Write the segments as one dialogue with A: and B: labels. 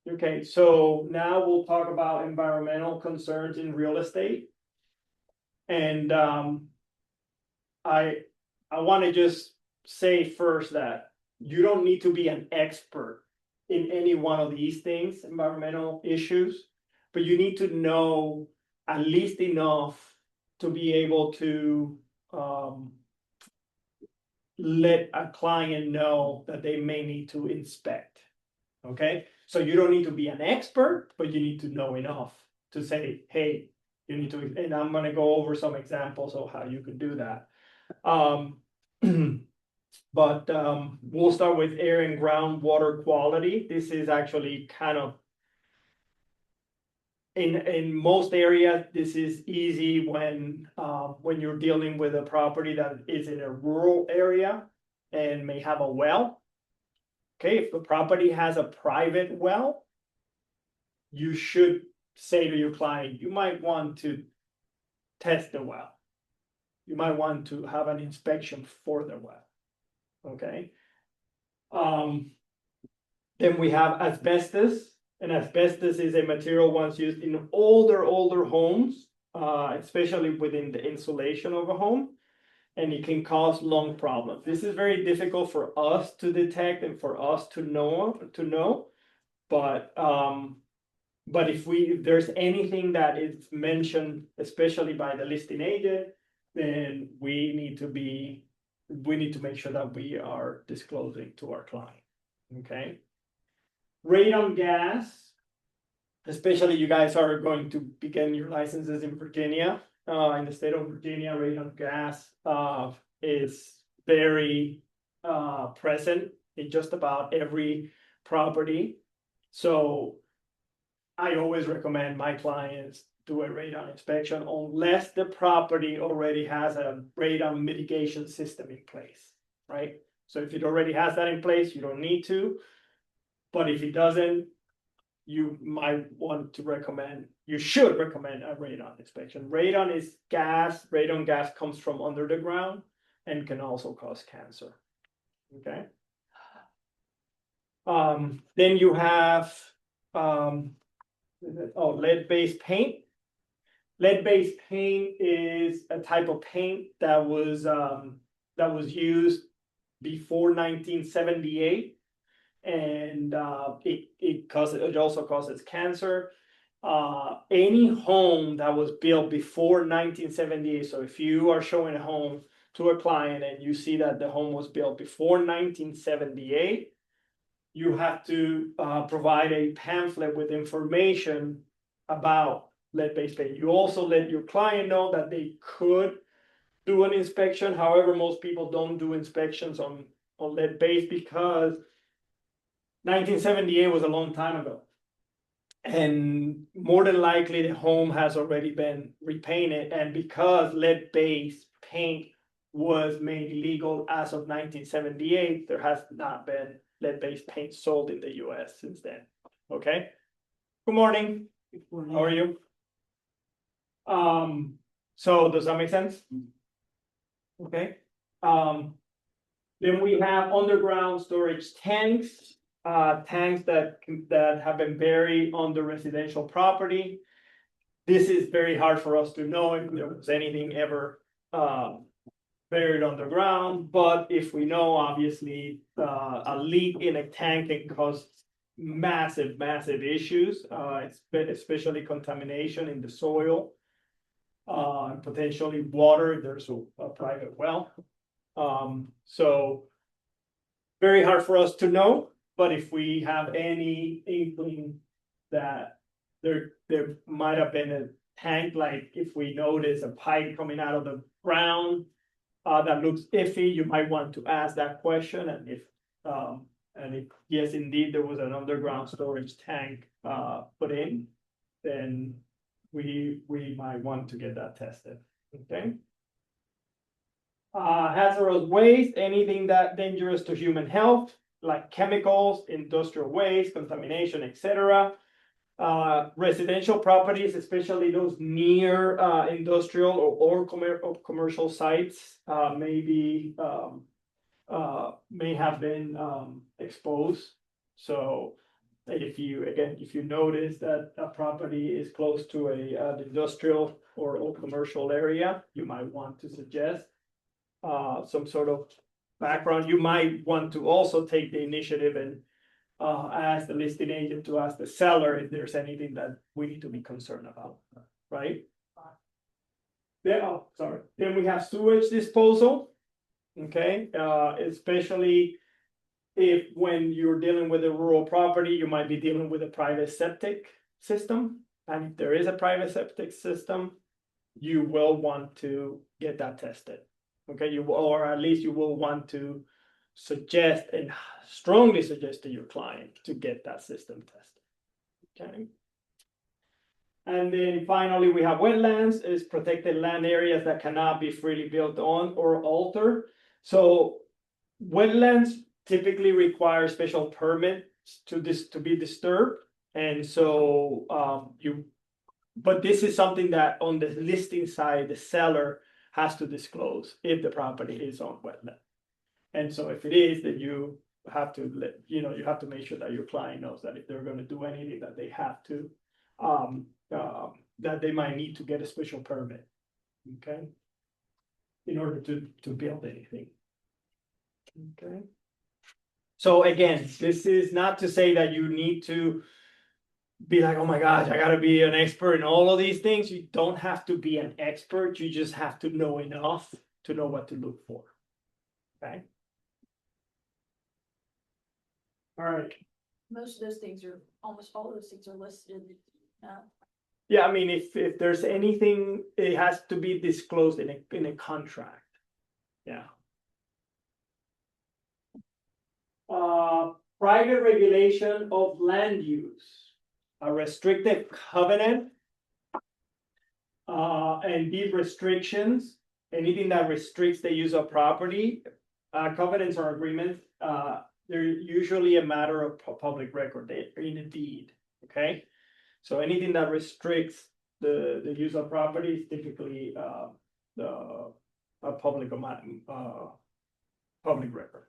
A: Okay, so now we'll talk about environmental concerns in real estate. And I want to just say first that you don't need to be an expert in any one of these things, environmental issues, but you need to know at least enough to be able to let a client know that they may need to inspect. Okay, so you don't need to be an expert, but you need to know enough to say, hey, you need to, and I'm gonna go over some examples of how you can do that. But we'll start with air and groundwater quality. This is actually kind of in most areas, this is easy when you're dealing with a property that is in a rural area and may have a well. Okay, if the property has a private well, you should say to your client, you might want to test the well. You might want to have an inspection for the well. Okay. Then we have asbestos, and asbestos is a material once used in older homes, especially within the insulation of a home, and it can cause lung problems. This is very difficult for us to detect and for us to know, but if there's anything that is mentioned, especially by the listing agent, then we need to make sure that we are disclosing to our client. Okay. Radon gas, especially you guys are going to begin your licenses in Virginia. In the state of Virginia, radon gas is very present in just about every property. So I always recommend my clients do a radon inspection unless the property already has a radon mitigation system in place, right? So if it already has that in place, you don't need to. But if it doesn't, you might want to recommend, you should recommend a radon inspection. Radon is gas. Radon gas comes from under the ground and can also cause cancer. Okay. Then you have lead-based paint. Lead-based paint is a type of paint that was used before 1978, and it also causes cancer. Any home that was built before 1978. So if you are showing a home to a client and you see that the home was built before 1978, you have to provide a pamphlet with information about lead-based paint. You also let your client know that they could do an inspection. However, most people don't do inspections on lead-based because 1978 was a long time ago. And more than likely the home has already been repainted. And because lead-based paint was made legal as of 1978, there has not been lead-based paint sold in the US since then. Okay. Good morning.
B: Good morning.
A: How are you? So does that make sense? Okay. Then we have underground storage tanks, tanks that have been buried on the residential property. This is very hard for us to know if there was anything ever buried underground, but if we know, obviously, a leak in a tank can cause massive issues, especially contamination in the soil, potentially water if there's a private well. So very hard for us to know, but if we have any inkling that there might have been a tank, like if we notice a pipe coming out of the ground that looks iffy, you might want to ask that question. And if yes, indeed, there was an underground storage tank put in, then we might want to get that tested. Okay. Hazardous waste, anything that dangerous to human health, like chemicals, industrial waste, contamination, etc. Residential properties, especially those near industrial or commercial sites, may have been exposed. So if you notice that a property is close to an industrial or commercial area, you might want to suggest some sort of background. You might want to also take the initiative and ask the listing agent to ask the seller if there's anything that we need to be concerned about, right? Then we have sewage disposal. Okay, especially if when you're dealing with a rural property, you might be dealing with a private septic system. And if there is a private septic system, you will want to get that tested. Okay, or at least you will want to suggest and strongly suggest to your client to get that system tested. Okay. And then finally, we have wetlands, is protected land areas that cannot be freely built on or altered. So wetlands typically require special permits to be disturbed. And so but this is something that on the listing side, the seller has to disclose if the property is on wetland. And so if it is, then you have to you have to make sure that your client knows that if they're going to do anything, that they have to that they might need to get a special permit, okay, in order to build anything. Okay. So again, this is not to say that you need to be like, oh my gosh, I gotta be an expert in all of these things. You don't have to be an expert. You just have to know enough to know what to look for. Okay. All right.
B: Most of those things are, almost all of those things are listed.
A: Yeah, I mean, if there's anything, it has to be disclosed in a contract. Yeah. Private regulation of land use, a restrictive covenant. And these restrictions, anything that restricts the use of property, covenants or agreements, they're usually a matter of public record. They're in a deed. Okay. So anything that restricts the use of property is typically a public record.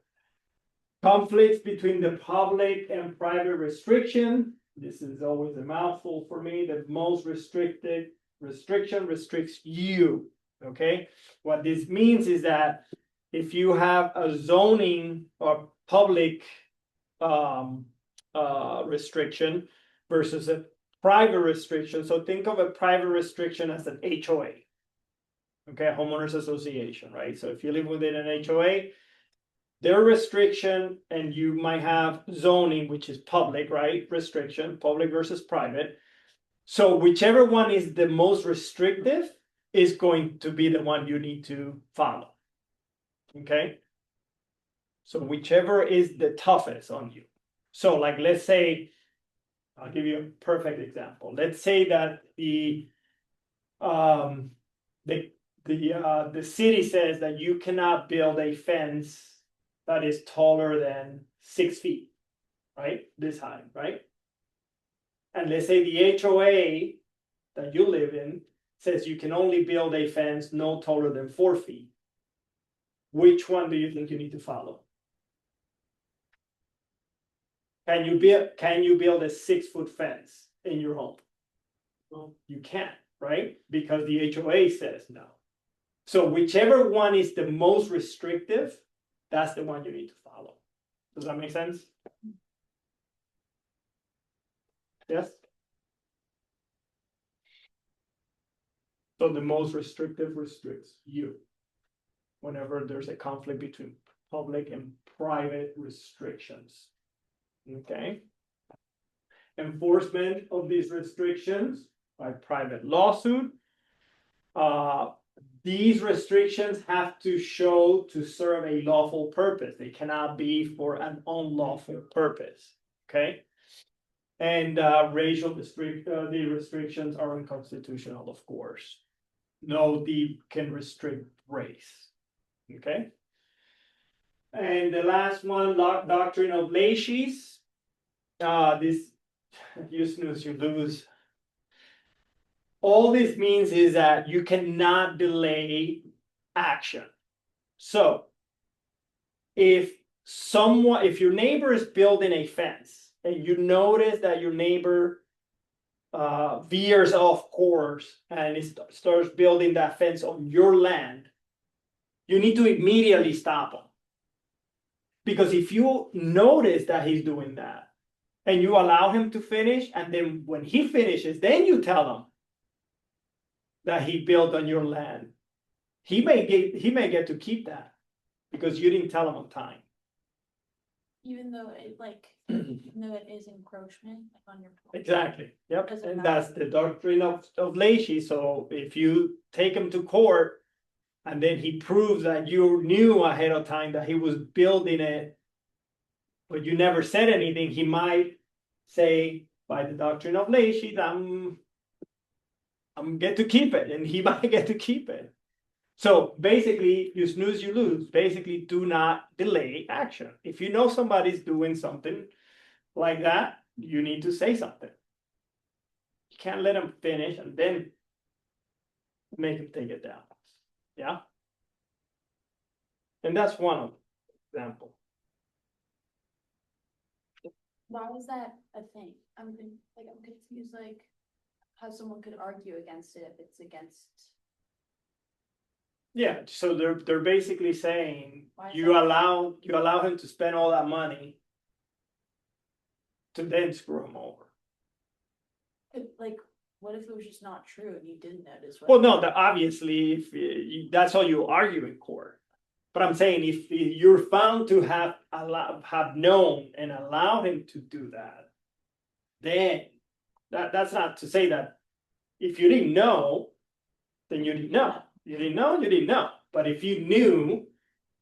A: Conflicts between the public and private restriction. This is always a mouthful for me. The most restricted restriction restricts you. Okay. What this means is that if you have a zoning or public restriction versus a private restriction. So think of a private restriction as an HOA. Okay, homeowners association, right? So if you live within an HOA, their restriction, and you might have zoning, which is public, right? Restriction, public versus private. So whichever one is the most restrictive is going to be the one you need to follow. Okay. So whichever is the toughest on you. So like, let's say, I'll give you a perfect example. Let's say that the city says that you cannot build a fence that is taller than 6 feet, right? This high, right? And let's say the HOA that you live in says you can only build a fence no taller than 4 feet. Which one do you think you need to follow? Can you build a 6-foot fence in your home? Well, you can't, right? Because the HOA says no. So whichever one is the most restrictive, that's the one you need to follow. Does that make sense? Yes? So the most restrictive restricts you whenever there's a conflict between public and private restrictions. Okay. Enforcement of these restrictions by private lawsuit. These restrictions have to show to serve a lawful purpose. They cannot be for an unlawful purpose. Okay. And the restrictions are unconstitutional, of course. No deed can restrict race. Okay. And the last one, doctrine of laches. This, you snooze, you lose. All this means is that you cannot delay action. So if your neighbor is building a fence and you notice that your neighbor veers off course and starts building that fence on your land, you need to immediately stop him. Because if you notice that he's doing that and you allow him to finish, and then when he finishes, then you tell him that he built on your land, he may get to keep that because you didn't tell him on time.
B: Even though it like, even though it is encroachment like on your.
A: Exactly, yep,
B: Doesn't
A: and
B: matter.
A: that's the doctrine of Leahy. So if you take him to court and then he proves that you knew ahead of time that he was building it, but you never said anything, he might say, by the doctrine of Leahy, I'm get to keep it, and he might get to keep it. So basically, you snooze, you lose. Basically, do not delay action. If you know somebody's doing something like that, you need to say something. You can't let them finish and then make them take it down. Yeah. And that's one example.
B: Why was that a thing? I'm confused, like, how someone could argue against it if it's against.
A: Yeah, so they're basically saying
B: Why is
A: you
B: that?
A: allow him to spend all that money to then screw him over.
B: Like, what if it was just not true and you didn't notice?
A: Well, no, obviously, if that's all you argue in court. But I'm saying if you're found to have known and allowed him to do that, then that's not to say that if you didn't know, then you didn't know. You didn't know, you didn't know. But if you knew,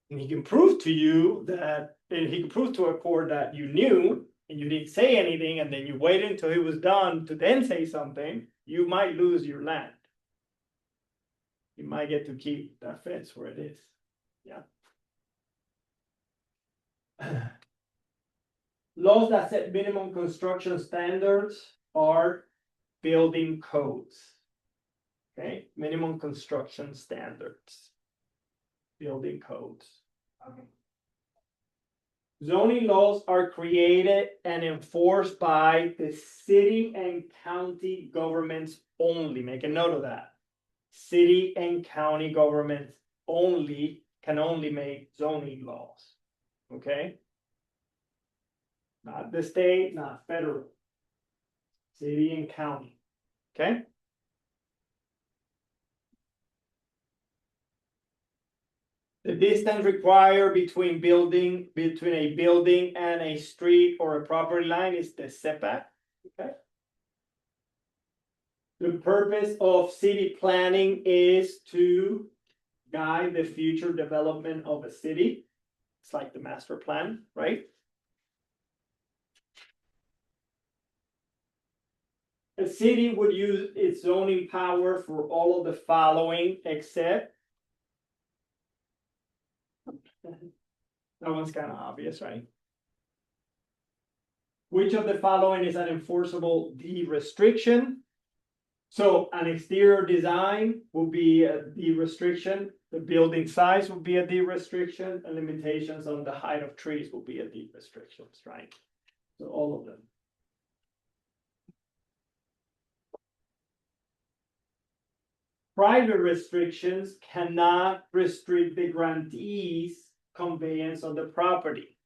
A: and he can prove to you that, and he can prove to a court that you knew and you didn't say anything, and then you waited until he was done to then say something, you might lose your land. You might get to keep that fence where it is. Yeah. Laws that set minimum construction standards are building codes. Okay, minimum construction standards. Building codes. Okay. Zoning laws are created and enforced by the city and county governments only. Make a note of that. City and county governments can only make zoning laws. Okay? Not the state, not federal. City and county. Okay? The distance required between a building and a street or a property line is the setback. Okay. The purpose of city planning is to guide the future development of a city. It's like the master plan, right? A city would use its zoning power for all of the following except. That one's kind of obvious, right? Which of the following is an enforceable de-restriction? So an exterior design will be a de-restriction. The building size will be a de-restriction, and limitations on the height of trees will be a de-restrictions, right? So all of them. Private restrictions cannot restrict the grantee's conveyance of the property.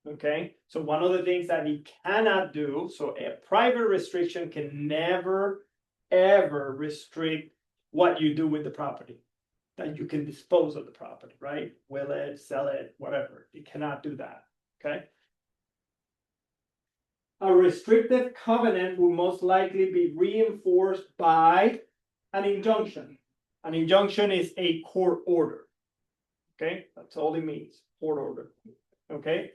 A: Okay, so one of the things that he cannot do, so a private restriction can never, ever restrict what you do with the property. That you can dispose of the property, right? Will it, sell it, whatever. You cannot do that, okay? A restrictive covenant will most likely be reinforced by an injunction. An injunction is a court order. Okay, that's all it means, court order. Okay.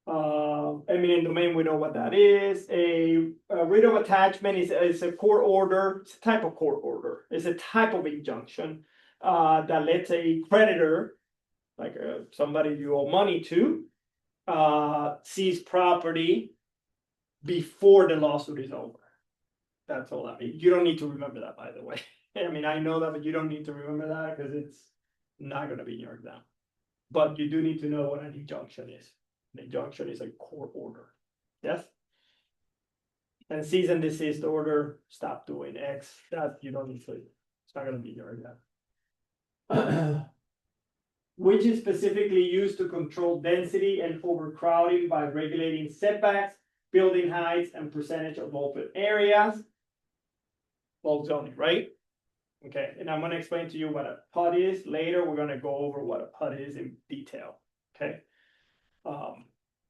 A: Eminent domain, we know what that is. A writ of attachment is a court order. It's a type of court order. It's a type of injunction that lets a creditor, like somebody you owe money to, seize property before the lawsuit is over. That's all I mean. You don't need to remember that, by the way. I mean, I know that, but you don't need to remember that because it's not going to be in your exam. But you do need to know what an injunction is. An injunction is a court order. Yes? And cease and desist order, stop doing X, that you don't need to, it's not gonna be your that. Which is specifically used to control density and overcrowding by regulating setbacks, building heights, and percentage of open areas. Bulk zoning, right? Okay, and I'm gonna explain to you what a PUD is. Later, we're gonna go over what a PUD is in detail, okay?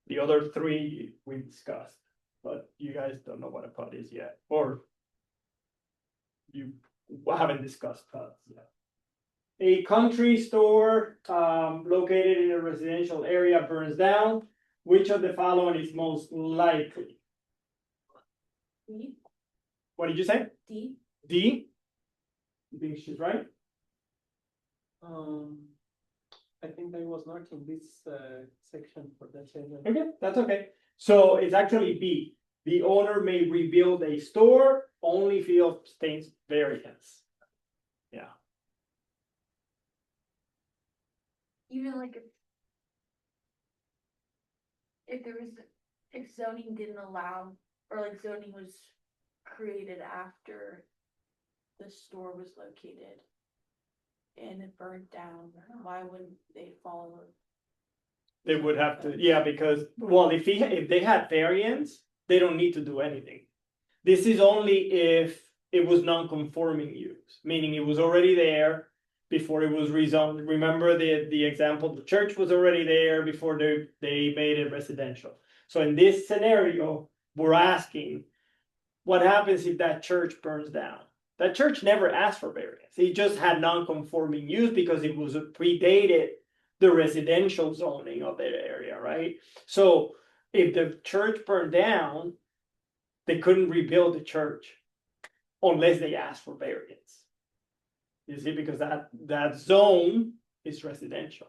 A: The other three we discussed, but you guys don't know what a PUD is yet, or you haven't discussed PUDs yet. A country store located in a residential area burns down. Which of the following is most likely?
B: D,
A: What did you say?
B: D,
A: D? You think she's right?
C: I think I was not in this section for that reason.
A: Okay, that's okay. So it's actually B. The owner may rebuild a store only if he obtains variance. Yeah.
B: even like if there was, if zoning didn't allow, or like zoning was created after the store was located and it burned down, why wouldn't they follow?
A: They would have to, yeah, because, well, if they had variance, they don't need to do anything. This is only if it was non-conforming use, meaning it was already there before it was rezoned. Remember the example, the church was already there before they made it residential. So in this scenario, we're asking, what happens if that church burns down? That church never asked for variance. It just had non-conforming use because it was predated the residential zoning of that area, right? So if the church burned down, they couldn't rebuild the church unless they asked for variance. You see, because that zone is residential.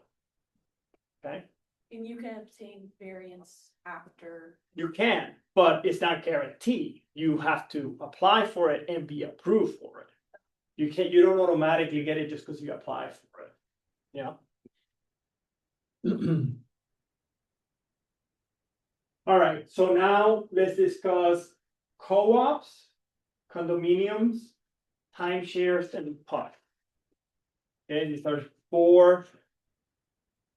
A: Okay,
B: And you can obtain variance after.
A: you can, but it's not guaranteed. You have to apply for it and be approved for it. You don't automatically get it just because you apply for it. Yeah. All right, so now let's discuss co-ops, condominiums, timeshares, and PUD. Okay, these are 4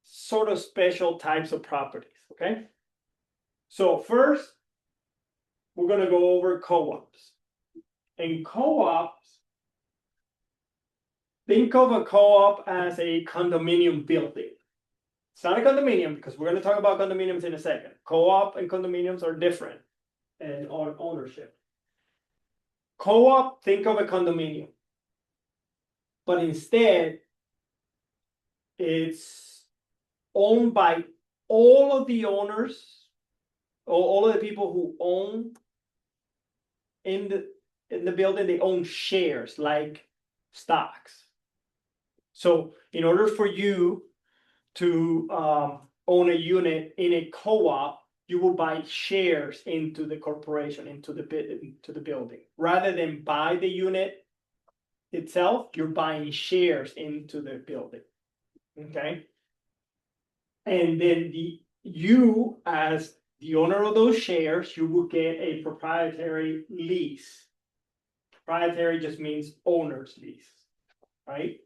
A: sort of special types of properties, okay? So first, we're gonna go over co-ops. In co-ops, think of a co-op as a condominium building. It's not a condominium because we're gonna talk about condominiums in a second. Co-op and condominiums are different and on ownership. Co-op, think of a condominium. But instead, it's owned by all of the owners, or all of the people who own in the building, they own shares like stocks. So in order for you to own a unit in a co-op, you will buy shares into the corporation, into the building. Rather than buy the unit itself, you're buying shares into the building. Okay. And then you as the owner of those shares, you will get a proprietary lease. Proprietary just means owner's lease, right?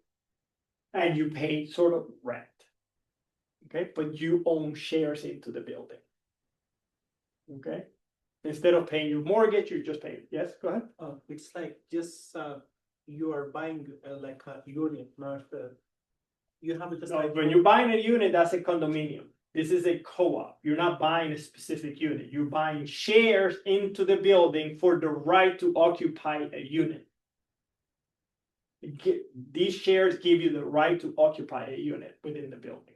A: And you pay sort of rent. Okay, but you own shares into the building. Okay, instead of paying your mortgage, you just pay. Yes, go ahead.
C: It's like just you are buying like a unit, not you have just
A: No,
C: like
A: when you're buying a unit, that's a condominium. This is a co-op. You're not buying a specific unit. You're buying shares into the building for the right to occupy a unit. These shares give you the right to occupy a unit within the building.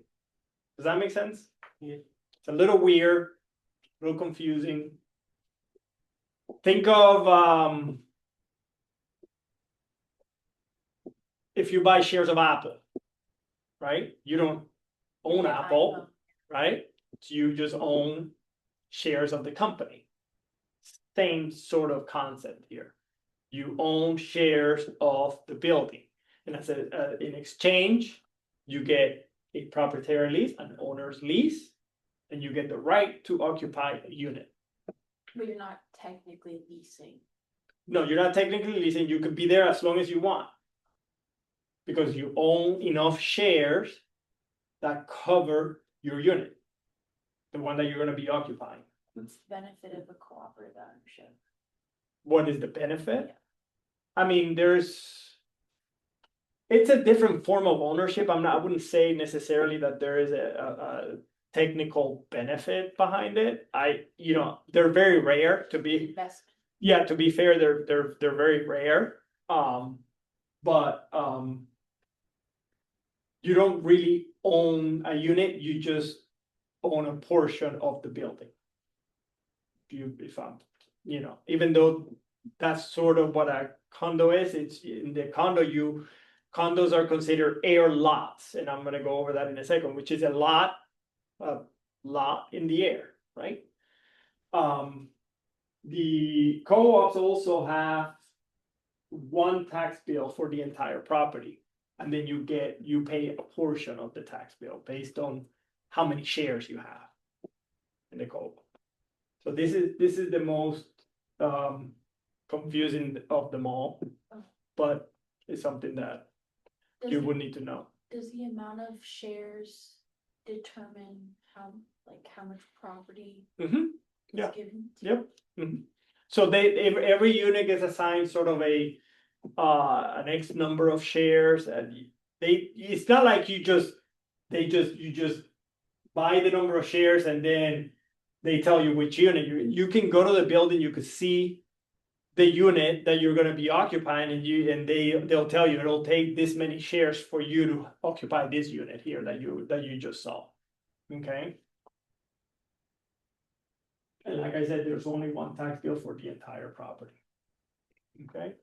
A: Does that make sense?
C: Yeah.
A: It's a little weird, a little confusing. Think of if you buy shares of Apple, right? You don't own
B: Yeah,
A: Apple, right? So you just own shares of the company. Same sort of concept here. You own shares of the building, and as in exchange, you get a proprietary lease, an owner's lease, and you get the right to occupy a unit.
B: But you're not technically leasing.
A: No, you're not technically leasing, you could be there as long as you want. Because you own enough shares that cover your unit. The one that you're gonna be occupying.
B: What's the benefit of a cooperative ownership?
A: What is the benefit? I mean, it's a different form of ownership. I wouldn't say necessarily that there is a technical benefit behind it. They're very rare to be.
B: Investment.
A: Yeah, to be fair, they're very rare. But you don't really own a unit, you just own a portion of the building. Even though that's sort of what a condo is, it's in the condo, condos are considered air lots, and I'm gonna go over that in a second, which is a lot in the air, right? The co-ops also have one tax bill for the entire property, and then you pay a portion of the tax bill based on how many shares you have in the co-op. So this is the most confusing of them all, but it's something that you would need to know.
B: Does the amount of shares determine how much property
A: Mhm. Yeah.
B: is given?
A: Yep. So every unit gets assigned sort of an X number of shares, and it's not like you just buy the number of shares and then they tell you which unit. You can go to the building, you could see the unit that you're gonna be occupying, and they'll tell you it'll take this many shares for you to occupy this unit here that you just saw. Okay. And like I said, there's only one tax bill for the entire property. Okay.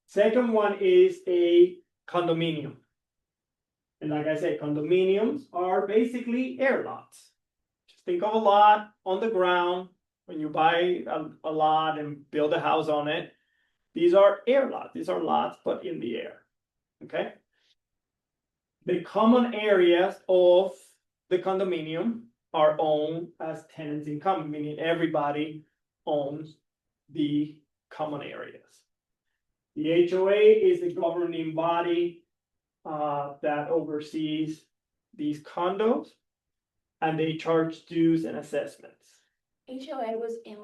A: Second one is a condominium. And like I said, condominiums are basically air lots. Just think of a lot on the ground. When you buy a lot and build a house on it, these are air lots. These are lots, but in the air. Okay. The common areas of the condominium are owned as tenants in common, meaning everybody owns the common areas. The HOA is the governing body that oversees these condos, and they charge dues and assessments.
B: HOA was in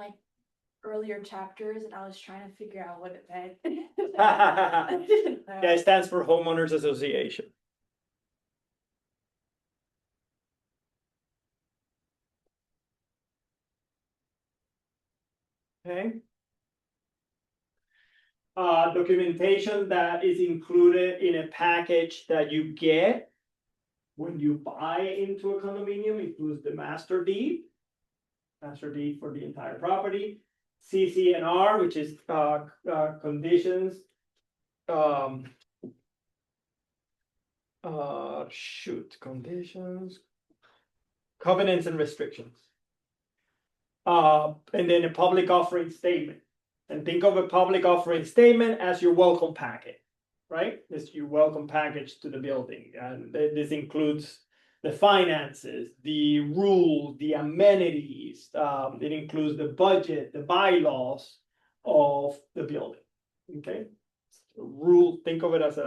B: earlier chapters, and I was trying to figure out what it meant.
A: Yeah, it stands for Homeowners Association. Okay. Documentation that is included in a package that you get when you buy into a condominium includes the master deed for the entire property, CC&R, which is conditions, conditions, covenants and restrictions. And then a public offering statement. And think of a public offering statement as your welcome packet, right? This your welcome package to the building. And this includes the finances, the rules, the amenities. It includes the budget, the bylaws of the building. Okay. Think of it as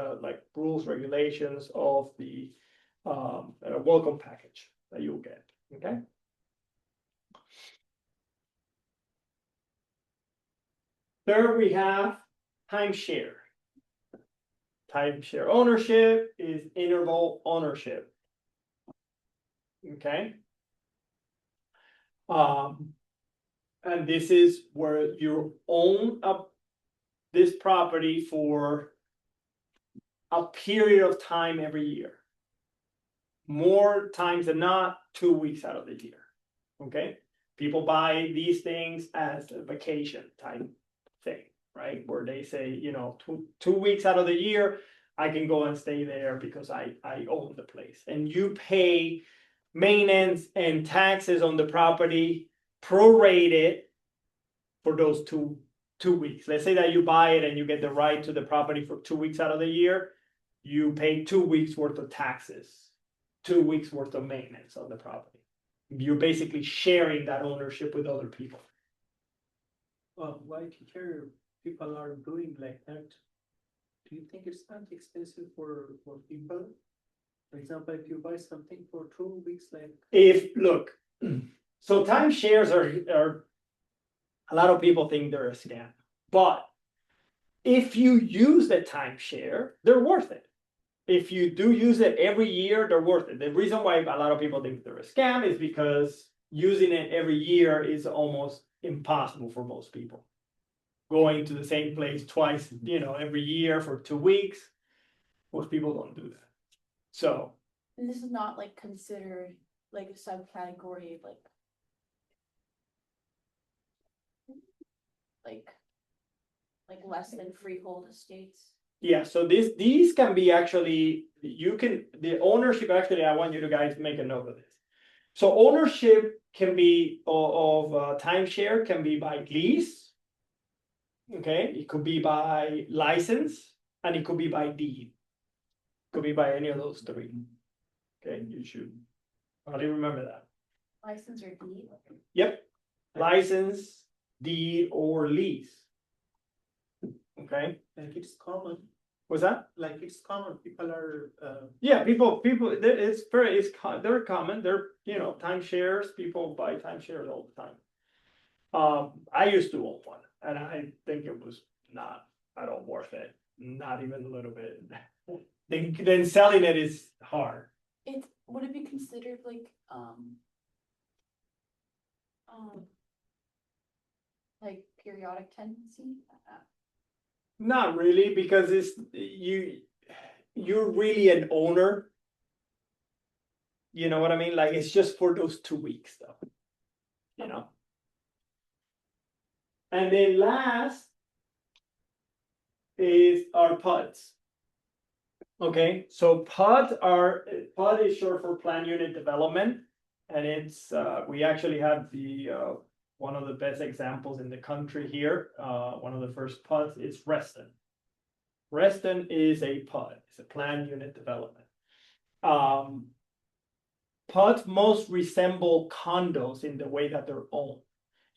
A: rules, regulations of the welcome package that you'll get. Okay. Third, we have timeshare. Timeshare ownership is interval ownership. Okay. And this is where you own this property for a period of time every year. More times than not, 2 weeks out of the year. Okay. People buy these things as a vacation type thing, right? Where they say, 2 weeks out of the year, I can go and stay there because I own the place. And you pay maintenance and taxes on the property prorated for those two weeks. Let's say that you buy it and you get the right to the property for 2 weeks out of the year. You pay 2 weeks worth of taxes, 2 weeks worth of maintenance on the property. you're basically sharing that ownership with other people.
C: Why teacher people are doing like that? Do you think it's not expensive for people? For example, if you buy something for 2 weeks, like,
A: Look, so timeshares are, a lot of people think they're a scam, but if you use the timeshare, they're worth it. If you do use it every year, they're worth it. The reason why a lot of people think they're a scam is because using it every year is almost impossible for most people. Going to the same place twice, every year for 2 weeks, most people don't do that. So,
B: And this is not like considered like a subcategory of like less than freehold estates.
A: yeah, so these can be actually, the ownership, actually, I want you to guys make a note of this. So ownership can be of timeshare, can be by lease. Okay, it could be by license, and it could be by deed. Could be by any of those three. Okay, you should probably remember that.
B: License or deed?
A: Yep, license, deed, or lease. Okay,
C: like it's common,
A: what's that?
C: like it's common, people are,
A: Yeah, people, they're common, they're, timeshares, people buy timeshares all the time. I used to own one, and I think it was not at all worth it, not even a little bit. Then selling it is hard.
B: Would it be considered like periodic tendency?
A: Not really, because you're really an owner. You know what I mean? Like, it's just for those 2 weeks though. And then last is our PUDs. Okay, so PUD is short for plan unit development. And it's, we actually have one of the best examples in the country here. One of the first PUDs is Reston. Reston is a PUD, it's a plan unit development. PUDs most resemble condos in the way that they're owned,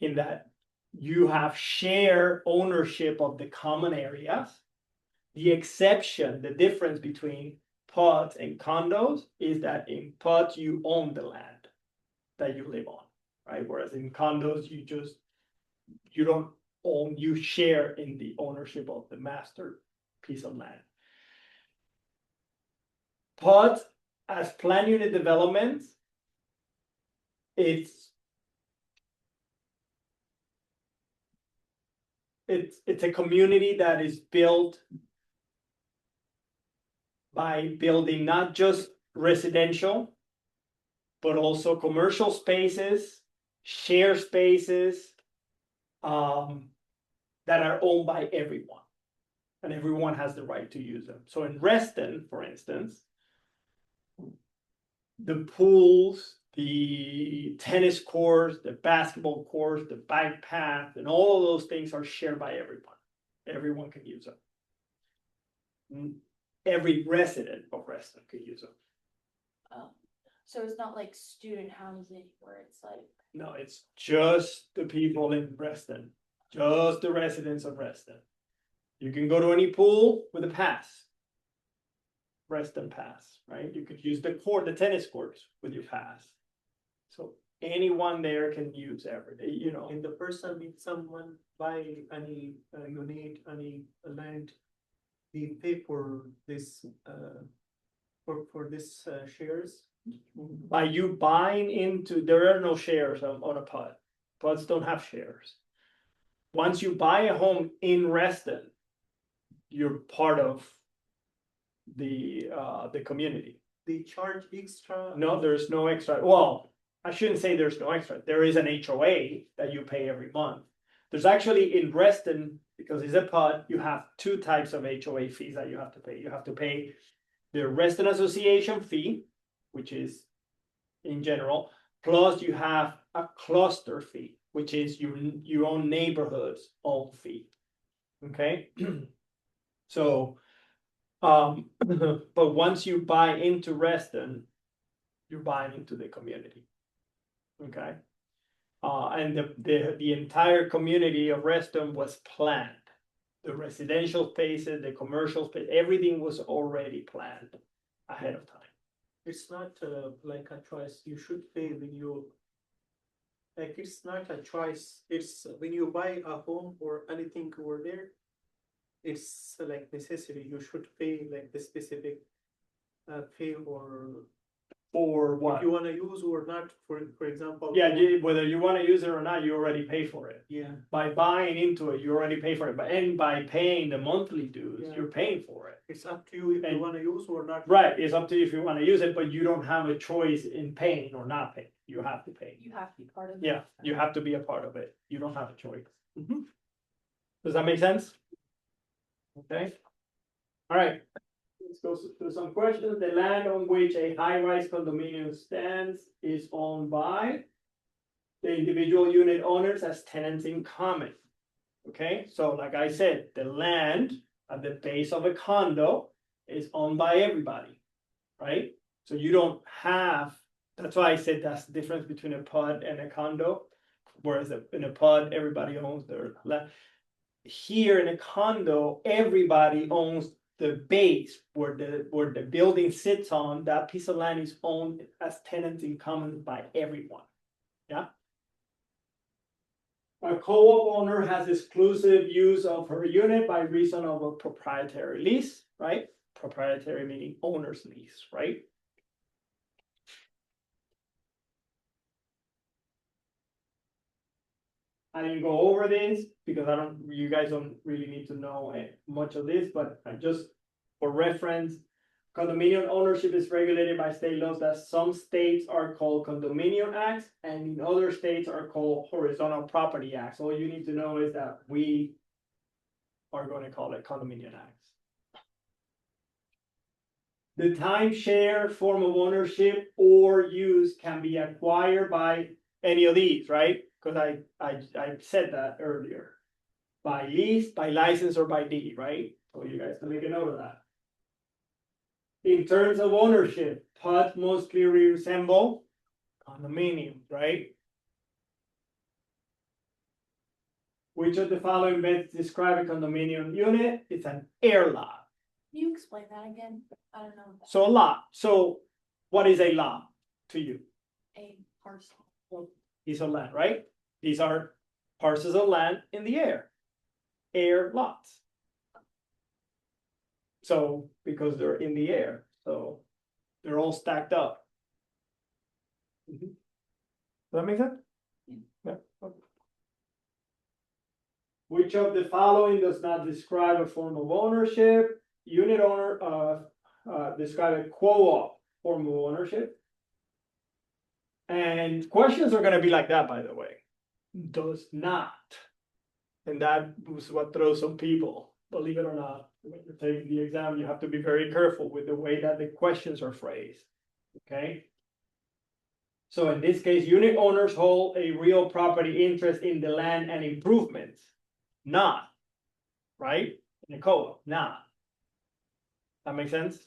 A: in that you have share ownership of the common areas. The exception, the difference between PUDs and condos is that in PUDs you own the land that you live on, right? Whereas in condos you don't own, you share in the ownership of the master piece of land. PUDs as plan unit developments, it's a community that is built by building not just residential, but also commercial spaces, share spaces, that are owned by everyone. And everyone has the right to use them. So in Reston, for instance, the pools, the tennis courts, the basketball courts, the bike path, and all of those things are shared by everyone. Everyone can use them. Every resident of Reston could use them.
B: So it's not like student housing where it's like.
A: No, it's just the people in Reston, just the residents of Reston. You can go to any pool with a pass. Reston pass, right? You could use the tennis courts with your pass. So anyone there can use everything,
C: and the person, if someone buy any unit, any land, they pay for this, for this shares.
A: By you buying into, there are no shares on a PUD. PUDs don't have shares. Once you buy a home in Reston, you're part of the community.
C: They charge extra?
A: No, there's no extra. Well, I shouldn't say there's no extra. There is an HOA that you pay every month. There's actually in Reston, because it's a PUD, you have 2 types of HOA fees that you have to pay. You have to pay the Reston Association fee, which is in general, plus you have a cluster fee, which is your own neighborhood's own fee. Okay. So, but once you buy into Reston, you're buying into the community. okay? And the entire community of Reston was planned. The residential spaces, the commercial space, everything was already planned ahead of time.
C: It's not like a choice, you should pay when you. Like, it's not a choice, it's when you buy a home or anything over there. It's like necessity, you should pay like the specific. Pay or
A: For
C: if
A: what?
C: you wanna use or not, for example.
A: Yeah, whether you want to use it or not, you already pay for it.
C: Yeah,
A: By buying into it, you already pay for it, and by paying the monthly dues,
C: Yeah.
A: you're paying for it.
C: it's up to you if you
A: And-
C: wanna use or not.
A: Right, it's up to you if you want to use it, but you don't have a choice in paying or not paying. You have to pay.
B: You have to be part of it.
A: Yeah, you have to be a part of it. You don't have a choice. Does that make sense? Okay. All right. Let's go through some questions. The land on which a high-rise condominium stands is owned by the individual unit owners as tenants in common. Okay, so like I said, the land at the base of a condo is owned by everybody, right? So you don't have, that's why I said that's the difference between a PUD and a condo. Whereas in a PUD, everybody owns their land. Here in a condo, everybody owns the base where the building sits on. That piece of land is owned as tenants in common by everyone. Yeah. A co-op owner has exclusive use of her unit by reason of a proprietary lease, right? Proprietary meaning owner's lease, right? I didn't go over this because you guys don't really need to know much of this, but I just, for reference, condominium ownership is regulated by state laws that some states are called condominium acts and in other states are called horizontal property acts. All you need to know is that we are going to call it condominium acts. The timeshare form of ownership or use can be acquired by any of these, right? Because I said that earlier. By lease, by license, or by deed, right? So you guys can make a note of that. In terms of ownership, PUDs mostly resemble condominiums, right? Which of the following best describe a condominium unit? It's an air lot.
B: Can you explain that again? I don't know.
A: So a lot. So what is a lot to you?
B: A parcel.
A: Piece of land, right? These are parcels of land in the air. Air lots. So, because they're in the air, so they're all stacked up. Does that make sense? Yeah. Okay. Which of the following does not describe a form of ownership? Unit owner, describe a co-op form of ownership. And questions are gonna be like that, by the way. Does not. And that was what throws some people, believe it or not. When you're taking the exam, you have to be very careful with the way that the questions are phrased, okay? So in this case, unit owners hold a real property interest in the land and improvements. Not, right? In a co-op, not. That makes sense?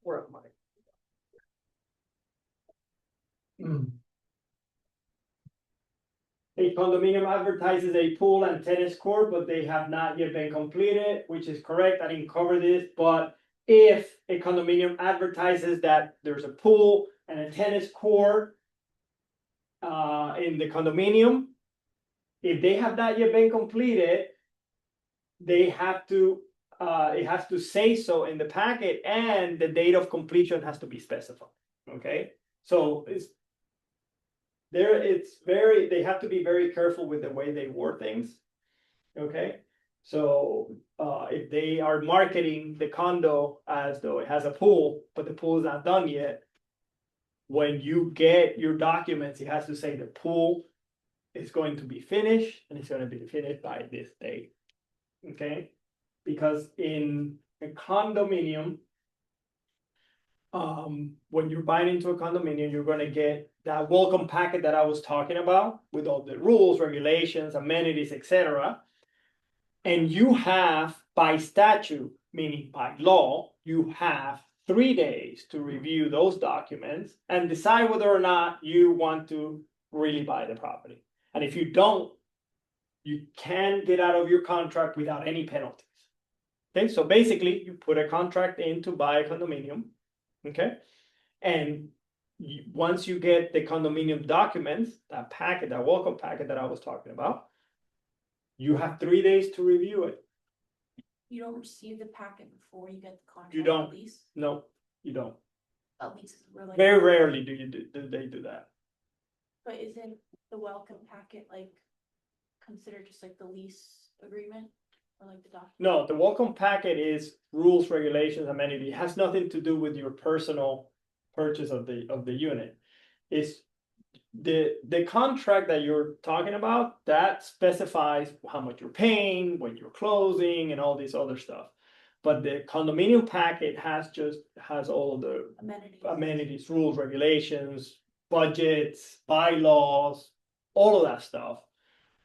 A: Where am I? A condominium advertises a pool and tennis court, but they have not yet been completed, which is correct. I didn't cover this, but if a condominium advertises that there's a pool and a tennis court in the condominium, if they have not yet been completed, they have to, it has to say so in the packet, and the date of completion has to be specified, okay? So they have to be very careful with the way they word things, okay? So, if they are marketing the condo as though it has a pool, but the pool is not done yet, when you get your documents, it has to say the pool is going to be finished, and it's gonna be finished by this date, okay? Because in a condominium, when you're buying into a condominium, you're gonna get that welcome packet that I was talking about with all the rules, regulations, amenities, etc. And you have, by statute, meaning by law, you have 3 days to review those documents and decide whether or not you want to really buy the property. And if you don't, you can get out of your contract without any penalties. Okay, so basically you put a contract in to buy a condominium, okay? And once you get the condominium documents, that packet, that welcome packet that I was talking about, you have 3 days to review it.
B: You don't receive the packet before you get the contract.
A: You don't.
B: At least,
A: No, you don't.
B: at least it's really.
A: Very rarely do they do that.
B: But isn't the welcome packet like considered just like the lease agreement or like the document?
A: No, the welcome packet is rules, regulations, amenity. It has nothing to do with your personal purchase of the unit. It's the contract that you're talking about, that specifies how much you're paying, when you're closing, and all this other stuff. But the condominium packet has all of the amenities, rules, regulations, budgets, bylaws, all of that stuff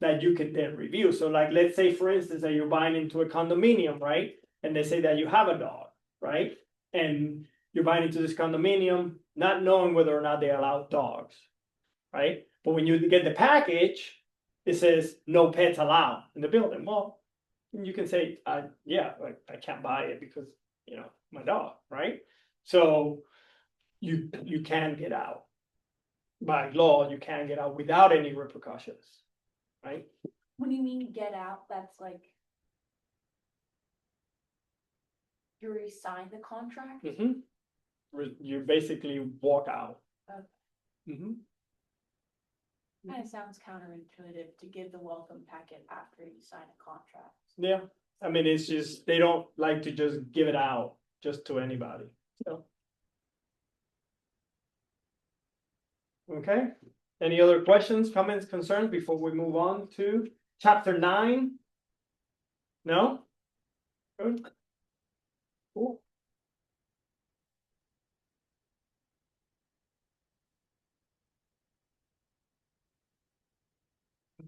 A: that you can then review. So like, let's say for instance, that you're buying into a condominium, right? And they say that you have a dog, right? And you're buying into this condominium, not knowing whether or not they allow dogs, right? But when you get the package, it says no pets allowed in the building. Well, you can say, yeah, like I can't buy it because, you know, my dog, right? So you can get out. By law, you can get out without any repercussions, right?
B: When you mean get out, that's like you resign the contract?
A: You basically walk out.
B: Okay. Kind of sounds counterintuitive to give the welcome packet after you sign a contract.
A: Yeah, I mean, it's just, they don't like to just give it out just to anybody, so. Okay, any other questions, comments, concerns before we move on to chapter 9? No? Good. Cool.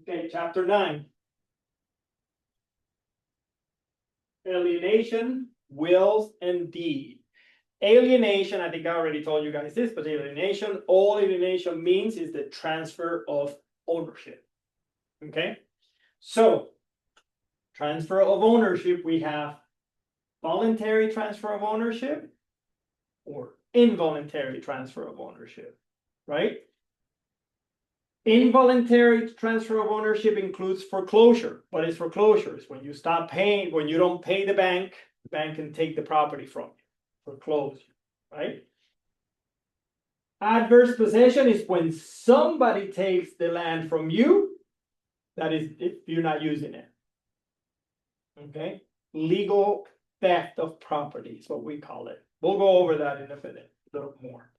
A: Okay, chapter 9. Alienation, wills, and deed. Alienation, I think I already told you guys this, but alienation, all alienation means is the transfer of ownership. Okay, so transfer of ownership, we have voluntary transfer of ownership or involuntary transfer of ownership, right? Involuntary transfer of ownership includes foreclosure. What is foreclosure? It's when you stop paying, when you don't pay the bank can take the property from you. Foreclose, right? Adverse possession is when somebody takes the land from you, that is, if you're not using it. Okay, legal theft of property is what we call it. We'll go over that in a minute, a little more.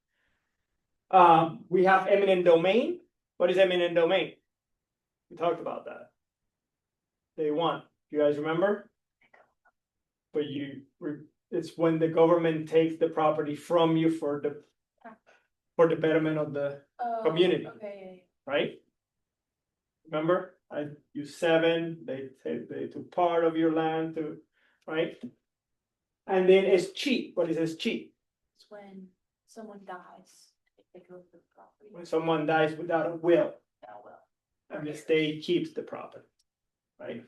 A: We have eminent domain. What is eminent domain? We talked about that. Day one. You guys remember? But it's when the government takes the property from you for the betterment of the community.
B: Okay.
A: Right? Remember? You 7, they took part of your land to, right? And then it's cheat. What is this cheat?
B: It's when someone dies, they go for the property.
A: When someone dies without a will,
B: Oh, well.
A: and the state keeps the property, right?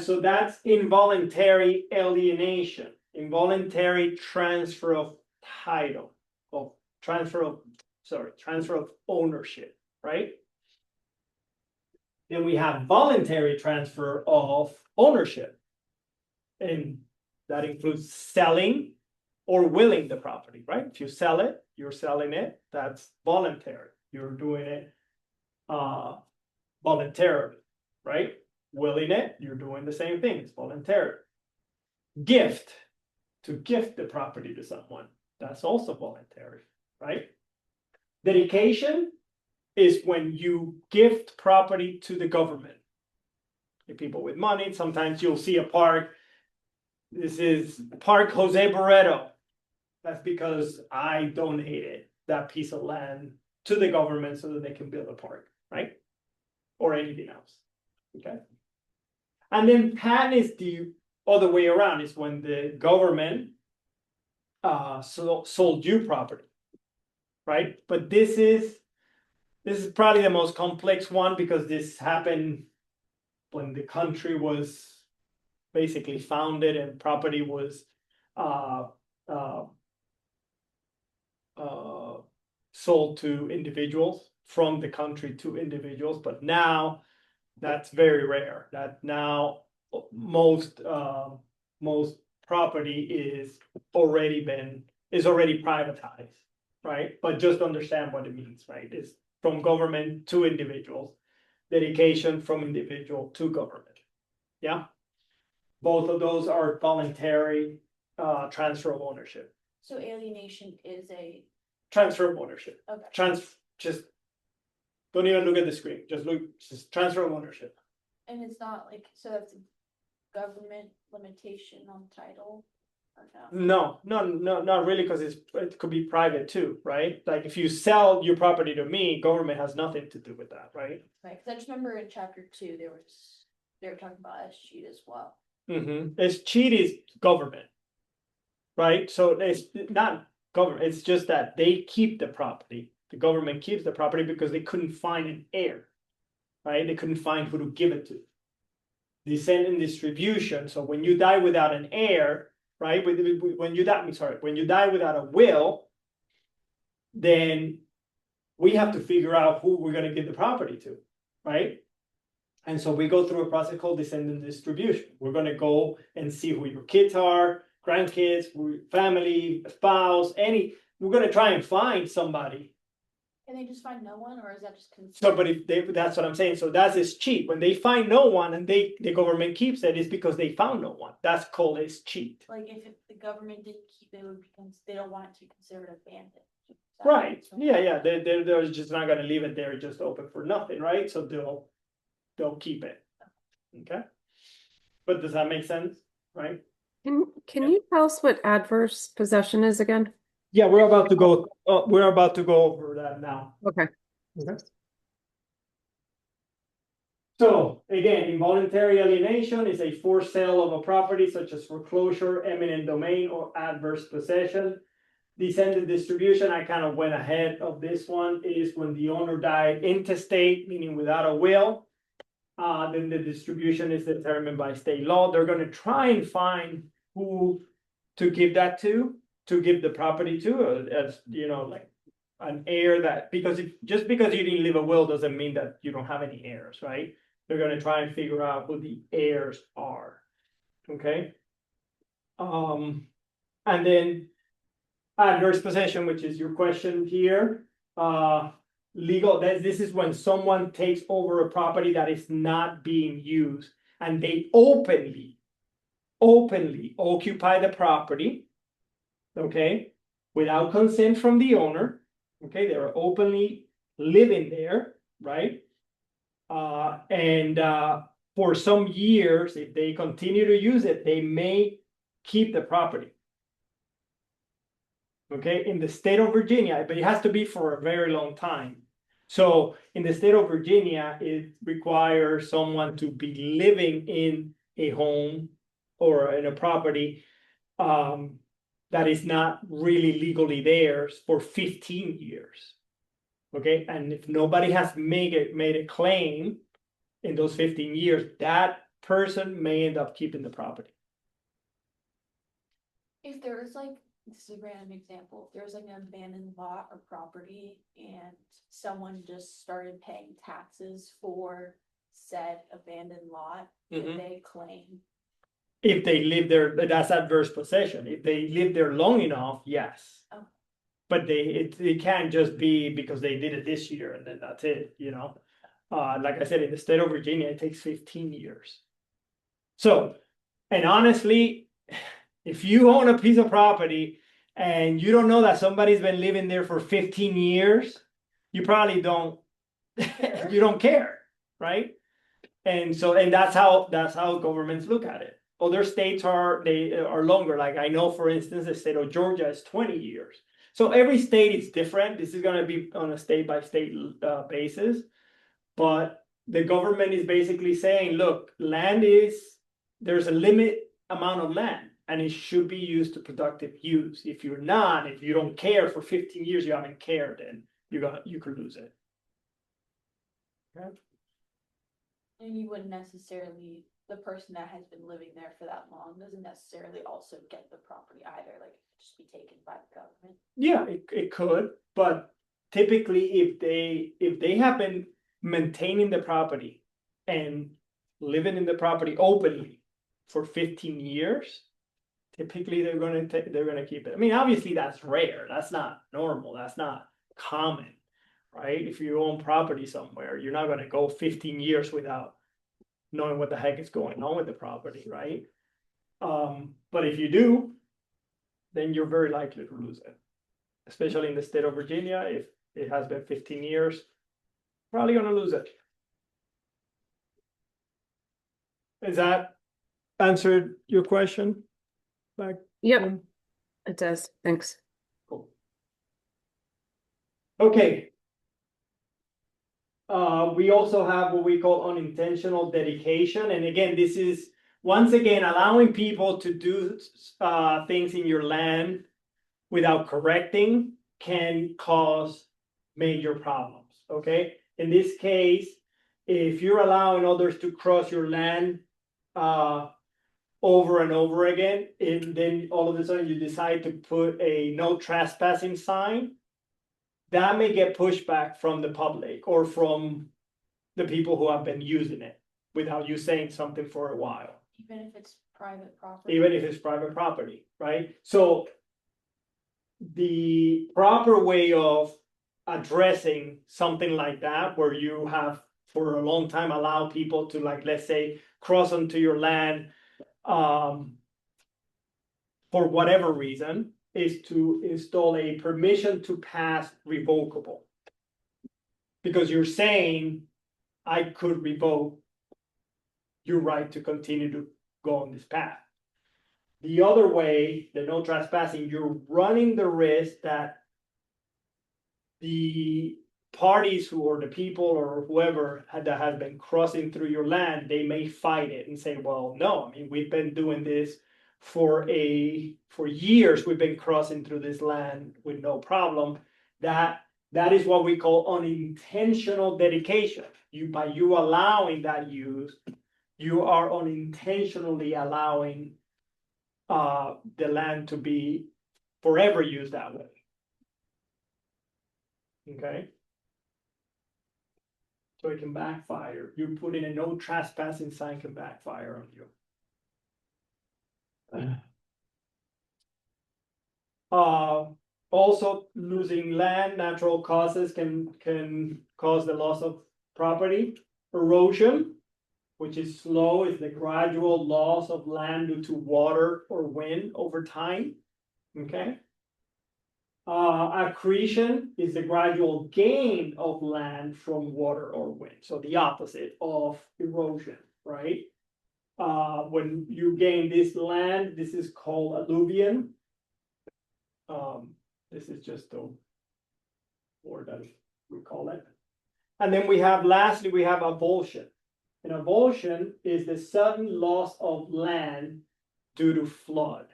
A: So that's involuntary alienation, involuntary transfer of title, transfer of ownership, right? Then we have voluntary transfer of ownership. And that includes selling or willing the property, right? If you sell it, you're selling it, that's voluntary. You're doing it voluntarily, right? Willing it, you're doing the same thing, it's voluntary. Gift, to gift the property to someone, that's also voluntary, right? Dedication is when you gift property to the government. The people with money, sometimes you'll see a park. This is Park Jose Barreto. That's because I donated that piece of land to the government so that they can build a park, right? Or anything else, okay? And then patent is the other way around. It's when the government sold you property. Right, but this is probably the most complex one because this happened when the country was basically founded and property was uh, uh, sold to individuals from the country to individuals, but now that's very rare. That now most property is already privatized, right? But just understand what it means, right? It's from government to individuals, dedication from individual to government. Yeah. Both of those are voluntary transfer of ownership.
B: So alienation is a,
A: Transfer of ownership.
B: okay,
A: Just don't even look at the screen. Just transfer of ownership.
B: and it's not like, so that's a government limitation on title, or no?
A: No, not really, because it could be private too, right? Like if you sell your property to me, government has nothing to do with that, right?
B: Right, cause I just remember in chapter 2, they were talking about escheat as well.
A: It's cheat is government. Right, so it's not government, it's just that they keep the property. The government keeps the property because they couldn't find an heir. Right, they couldn't find who to give it to. Descent and distribution, so when you die without an heir, right, when you die without a will, then we have to figure out who we're gonna give the property to, right? And so we go through a process called descendant distribution. We're gonna go and see who your kids are, grandkids, family, spouse, we're gonna try and find somebody.
B: Can they just find no one, or is that just?
A: So, but that's what I'm saying, so that's cheat. When they find no one and the government keeps it's because they found no one. That's called cheat.
B: Like if the government didn't keep it, would become, they don't want it to be considered abandoned.
A: Right, yeah, they're just not gonna leave it there, just open for nothing, right? So they'll keep it. Okay? But does that make sense, right?
D: Can you tell us what adverse possession is again?
A: Yeah, we're about to go over that now.
D: Okay.
A: So again, involuntary alienation is a forced sale of a property such as foreclosure, eminent domain, or adverse possession. Descendant distribution, I kind of went ahead of this one, is when the owner died intestate, meaning without a will. Then the distribution is determined by state law. They're gonna try and find who to give that to give the property to, as you know, like an heir that, because just because you didn't leave a will doesn't mean that you don't have any heirs, right? They're gonna try and figure out who the heirs are. Okay. And then adverse possession, which is your question here. Legal, this is when someone takes over a property that is not being used and they openly occupy the property. Okay, without consent from the owner. Okay, they're openly living there, right? And for some years, if they continue to use it, they may keep the property. Okay, in the state of Virginia, but it has to be for a very long time. So in the state of Virginia, it requires someone to be living in a home or in a property that is not really legally theirs for 15 years. Okay, and if nobody has made a claim in those 15 years, that person may end up keeping the property.
B: If there is like, this is a random example, if there's like an abandoned lot or property and someone just started paying taxes for said abandoned lot,
A: Mhm.
B: they claim.
A: If they live there, that's adverse possession. If they live there long enough, yes.
B: Oh.
A: But it can't just be because they did it this year and then that's it, you know? Like I said, in the state of Virginia, it takes 15 years. So, and honestly, if you own a piece of property and you don't know that somebody's been living there for 15 years, you probably don't, you don't care, right? And so, and that's how governments look at it. Other states are longer. Like I know, for instance, the state of Georgia is 20 years. So every state is different. This is going to be on a state by state basis. But the government is basically saying, look, there's a limit amount of land. and it should be used to productive use. If you're not, if you don't care for 15 years, you haven't cared, then you could lose it.
B: And you wouldn't necessarily, the person that has been living there for that long doesn't necessarily also get the property either, like it could just be taken by the government.
A: Yeah, it could, but typically if they have been maintaining the property and living in the property openly for 15 years, typically they're gonna keep it. I mean, obviously that's rare. That's not normal. That's not common, right? If you own property somewhere, you're not gonna go 15 years without knowing what the heck is going on with the property, right? But if you do, then you're very likely to lose it. Especially in the state of Virginia, if it has been 15 years, probably gonna lose it. Is that answered your question? Back
D: Yep,
A: then?
D: it does. Thanks.
A: Cool. Okay. We also have what we call unintentional dedication, and again, this is once again allowing people to do things in your land without correcting can cause major problems. Okay, in this case, if you're allowing others to cross your land over and over again, and then all of a sudden you decide to put a no trespassing sign, that may get pushback from the public or from the people who have been using it without you saying something for a while.
B: Even if it's private property.
A: Even if it's private property, right? So the proper way of addressing something like that, where you have for a long time allowed people to, like, let's say, cross onto your land for whatever reason, is to install a permission to pass revocable. Because you're saying, I could revoke your right to continue to go on this path. The other way, the no trespassing, you're running the risk that the parties who, or the people or whoever that has been crossing through your land, they may fight it and say, well, no, I mean, we've been doing this for years, we've been crossing through this land with no problem. That is what we call unintentional dedication. By you allowing that use, you are unintentionally allowing the land to be forever used that way. Okay. So it can backfire. You put in a no trespassing sign can backfire on you. Also losing land, natural causes can cause the loss of property. Erosion, which is slow, is the gradual loss of land due to water or wind over time. Okay. Accretion is the gradual gain of land from water or wind. So the opposite of erosion, right? When you gain this land, this is called alluvion. This is just the word that we call it. And then lastly, we have avulsion. And avulsion is the sudden loss of land due to flood.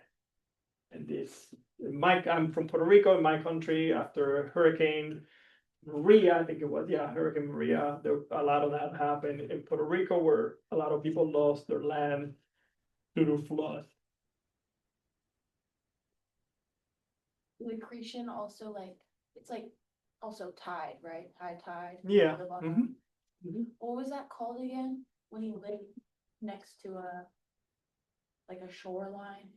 A: And I'm from Puerto Rico, in my country, after Hurricane Maria, I think it was, Hurricane Maria, a lot of that happened in Puerto Rico, where a lot of people lost their land due to flood.
B: Accretion also, it's also tide, right? High tide.
A: Yeah.
B: What was that called again? When you live next to a shoreline,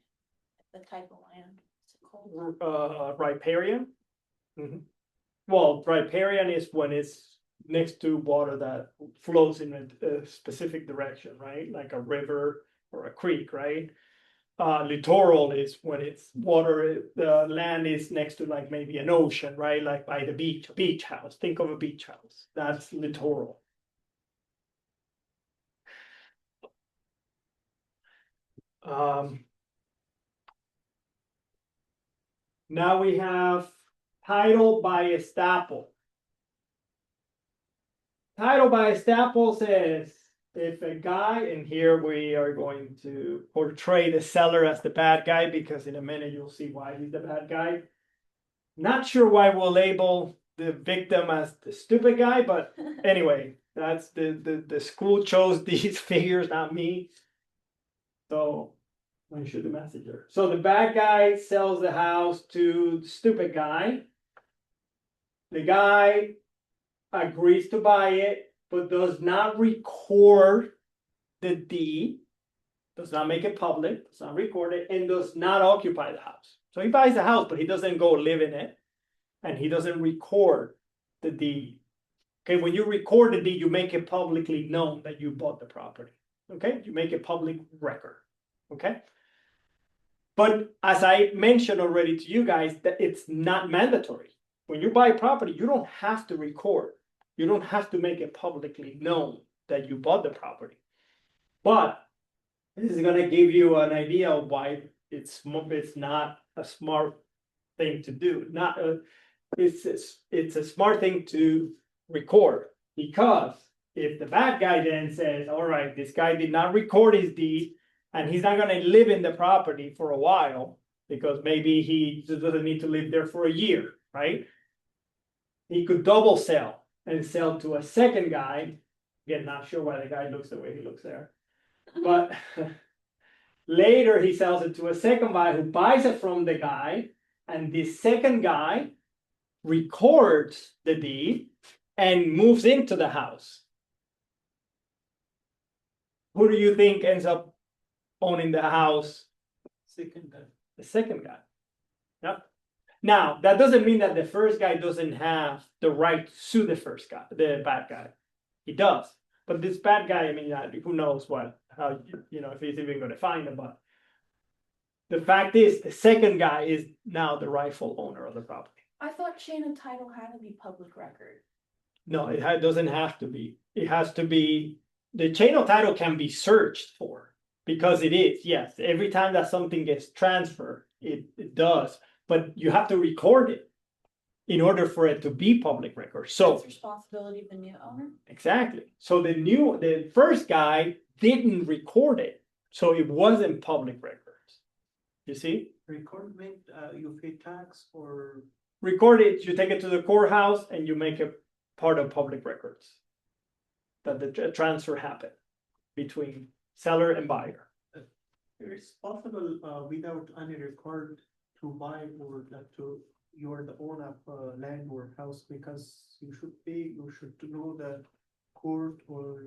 B: the type of land, what's it called?
A: Riparian. Well, riparian is when it's next to water that flows in a specific direction, right? Like a river or a creek, right? Littoral is when it's water, the land is next to like maybe an ocean, right? Like by the beach, a beach house. Think of a beach house. That's littoral. Now we have title by estoppel. Title by estoppel says if a guy, and here we are going to portray the seller as the bad guy, because in a minute you'll see why he's the bad guy. Not sure why we'll label the victim as the stupid guy, but anyway, that's the school chose these figures, not me. So I should the messenger. So the bad guy sells the house to the stupid guy. The guy agrees to buy it, but does not record the deed, does not make it public, does not record it, and does not occupy the house. So he buys the house, but he doesn't go live in it, and he doesn't record the deed. Okay, when you record the deed, you make it publicly known that you bought the property. Okay, you make a public record. Okay. But as I mentioned already to you guys, that it's not mandatory. When you buy property, you don't have to record. You don't have to make it publicly known that you bought the property. But this is gonna give you an idea of why it's not a smart thing to do. It's a smart thing to record, because if the bad guy then says, all right, this guy did not record his deed, and he's not gonna live in the property for a while, because maybe he just doesn't need to live there for a year, right? He could double sell and sell to a second guy. Again, not sure why the guy looks the way he looks there. But later he sells it to a second guy who buys it from the guy, and the second guy records the deed and moves into the house. Who do you think ends up owning the house?
C: Second guy.
A: The second guy. Yep. Now, that doesn't mean that the first guy doesn't have the right to sue the first guy, the bad guy. He does. But this bad guy, I mean, who knows how if he's even going to find him. But the fact is, the second guy is now the rightful owner of the property.
B: I thought chain of title had to be public record.
A: No, it doesn't have to be. It has to be, the chain of title can be searched for, because it is, yes. Every time that something gets transferred, it does. But you have to record it in order for it to be public record. So
B: It's responsibility of the new owner.
A: exactly. So the first guy didn't record it, so it wasn't public records. You see?
C: Record meant you pay tax or
A: Record it, you take it to the courthouse, and you make it part of public records. That the transfer happened between seller and buyer.
C: it's possible without any record to buy or you're the owner of land or house, because you should know the court or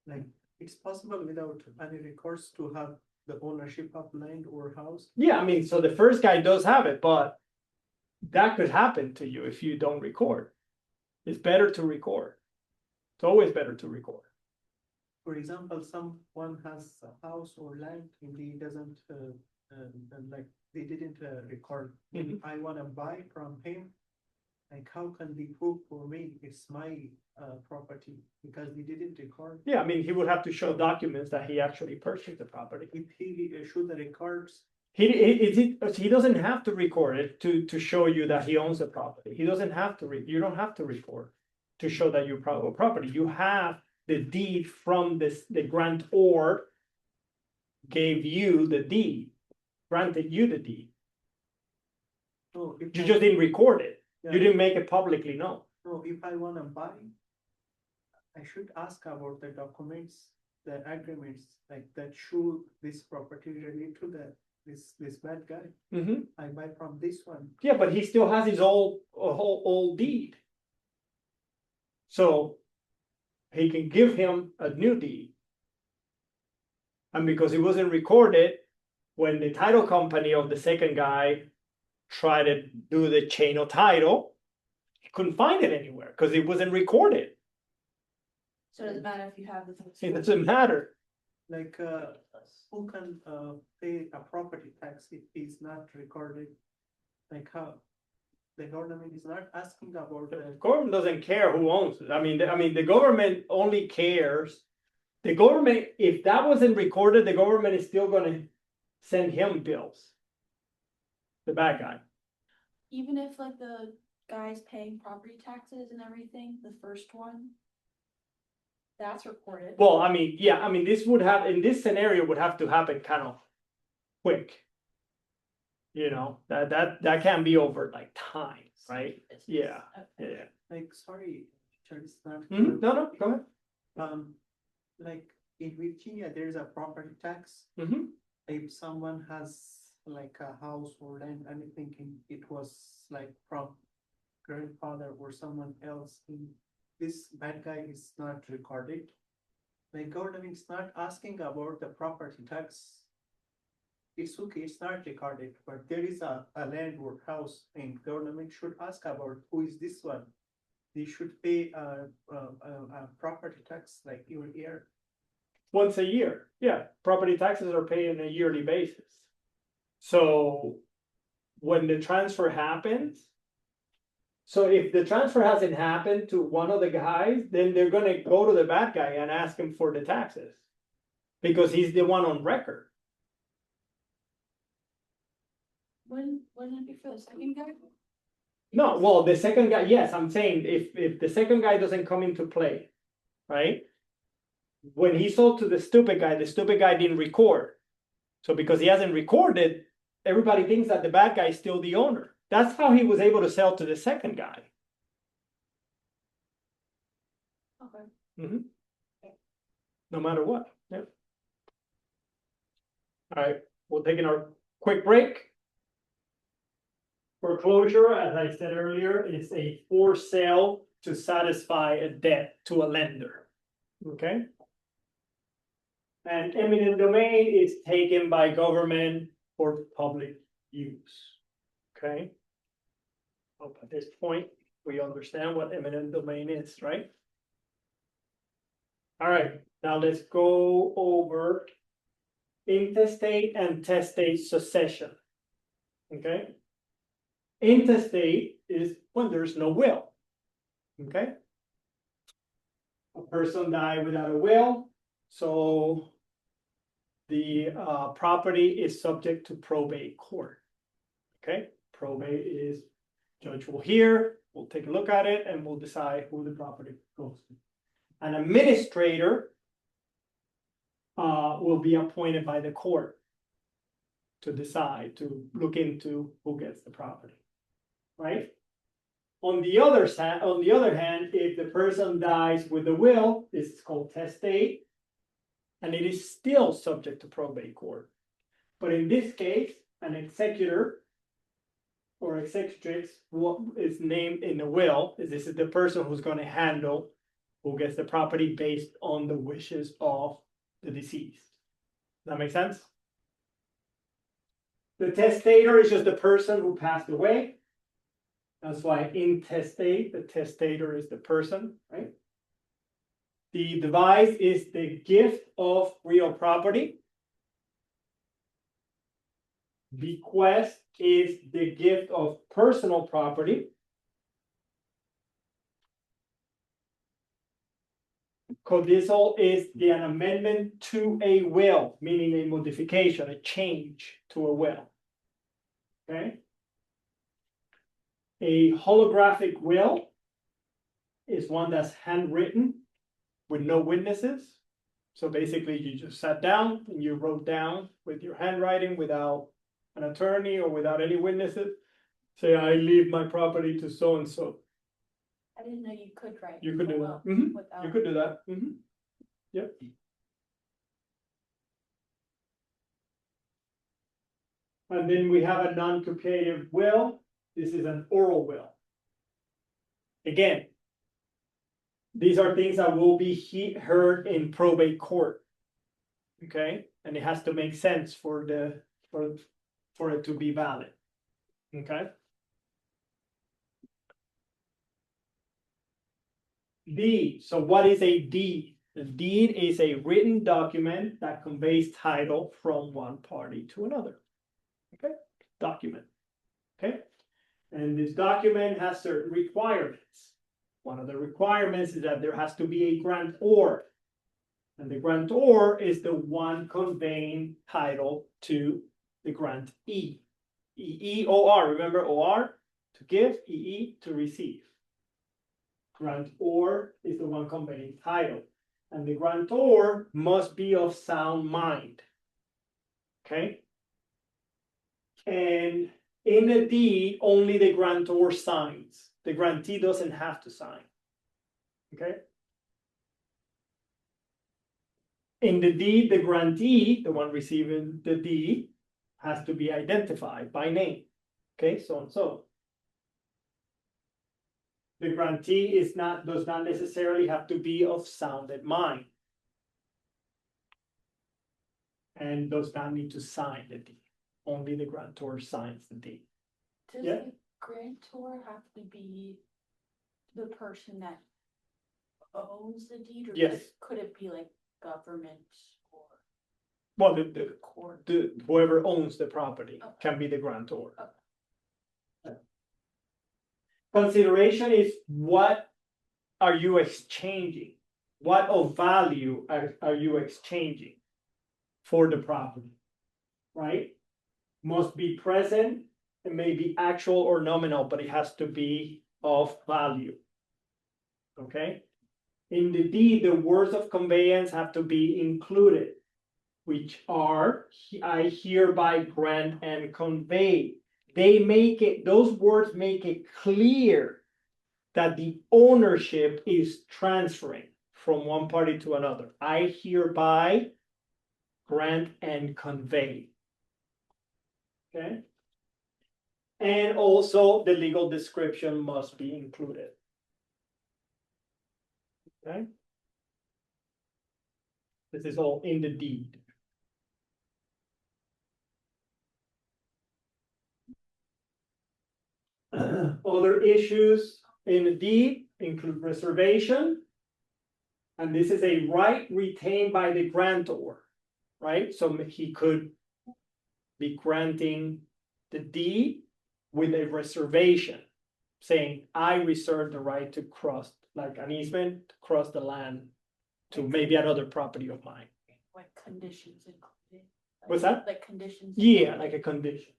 C: like it's possible without any records to have the ownership of land or house.
A: Yeah, I mean, so the first guy does have it, but that could happen to you if you don't record. It's better to record. It's always better to record.
C: For example, someone has a house or land and he doesn't like they didn't record.
A: Mhm.
C: I wanna buy from him. Like how can they prove for me it's my property because they didn't record?
A: Yeah, I mean, he would have to show documents that he actually purchased the property.
C: If he show the records,
A: He doesn't have to record it to show you that he owns the property. He doesn't have to you don't have to record to show that you own property. You have the deed from the grantor gave you the deed, granted you the deed.
C: no, if
A: You
C: I-
A: just didn't record it.
C: yeah,
A: You didn't make it publicly known.
C: no, if I wanna buy, I should ask about the documents, the agreements, like that show this property related to this bad guy.
A: Mhm.
C: I buy from this one.
A: Yeah, but he still has his old deed. So he can give him a new deed. And because it wasn't recorded, when the title company of the second guy tried to do the chain of title, he couldn't find it anywhere because it wasn't recorded.
B: So it doesn't matter if you have the.
A: It doesn't matter.
C: Like, who can pay a property tax if it's not recorded? Like how? The government is not asking about
A: The
C: the,
A: government doesn't care who owns it. I mean, the government only cares. The government, if that wasn't recorded, the government is still gonna send him bills. The bad guy.
B: Even if like the guy's paying property taxes and everything, the first one. That's recorded.
A: Well, I mean, yeah, I mean, this would have, in this scenario, would have to happen kind of quick. You know, that can be over like time, right? Yeah,
B: Okay.
A: yeah.
C: Like, sorry, Charles,
A: No, no, go ahead.
C: Like in Virginia, there's a property tax.
A: Mm-hmm.
C: If someone has like a house or land, anything, it was like from grandfather or someone else, this bad guy is not recorded. Like government is not asking about the property tax. It's okay, it's not recorded, but there is a land or house and government should ask about who is this one. They should pay a property tax like every year.
A: Once a year, yeah, property taxes are paid on a yearly basis. So when the transfer happens, so if the transfer hasn't happened to one of the guys, then they're gonna go to the bad guy and ask him for the taxes. Because he's the one on record.
B: Wouldn't it be for the second guy?
A: No, well, the second guy, yes, I'm saying if the second guy doesn't come into play, right? When he sold to the stupid guy didn't record. So because he hasn't recorded, everybody thinks that the bad guy is still the owner. That's how he was able to sell to the second guy.
B: Okay.
A: No matter what, yeah. All right, we're taking our quick break. Foreclosure, as I said earlier, is a forced sale to satisfy a debt to a lender. Okay? And eminent domain is taken by government for public use. Okay? Hope at this point, we understand what eminent domain is, right? All right, now let's go over intestate and testate succession. Okay? Intestate is when there's no will. Okay? A person died without a will, so the property is subject to probate court. Okay? Probate is judge will hear, we'll take a look at it, and we'll decide who the property goes to. An administrator will be appointed by the court to decide, to look into who gets the property. Right? On the other hand, if the person dies with a will, this is called testate, and it is still subject to probate court. But in this case, an executor or executrix, what is named in the will, this is the person who's going to handle who gets the property based on the wishes of the deceased. Does that make sense? The testator is just the person who passed away. That's why intestate, the testator is the person, right? The device is the gift of real property. Bequest is the gift of personal property. Codicil is an amendment to a will, meaning a modification, a change to a will. Okay? A holographic will is one that's handwritten with no witnesses. So basically you just sat down and you wrote down with your handwriting without an attorney or without any witnesses. Say, I leave my property to so-and-so.
B: I didn't know you could write.
A: You could do
B: a
A: that.
B: will
A: Mhm.
B: without-
A: You could do that. Yep. And then we have a non-cooperative will. This is an oral will. Again, these are things that will be heard in probate court. Okay, and it has to make sense for it to be valid. Okay. Deed. So what is a deed? A deed is a written document that conveys title from one party to another. Okay, document. Okay, and this document has certain requirements. One of the requirements is that there has to be a grantor. And the grantor is the one conveying title to the grantee. E-E-O-R, remember O-R? To give, E-E to receive. Grantor is the one conveying title. and the grantor must be of sound mind. Okay? And in the deed, only the grantor signs. The grantee doesn't have to sign. Okay? In the deed, the grantee, the one receiving the deed, has to be identified by name. Okay, so and so. The grantee does not necessarily have to be of sounded mind. And does not need to sign the deed. Only the grantor signs the deed.
B: Does
A: Yeah.
B: the grantor have to be the person that owns the deed, or
A: Yes.
B: could it be like government or
A: Well,
B: court?
A: whoever owns the property can be the grantor. Consideration is what are you exchanging? What of value are you exchanging for the property? Right? Must be present. It may be actual or nominal, but it has to be of value. Okay? In the deed, the words of conveyance have to be included, which are, I hereby grant and convey. They make it, those words make it clear that the ownership is transferring from one party to another. I hereby grant and convey. Okay? And also the legal description must be included. Okay? This is all in the deed. Other issues in the deed include reservation. And this is a right retained by the grantor, right? So he could be granting the deed with a reservation, saying, I reserve the right to cross, like an easement, to cross the land to maybe another property of mine.
B: Like conditions included?
A: What's that?
B: Like conditions?
A: Yeah,
B: included?
A: like a condition.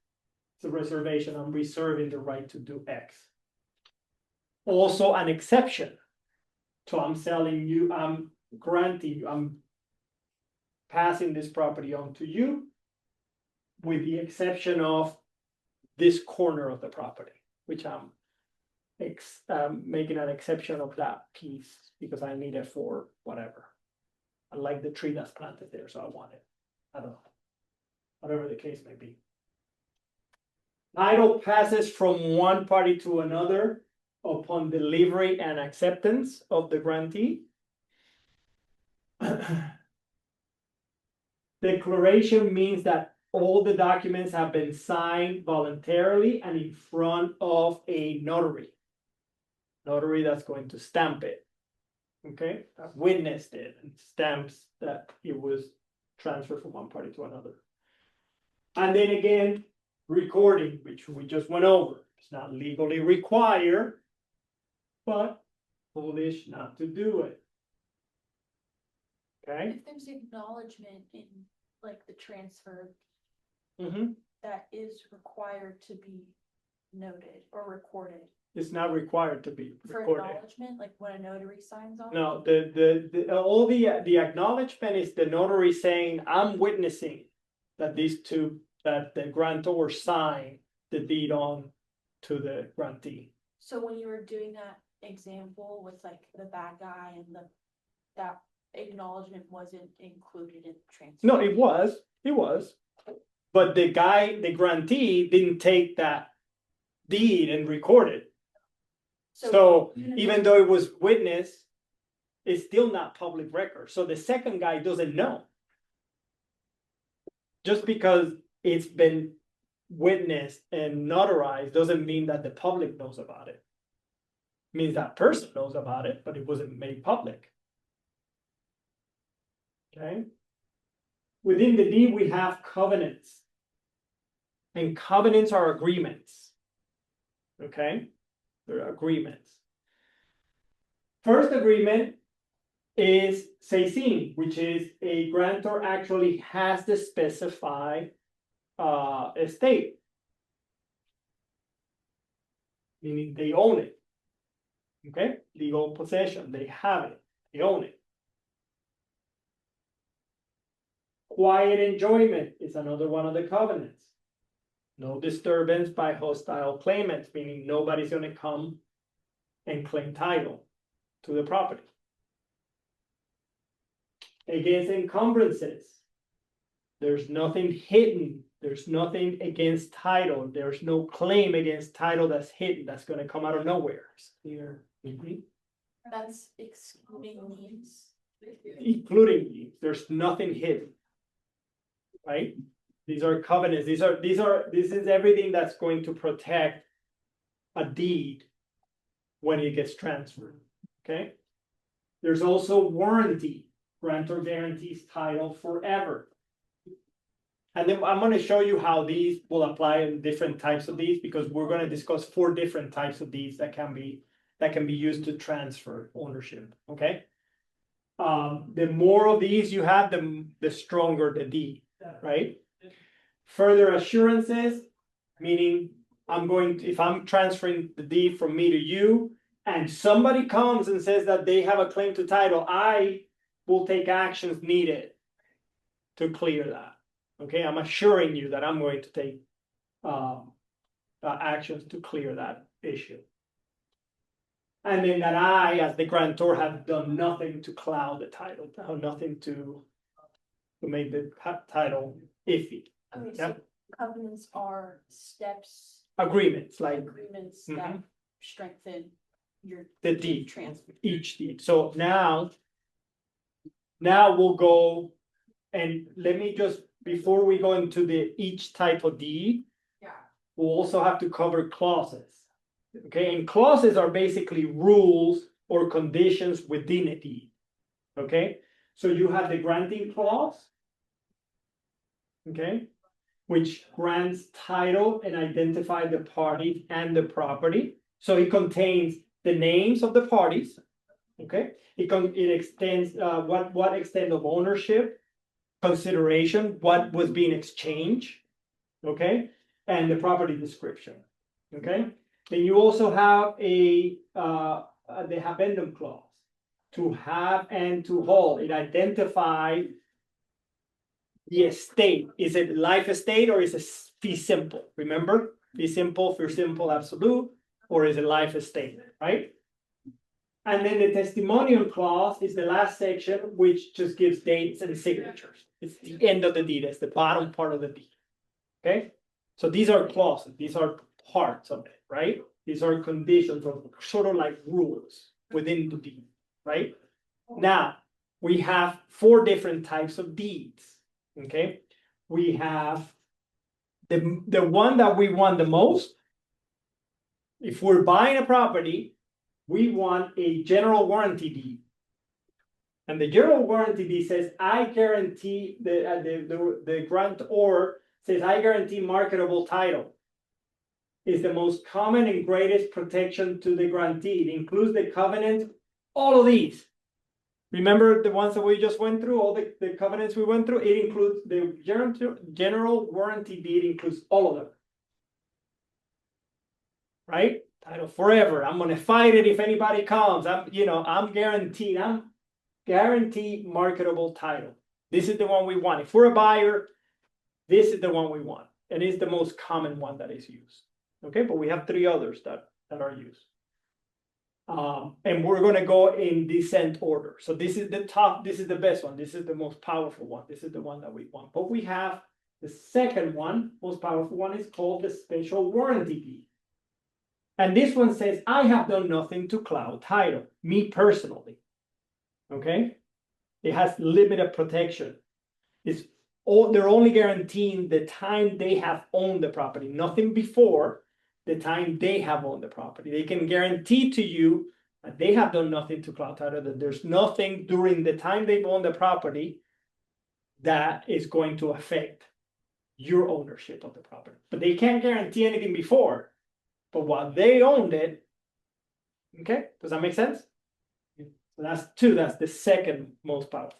A: It's a reservation. I'm reserving the right to do X. Also an exception. So I'm selling you, I'm granting you, I'm passing this property on to you with the exception of this corner of the property, which I'm making an exception of that piece because I need it for whatever. I like the tree that's planted there, so I want it. I don't know. Whatever the case may be. Title passes from one party to another upon delivery and acceptance of the grantee. Declaration means that all the documents have been signed voluntarily and in front of a notary. Notary that's going to stamp it. Okay, that witnessed it and stamps that it was transferred from one party to another. And then again, recording, which we just went over. It's not legally required, but foolish not to do it. Okay?
B: If there's acknowledgement in like the transfer,
A: Mm-hmm.
B: that is required to be noted or recorded.
A: It's not required to be
B: For
A: recorded.
B: acknowledgement, like when a notary signs on?
A: No, all the acknowledgement is the notary saying, I'm witnessing that that the grantor signed the deed on to the grantee.
B: So when you were doing that example with like the bad guy and that acknowledgement wasn't included in the transfer?
A: No, it was. But the grantee didn't take that deed and record it. So even though it was witnessed, it's still not public record. So the second guy doesn't know. Just because it's been witnessed and notarized doesn't mean that the public knows about it. It means that person knows about it, but it wasn't made public. Okay. Within the deed, we have covenants. And covenants are agreements. Okay? They're agreements. First agreement is seising, which is a grantor actually has to specify estate. Meaning they own it. Okay? Legal possession, they have it, they own it. Quiet enjoyment is another one of the covenants. No disturbance by hostile claimants, meaning nobody's gonna come and claim title to the property. Against encumbrances, there's nothing hidden, there's nothing against title, there's no claim against title that's hidden, that's gonna come out of nowhere.
C: Here.
A: Mhm.
B: That's excluding liens.
A: Including these, there's nothing hidden. Right? These are covenants, this is everything that's going to protect a deed when it gets transferred, okay? There's also warranty, grantor guarantees title forever. And then I'm gonna show you how these will apply in different types of these, because we're gonna discuss 4 different types of these that can be used to transfer ownership, okay? The more of these you have, the stronger the deed, right? Further assurances, meaning if I'm transferring the deed from me to you, and somebody comes and says that they have a claim to title, I will take actions needed to clear that. Okay, I'm assuring you that I'm going to take actions to clear that issue. And then that I, as the grantor, have done nothing to cloud the title, nothing to make the title iffy.
B: Okay,
A: Yeah.
B: so covenants are steps,
A: Agreements, like
B: agreements that
A: Mhm.
B: strengthen your
A: the deed,
B: transfer.
A: each deed. So now we'll go, and let me just, before we go into each type of deed, we'll also have to cover clauses. Okay, and clauses are basically rules or conditions within a deed. Okay, so you have the granting clause. Okay, which grants title and identify the party and the property. So it contains the names of the parties. Okay, it extends what extent of ownership, consideration, what was being exchanged. Okay, and the property description. Okay, then you also have the habendum clause, to have and to hold. It identifies the estate. Is it life estate or is it fee simple? Remember, fee simple, absolute, or is it life estate, right? And then the testimonial clause is the last section, which just gives dates and signatures. It's the end of the deed, it's the bottom part of the deed. Okay, so these are clauses, these are parts of it, right? These are conditions, or sort of like rules within the deed, right? Now, we have 4 different types of deeds. Okay, we have the one that we want the most. If we're buying a property, we want a general warranty deed. And the general warranty deed says, I guarantee, the grantor says, I guarantee marketable title. Is the most common and greatest protection to the grantee. It includes the covenant, all of these. Remember the ones that we just went through, all the covenants we went through, it includes the general warranty deed, includes all of them. Right? Title forever. I'm gonna fight it if anybody comes. I'm guaranteed marketable title. This is the one we want. If we're a buyer, this is the one we want. And it's the most common one that is used. Okay, but we have 3 others that are used. And we're going to go in descent order. So this is the top, this is the best one. This is the most powerful one. This is the one that we want. But we have the second one, most powerful one, is called the special warranty deed. And this one says, I have done nothing to cloud title, me personally. Okay, it has limited protection. They're only guaranteeing the time they have owned the property, nothing before the time they have owned the property. They can guarantee to you that they have done nothing to cloud title, that there's nothing during the time they've owned the property that is going to affect your ownership of the property. But they can't guarantee anything before. But while they owned it, okay, does that make sense? So that's 2, that's the second most powerful.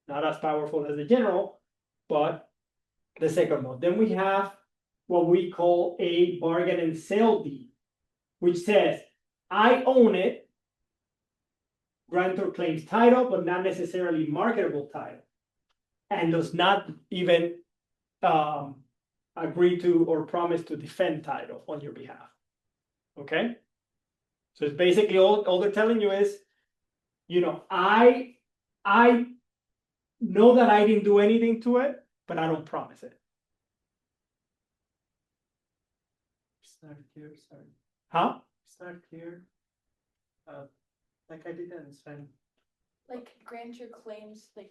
A: Not as powerful as the general, but the second one. Then we have what we call a bargain and sale deed, which says, I own it, grantor claims title, but not necessarily marketable title. and does not even agree to or promise to defend title on your behalf. Okay? So it's basically all they're telling you is, I know that I didn't do anything to it, but I don't promise it.
C: It's not clear, sorry.
A: Huh?
C: It's not clear. Like I didn't understand.
B: Like grantor claims, like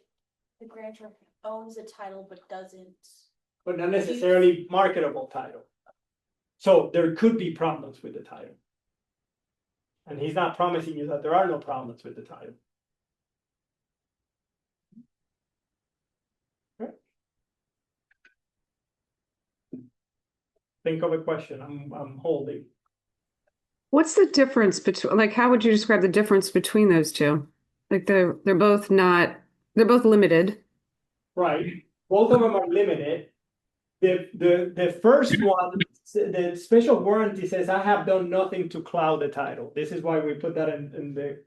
B: the grantor owns the title but doesn't.
A: But not necessarily marketable title. So there could be problems with the title. And he's not promising you that there are no problems with the title. Okay. Think of a question. I'm holding.
D: What's the difference between, like, how would you describe the difference between those two? Like they're both limited.
A: Right. Both of them are limited. The first one, the special warranty says, I have done nothing to cloud the title. This is why we put that in the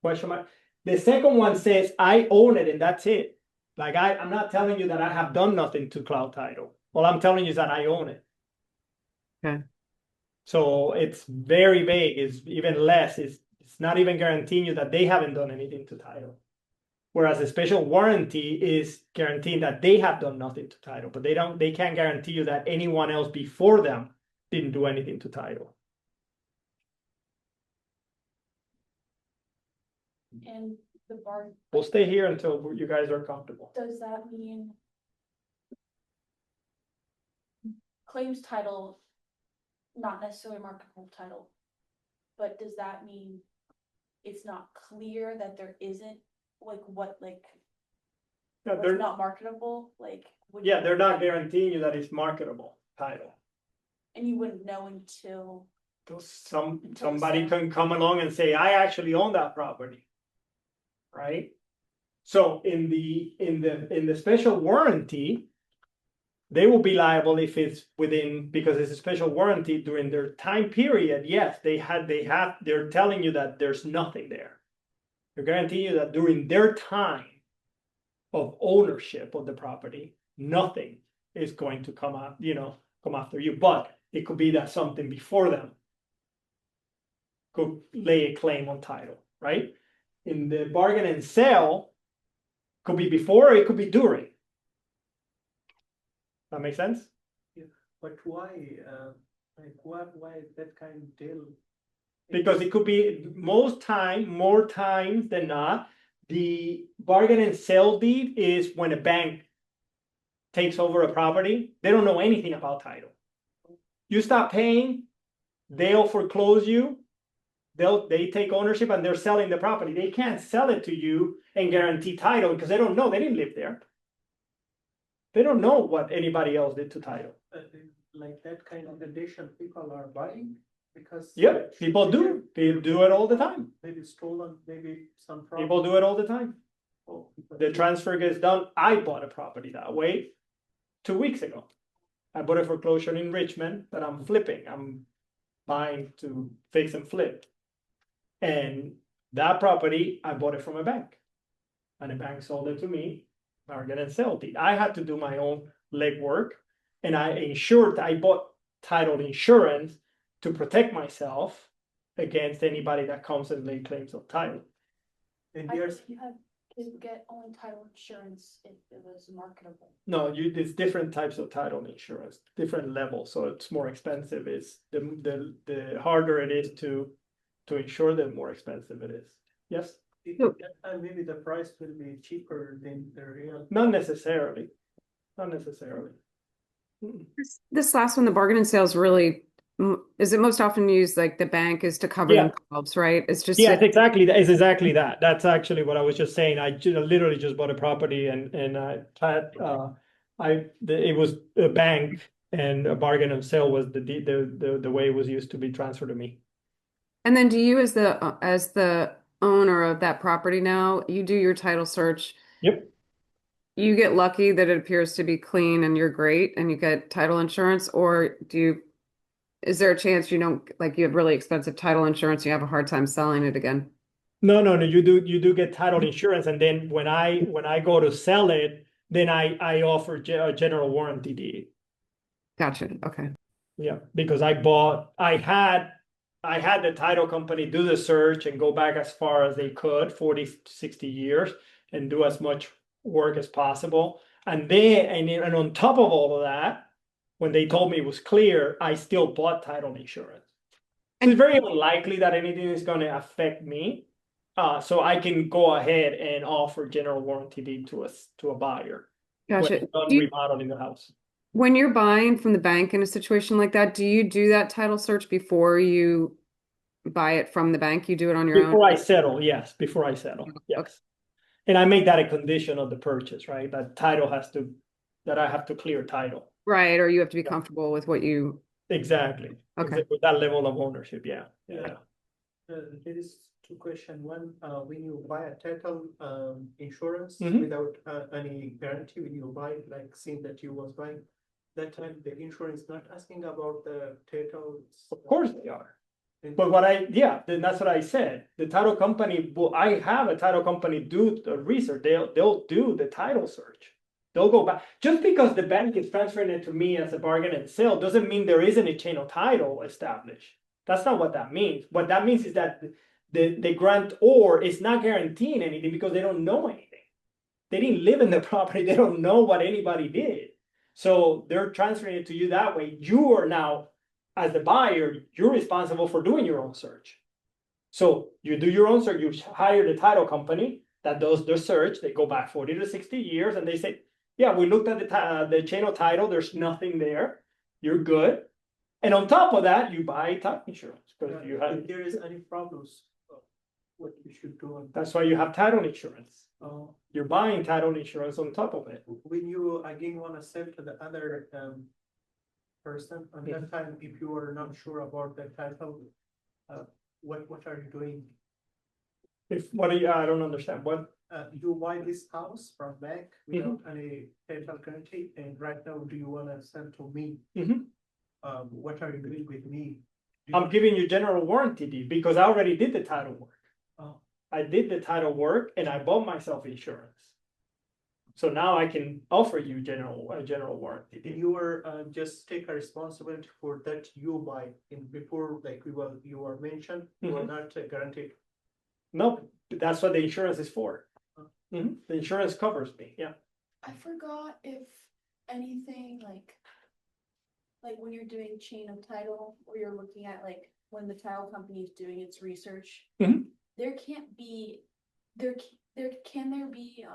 A: question mark. The second one says, I own it and that's it. Like I'm not telling you that I have done nothing to cloud title. All I'm telling you is that I own it.
D: Okay.
A: So it's very vague. It's even less. It's not even guaranteeing you that they haven't done anything to title. Whereas a special warranty is guaranteeing that they have done nothing to title, but they can't guarantee you that anyone else before them didn't do anything to title.
B: And the bar,
A: We'll stay here until you guys are comfortable.
B: does that mean claims title, not necessarily marketable title, but does that mean it's not clear that there isn't
A: Yeah,
B: what's not marketable, like?
A: they're not guaranteeing you that it's marketable title.
B: And you wouldn't know until,
A: Somebody can come along and say, I actually own that property. Right? So in the special warranty, they will be liable if it's within, because it's a special warranty during their time period. Yes, they're telling you that there's nothing there. They're guaranteeing you that during their time of ownership of the property, nothing is going to come after you. But it could be that something before them could lay a claim on title, right? In the bargain and sale, could be before or it could be during. That makes sense?
C: But why, why that kind of deal?
A: Because it could be more times than not, the bargain and sale deed is when a bank takes over a property, they don't know anything about title. You stop paying, they'll foreclose you, they take ownership and they're selling the property. They can't sell it to you and guarantee title because they don't know, they didn't live there. They don't know what anybody else did to title.
C: Like that kind of condition people are buying because.
A: Yep, people do. They do it all the time.
C: Maybe stolen, maybe some.
A: People do it all the time.
C: Oh,
A: The transfer gets done. I bought a property that way 2 weeks ago. I bought a foreclosure in Richmond that I'm flipping. I'm buying to fix and flip. And that property, I bought it from a bank. And the bank sold it to me, bargain and sale deed. I had to do my own legwork and I bought title insurance to protect myself against anybody that comes and lay claims of title.
C: And
B: I
C: here's,
B: think you could get only title insurance if it was marketable.
A: No, there's different types of title insurance, different levels, so it's more expensive. It's the harder it is to insure, the more expensive it is. Yes?
C: and maybe the price will be cheaper than the real.
A: Not necessarily. Not necessarily.
D: This last one, the bargain and sales really, is it most often used like the bank is to cover
A: Yeah.
D: themselves, right? It's just.
A: Yeah, it's exactly that. It's exactly that. That's actually what I was just saying. I literally just bought a property and I had it was a bank and a bargain and sale was the way it was used to be transferred to me.
D: And then do you as the owner of that property now, you do your title search.
A: Yep.
D: You get lucky that it appears to be clean and you're great and you get title insurance, or is there a chance you don't, like you have really expensive title insurance, you have a hard time selling it again?
A: No, you do get title insurance, and then when I go to sell it, then I offer a general warranty deed.
D: Gotcha. Okay.
A: Yeah, because I had the title company do the search and go back as far as they could, 40, 60 years, and do as much work as possible. And and on top of all of that, when they told me it was clear, I still bought title insurance. So it's very unlikely that anything is going to affect me. So I can go ahead and offer general warranty deed to a buyer when
D: Gotcha.
A: I'm done
D: Do you,
A: remodeling the house.
D: when you're buying from the bank in a situation like that, do you do that title search before you buy it from the bank? You do it on your own?
A: Before I settle, yes, before I settle, yes. And I make that a condition of the purchase, right? That I have to clear title.
D: Right, or you have to be
A: Yeah.
D: comfortable with what you,
A: Exactly.
D: Okay.
A: With that level of ownership, yeah.
C: There is two questions. One, when you buy a title insurance
A: Mhm.
C: without any guarantee, when you buy, like scene that you was buying, that time the insurance not asking about the title.
A: Of course they are. But then that's what I said. The title company, well, I have a title company do the research. They'll do the title search. They'll go back. Just because the bank is transferring it to me as a bargain and sale doesn't mean there isn't a chain of title established. That's not what that means. What that means is that the grantor is not guaranteeing anything because they don't know anything. They didn't live in the property. They don't know what anybody did. So they're transferring it to you that way. You are now, as the buyer, you're responsible for doing your own search. So you do your own search, you hire the title company that does the search. They go back 40 to 60 years and they say, yeah, we looked at the chain of title, there's nothing there, you're good. And on top of that, you buy title insurance because you have,
C: If there is any problems, what you should do.
A: that's why you have title insurance.
C: Uh,
A: You're buying title insurance on top of it.
C: when you again wanna sell to the other person, at that time, if you are not sure about the title, what are you doing?
A: I don't understand, what,
C: You buy this house from bank without any title guarantee, and right now, do you wanna sell to me?
A: Mhm.
C: What are you doing with me?
A: I'm giving you general warranty deed because I already did the title work.
C: Oh.
A: I did the title work and I bought myself insurance. So now I can offer you a general warranty
C: And
A: deed.
C: you are just take a responsibility for that you buy in before, like you were mentioned, you are not guaranteed.
A: No, that's what the insurance is for. The insurance covers me, yeah.
B: I forgot if anything like when you're doing chain of title, or you're looking at like when the title company is doing its research.
A: Mhm.
B: There can't be, there can there be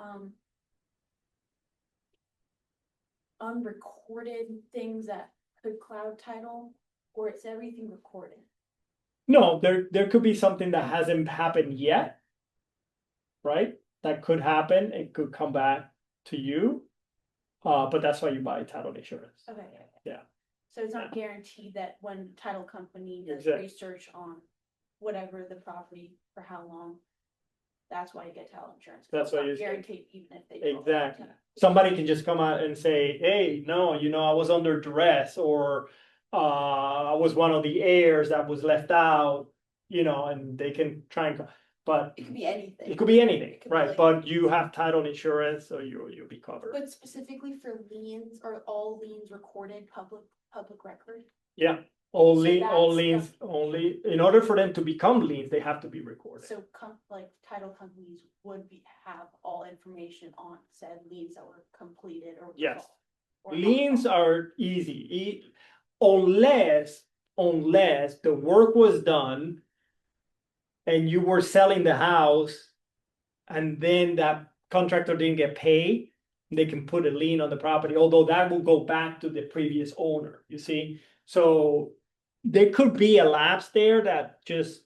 B: unrecorded things that could cloud title, or it's everything recorded?
A: No, there could be something that hasn't happened yet. Right? That could happen. It could come back to you. But that's why you buy title insurance.
B: Okay.
A: Yeah.
B: So it's not guaranteed that when title company does
A: Exactly.
B: research on whatever the property for how long, that's why you get title insurance. 'Cause
A: That's
B: it's
A: why
B: not
A: you-
B: guaranteed even if they. do all the
A: Exactly.
B: content.
A: Somebody can just come out and say, hey, no, I was under duress, or I was one of the heirs that was left out, and they can try and, but
B: It could be anything.
A: it could be anything,
B: could be
A: right?
B: like-
A: But you have title insurance, so you'll be covered.
B: But specifically for liens, are all liens recorded public record?
A: Yeah,
B: So
A: all
B: that's
A: liens, only, in order for them to become liens, they have to be recorded.
B: So like title companies would have all information on said liens that were completed or.
A: Yes.
B: resolved, or not
A: Liens
B: resolved.
A: are easy, unless the work was done and you were selling the house and then that contractor didn't get paid, they can put a lien on the property, although that will go back to the previous owner, you see? So there could be a lapse there that just,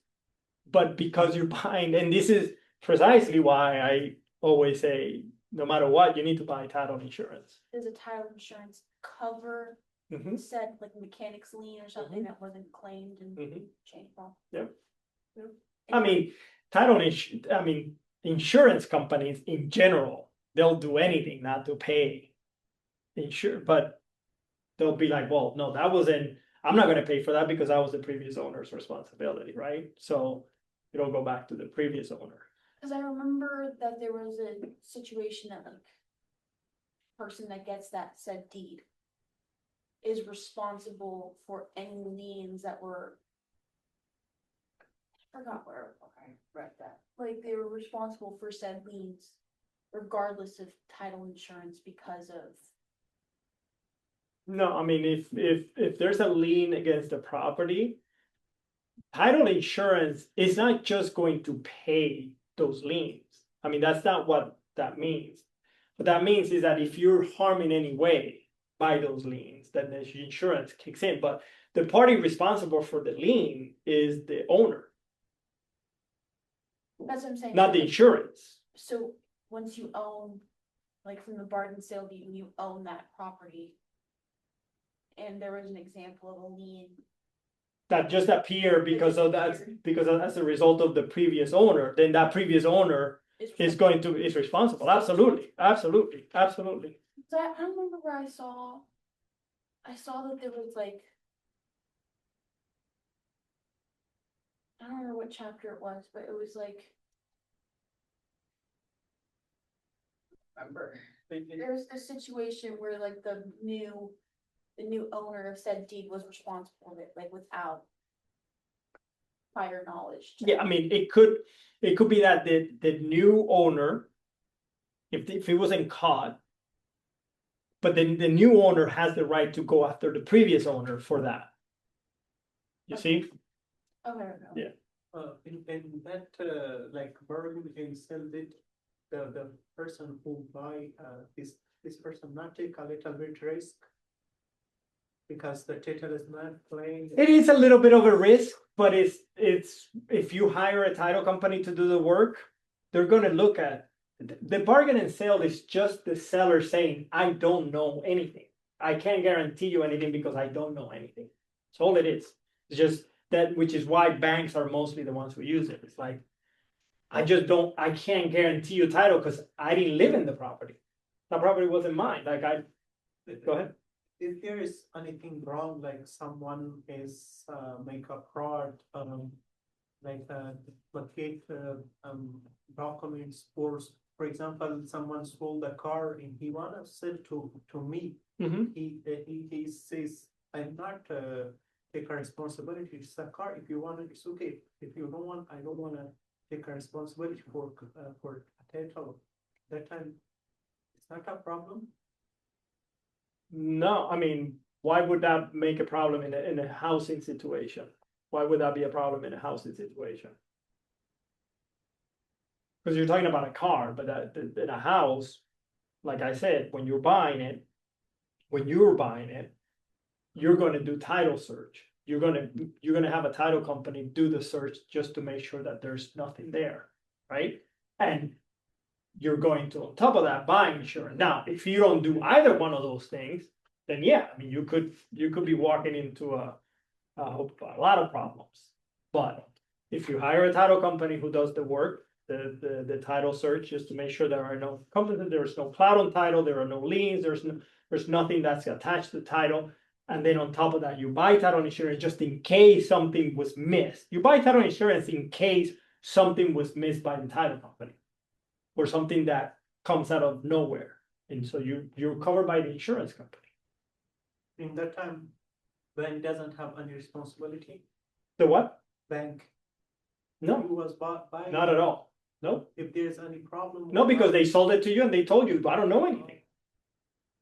A: but because you're buying, and this is precisely why I always say, no matter what, you need to buy title insurance.
B: Does a title insurance cover
A: Mhm.
B: said like mechanic's lien or something that wasn't claimed and
A: Mhm.
B: changed from?
A: Yep. I mean, insurance companies in general, they'll do anything not to pay but they'll be like, well, no, I'm not gonna pay for that because that was the previous owner's responsibility, right? So it'll go back to the previous owner.
B: Cause I remember that there was a situation that like. Person that gets that said deed. Is responsible for any liens that were. I forgot where I read that, like they were responsible for said liens. Regardless of title insurance because of,
A: No, I mean, if there's a lien against the property, title insurance is not just going to pay those liens. I mean, that's not what that means. What that means is that if you're harmed in any way by those liens, then the insurance kicks in. But the party responsible for the lien is the owner,
B: that's what I'm saying.
A: not the insurance.
B: So once you own, like from the bargain sale deed, you own that property. And there was an example of a lien.
A: That just appear because of that, because as a result of the previous owner, then that previous owner is responsible. Absolutely, absolutely, absolutely.
B: So I remember where I saw that there was like. I don't remember what chapter it was, but it was like. Remember, there was this situation where like the new owner of said deed was responsible for it, like without. Prior knowledge.
A: Yeah, I mean, it could be that the new owner, if it wasn't caught. But then the new owner has the right to go after the previous owner for that. You see?
B: Okay.
A: Yeah.
C: In that, like bargain and sell did, the person who buy, this person not take a little bit risk? Because the title is not plain.
A: It is a little bit of a risk, but it's if you hire a title company to do the work, they're gonna look at the bargain and sale is just the seller saying, I don't know anything. I can't guarantee you anything because I don't know anything. That's all it is. It's just that, which is why banks are mostly the ones who use it. It's like, I can't guarantee you title because I didn't live in the property. The property wasn't mine. Go ahead.
C: If there is anything wrong, like someone is make a fraud, locate documents, or for example, someone stole the car and he wanna sell to me.
A: Mhm.
C: He says, I'm not take a responsibility. It's a car. If you want it, it's okay. If you don't want, I don't wanna take a responsibility for a title. That time, it's not a problem.
A: No, I mean, why would that make a problem in a housing situation? Why would that be a problem in a housing situation? Because you're talking about a car, but in a house, like I said, when you're buying it, you're gonna do title search. You're gonna have a title company do the search just to make sure that there's nothing there, right? And you're going to, on top of that, buy insurance. Now, if you don't do either one of those things, then yeah, I mean, you could be walking into a lot of problems. But if you hire a title company who does the work, the title search, just to make sure there are no companies, there's no cloud on title, there are no liens, there's nothing that's attached to the title. And then on top of that, you buy title insurance just in case something was missed. You buy title insurance in case something was missed by the title company. Or something that comes out of nowhere. And so you're covered by the insurance company.
C: In that time, bank doesn't have any responsibility.
A: The what?
C: Bank.
A: No,
C: Who was bought by.
A: not at all. No,
C: If there's any problem.
A: no, because they sold it to you and they told you, I don't know anything.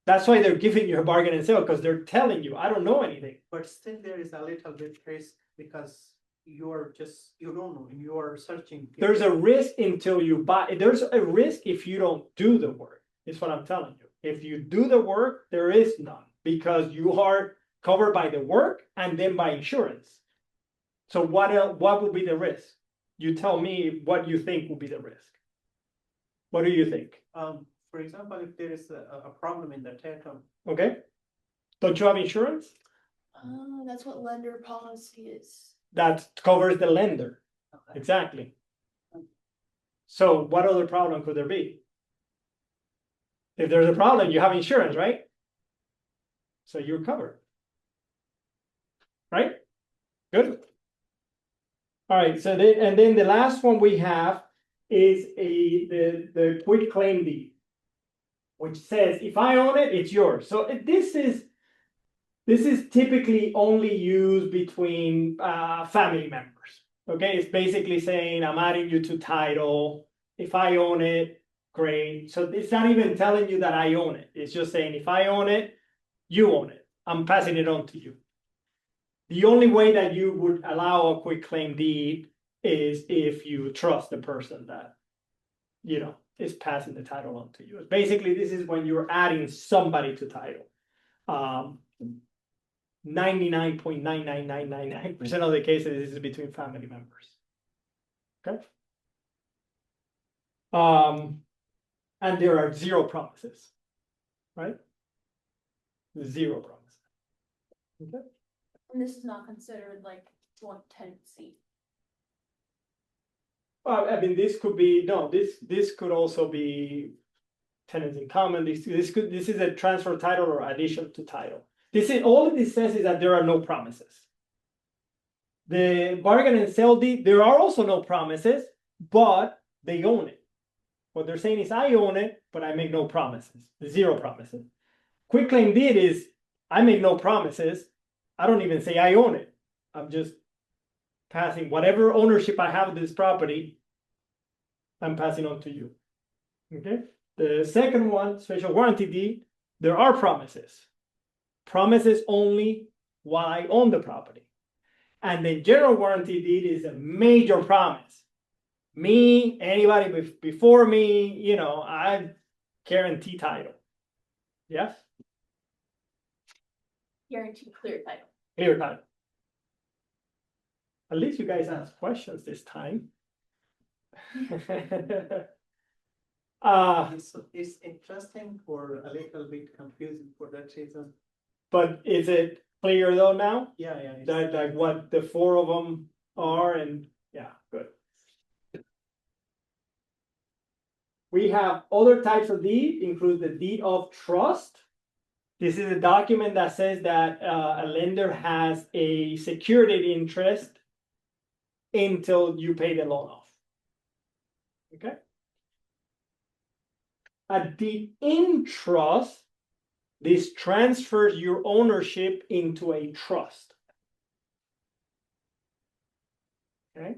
A: That's why they're giving you a bargain and sale, because they're telling you, I don't know anything.
C: But still there is a little bit risk because you don't know, you are searching.
A: There's a risk until you buy. There's a risk if you don't do the work, is what I'm telling you. If you do the work, there is none, because you are covered by the work and then by insurance. So what would be the risk? You tell me what you think will be the risk. What do you think?
C: For example, if there is a problem in the title,
A: Okay. Don't you have insurance?
B: Oh, that's what lender policy is.
A: That covers the lender. Exactly. So what other problem could there be? If there's a problem, you have insurance, right? So you're covered. Right? Good. All right, so then, and then the last one we have is the quit claim deed. Which says, if I own it, it's yours. So this is typically only used between family members. Okay, it's basically saying I'm adding you to title. If I own it, great. So it's not even telling you that I own it. It's just saying if I own it, you own it. I'm passing it on to you. The only way that you would allow a quit claim deed is if you trust the person that, is passing the title on to you. Basically, this is when you're adding somebody to title. 99.99999% of the cases, this is between family members. Okay. And there are zero promises, right? Zero promises. Okay.
B: And this is not considered like joint tenancy.
A: I mean, this could be, no, this could also be tenants in common. This is a transfer title or addition to title. All of this says is that there are no promises. The bargain and sale deed, there are also no promises, but they own it. What they're saying is I own it, but I make no promises. Zero promises. Quit claim deed is I make no promises. I don't even say I own it. I'm just passing whatever ownership I have of this property, I'm passing on to you. Okay. The second one, special warranty deed, there are promises. Promises only while I own the property. And the general warranty deed is a major promise. Me, anybody before me, I guarantee title. Yes?
B: Guaranteed clear title.
A: Clear title. At least you guys asked questions this time.
C: It's interesting or a little bit confusing for that reason.
A: But is it clear though now?
C: Yeah.
A: That like what the four of them are, and yeah, good. We have other types of deed, include the deed of trust. This is a document that says that a lender has a security interest until you pay the loan off. Okay. A deed in trust, this transfers your ownership into a trust. Okay.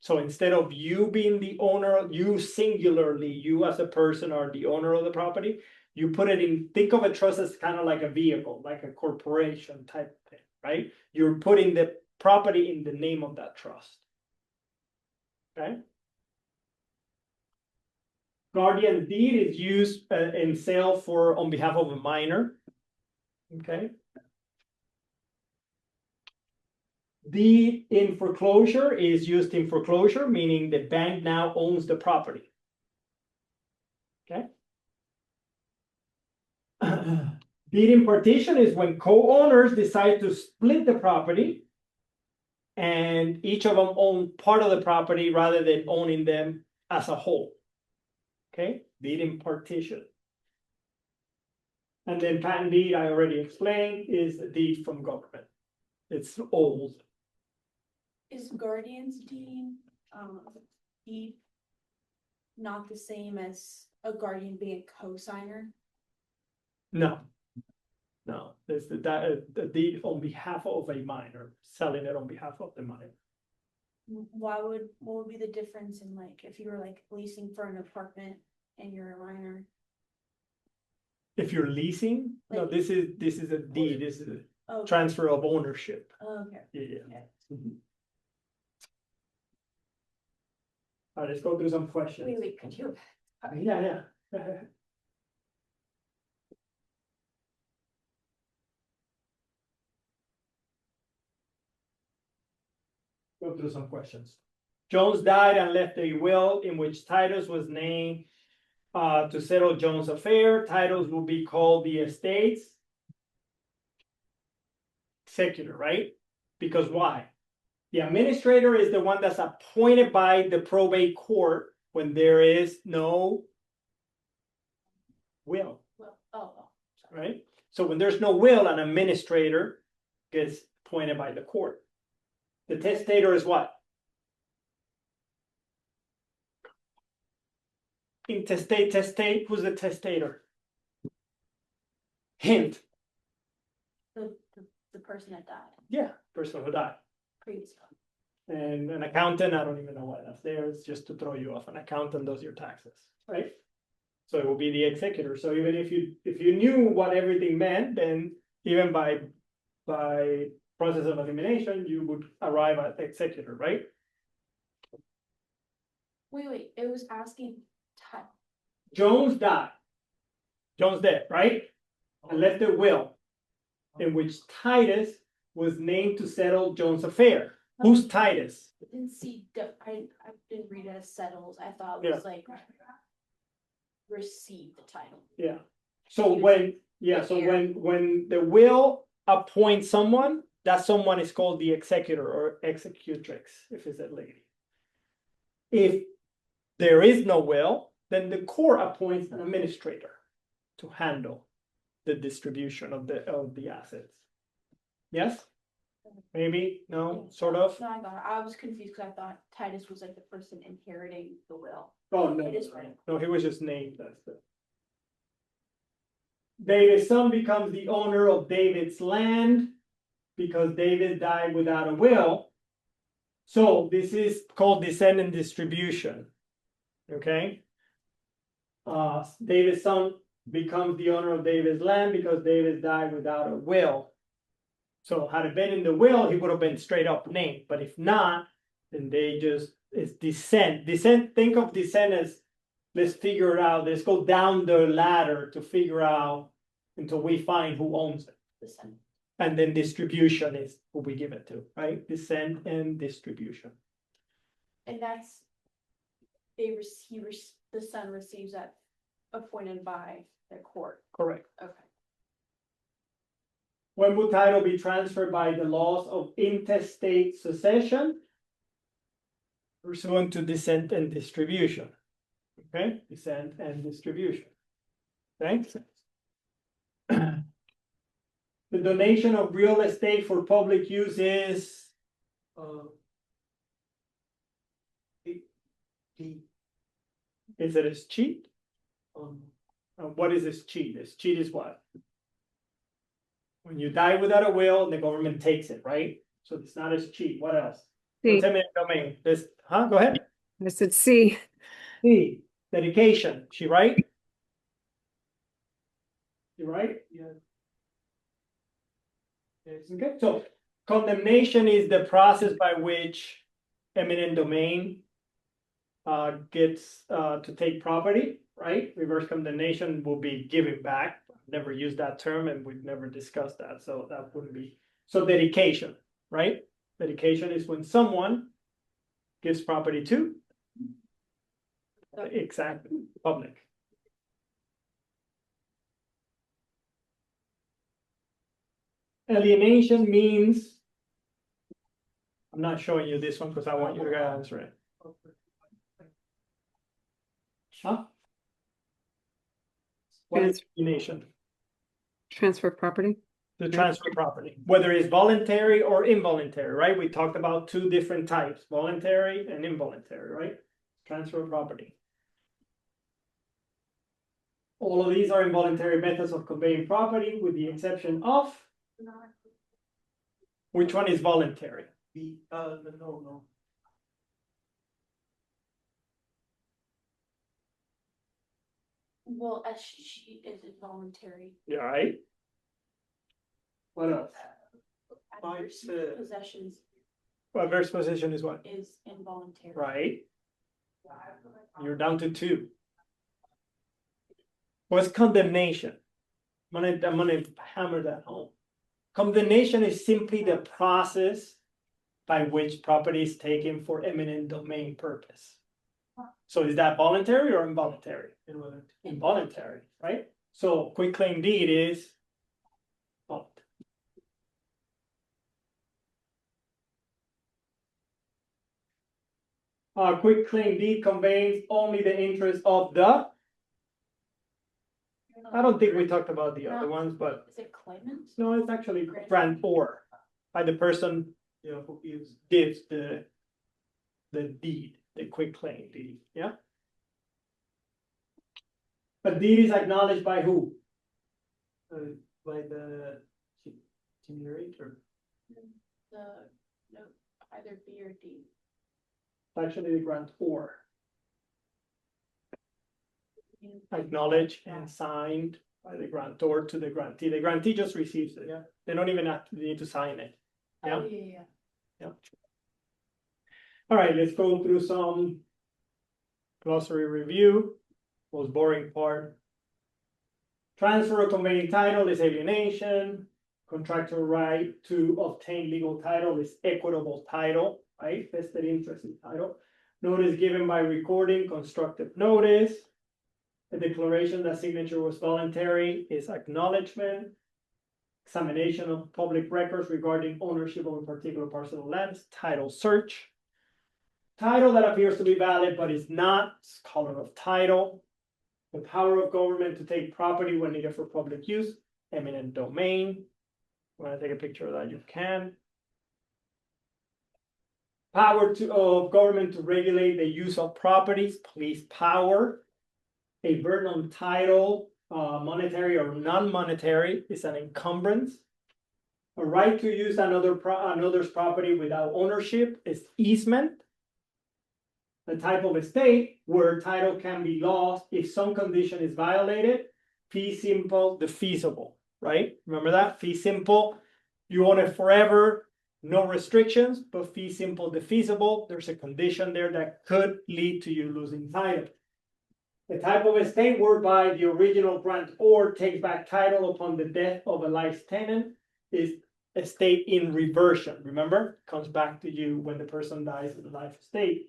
A: So instead of you being the owner, you singularly, you as a person are the owner of the property, you put it in, think of a trust as kind of like a vehicle, like a corporation type thing, right? You're putting the property in the name of that trust. Okay. Guardian deed is used in sale on behalf of a minor. Okay. Deed in foreclosure is used in foreclosure, meaning the bank now owns the property. Okay. Deed in partition is when co-owners decide to split the property and each of them own part of the property rather than owning them as a whole. Okay, deed in partition. And then patent deed, I already explained, is a deed from government. It's old.
B: Is guardian's deed not the same as a guardian being a co-signer?
A: No. It's the deed on behalf of a minor, selling it on behalf of the minor.
B: What would be the difference in like if you were like leasing for an apartment and you're a minor?
A: If you're leasing, no,
B: Like-
A: this is a deed. This is a
B: Oh,
A: transfer of ownership.
B: okay.
A: Yeah.
B: Okay.
A: Mhm. All right, let's go through some questions.
B: Wait, could you?
A: Yeah. Go through some questions. Jones died and left a will in which Titus was named to settle Jones' affair. Titles will be called the estates. Secular, right? Because why? The administrator is the one that's appointed by the probate court when there is no will,
B: Well, sorry.
A: right? So when there's no will, an administrator gets appointed by the court. The testator is what? intestate, testate, who's the testator? Hint,
B: The person that died
A: yeah, person who died.
B: previously.
A: And an accountant, I don't even know why that's there, it's just to throw you off, an accountant does your taxes, right? So it will be the executor, so even if you knew what everything meant, then even by process of elimination, you would arrive at executor, right?
B: Wait, it was asking
A: Jones died. Jones dead, right? And left a will in which Titus was named to settle Jones' affair. Who's Titus?
B: I didn't see, I didn't read it as settles, I thought it was like receive the title.
A: Yeah. So when the will appoints someone, that someone is called the executor or executrix, if it's a lady. If there is no will, then the court appoints an administrator to handle the distribution of the assets. Yes? Maybe? No? Sort of?
B: No, I was confused because I thought Titus was like the person inheriting the will.
A: Oh, no,
B: It is right.
A: no, he was just named, that's it. David's son becomes the owner of David's land because David died without a will. So this is called descendant distribution. Okay? David's son becomes the owner of David's land because David died without a will. So had it been in the will, he would have been straight up named. But if not, then it's descent. Descent, think of descent as let's figure it out. Let's go down the ladder to figure out until we find who owns it.
B: Descent.
A: And then distribution is who we give it to, right? Descent and distribution.
B: And that's the son receives that appointed by the court.
A: Correct.
B: Okay.
A: When will title be transferred by the laws of intestate succession? Pursuant to descent and distribution. Okay, descent and distribution. Thanks. The donation of real estate for public use is is it as cheat? What is this cheat? This cheat is what? When you die without a will, the government takes it, right? So it's not as cheap. What else?
D: C.
A: What's eminent domain? This, go ahead.
D: I said C.
A: C, dedication. She right? You right?
C: Yeah. Yes.
A: Okay, so condemnation is the process by which eminent domain gets to take property, right? Reverse condemnation will be giving back. Never used that term and we've never discussed that, so that wouldn't be. So dedication, right? Dedication is when someone gives property to exactly public. Alienation means, I'm not showing you this one because I want you to answer it. Huh? What is alienation?
D: Transfer property.
A: The transfer property, whether it's voluntary or involuntary, right? We talked about two different types, voluntary and involuntary, right? Transfer property. All of these are involuntary methods of conveying property with the exception of, which one is voluntary?
C: No.
B: Well, as she is involuntary.
A: Yeah, right? What else?
B: Adverse possessions
A: Adverse possession is what?
B: is involuntary.
A: Right? You're down to two. What's condemnation? I'm gonna hammer that home. Condemnation is simply the process by which property is taken for eminent domain purpose. So is that voluntary or involuntary? Involuntary, right? So quitclaim deed is voluntary. Quitclaim deed conveys only the interest of the. I don't think we talked about the other ones, but
B: Is it claimant?
A: no, it's actually grantor by the person who gives the deed, the quitclaim deed. Yeah. A deed is acknowledged by who?
C: By the generator.
B: The, no, either B or D.
A: Actually, the grantor. Acknowledged and signed by the grantor to the grantee. The grantee just receives it.
C: Yeah.
A: They don't even have to need to sign it. Yeah.
B: Oh, yeah.
A: All right, let's go through some glossary review. Most boring part. Transfer or conveying title is alienation. Contractual right to obtain legal title is equitable title, right? Vested interest in title. Notice given by recording, constructive notice. A declaration that signature was voluntary is acknowledgement. Examination of public records regarding ownership of a particular parcel of land, title search. Title that appears to be valid but is not, color of title. The power of government to take property when needed for public use, eminent domain. Want to take a picture of that, you can. Power of government to regulate the use of properties, police power. A burden on title, monetary or non-monetary, is an encumbrance. A right to use another's property without ownership is easement. The type of estate where title can be lost if some condition is violated. Fee simple, defeasible, right? Remember that? Fee simple, you own it forever, no restrictions, but fee simple, defeasible. There's a condition there that could lead to you losing title. The type of estate whereby the original grantor takes back title upon the death of a life tenant is estate in reversion. Remember, comes back to you when the person dies in the life estate.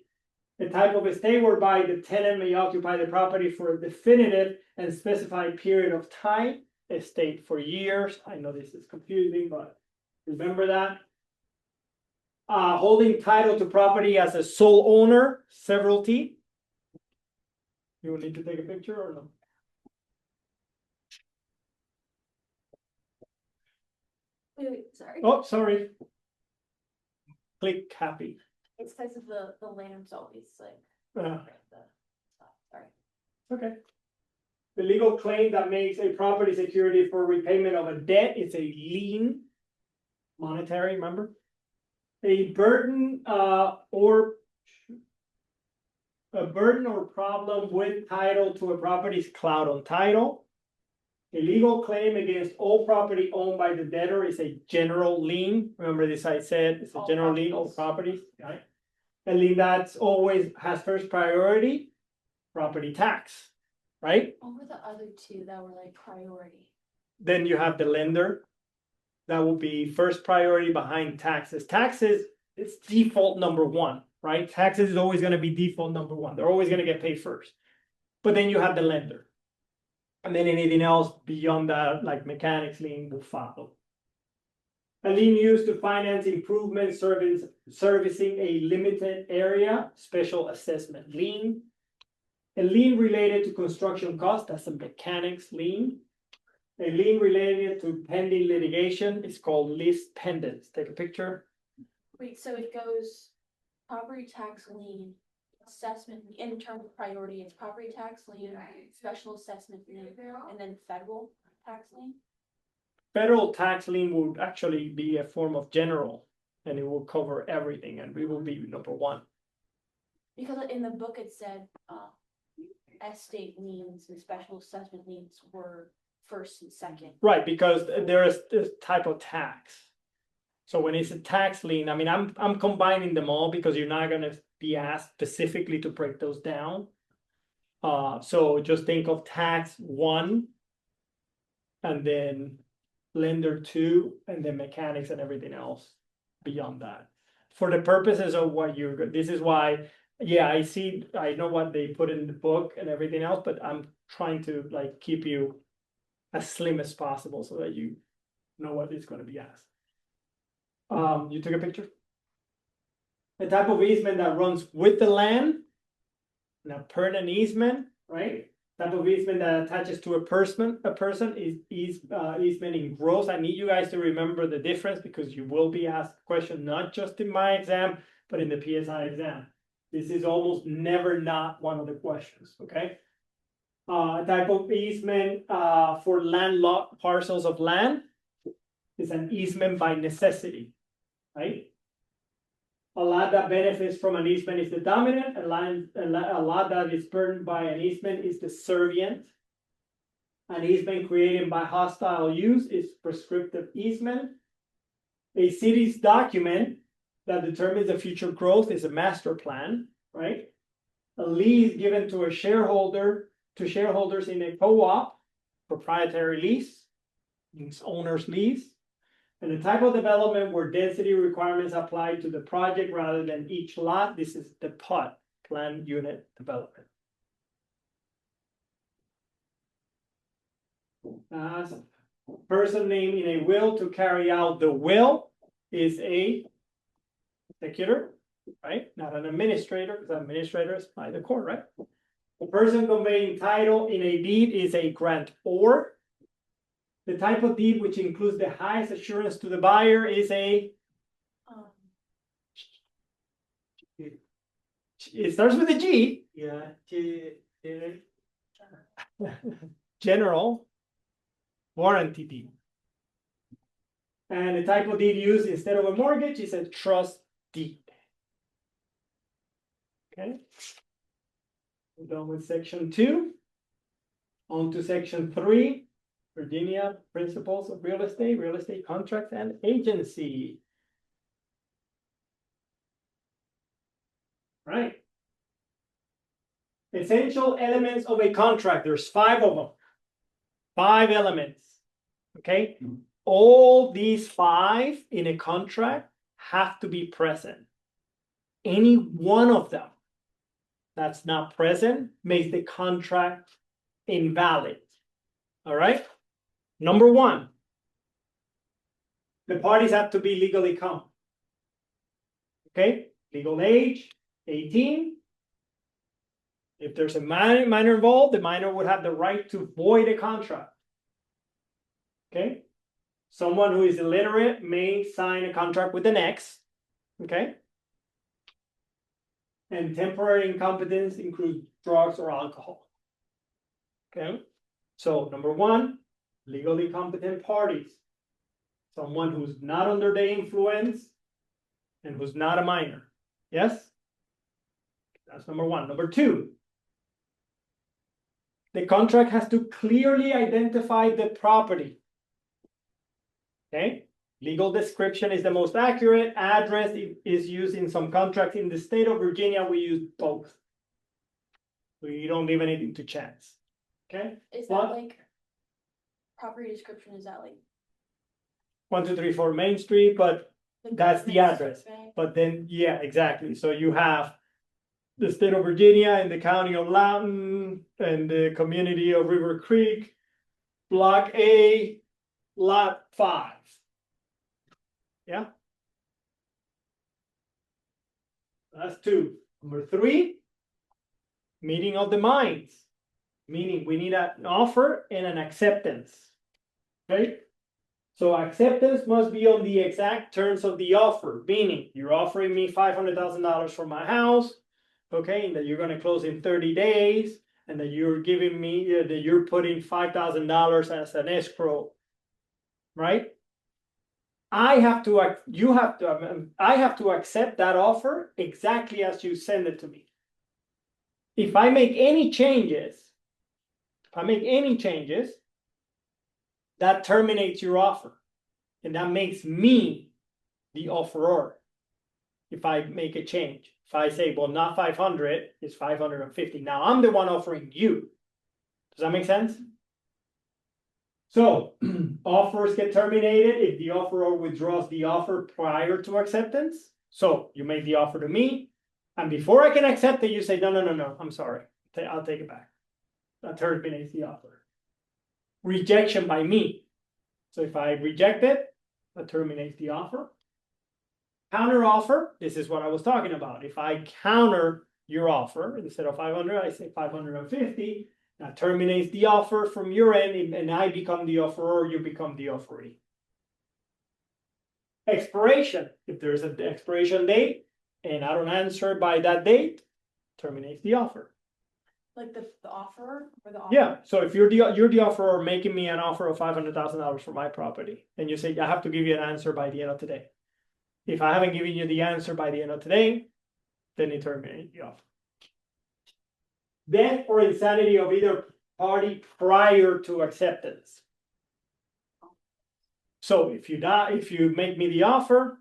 A: The type of estate whereby the tenant may occupy the property for a definitive and specified period of time, estate for years. I know this is confusing, but remember that. Holding title to property as a sole owner, severalty. You will need to take a picture or no?
B: Wait, sorry.
A: Oh, sorry. Click happy.
B: It's because of the lambs always like.
A: Uh,
B: the stuff. Sorry.
A: Okay. The legal claim that makes a property security for repayment of a debt is a lien. Monetary, remember? A burden or problem with title to a property is cloud on title. A legal claim against all property owned by the debtor is a general lien. Remember this I said, it's a
B: All
A: general lien, all
B: properties.
A: properties, right? A lien that's always has first priority, property tax, right?
B: What were the other two that were like priority?
A: Then you have the lender. That will be first priority behind taxes. Taxes, it's default number one, right? Taxes is always gonna be default number one. They're always gonna get paid first. But then you have the lender. And then anything else beyond that, like mechanics lien, will follow. A lien used to finance improvement servicing a limited area, special assessment lien. A lien related to construction costs, that's a mechanics lien. A lien related to pending litigation is called lis pendens. Take a picture.
B: Wait, so it goes property tax lien, assessment, in terms of priority, it's property tax lien, special assessment lien, and then federal tax lien?
A: Federal tax lien would actually be a form of general, and it will cover everything, and we will be number one.
B: Because in the book it said, estate liens and special assessment liens were first and second.
A: Right, because there is this type of tax. So when it's a tax lien, I mean, I'm combining them all because you're not gonna be asked specifically to break those down. So just think of tax one. And then lender two, and then mechanics and everything else beyond that. For the purposes of what you're, this is why, yeah, I know what they put in the book and everything else, but I'm trying to like keep you as slim as possible so that you know what is going to be asked. You took a picture? The type of easement that runs with the land, an appurtenant easement, right? Type of easement that attaches to a person is easement in gross. I need you guys to remember the difference because you will be asked a question not just in my exam, but in the PSI exam. This is almost never not one of the questions, okay? Type of easement, for landlocked parcels of land is an easement by necessity, right? A lot that benefits from an easement is the dominant, a lot that is burdened by an easement is the servient. An easement created by hostile use is prescriptive easement. A city's document that determines the future growth is a master plan, right? A lease given to shareholders in a co-op, proprietary lease, means owner's lease. And the type of development where density requirements apply to the project rather than each lot, this is the PUD, planned unit development. Person named in a will to carry out the will is a executor, right? Not an administrator, because administrator is by the court, right? The person conveying title in a deed is a grantor. The type of deed which includes the highest assurance to the buyer is a, it starts with a G,
C: Yeah,
A: general warranty deed. And the type of deed used instead of a mortgage is a trust deed. Okay. We're done with section 2. On to section 3. Virginia Principles of Real Estate Contracts and Agency. Right. Essential elements of a contract. There's 5 of them. 5 elements. Okay. All these 5 in a contract have to be present. Any one of them that's not present makes the contract invalid. All right. Number 1, the parties have to be legally calm. Okay, legal age, 18. If there's a minor involved, the minor would have the right to void a contract. Okay, someone who is illiterate may sign a contract with an X. Okay, and temporary incompetence includes drugs or alcohol. Okay, so number 1. Legally competent parties. Someone who's not under the influence and who's not a minor. Yes? That's number 1. Number 2. The contract has to clearly identify the property. Okay? Legal description is the most accurate. Address is used in some contracts. In the state of Virginia, we use both. We don't leave anything to chance. Okay?
B: Is
A: What?
B: that like property description? Is that like
A: 1, 2, 3, 4 Main Street, but that's the
B: government
A: address.
B: survey?
A: but then, yeah, exactly. So you have the state of Virginia and the county of Loudoun and the community of River Creek, Block A, Lot 5. Yeah. That's 2. Number 3, meeting of the minds, meaning we need an offer and an acceptance. Okay. So acceptance must be on the exact terms of the offer, meaning you're offering me $500,000 for my house, okay, and that you're gonna close in 30 days, and that you're giving me, that you're putting $5,000 as an escrow, right? I have to accept that offer exactly as you send it to me. If I make any changes, that terminates your offer. And that makes me the offeror. If I make a change, if I say, well, not 500, it's 550. Now I'm the one offering you. Does that make sense? So offers get terminated if the offeror withdraws the offer prior to acceptance. So you make the offer to me, and before I can accept it, you say, no, I'm sorry. I'll take it back. That terminates the offer. Rejection by me. So if I reject it, that terminates the offer. Counter offer, this is what I was talking about. If I counter your offer, instead of 500, I say 550, that terminates the offer from your end, and I become the offeror, you become the offeree. Expiration, if there's an expiration date, and I don't answer by that date, terminates the offer.
B: Like the offer or the offer?
A: Yeah, so if you're the offerer making me an offer of $500,000 for my property, and you say, I have to give you an answer by the end of today. If I haven't given you the answer by the end of today, then you terminate the offer. Death or insanity of either party prior to acceptance. So if you die, if you make me the offer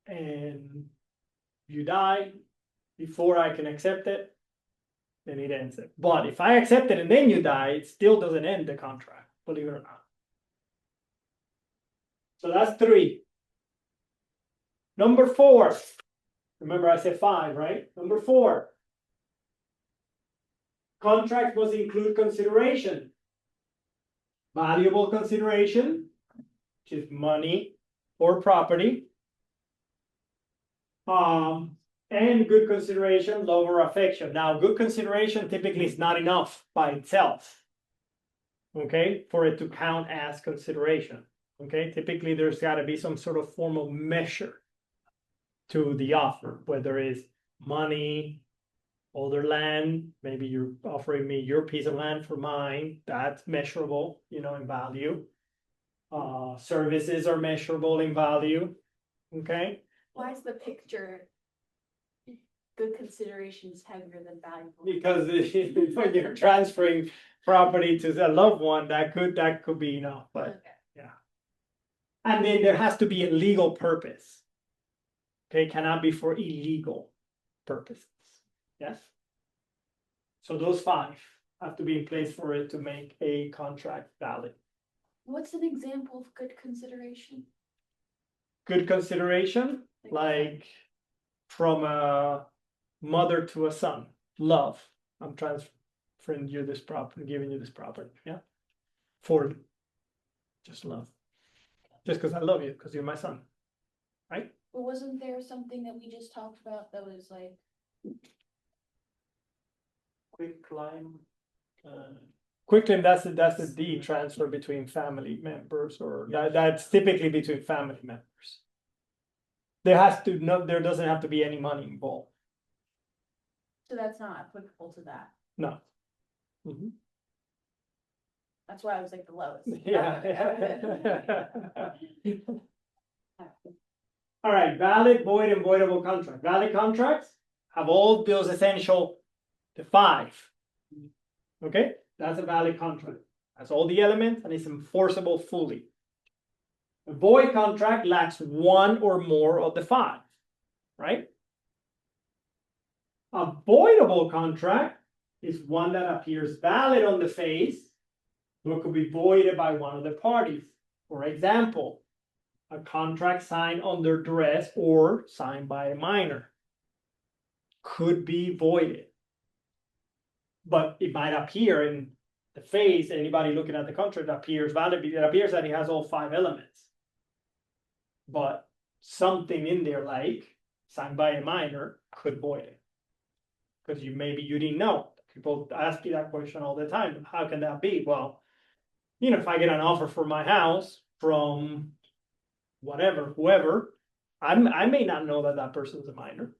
A: and you die before I can accept it, then it ends it. But if I accept it and then you die, it still doesn't end the contract, believe it or not. So that's 3. Number 4. Remember I said 5, right? Number 4. Contract must include consideration. Valuable consideration, which is money or property. And good consideration, love or affection. Now, good consideration typically is not enough by itself. Okay, for it to count as consideration. Okay, typically there's got to be some sort of formal measure to the offer, whether it's money, older land, maybe you're offering me your piece of land for mine, that's measurable, in value. Services are measurable in value. Okay.
B: Why is the picture good considerations heavier than valuable?
A: Because when you're transferring property to a loved one, that could be enough, but
B: Okay.
A: and then there has to be a legal purpose. Okay, cannot be for illegal purposes. Yes. So those 5 have to be in place for it to make a contract valid.
B: What's an example of good consideration?
A: Good consideration, like from a mother to a son, love. I'm transferring you this property, giving you this property. Yeah. For just love. Just because I love you, because you're my son. Right?
B: But wasn't there something that we just talked about that was like,
C: Quick climb.
A: Quickly, that's the deed transfer between family members, or that's typically between family members. There doesn't have to be any money involved.
B: so that's not applicable to that?
A: No. Mhm.
B: That's why I was like the lowest.
A: Yeah. All right, valid, void, and voidable contract. Valid contracts have all those essential, the 5. Okay, that's a valid contract. Has all the elements and is enforceable fully. A void contract lacks one or more of the 5, right? A voidable contract is one that appears valid on the face, but could be voided by one of the parties. For example, a contract signed under duress or signed by a minor could be voided. But it might appear in the face, anybody looking at the contract appears valid, it appears that it has all 5 elements. But something in there like signed by a minor could void it. Because maybe you didn't know. People ask you that question all the time. How can that be? Well, if I get an offer for my house from whoever, I may not know that person's a minor.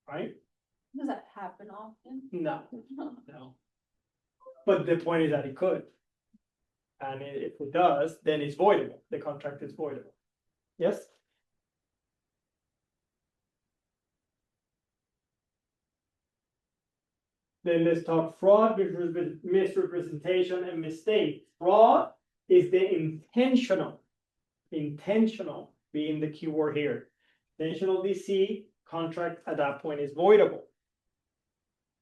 A: Right?
B: Does that happen often?
A: No. No. But the point is that it could. And if it does, then it's voidable. The contract is voidable. Yes? Then let's talk fraud, misrepresentation, and mistake. Fraud is the intentional being the key word here. Intentional deceit, contract at that point is voidable.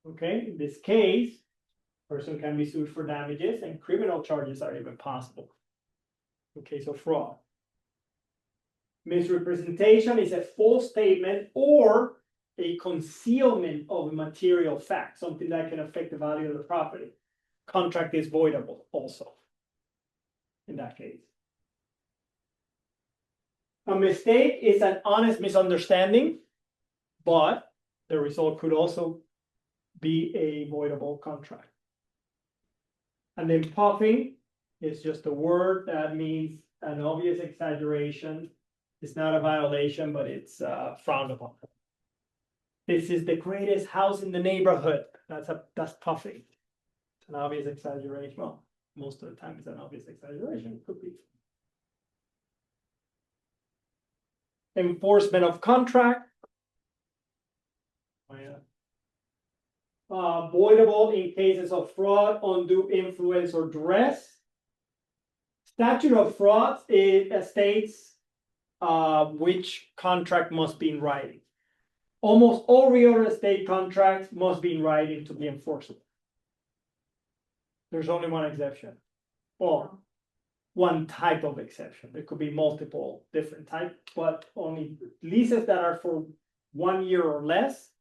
A: Okay, in this case, person can be sued for damages and criminal charges are even possible. In case of fraud. Misrepresentation is a false statement or a concealment of a material fact, something that can affect the value of the property. Contract is voidable also in that case. A mistake is an honest misunderstanding, but the result could also be a voidable contract. And then puffing is just a word that means an obvious exaggeration. It's not a violation, but it's frowned upon. This is the greatest house in the neighborhood. That's puffing. It's an obvious exaggeration. Well, most of the time it's an obvious exaggeration. It could be. Enforcement of contract. Oh, yeah. Voidable in cases of fraud, undue influence, or duress. Statute of frauds, it states which contract must be in writing. Almost all real estate contracts must be in writing to be enforceable. There's only one exception. Well, one type of exception. There could be multiple different types, but only leases that are for 1 year or less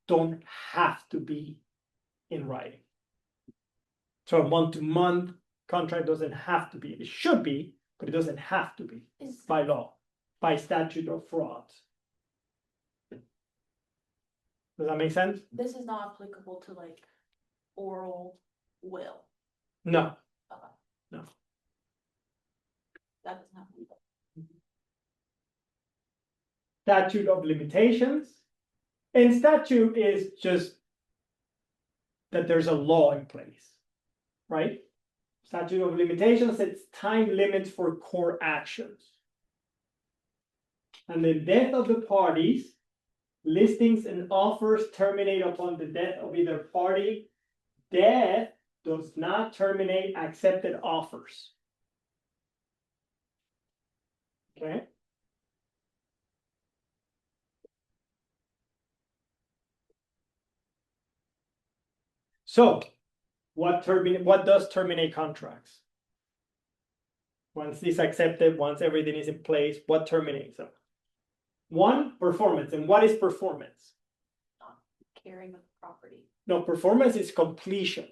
A: don't have to be in writing. So a month-to-month contract doesn't have to be. It should be, but it doesn't have to be by law, by statute of frauds. Does that make sense?
B: This is not applicable to like oral will.
A: No.
B: Okay.
A: No.
B: That doesn't have to be.
A: Statute of limitations. And statute is just that there's a law in place, right? Statute of limitations, it's time limits for court actions. And the death of the parties, listings and offers terminate upon the death of either party. Death does not terminate accepted offers. Okay. So, what does terminate contracts? Once this accepted, once everything is in place, what terminates them? One, performance. And what is performance?
B: Carrying of property.
A: No, performance is completion.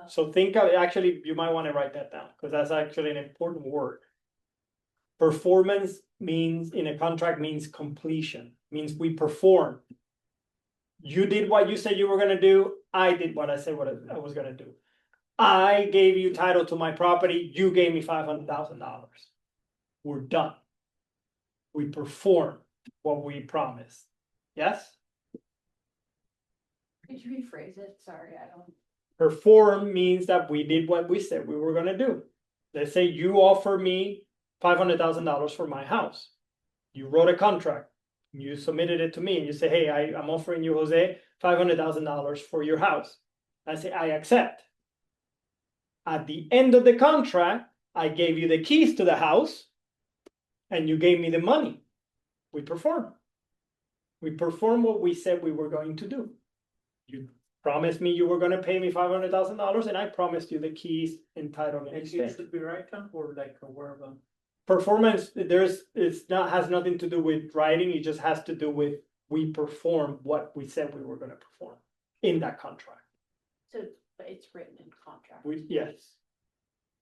A: So think of, actually, you might want to write that down because that's actually an important word. Performance means in a contract means completion, means we perform. You did what you said you were going to do. I did what I said what I was going to do. I gave you title to my property. You gave me $500,000. We're done. We perform what we promised. Yes?
B: Could you rephrase it? Sorry, I don't.
A: Perform means that we did what we said we were going to do. Let's say you offer me $500,000 for my house. You wrote a contract. You submitted it to me and you say, hey, I'm offering you, Jose, $500,000 for your house. I say, I accept. At the end of the contract, I gave you the keys to the house and you gave me the money. We perform. We perform what we said we were going to do. You promised me you were going to pay me $500,000 and I promised you the keys and title in
C: And it
A: exchange.
C: should be written or like a verbal.
A: Performance, has nothing to do with writing. It just has to do with we perform what we said we were going to perform in that contract.
B: So, but it's written in contract.
A: Yes.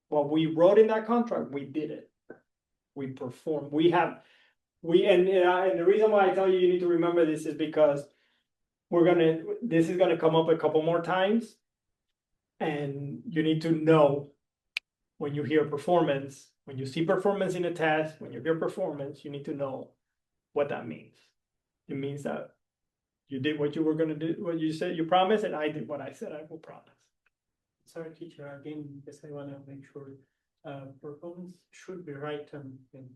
A: What we wrote in that contract, we did it. We performed. And the reason why I tell you need to remember this is because this is gonna come up a couple more times. And you need to know when you hear performance, when you see performance in a test, when you hear performance, you need to know what that means. It means that you did what you were gonna do, what you said you promised, and I did what I said I will promise.
C: Sorry, teacher, again, because I want to make sure performance should be written in.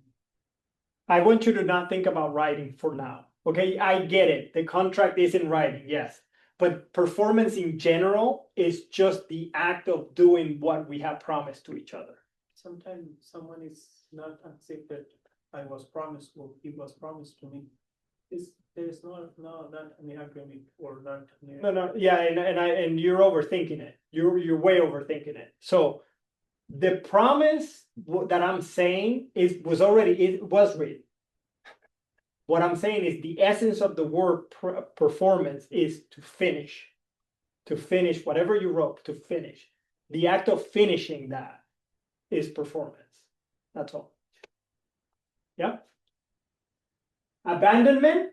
A: I want you to not think about writing for now. Okay, I get it. The contract is in writing, yes. But performance in general is just the act of doing what we have promised to each other.
C: Sometimes someone is not accepted. I was promised or he was promised to me. There is not any agreement or not.
A: No, yeah, and you're overthinking it. You're way overthinking it. So the promise that I'm saying was written. What I'm saying is the essence of the word performance is to finish whatever you wrote, to finish. The act of finishing that is performance. That's all. Yeah. Abandonment.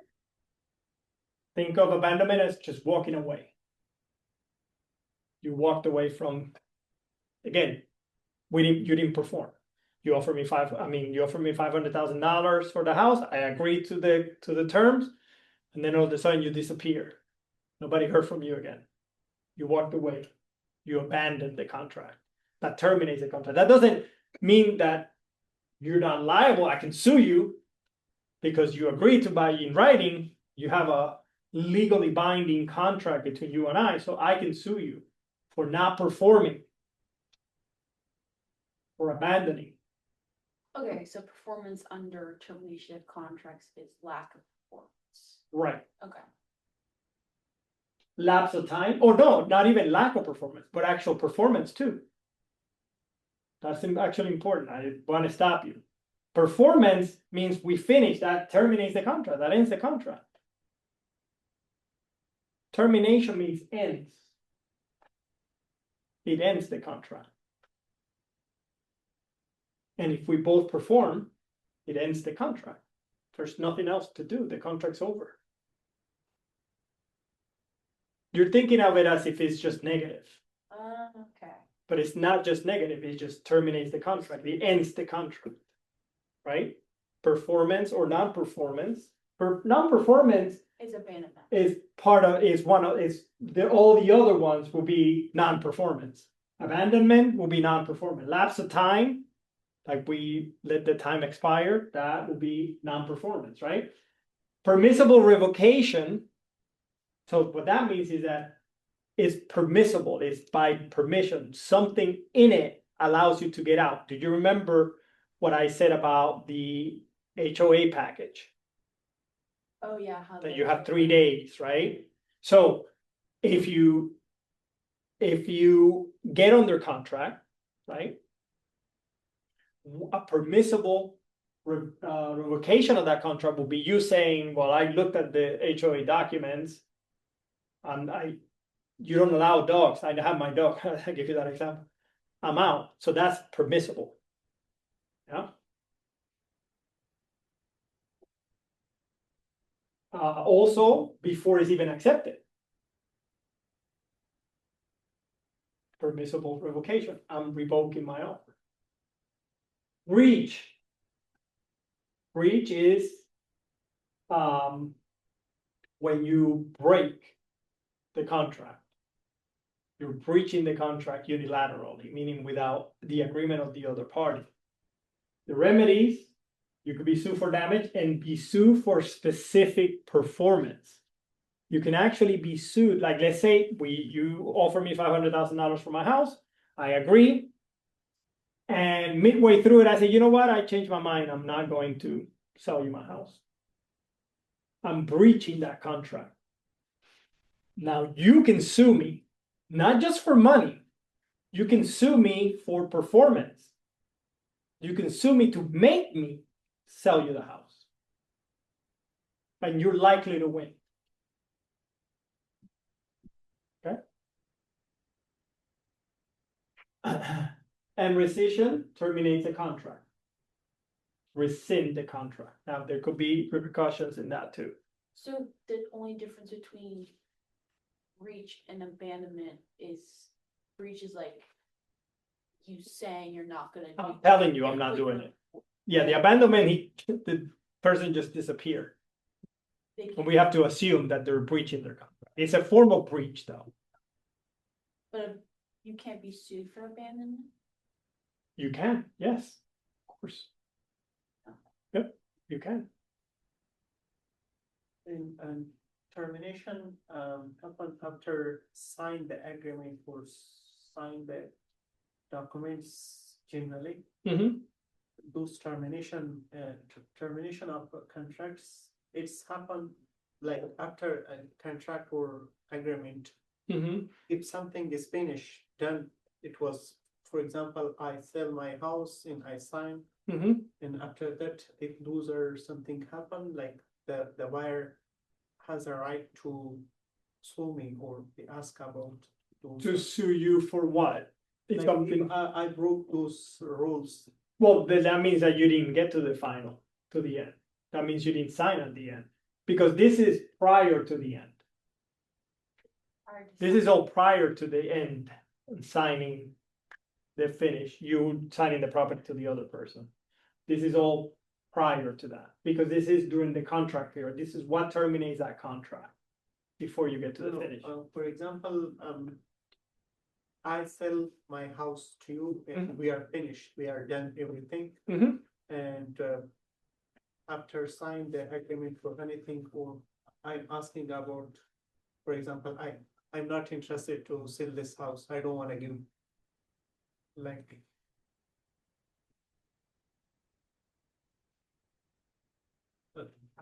A: Think of abandonment as just walking away. You walked away from, again, you didn't perform. You offered me $500,000 for the house. I agreed to the terms. And then all of a sudden you disappear. Nobody heard from you again. You walked away. You abandoned the contract. That terminates the contract. That doesn't mean that you're not liable. I can sue you because you agreed to buy in writing. You have a legally binding contract between you and I, so I can sue you for not performing, for abandoning.
B: Okay, so performance under termination of contracts is lack of performance.
A: Right.
B: Okay.
A: Lapse of time, or no, not even lack of performance, but actual performance too. That's actually important. I want to stop you. Performance means we finish, that terminates the contract, that ends the contract. Termination means ends. It ends the contract. And if we both perform, it ends the contract. There's nothing else to do. The contract's over. You're thinking of it as if it's just negative,
B: Okay.
A: but it's not just negative. It just terminates the contract. It ends the contract, right? Performance or non-performance. Non-performance
B: Is abandonment.
A: is all the other ones will be non-performance. Abandonment will be non-performance. Lapse of time, like we let the time expire, that will be non-performance, right? Permissible revocation. So what that means is that it's permissible, it's by permission. Something in it allows you to get out. Do you remember what I said about the HOA package?
B: Oh, yeah. How
A: That
B: they-
A: you have 3 days, right? So if you get under contract, right? A permissible revocation of that contract will be you saying, well, I looked at the HOA documents and you don't allow dogs. I have my dog. I give you that example. I'm out. So that's permissible. Yeah. Also, before it's even accepted. Permissible revocation. I'm revoking my offer. Breach. Breach is when you break the contract. You're breaching the contract unilaterally, meaning without the agreement of the other party. The remedies, you could be sued for damage and be sued for specific performance. You can actually be sued, like let's say you offer me $500,000 for my house, I agree. And midway through it, I say, you know what, I changed my mind, I'm not going to sell you my house. I'm breaching that contract. Now you can sue me, not just for money. You can sue me for performance. You can sue me to make me sell you the house. And you're likely to win. Okay? And rescission terminates the contract. Rescind the contract. Now there could be repercussions in that too.
B: So the only difference between breach and abandonment is breach is like you saying you're not gonna.
A: I'm telling you, I'm not doing it. Yeah, the abandonment, the person just disappeared. And we have to assume that they're breaching their contract. It's a form of breach though.
B: But you can't be sued for abandonment?
A: You can, yes, of course. Yep, you can.
C: And termination happen after sign the agreement or sign the documents generally.
A: Mm-hmm.
C: Those termination of contracts, it's happen like after a contract or agreement.
A: Mm-hmm.
C: If something is finished, done, it was, for example, I sell my house and I sign,
A: Mm-hmm.
C: and after that, if those or something happen, like the buyer has a right to sue me or they ask about those.
A: To sue you for what? It's
C: Like,
A: something.
C: if I broke those rules.
A: Well, then that means that you didn't get to the final, to the end. That means you didn't sign at the end. Because this is prior to the end. This is all prior to the end, signing the finish, you signing the property to the other person. This is all prior to that, because this is during the contract period. This is what terminates that contract before you get to the
C: No,
A: finish.
C: For example, I sell my house to you and we are finished, we are done everything.
A: Mhm.
C: And after sign the agreement for anything, or I'm asking about, for example, I'm not interested to sell this house, I don't wanna give. Like,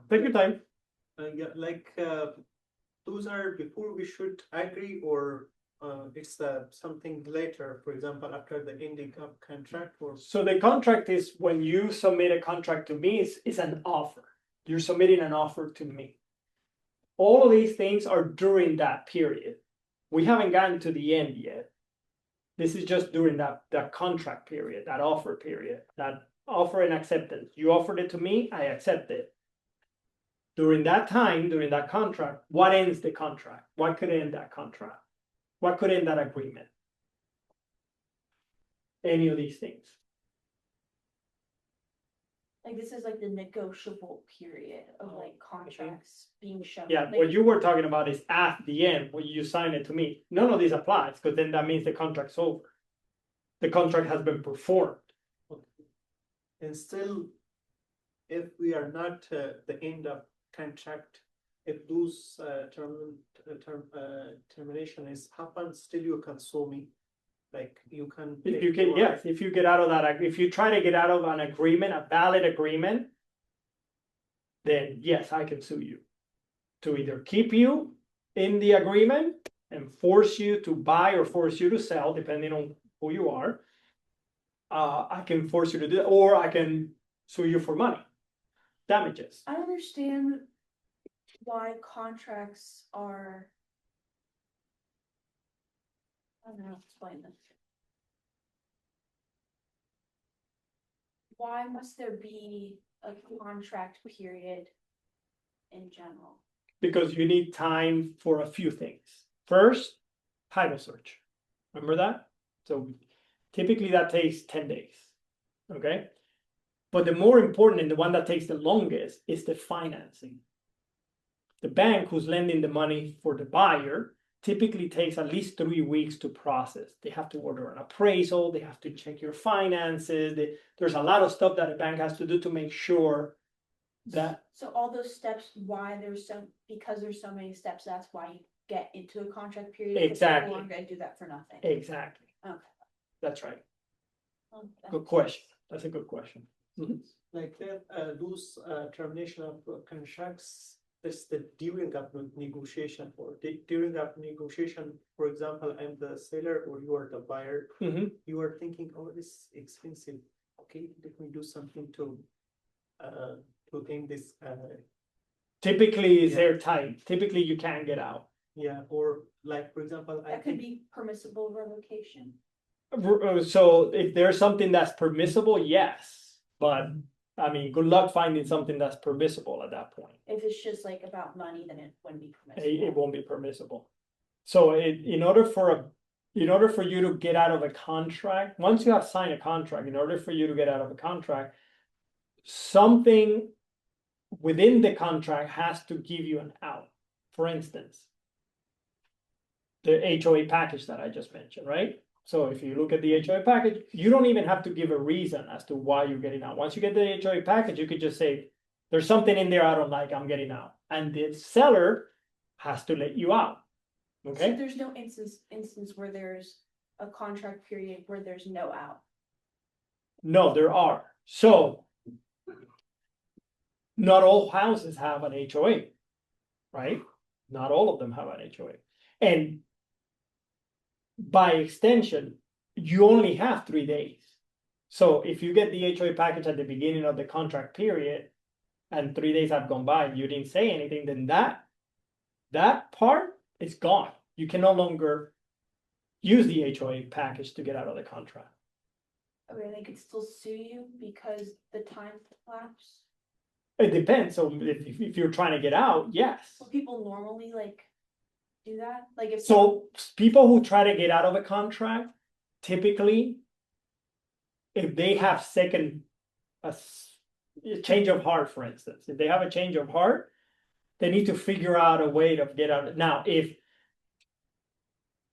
A: Take your time.
C: yeah, like, those are before we should agree, or it's something later, for example, after the ending of contract, or
A: So the contract is when you submit a contract to me, it's an offer. You're submitting an offer to me. All of these things are during that period. We haven't gotten to the end yet. This is just during that contract period, that offer period, that offer and acceptance. You offered it to me, I accept it. During that time, during that contract, what ends the contract? What could end that contract? What could end that agreement? Any of these things.
B: Like this is like the negotiable period of like contracts being shown.
A: Yeah,
B: Like,
A: what you were talking about is at the end, when you sign it to me. None of this applies, because then that means the contract's over. The contract has been performed.
C: and still, if we are not the end of contract, if those termination is happen, still you can sue me. Like you can.
A: If you can, yes, if you get out of that, if you try to get out of an agreement, a valid agreement, then yes, I can sue you. To either keep you in the agreement and force you to buy or force you to sell, depending on who you are. I can force you to do that, or I can sue you for money, damages.
B: I don't understand why contracts are. I don't know how to explain this. Why must there be a contract period in general?
A: Because you need time for a few things. First, title search. Remember that? So typically that takes 10 days. Okay. But the more important and the one that takes the longest is the financing. The bank who's lending the money for the buyer typically takes at least 3 weeks to process. They have to order an appraisal, they have to check your finances. There's a lot of stuff that a bank has to do to make sure that.
B: So all those steps, because there's so many steps, that's why you get into a contract period. 'Cause people
A: Exactly.
B: aren't gonna do that for nothing.
A: Exactly.
B: Okay.
A: That's right.
B: Okay.
A: Good question. That's a good question.
C: Like that, those termination of contracts, that's the during of negotiation, or during of negotiation, for example, I'm the seller or you are the buyer,
A: Mhm.
C: you are thinking, oh, this is expensive, okay, let me do something to end this,
A: Typically, it's
C: Yeah.
A: airtight. Typically, you can't get out.
C: yeah, or like, for example, I
B: That could
C: think,
B: be permissible revocation.
A: So if there's something that's permissible, yes, but I mean, good luck finding something that's permissible at that point.
B: If it's just like about money, then it wouldn't be
A: It
B: permissible.
A: won't be permissible. So in order for you to get out of a contract, once you have signed a contract, in order for you to get out of a contract, something within the contract has to give you an out. For instance, the HOA package that I just mentioned, right? So if you look at the HOA package, you don't even have to give a reason as to why you're getting out. Once you get the HOA package, you could just say, there's something in there I don't like, I'm getting out. And the seller has to let you out.
B: So
A: Okay?
B: there's no instance where there's a contract period where there's no out.
A: No, there are. So not all houses have an HOA, right? Not all of them have an HOA. And by extension, you only have 3 days. So if you get the HOA package at the beginning of the contract period and 3 days have gone by and you didn't say anything, then that part is gone. You can no longer use the HOA package to get out of the contract.
B: Okay, they could still sue you because the time lapse.
A: It depends. So if you're trying to get out, yes.
B: So people normally like do that, like if.
A: So people who try to get out of a contract, typically, if they have a change of heart, for instance. If they have a change of heart, they need to figure out a way to get out. Now, if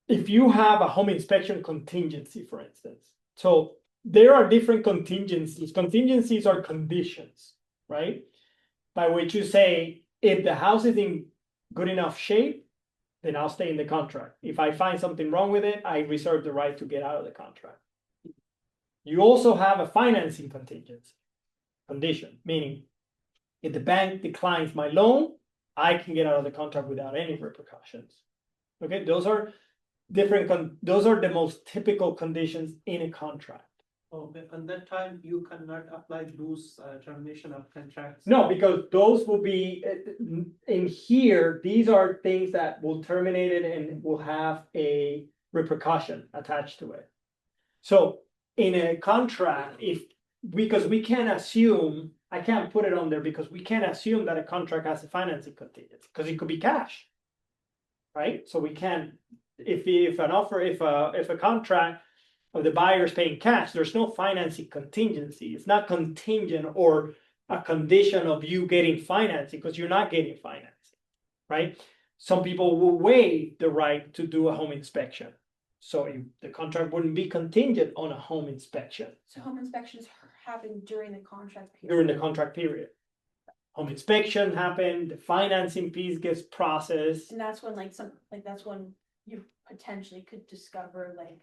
A: you have a home inspection contingency, for instance, so there are different contingencies. Contingencies are conditions, right? By which you say, if the house is in good enough shape, then I'll stay in the contract. If I find something wrong with it, I reserve the right to get out of the contract. You also have a financing contingency condition, meaning if the bank declines my loan, I can get out of the contract without any repercussions. Okay, those are those are the most typical conditions in a contract.
C: Oh, and that time you cannot apply those termination of contracts.
A: No, because those will be in here, these are things that will terminate it and will have a repercussion attached to it. So in a contract, because we can't assume, I can't put it on there because we can't assume that a contract has a financing contingency, because it could be cash. Right? So we can't, if a contract of the buyer is paying cash, there's no financing contingency. It's not contingent or a condition of you getting financing, because you're not getting financing, right? Some people will waive the right to do a home inspection. So the contract wouldn't be contingent on a home inspection
B: So home inspections happen during the contract period.
A: during the contract period. Home inspection happened, the financing piece gets processed.
B: And that's when that's when you potentially could discover like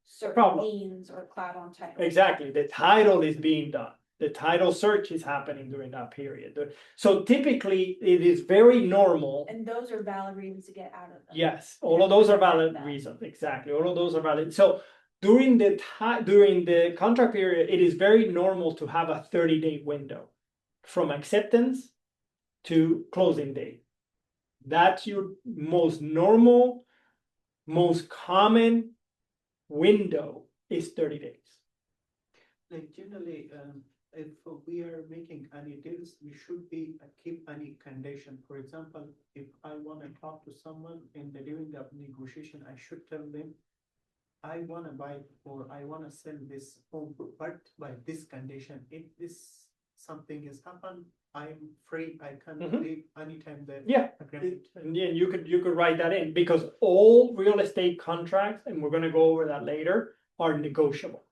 B: certain
A: Problem.
B: liens or cloud on title.
A: Exactly, the title is being done. The title search is happening during that period. So typically, it is very normal.
B: And those are valid reasons to get out of them.
A: Yes, all of those are valid
B: That.
A: reasons, exactly, all of those are valid. So during the contract period, it is very normal to have a 30-day window from acceptance to closing date. That's your most normal, most common window is 30 days.
C: Like generally, if we are making any deals, we should be keep any condition. For example, if I want to talk to someone in the during the negotiation, I should tell them, I want to buy or I want to sell this home, but by this condition, if this something has happened, I'm free. I can leave anytime the
A: Yeah.
C: agreement.
A: And yeah, you could write that in, because all real estate contracts, and we're gonna go over that later, are negotiable.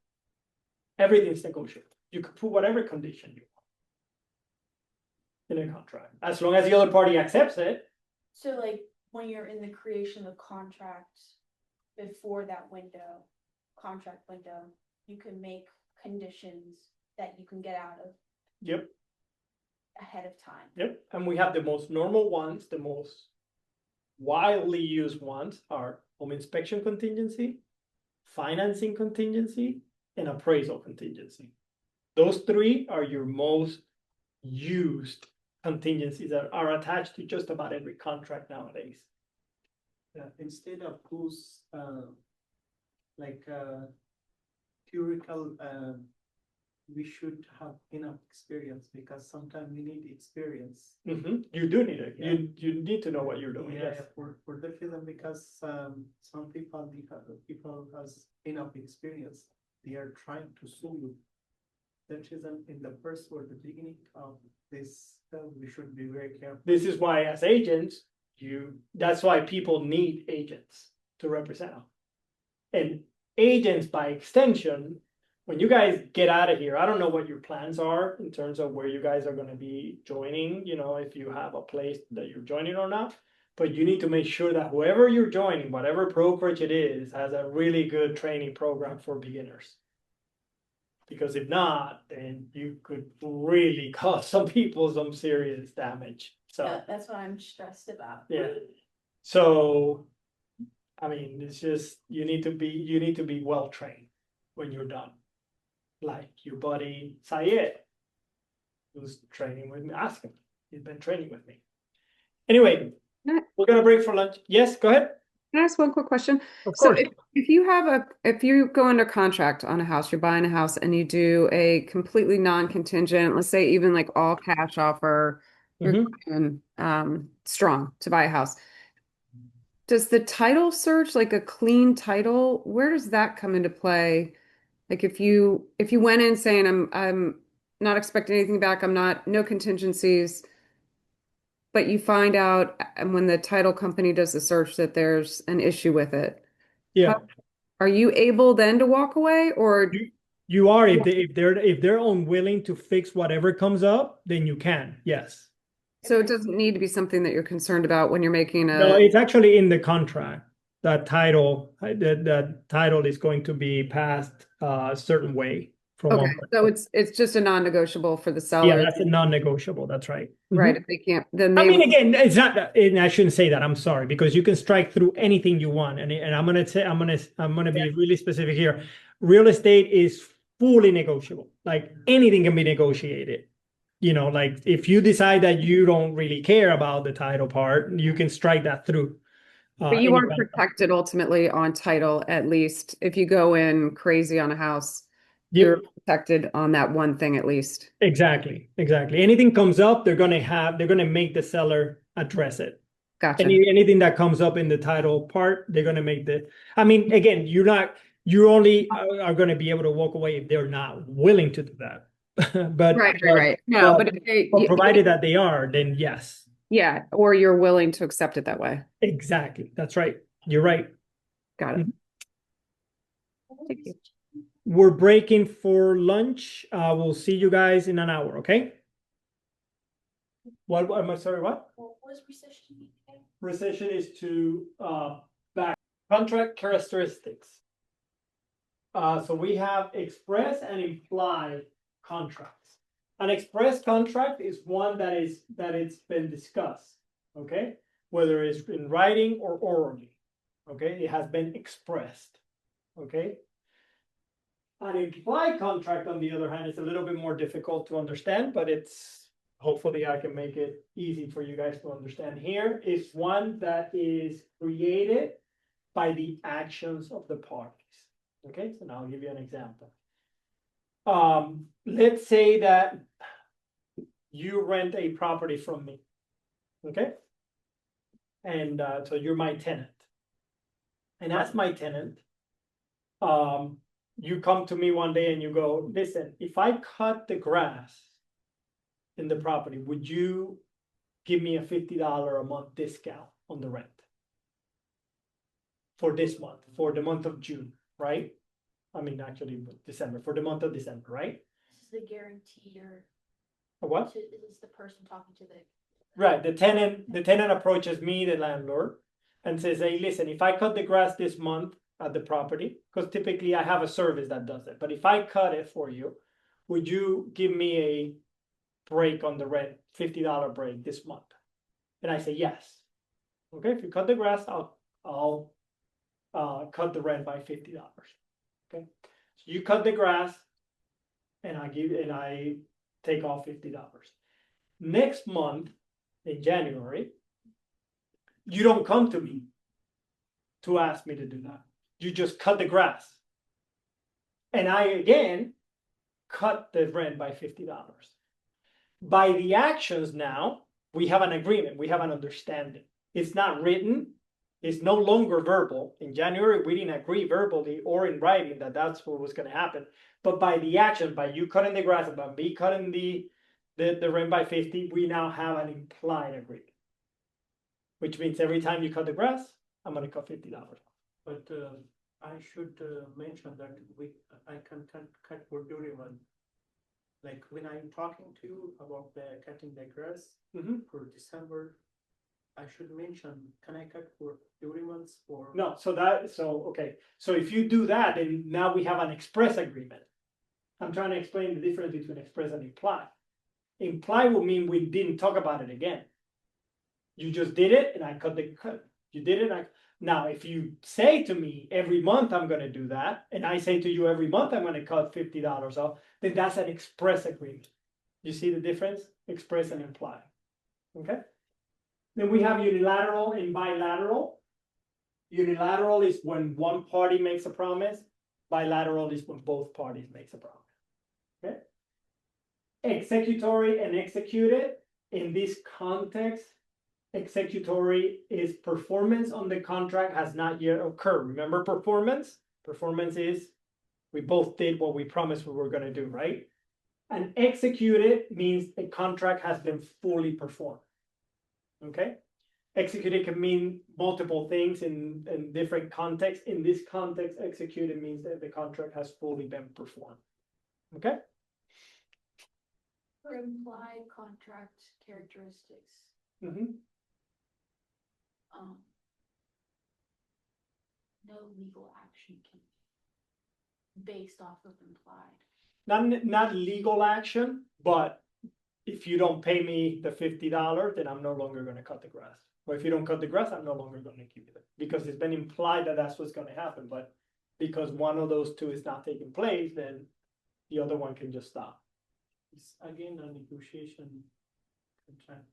A: Everything's negotiable. You could put whatever condition you want in a contract, as long as the other party accepts it.
B: So like when you're in the creation of the contract, before that contract window, you can make conditions that you can get out of
A: Yep,
B: ahead of time.
A: yep. And we have the most normal ones, the most widely used ones are home inspection contingency, financing contingency, and appraisal contingency. Those three are your most used contingencies that are attached to just about every contract nowadays.
C: Instead of those like theoretical, we should have enough experience, because sometimes we need experience.
A: You do need it.
C: Yeah.
A: You need to know what you're doing.
C: Yeah,
A: Yes.
C: for the reason, because some people has enough experience, they are trying to sue you. That isn't in the first or the beginning of this, we should be very careful.
A: This is why, as agents, that's why people need agents to represent them. And agents, by extension, when you guys get out of here, I don't know what your plans are in terms of where you guys are going to be joining, if you have a place that you're joining or not, but you need to make sure that whoever you're joining, whatever brokerage it is, has a really good training program for beginners. Because if not, then you could really cause some people some serious damage. So
B: Yeah, that's what I'm stressed about.
A: yeah. So, I mean, it's just, you need to be well trained when you're done. Like your buddy Syed, who's training with me, ask him. He's been training with me. Anyway, we're gonna break for lunch. Yes, go ahead.
D: Can I ask one quick question?
A: Of
D: So
A: course.
D: if you go under contract on a house, you're buying a house and you do a completely non-contingent, let's say even like all cash offer, you're going, strong to buy a house. Does the title search, like a clean title, where does that come into play? Like if you went in saying not expecting anything back. No contingencies. But you find out and when the title company does the search that there's an issue with it.
A: Yeah.
D: Are you able then to walk away or?
A: You are, if they're unwilling to fix whatever comes up, then you can, yes.
D: So it doesn't need to be something that you're concerned about when you're making
A: No,
D: a,
A: it's actually in the contract. That title is going to be passed a certain way from
D: okay,
A: one.
D: so it's just a non-negotiable for the
A: Yeah,
D: seller,
A: that's a non-negotiable. That's right.
D: right?
A: Mhm.
D: If they can't, then
A: I
D: they,
A: mean, again, it's not, and I shouldn't say that. I'm sorry, because you can strike through anything you want, and I'm gonna say I'm gonna be really specific here. Real estate is fully negotiable. Like anything can be negotiated. You know, like if you decide that you don't really care about the title part, you can strike that through.
D: but you
A: Any
D: are
A: contract.
D: protected ultimately on title, at least. If you go in crazy on a house,
A: Yeah,
D: you're protected on that one thing at least.
A: exactly. Anything comes up, they're gonna make the seller address it.
D: Gotcha.
A: Anything that comes up in the title part, they're gonna make I mean, again, you only are gonna be able to walk away if they're not willing to do that. But
D: Right. No, but if
A: but provided that they are, then yes,
D: yeah, or you're willing to accept it that way.
A: exactly. That's right. You're right.
D: Got it. Thank you.
A: We're breaking for lunch. We'll see you guys in an hour, okay? What am I sorry, what?
B: What was recession?
A: Recession is to back contract characteristics. So we have express and implied contracts. An express contract is one that it's been discussed, okay? Whether it's in writing or orally, okay? It has been expressed, okay? An implied contract, on the other hand, is a little bit more difficult to understand, but hopefully I can make it easy for you guys to understand here. It's one that is created by the actions of the parties. Okay, so now I'll give you an example. Let's say that you rent a property from me. Okay. And so you're my tenant. And as my tenant, you come to me one day and you go, listen, if I cut the grass in the property, would you give me a $50 a month discount on the rent for this month, for the month of June, right? I mean, actually December, for the month of December, right?
B: This is the guarantee or
A: What?
B: this is the person talking to the.
A: Right, the tenant approaches me, the landlord, and says, hey, listen, if I cut the grass this month at the property, because typically I have a service that does it, but if I cut it for you, would you give me a break on the rent, $50 break this month? And I say, yes. Okay, if you cut the grass, I'll cut the rent by $50. Okay, so you cut the grass and I take off $50. Next month, in January, you don't come to me to ask me to do that. You just cut the grass. And I again cut the rent by $50. By the actions now, we have an agreement, we have an understanding. It's not written, it's no longer verbal. In January, we didn't agree verbally or in writing that that's what was going to happen. But by the action, by you cutting the grass and by me cutting the rent by 50, we now have an implied agreement. Which means every time you cut the grass, I'm going to cut $50.
C: But I should mention that I can cut for everyone. Like when I'm talking to you about the cutting the grass for December, I should mention, can I cut for everyone's or
A: No, okay. So if you do that, then now we have an express agreement. I'm trying to explain the difference between express and implied. Implied will mean we didn't talk about it again. You just did it and I cut the cut. You did it. Now, if you say to me every month I'm going to do that, and I say to you every month I'm going to cut $50 off, then that's an express agreement. You see the difference? Express and implied. Okay. Then we have unilateral and bilateral. Unilateral is when one party makes a promise. Bilateral is when both parties makes a promise. Okay. Executory and executed. In this context, executory is performance on the contract has not yet occurred. Remember performance? Performance is we both did what we promised we were going to do, right? And executed means a contract has been fully performed. Okay? Executed can mean multiple things in different contexts. In this context, executed means that the contract has fully been performed. Okay?
B: For implied contract characteristics,
A: Mhm.
B: no legal action can be based off of implied.
A: Not legal action, but if you don't pay me the $50, then I'm no longer gonna cut the grass. Or if you don't cut the grass, I'm no longer gonna give you it, because it's been implied that that's what's gonna happen, but because one of those two is not taking place, then the other one can just stop.
C: It's again a negotiation contract.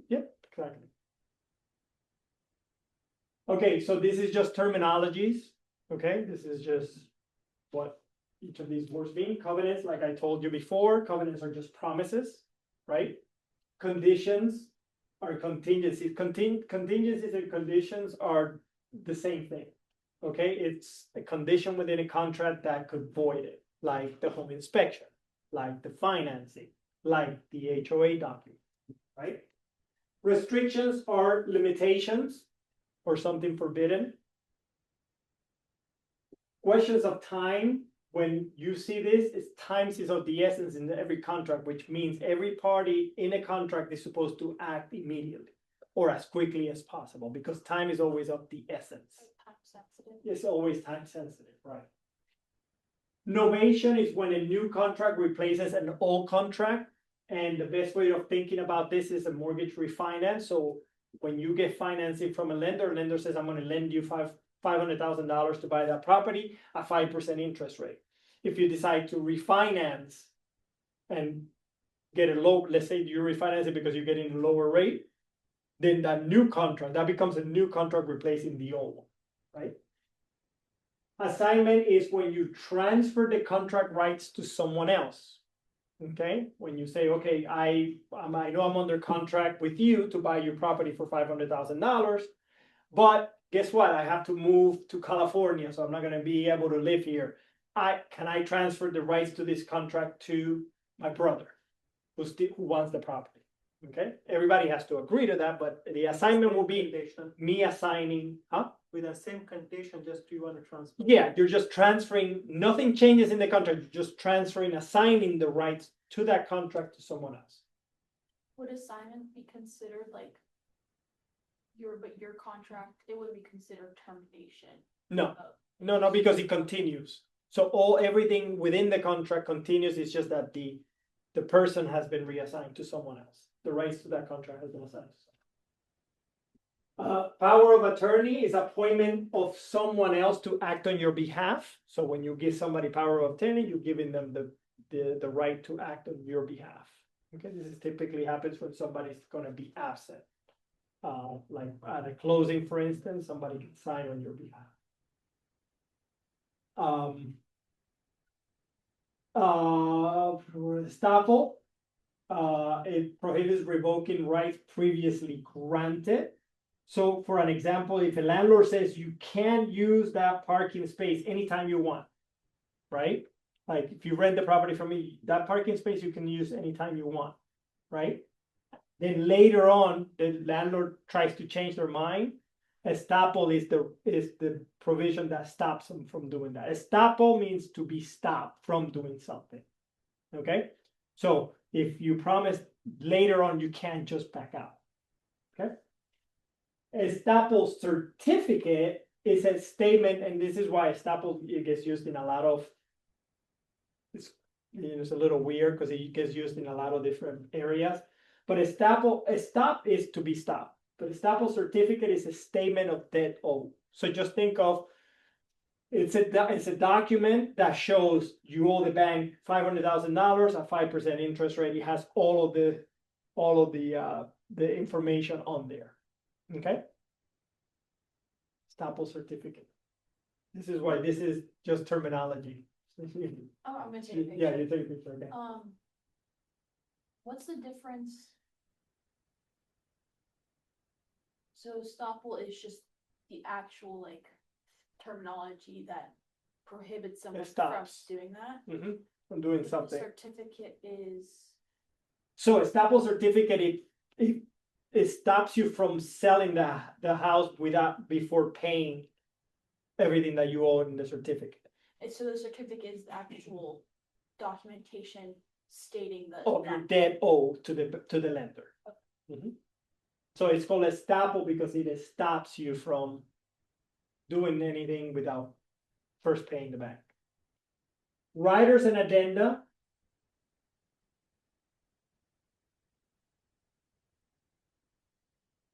A: Yep, exactly. Okay, so this is just terminologies, okay? This is just what each of these words mean. Covenants, like I told you before, covenants are just promises, right? Conditions are contingencies. Contingencies and conditions are the same thing. Okay, it's a condition within a contract that could void it, like the home inspection, like the financing, like the HOA document, right? Restrictions are limitations or something forbidden. Questions of time, when you see this, is time is of the essence in every contract, which means every party in a contract is supposed to act immediately or as quickly as possible, because time is always of the essence.
B: Time sensitive.
A: It's always time sensitive, right? Novation is when a new contract replaces an old contract. And the best way of thinking about this is a mortgage refinance. So when you get financing from a lender says, I'm gonna lend you $500,000 to buy that property at 5% interest rate. If you decide to refinance and get a low, let's say you refinance it because you're getting a lower rate, then that new contract, that becomes a new contract replacing the old one, right? Assignment is when you transfer the contract rights to someone else. Okay, when you say, okay, I know I'm under contract with you to buy your property for $500,000, but guess what? I have to move to California, so I'm not gonna be able to live here. Can I transfer the rights to this contract to my brother who wants the property? Okay, everybody has to agree to that, but the assignment will be
C: Condition.
A: me assigning, huh?
C: With the same condition, just you want to transfer.
A: Yeah, you're just transferring, nothing changes in the contract, you're just transferring, assigning the rights to that contract to someone else.
B: Would assignment be considered like your contract, it would be considered termination?
A: No,
B: of-
A: no, because it continues. So everything within the contract continues, it's just that the person has been reassigned to someone else. The rights to that contract has been assigned to someone. Power of attorney is appointment of someone else to act on your behalf. So when you give somebody power of attorney, you're giving them the right to act on your behalf. Okay, this is typically happens when somebody's gonna be absent. Like at a closing, for instance, somebody can sign on your behalf. Estoppel, it prohibits revoking rights previously granted. So for an example, if a landlord says you can't use that parking space anytime you want, right? Like if you rent the property from me, that parking space you can use anytime you want, right? Then later on, the landlord tries to change their mind. Estoppel is the provision that stops them from doing that. Estoppel means to be stopped from doing something. Okay, so if you promise later on, you can't just back out. Okay. Estoppel certificate is a statement, and this is why estoppel gets used in a lot of. It's a little weird because it gets used in a lot of different areas. But stop is to be stopped. But estoppel certificate is a statement of debt owed. So just think of it's a document that shows you owe the bank $500,000 at 5% interest rate. It has all of the information on there. Okay. Estoppel certificate. This is why this is just terminology.
B: Oh, I'm gonna take a picture.
A: Yeah, you take a picture. Okay.
B: What's the difference? So estoppel is just the actual like terminology that prohibits someone from
A: stops.
B: doing that.
A: Mhm. I'm doing
B: The
A: something.
B: certificate is,
A: So a estoppel certificate, it stops you from selling the house before paying everything that you owe in the certificate.
B: so the certificate is the actual documentation stating that.
A: Of your debt owed to the lender. Mhm. So it's called estoppel because it stops you from doing anything without first paying the bank. Riders and addenda.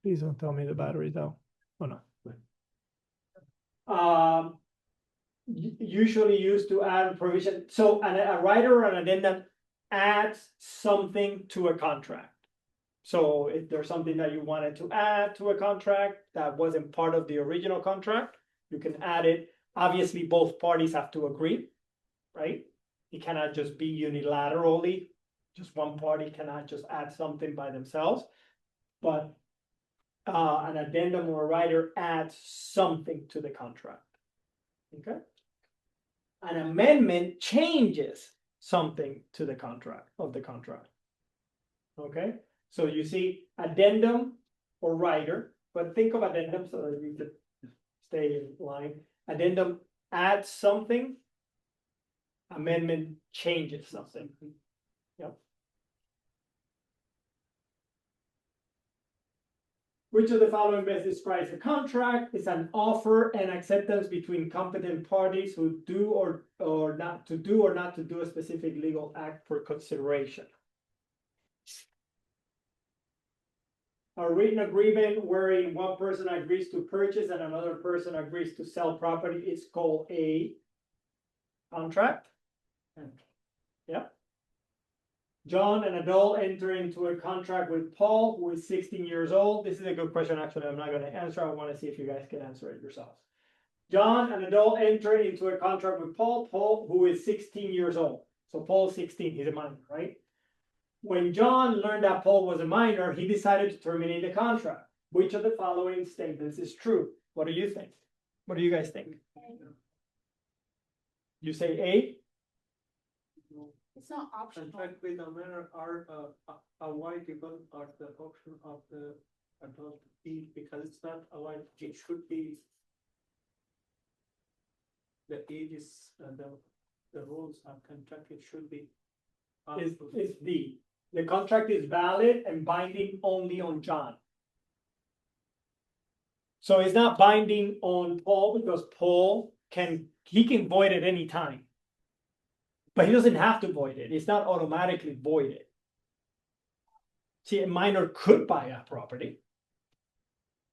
A: Please don't tell me the battery's out. Oh no. Usually used to add provision. So a rider or an addendum adds something to a contract. So if there's something that you wanted to add to a contract that wasn't part of the original contract, you can add it. Obviously, both parties have to agree, right? It cannot just be unilaterally. Just one party cannot just add something by themselves. But an addendum or a rider adds something to the contract. Okay. An amendment changes something to the contract Okay. So you see addendum or rider, but think of addendum so that you could stay in line. Addendum adds something. Amendment changes something. Yep. Which of the following best describes a contract? It's an offer and acceptance between competent parties who do or not to do a specific legal act for consideration. A written agreement wherein one person agrees to purchase and another person agrees to sell property is called a contract. Yeah. John, an adult, enter into a contract with Paul, who is 16 years old. This is a good question. Actually, I'm not going to answer. I want to see if you guys can answer it yourselves. John, an adult, enter into a contract with Paul, who is 16 years old. So Paul's 16. He's a minor, right? When John learned that Paul was a minor, he decided to terminate the contract. Which of the following statements is true? What do you think? What do you guys think? You say A?
B: It's not optional.
C: Contract with a minor are avoidable at the option of the adult B, because it's not avoidable. It should be the age is the rules of contract. It should be.
A: Is D. The contract is valid and binding only on John. So it's not binding on Paul because Paul can void it any time. But he doesn't have to void it. It's not automatically voided. See, a minor could buy a property.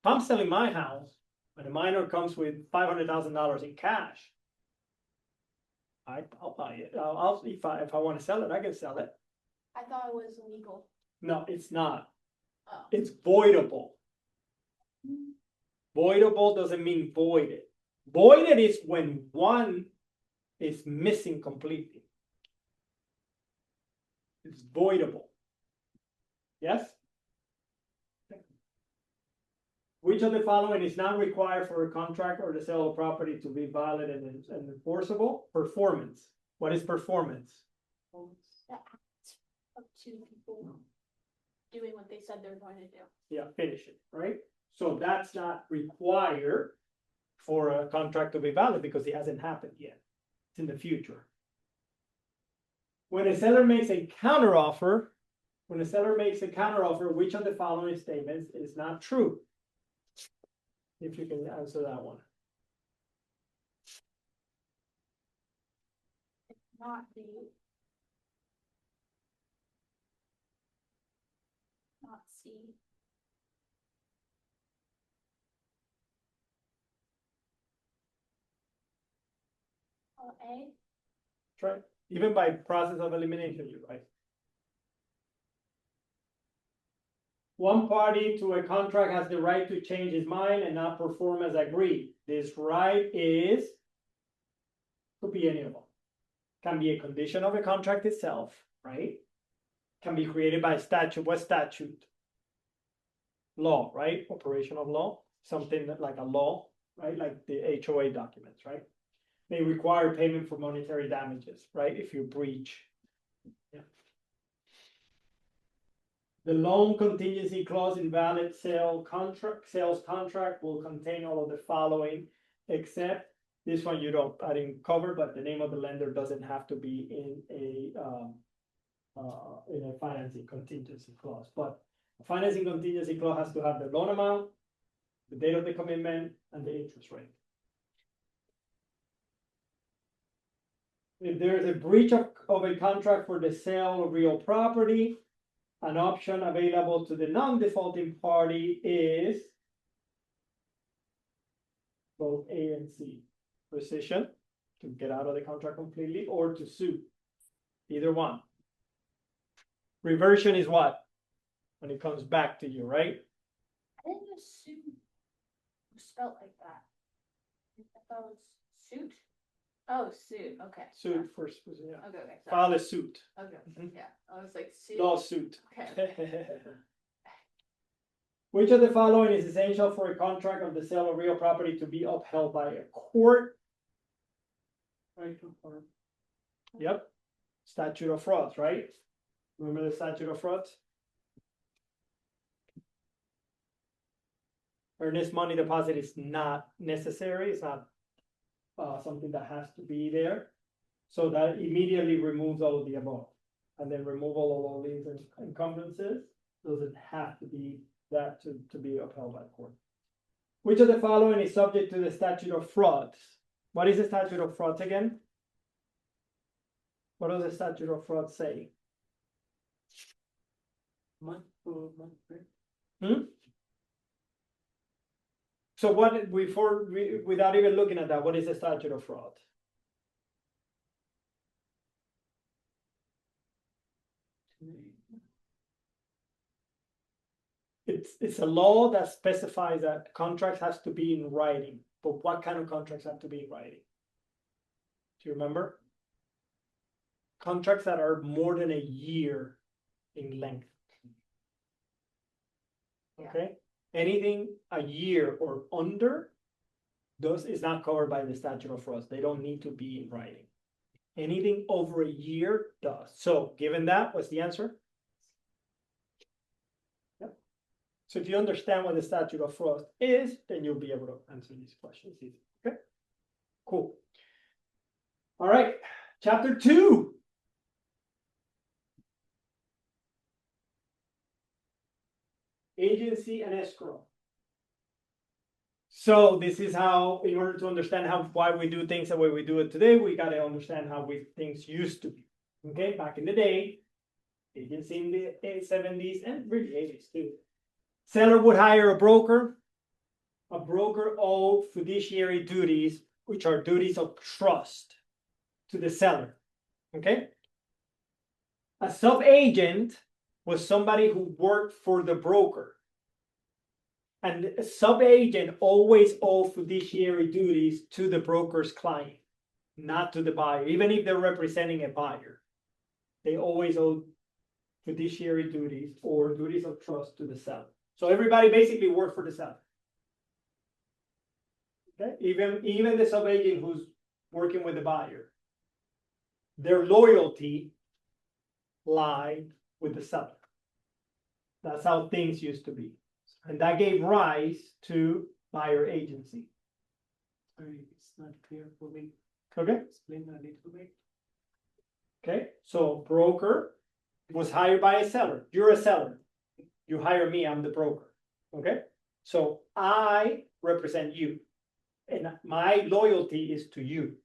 A: If I'm selling my house and a minor comes with $500,000 in cash, I'll buy it. If I want to sell it, I can sell it.
B: I thought it was illegal.
A: No, it's not.
B: Oh.
A: It's voidable. Voidable doesn't mean voided. Voided is when one is missing completely. It's voidable. Yes? Which of the following is not required for a contract or the sale of property to be valid and enforceable? Performance. What is performance?
B: The act of two people doing what they said they're going to do.
A: Yeah, finish it, right? So that's not required for a contract to be valid because it hasn't happened yet. It's in the future. When a seller makes a counteroffer, which of the following statements is not true? If you can answer that one.
B: Not B. Not C. A.
A: Try even by process of elimination, you're right. One party to a contract has the right to change his mind and not perform as agreed. This right could be any of them. Can be a condition of a contract itself, right? Can be created by statute. What statute? Law, right? Operation of law. Something like a law, right? Like the HOA documents, right? may require payment for monetary damages, right, if you breach. Yeah. The loan contingency clause in valid sales contract will contain all of the following, except this one I didn't cover, but the name of the lender doesn't have to be in a financing contingency clause, but a financing contingency clause has to have the loan amount, the date of the commitment, and the interest rate. If there is a breach of a contract for the sale of real property, an option available to the non-defaulting party is both A and C. Rescission, to get out of the contract completely, or to sue. Either one. Reversion is what? When it comes back to you, right?
B: I didn't know suit was spelled like that. I thought it was suit. Oh, suit, okay.
A: Suit first, yeah.
B: Okay, okay, sorry.
A: File a suit,
B: Okay,
A: Mhm.
B: yeah, I was like suit.
A: lawsuit.
B: Okay.
A: Which of the following is essential for a contract of the sale of real property to be upheld by a court?
C: Right to farm.
A: Yep. Statute of frauds, right? Remember the statute of frauds? Earnest money deposit is not necessary, it's not something that has to be there. So that immediately removes all of the above. And then removal of all these encumbrances, doesn't have to be that to be upheld by court. Which of the following is subject to the statute of frauds? What is the statute of frauds again? What does the statute of frauds say?
C: Month for month, right?
A: Hmm? So what, without even looking at that, what is the statute of fraud? It's a law that specifies that contracts has to be in writing, but what kind of contracts have to be in writing? Do you remember? Contracts that are more than a year in length.
B: Yeah.
A: Okay, anything a year or under is not covered by the statute of frauds. They don't need to be in writing. Anything over a year does. So given that, what's the answer? Yep. So if you understand what the statute of frauds is, then you'll be able to answer these questions easy. Okay, cool. All right, chapter 2. Agency and escrow. So this is how, in order to understand why we do things the way we do it today, we got to understand how things used to be. Okay, back in the day, agency in the 70s and really 80s too. Seller would hire a broker. A broker owed fiduciary duties, which are duties of trust, to the seller. Okay. A sub-agent was somebody who worked for the broker. And a sub-agent always owed fiduciary duties to the broker's client, not to the buyer, even if they're representing a buyer. They always owe fiduciary duties or duties of trust to the seller. So everybody basically worked for the seller. Okay, even the sub-agent who's working with the buyer, their loyalty lied with the seller. That's how things used to be. And that gave rise to buyer agency.
C: Sorry, it's not clear for me.
A: Okay.
C: Explain a little bit.
A: Okay. So broker was hired by a seller. You're a seller. You hire me, I'm the broker. Okay. So I represent you. And my loyalty is to you.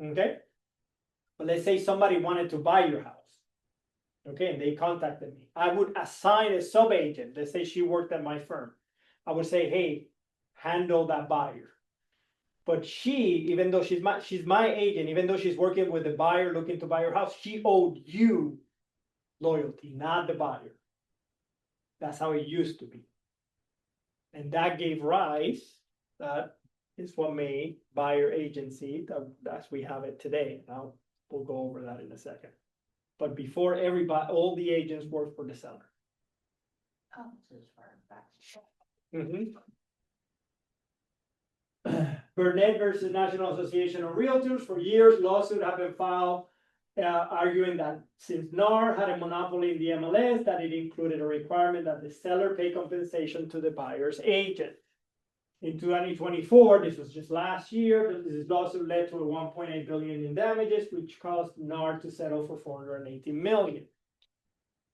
A: Okay. But let's say somebody wanted to buy your house. Okay, and they contacted me. I would assign a sub-agent. Let's say she worked at my firm. I would say, hey, handle that buyer. But she, even though she's my agent, even though she's working with the buyer looking to buy your house, she owed you loyalty, not the buyer. That's how it used to be. And that gave rise, that is what made buyer agency, that's we have it today. Now we'll go over that in a second. But before all the agents worked for the seller.
B: Oh, this is for back.
A: Burnett versus National Association of Realtors. For years, lawsuits have been filed arguing that since NAR had a monopoly in the MLS, that it included a requirement that the seller pay compensation to the buyer's agent. In 2024, this was just last year, this lawsuit led to a 1.8 billion in damages, which caused NAR to settle for 480 million.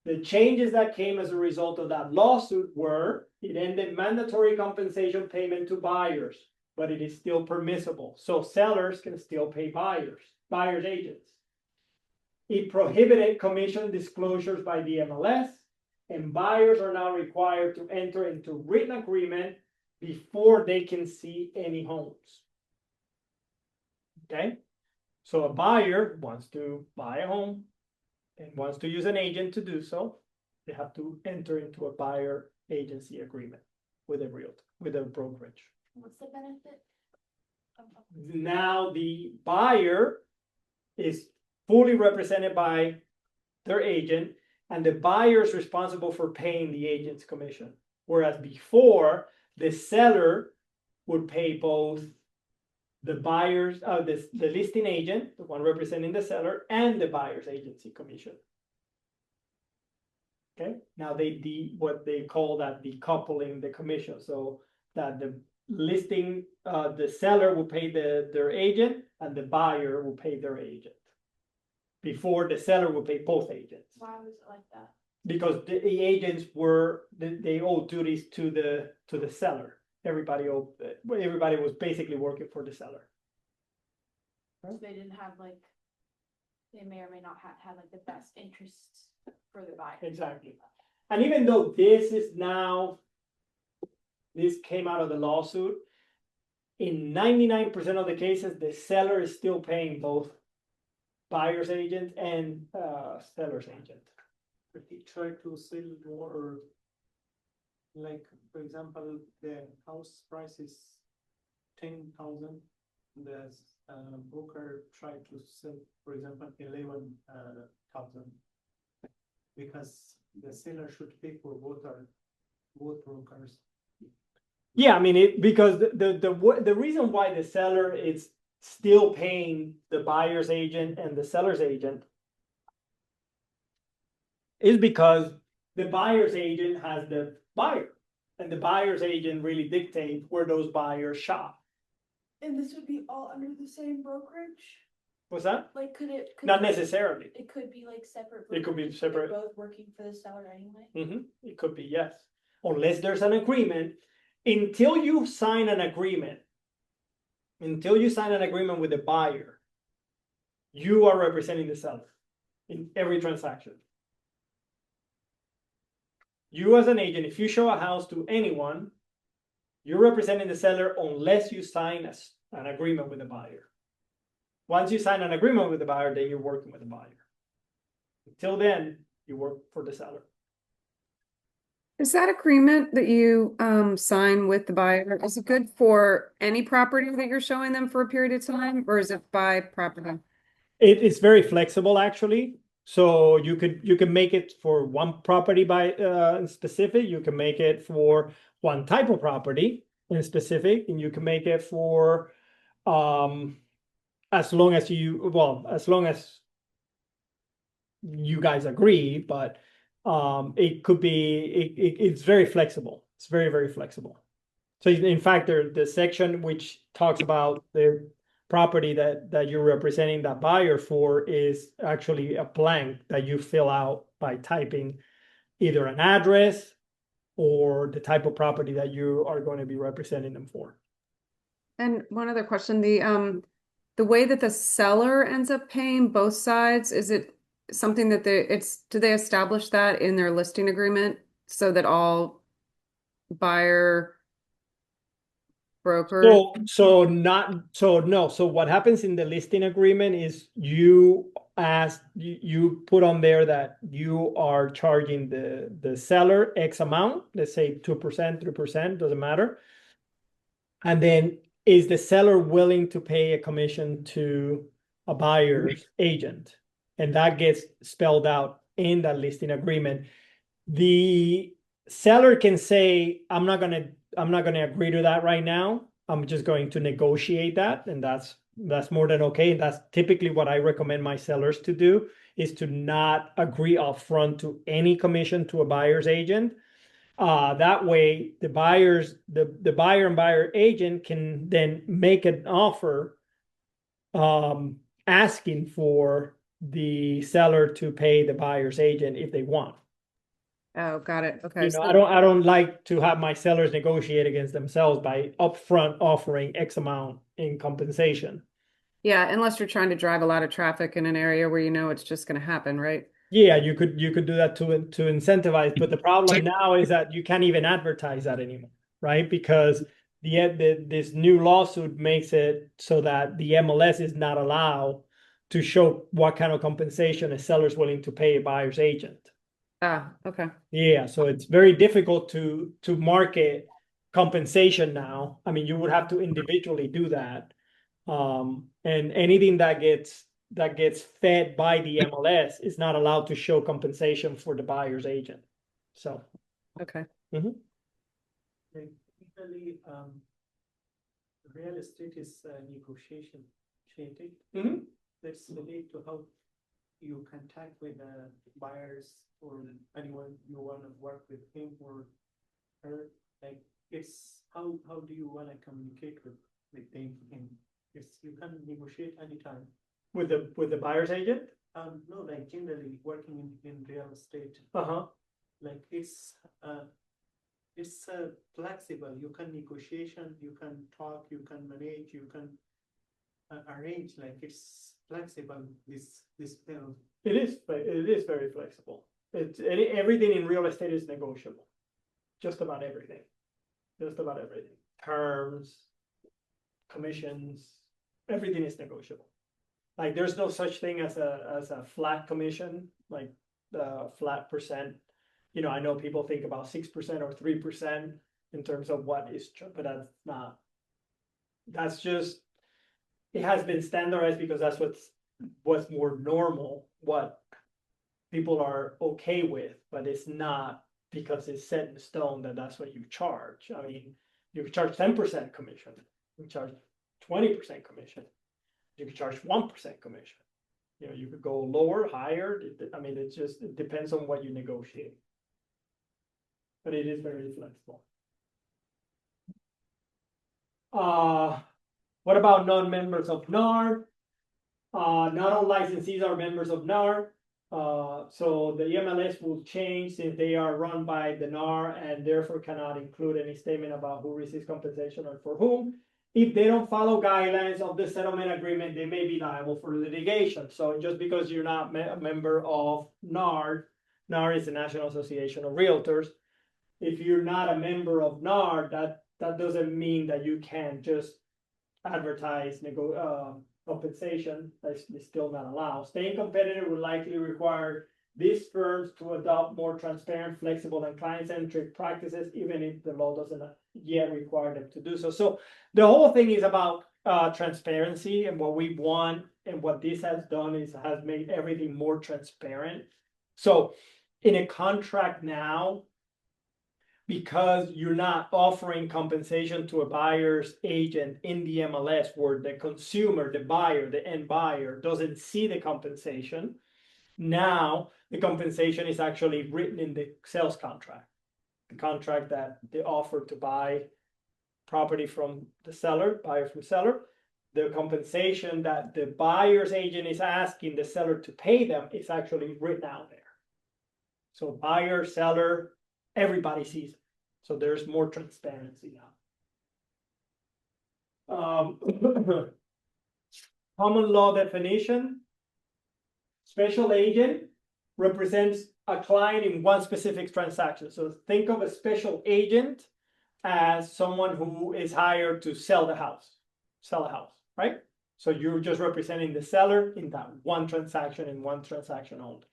A: The changes that came as a result of that lawsuit were, it ended mandatory compensation payment to buyers, but it is still permissible. So sellers can still pay buyers agents. It prohibited commission disclosures by the MLS, and buyers are now required to enter into written agreement before they can see any homes. Okay, so a buyer wants to buy a home and wants to use an agent to do so, they have to enter into a buyer agency agreement with a realtor, with a brokerage.
B: What's the benefit?
A: Now the buyer is fully represented by their agent, and the buyer is responsible for paying the agent's commission. Whereas before, the seller would pay both the buyer's, the listing agent, the one representing the seller, and the buyer's agency commission. Okay, now what they call that decoupling the commission, so that the listing, the seller will pay their agent, and the buyer will pay their agent. Before, the seller will pay both agents.
B: Why was it like that?
A: Because the agents were, they owe duties to the seller. Everybody was basically working for the seller.
B: So they didn't have like, they may or may not have had like the best interests for the buyer.
A: Exactly. And even though this came out of the lawsuit, in 99% of the cases, the seller is still paying both buyer's agent and seller's agent.
C: But he tried to sell more, like, for example, the house price is 10,000. The broker tried to sell, for example, 11,000, because the seller should pay for both brokers.
A: Yeah, I mean because the reason why the seller is still paying the buyer's agent and the seller's agent is because the buyer's agent has the buyer, and the buyer's agent really dictates where those buyers shop.
B: And this would be all under the same brokerage?
A: What's that?
B: Like,
A: Not necessarily.
B: It could be like separate.
A: It could be
B: brokerages, but they're
A: separate.
B: both working for the seller anyway.
A: It could be, yes. Unless there's an agreement. Until you sign an agreement with the buyer, you are representing the seller in every transaction. You as an agent, if you show a house to anyone, you're representing the seller unless you sign an agreement with the buyer. Once you sign an agreement with the buyer, then you're working with the buyer. Until then, you work for the seller.
D: Is that agreement that you sign with the buyer, is it good for any property that you're showing them for a period of time, or is it by property?
A: It's very flexible, actually. So you can make it for one property by specific. You can make it for one type of property in specific, and you can make it for as long as you guys agree. But it could be it's very flexible. It's very, very flexible. So in fact, the section which talks about the property that you're representing that buyer for is actually a blank that you fill out by typing either an address or the type of property that you are going to be representing them for.
D: And one other question, the way that the seller ends up paying both sides, is it something that do they establish that in their listing agreement so that all buyer broker?
A: So what happens in the listing agreement is you put on there that you are charging the seller X amount, let's say 2%, 3%, doesn't matter. And then is the seller willing to pay a commission to a buyer's agent? And that gets spelled out in that listing agreement. The seller can say, I'm not gonna agree to that right now. I'm just going to negotiate that, and that's more than okay. That's typically what I recommend my sellers to do, is to not agree upfront to any commission to a buyer's agent. That way the buyer and buyer agent can then make an offer asking for the seller to pay the buyer's agent if they want.
D: Oh, got it. Okay.
A: You know,
D: So
A: I don't like to have my sellers negotiate against themselves by upfront offering X amount in compensation.
D: yeah, unless you're trying to drive a lot of traffic in an area where you know it's just going to happen, right?
A: Yeah, you could do that to incentivize, but the problem now is that you can't even advertise that anymore, right? Because this new lawsuit makes it so that the MLS is not allowed to show what kind of compensation a seller's willing to pay a buyer's agent.
D: Ah, okay.
A: Yeah, so it's very difficult to market compensation now. I mean, you would have to individually do that. And anything that gets fed by the MLS is not allowed to show compensation for the buyer's agent. So,
D: Okay.
C: Like, usually, real estate is negotiation treaty.
A: Mhm.
C: Let's relate to how you contact with the buyers or anyone you want to work with him or her. Like, it's how do you want to communicate with them? And it's you can negotiate anytime.
A: with the buyer's agent.
C: No, like generally working in real estate,
A: Uh-huh.
C: like it's flexible. You can negotiation, you can talk, you can manage, you can arrange. Like it's flexible. This bill.
A: It is very flexible. Everything in real estate is negotiable. Just about everything. Just about everything. Terms, commissions, everything is negotiable. Like there's no such thing as a flat commission, like the flat percent. You know, I know people think about 6% or 3% in terms of what is, but that's not. That's just, it has been standardized because that's what's more normal, what people are okay with, but it's not because it's set in stone that that's what you charge. I mean, you could charge 10% commission, you could charge 20% commission, you could charge 1% commission. You know, you could go lower, higher. I mean, it depends on what you negotiate. But it is very flexible. What about non-members of NAR? Not all licensees are members of NAR. So the MLS will change since they are run by the NAR and therefore cannot include any statement about who receives compensation or for whom. If they don't follow guidelines of the settlement agreement, they may be liable for litigation. So just because you're not a member of NAR, NAR is the National Association of Realtors. If you're not a member of NAR, that doesn't mean that you can just advertise compensation. That's still not allowed. Staying competitive will likely require these firms to adopt more transparent, flexible, and client-centric practices, even if the law doesn't yet require them to do so. So the whole thing is about transparency, and what we want and what this has done is has made everything more transparent. So in a contract now, because you're not offering compensation to a buyer's agent in the MLS where the consumer, the buyer, the end buyer doesn't see the compensation, now the compensation is actually written in the sales contract, the contract that they offer to buy property from the seller, buyer from seller. The compensation that the buyer's agent is asking the seller to pay them is actually written out there. So buyer, seller, everybody sees it. So there's more transparency now. Common law definition. Special agent represents a client in one specific transaction. So think of a special agent as someone who is hired to sell a house, right? So you're just representing the seller in that one transaction and one transaction only.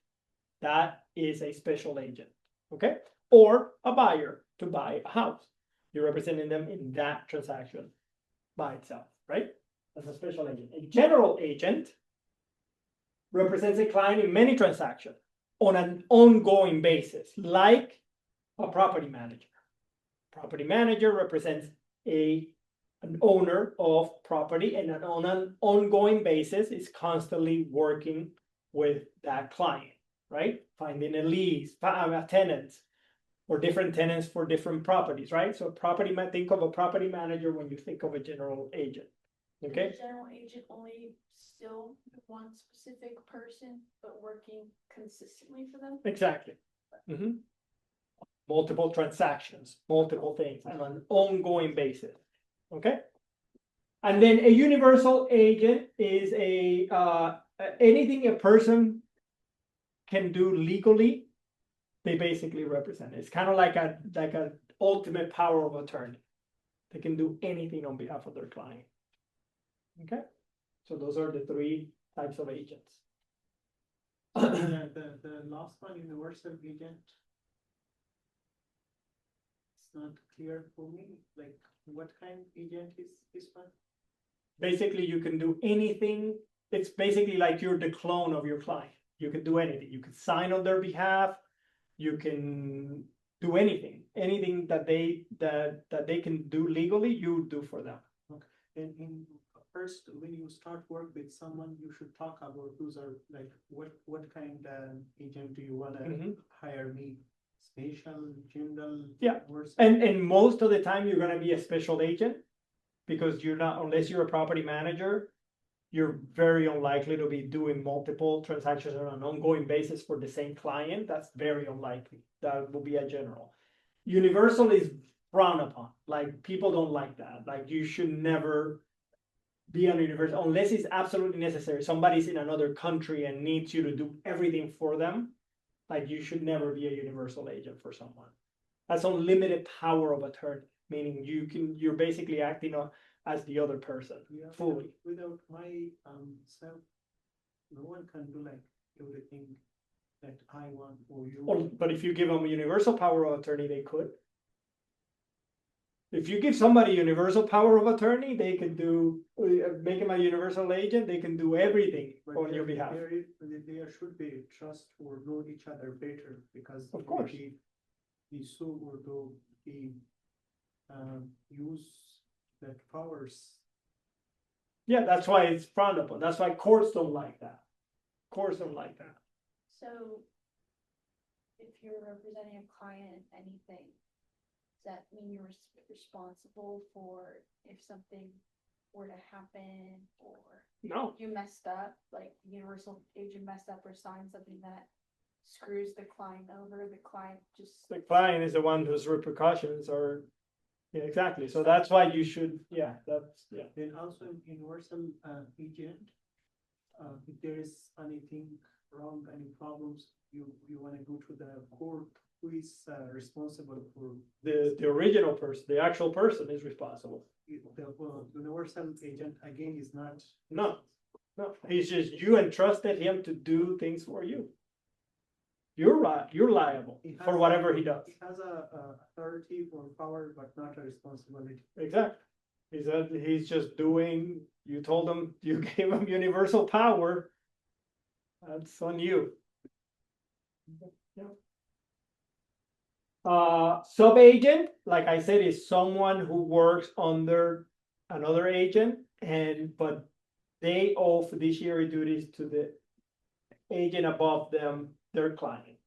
A: That is a special agent, okay? Or a buyer to buy a house. You're representing them in that transaction by itself, right? As a special agent. A general agent represents a client in many transactions on an ongoing basis, like a property manager. Property manager represents a an owner of property and on an ongoing basis is constantly working with that client, right? Finding a lease, a tenant, or different tenants for different properties, right? So think of a property manager when you think of a general agent.
B: And
A: Okay,
B: the general agent only still one specific person, but working consistently for them?
A: exactly. Mhm. Multiple transactions, multiple things on an ongoing basis. Okay. And then a universal agent is anything a person can do legally, they basically represent. It's kind of like a ultimate power of attorney. They can do anything on behalf of their client. Okay, so those are the three types of agents.
C: The last one, universal agent. It's not clear for me, like what kind of agent is this one?
A: Basically, you can do anything. It's basically like you're the clone of your client. You can do anything. You can sign on their behalf. You can do anything that they can do legally, you do for them.
C: And in first, when you start work with someone, you should talk about who's are like what kind of agent do you wanna
A: Mhm.
C: hire me? Special, general?
A: Yeah.
C: Universal?
A: And most of the time, you're gonna be a special agent because you're not, unless you're a property manager, you're very unlikely to be doing multiple transactions on an ongoing basis for the same client. That's very unlikely. That will be a general. Universal is frowned upon. Like people don't like that. Like you should never be on universal unless it's absolutely necessary. Somebody's in another country and needs you to do everything for them. Like you should never be a universal agent for someone. That's unlimited power of attorney, meaning you're basically acting as the other person
C: Yeah,
A: fully.
C: without my self, no one can do like everything that I want or you.
A: But if you give them a universal power of attorney, they could. If you give somebody universal power of attorney, they can do, make them a universal agent, they can do everything
C: But
A: on your behalf.
C: There should be trust or know each other better because.
A: Of course.
C: The sue or the use that powers.
A: Yeah, that's why it's frowned upon. That's why courts don't like that. Courts don't like that.
B: So if you're representing a client in anything, does that mean you're responsible for if something were to happen or
A: No,
B: you messed up, like the universal agent messed up or signed something that screws the client over, the client just.
A: the client is the one whose repercussions are, yeah, exactly. So that's why you should, yeah, that's, yeah.
C: Then also in universal agent, if there is anything wrong, any problems, you wanna go to the court, who is responsible for
A: The original person, the actual person is responsible.
C: the universal agent again is not.
A: No. No, he's just, you entrusted him to do things for you. You're right, you're liable
C: He
A: for
C: has
A: whatever he does.
C: He has a authority or power, but not a responsibility.
A: Exactly. He's just doing, you told him, you gave him universal power. That's on you. Sub-agent, like I said, is someone who works under another agent but they owe fiduciary duties to the agent above them, their client.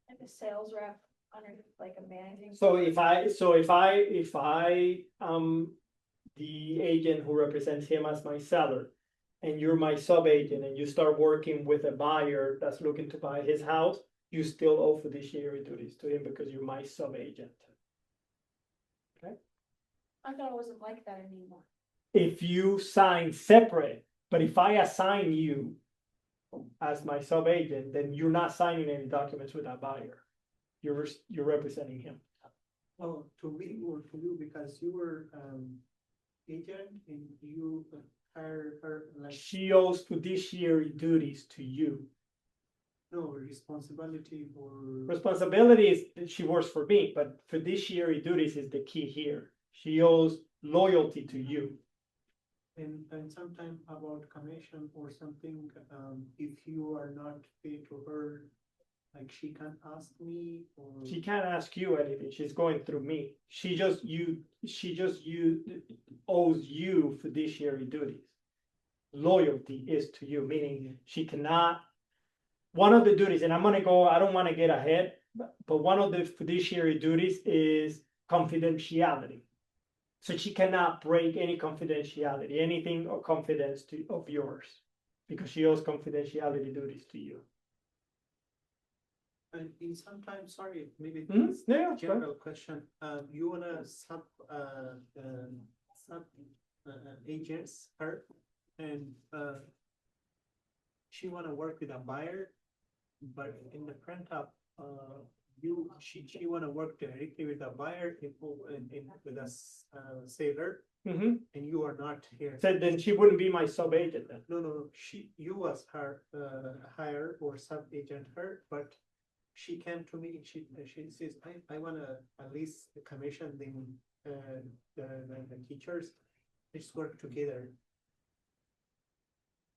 B: Like a sales rep under like a managing.
A: So if I the agent who represents him as my seller, and you're my sub-agent and you start working with a buyer that's looking to buy his house, you still owe fiduciary duties to him because you're my sub-agent.
B: I thought it wasn't like that anymore.
A: If you sign separate, but if I assign you as my sub-agent, then you're not signing any documents with that buyer. You're representing him.
C: Oh, to me or to you, because you were agent and you hired her like.
A: She owes fiduciary duties to you.
C: No, responsibility for.
A: Responsibility is she works for me, but fiduciary duties is the key here. She owes loyalty to you.
C: And sometime about commission or something, if you are not paid to her, Like she can ask me or?
A: She can't ask you anything. She's going through me. She just owes you fiduciary duties. Loyalty is to you, meaning she cannot. One of the duties, and I don't want to get ahead, but one of the fiduciary duties is confidentiality. So she cannot break any confidentiality, anything or confidence of yours, because she owes confidentiality duties to you.
C: And in sometimes, sorry, maybe
A: Mhm.
C: it's
A: Yeah,
C: a
A: yeah,
C: general question. You wanna sub agents her, and she wanna work with a buyer, but in the print up, she wanna work directly with a buyer with a seller,
A: Mhm.
C: and you are not here.
A: Said then she wouldn't be my sub agent then.
C: No, you was her hire or sub agent her, but she came to me, she says, I wanna at least commission the teachers, let's work together.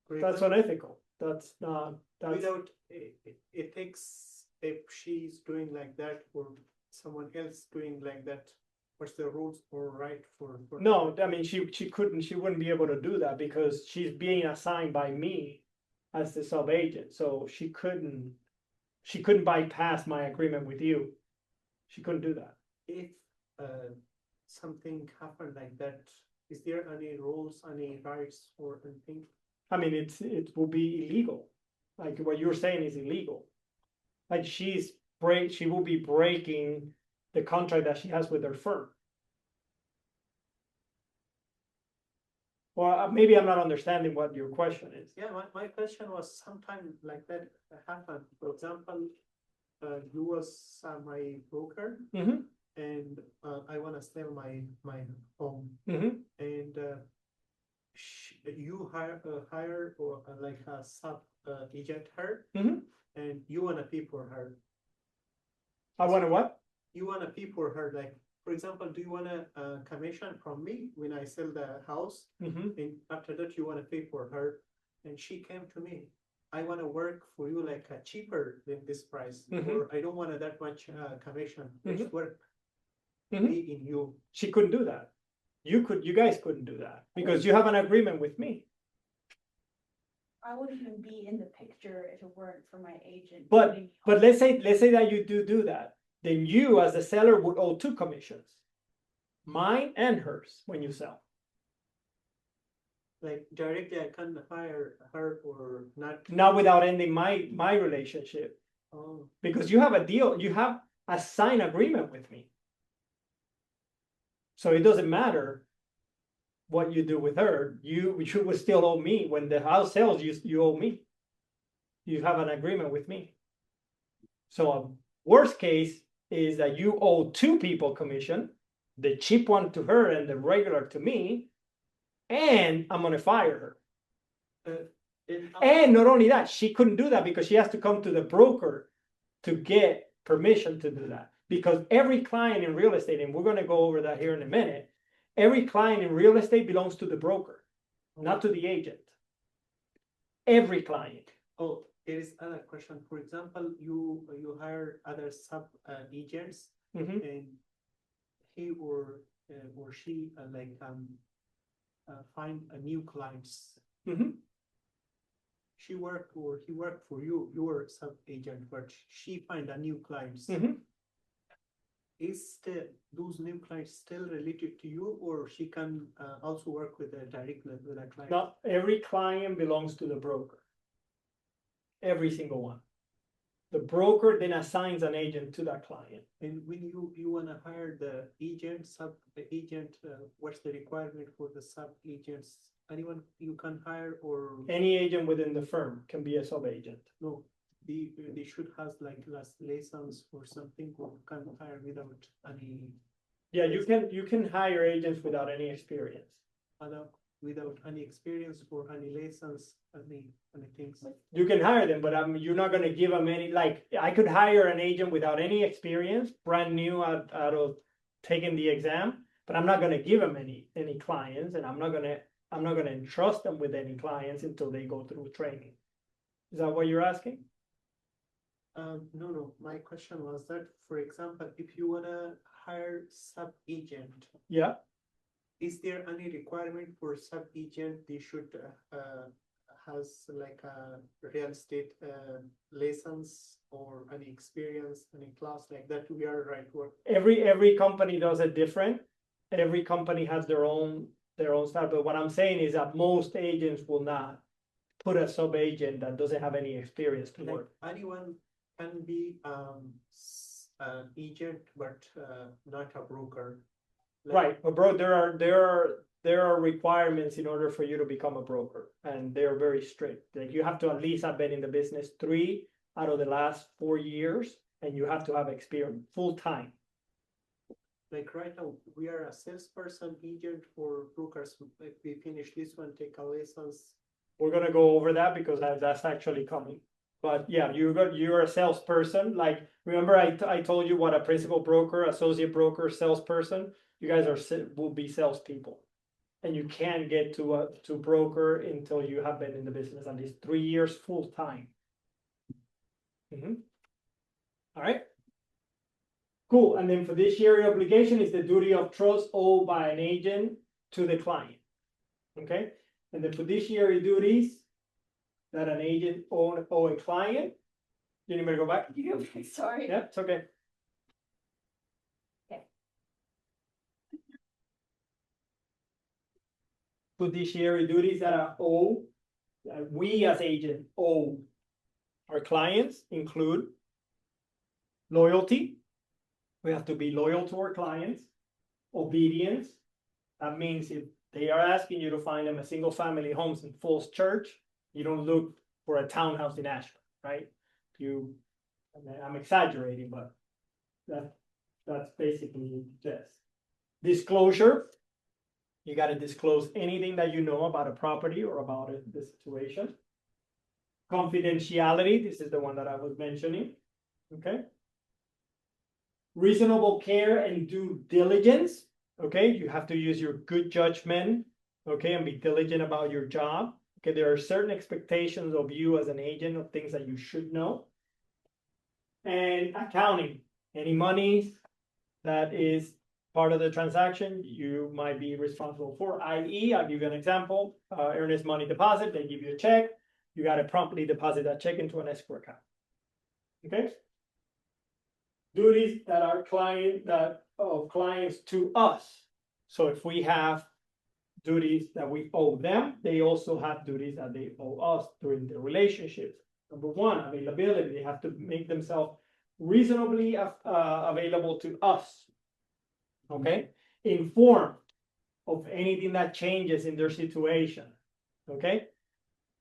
A: That's unethical. That's not, that's,
C: Without, it takes, if she's doing like that or someone else doing like that, what's the rules or right for?
A: no, I mean, she wouldn't be able to do that because she's being assigned by me as the sub agent, so she couldn't bypass my agreement with you. She couldn't do that.
C: If something happened like that, is there any rules, any rights or anything?
A: I mean, it will be illegal. Like what you're saying is illegal. Like she will be breaking the contract that she has with her firm. Well, maybe I'm not understanding what your question is.
C: Yeah, my question was sometime like that happened. For example, you was my broker
A: Mm-hmm.
C: and I wanna sell my home
A: Mm-hmm.
C: and you hire or like a sub agent her
A: Mm-hmm.
C: and you wanna pay for her.
A: I want to what?
C: You wanna pay for her, like for example, do you want a commission from me when I sell the house?
A: Mm-hmm.
C: And after that, you wanna pay for her, and she came to me. I wanna work for you like cheaper than this price,
A: Mhm.
C: or I don't want that much commission. Let's
A: Mhm.
C: work
A: Mhm.
C: me in you.
A: She couldn't do that. You guys couldn't do that because you have an agreement with me.
B: I wouldn't even be in the picture if it weren't for my agent.
A: But
B: putting me
A: but
B: on.
A: let's say that you do that, then you as the seller would owe two commissions, mine and hers when you sell.
C: Like directly, I can hire her or not.
A: Not without ending my relationship,
C: Oh,
A: because you have a deal, you have a signed agreement with me. So it doesn't matter what you do with her, you would still owe me. When the house sells, you owe me. You have an agreement with me. So a worst case is that you owe two people commission, the cheap one to her and the regular to me, and I'm gonna fire her. And not only that, she couldn't do that because she has to come to the broker to get permission to do that. Because every client in real estate, and we're gonna go over that here in a minute, every client in real estate belongs to the broker, not to the agent. Every client.
C: Oh, there is another question. For example, you hire other sub agents,
A: Mhm.
C: and he or she find a new clients.
A: Mhm.
C: She worked or he worked for you, your sub agent, but she find a new clients.
A: Mhm.
C: Is those new clients still related to you, or she can also work with a direct with a client?
A: Not every client belongs to the broker. Every single one. The broker then assigns an agent to that client.
C: And when you wanna hire the agent, sub agent, what's the requirement for the sub agents? Anyone you can hire or
A: Any agent within the firm can be a sub-agent.
C: no? They should have like last license or something, or can hire without any
A: Yeah, you can hire agents without any experience.
C: other, without any experience or any license, any things.
A: You can hire them, but you're not gonna give them any, like, I could hire an agent without any experience, brand new out of taking the exam, but I'm not gonna give them any clients, and I'm not gonna entrust them with any clients until they go through training. Is that what you're asking?
C: No, my question was that, for example, if you wanna hire sub-agent,
A: Yeah,
C: is there any requirement for sub-agent they should has like a real estate license or any experience, any class like that we are right work?
A: every company does it different. Every company has their own style, but what I'm saying is that most agents will not put a sub-agent that doesn't have any experience to
C: Like
A: work.
C: anyone can be an agent, but not a broker. Like,
A: Right, but bro, there are requirements in order for you to become a broker, and they're very strict. Like, you have to at least have been in the business 3 out of the last 4 years, and you have to have experience full time.
C: Like right now, we are a salesperson, agent, or brokers. If we finish this one, take a license.
A: We're gonna go over that because that's actually coming. But yeah, you're a salesperson. Like, remember I told you what a principal broker, associate broker, salesperson. You guys will be salespeople, and you can't get to broker until you have been in the business at least 3 years full time. All right. Cool. And then fiduciary obligation is the duty of trust owed by an agent to the client. Okay. And the fiduciary duties that an agent owe a client. You need me to go back?
B: Sorry.
A: Yeah, it's okay.
B: Okay.
A: Fiduciary duties that are owed, that we as agent owe our clients include loyalty. We have to be loyal to our clients. Obedience. That means if they are asking you to find them a single family homes in Falls Church, you don't look for a townhouse in Ashburn, right? I'm exaggerating, but that's basically this. Disclosure. You got to disclose anything that you know about a property or about the situation. Confidentiality. This is the one that I was mentioning. Okay. Reasonable care and due diligence. Okay, you have to use your good judgment, okay, and be diligent about your job. Okay, there are certain expectations of you as an agent of things that you should know. And accounting, any monies that is part of the transaction, you might be responsible for, i.e., I'll give you an example, earnest money deposit, they give you a check, you got to promptly deposit that check into an escrow account. Okay. Duties that are clients to us. So if we have duties that we owe them, they also have duties that they owe us during the relationship. Number one, availability. They have to make themselves reasonably available to us. Okay, informed of anything that changes in their situation. Okay,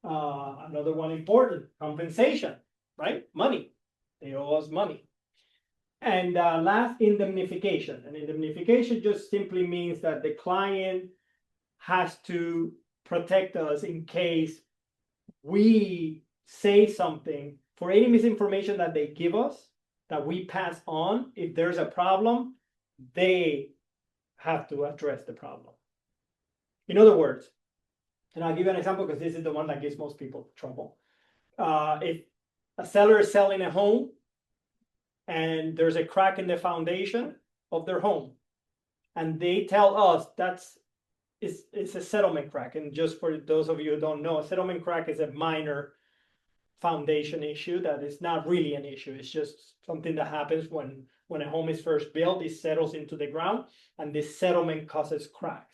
A: another one important, compensation, right? Money. They owe us money. And last, indemnification. And indemnification just simply means that the client has to protect us in case we say something for any misinformation that they give us, that we pass on. If there's a problem, they have to address the problem. In other words, and I'll give you an example because this is the one that gives most people trouble. If a seller is selling a home, and there's a crack in the foundation of their home, and they tell us it's a settlement crack. And just for those of you who don't know, a settlement crack is a minor foundation issue that is not really an issue. It's just something that happens when a home is first built, it settles into the ground, and this settlement causes cracks.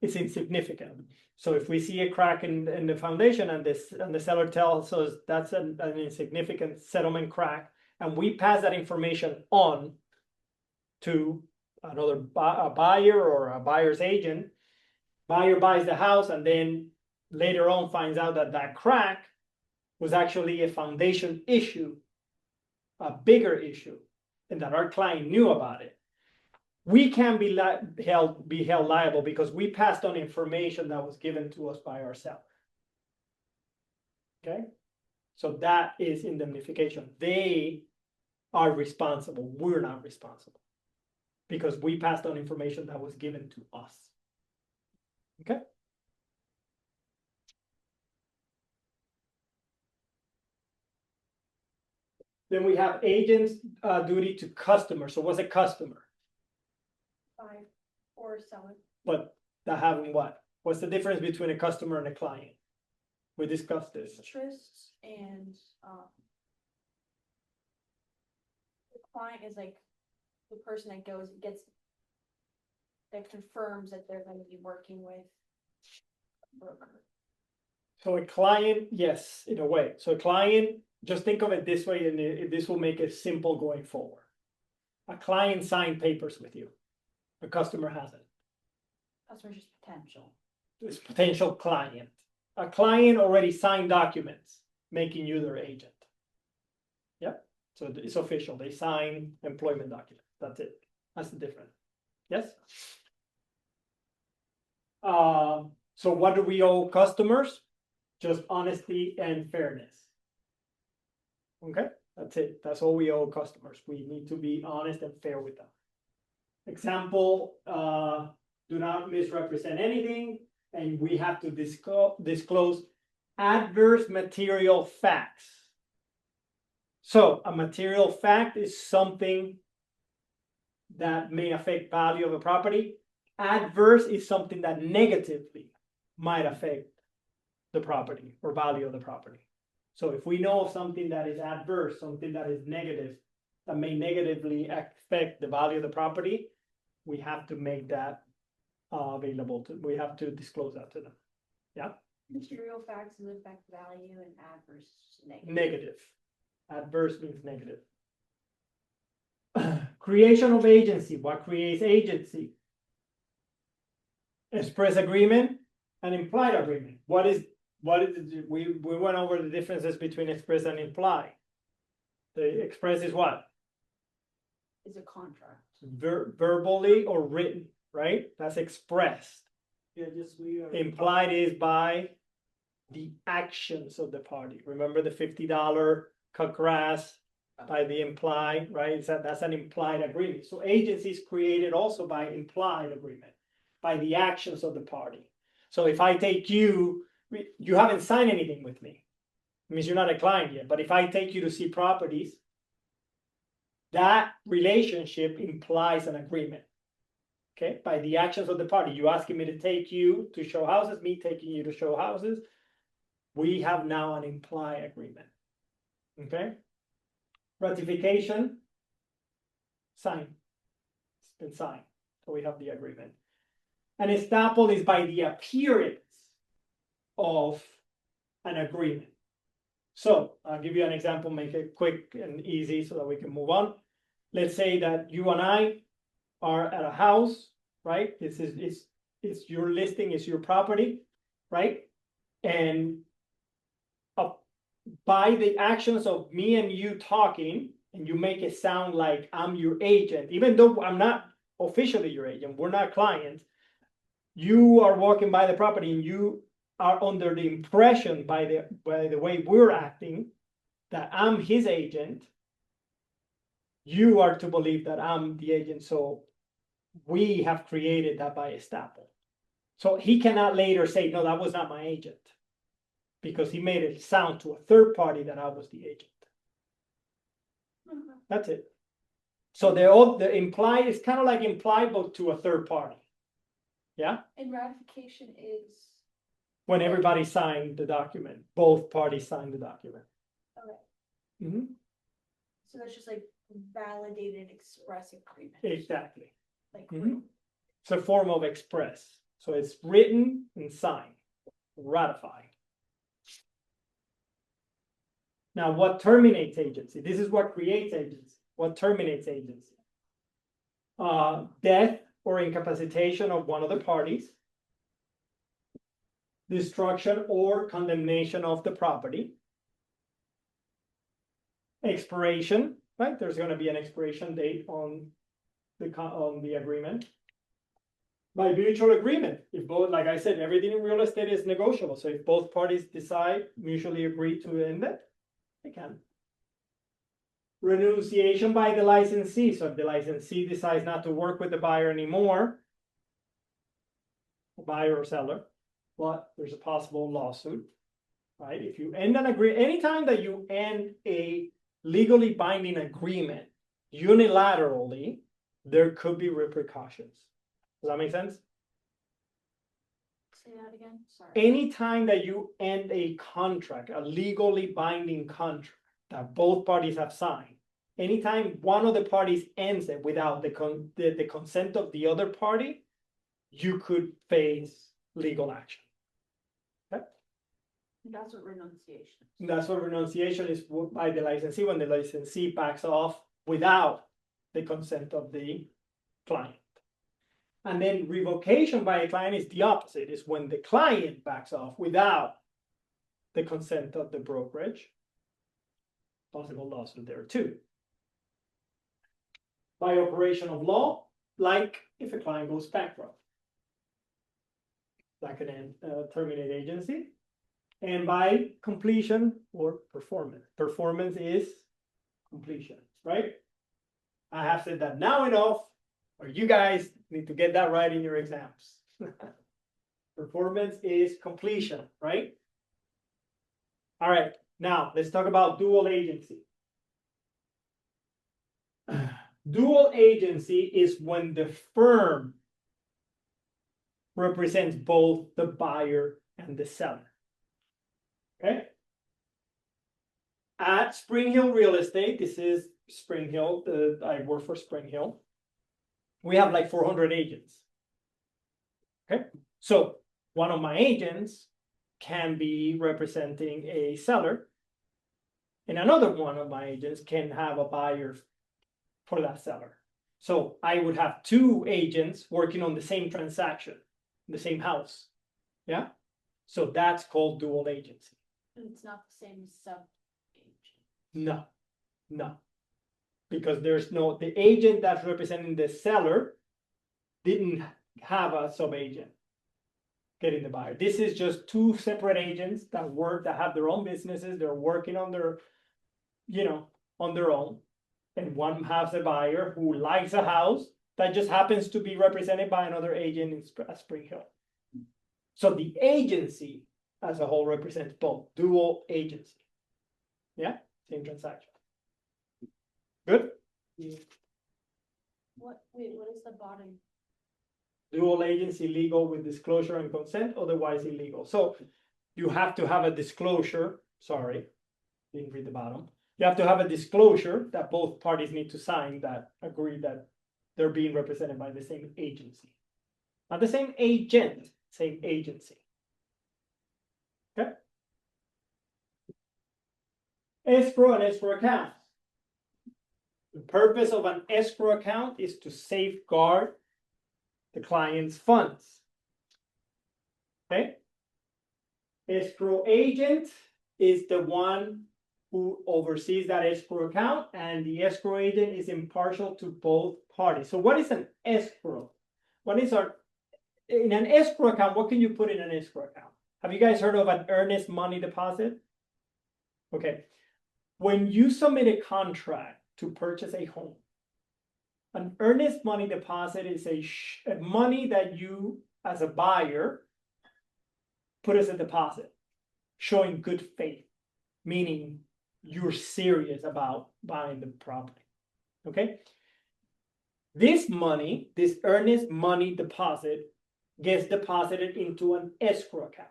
A: It's insignificant. So if we see a crack in the foundation and the seller tells us that's an insignificant settlement crack, and we pass that information on to another buyer or a buyer's agent, buyer buys the house and then later on finds out that that crack was actually a foundation issue, a bigger issue, and that our client knew about it. We can be held liable because we passed on information that was given to us by our seller. Okay, so that is indemnification. They are responsible. We're not responsible because we passed on information that was given to us. Okay. Then we have agents, duty to customer. So what's a customer?
B: Buy or sell it.
A: But that having what? What's the difference between a customer and a client? We discussed this.
B: Interests and, the client is like the person that goes, gets, that confirms that they're gonna be working with a broker.
A: So a client, yes, in a way. So a client, just think of it this way, and this will make it simple going forward. A client signed papers with you. A customer hasn't.
B: Customer's just potential.
A: It's potential client. A client already signed documents making you their agent. Yep. So it's official. They sign employment documents. That's it. That's the difference. Yes. So what do we owe customers? Just honesty and fairness. Okay, that's it. That's all we owe customers. We need to be honest and fair with them. Example, do not misrepresent anything, and we have to disclose adverse material facts. So a material fact is something that may affect value of a property. Adverse is something that negatively might affect the property or value of the property. So if we know of something that is adverse, something that is negative, that may negatively affect the value of the property, we have to make that available to, we have to disclose that to them. Yeah,
B: Material facts is affect value and adverse is negative.
A: negative. Adverse means negative. Creation of agency. What creates agency? Express agreement and implied agreement. What is we went over the differences between express and implied. The express is what?
B: Is a contract.
A: Verbally or written, right? That's expressed.
C: Yeah, just we are.
A: Implied is by the actions of the party. Remember the $50 cut grass by the implied, right? That's an implied agreement. So agency is created also by implied agreement, by the actions of the party. So if I take you, you haven't signed anything with me. It means you're not a client yet. But if I take you to see properties, that relationship implies an agreement. Okay, by the actions of the party. You asking me to take you to show houses, me taking you to show houses. We have now an implied agreement. Okay. Ratification, sign. It's been signed. So we have the agreement. An estoppel is by the appearance of an agreement. So I'll give you an example, make it quick and easy so that we can move on. Let's say that you and I are at a house, right? This is it's your listing, it's your property, right? And by the actions of me and you talking, and you make it sound like I'm your agent, even though I'm not officially your agent, we're not clients. You are walking by the property and you are under the impression by the way we're acting that I'm his agent. You are to believe that I'm the agent. So we have created that by estoppel. So he cannot later say, no, that was not my agent, because he made it sound to a third party that I was the agent. That's it. So the implied is kind of like implied, but to a third party. Yeah.
B: And ratification is,
A: When everybody signed the document, both parties signed the document.
B: okay,
A: Mhm.
B: so that's just like validated express agreement.
A: Exactly.
B: Like,
A: Mhm. It's a form of express. So it's written and signed, ratified. Now, what terminates agency? This is what creates agency. What terminates agency? Death or incapacitation of one of the parties, destruction or condemnation of the property, expiration, right? There's going to be an expiration date on the agreement. By mutual agreement, if both, like I said, everything in real estate is negotiable. So if both parties decide, mutually agree to end it, they can. Renunciation by the licensee. So if the licensee decides not to work with the buyer anymore, buyer or seller, but there's a possible lawsuit, right? If you end an agree, anytime that you end a legally binding agreement unilaterally, there could be repercussions. Does that make sense?
B: Say that again, sorry.
A: Anytime that you end a contract, a legally binding contract that both parties have signed, anytime one of the parties ends it without the consent of the other party, you could face legal action.
B: That's what renunciation is.
A: That's what renunciation is by the licensee, when the licensee backs off without the consent of the client. And then revocation by a client is the opposite, is when the client backs off without the consent of the brokerage. Possible lawsuit there too. By operation of law, like if a client goes bankrupt, that can terminate agency. And by completion or performance. Performance is completion, right? I have said that now enough, or you guys need to get that right in your exams. Performance is completion, right? All right, now let's talk about dual agency. Dual agency is when the firm represents both the buyer and the seller. Okay. At Spring Hill Real Estate, this is Spring Hill, I work for Spring Hill. We have like 400 agents. Okay, so one of my agents can be representing a seller, and another one of my agents can have a buyer for that seller. So I would have two agents working on the same transaction, the same house. Yeah, so that's called dual agency.
B: And it's not the same as sub-agent.
A: No, no. Because there's no, the agent that's representing the seller didn't have a sub-agent getting the buyer. This is just two separate agents that work, that have their own businesses. They're working on their, on their own. And one has a buyer who likes a house that just happens to be represented by another agent at Spring Hill. So the agency as a whole represents both, dual agency. Yeah, same transaction. Good?
B: What is the bottom?
A: Dual agency, legal with disclosure and consent, otherwise illegal. So you have to have a disclosure, sorry, didn't read the bottom. You have to have a disclosure that both parties need to sign that agree that they're being represented by the same agency. Not the same agent, same agency. Okay? Escrow and escrow accounts. The purpose of an escrow account is to safeguard the client's funds. Okay? Escrow agent is the one who oversees that escrow account, and the escrow agent is impartial to both parties. So what is an escrow? In an escrow account, what can you put in an escrow account? Have you guys heard of an earnest money deposit? Okay. When you submit a contract to purchase a home, an earnest money deposit is a money that you, as a buyer, put as a deposit, showing good faith, meaning you're serious about buying the property. Okay? This money, this earnest money deposit, gets deposited into an escrow account.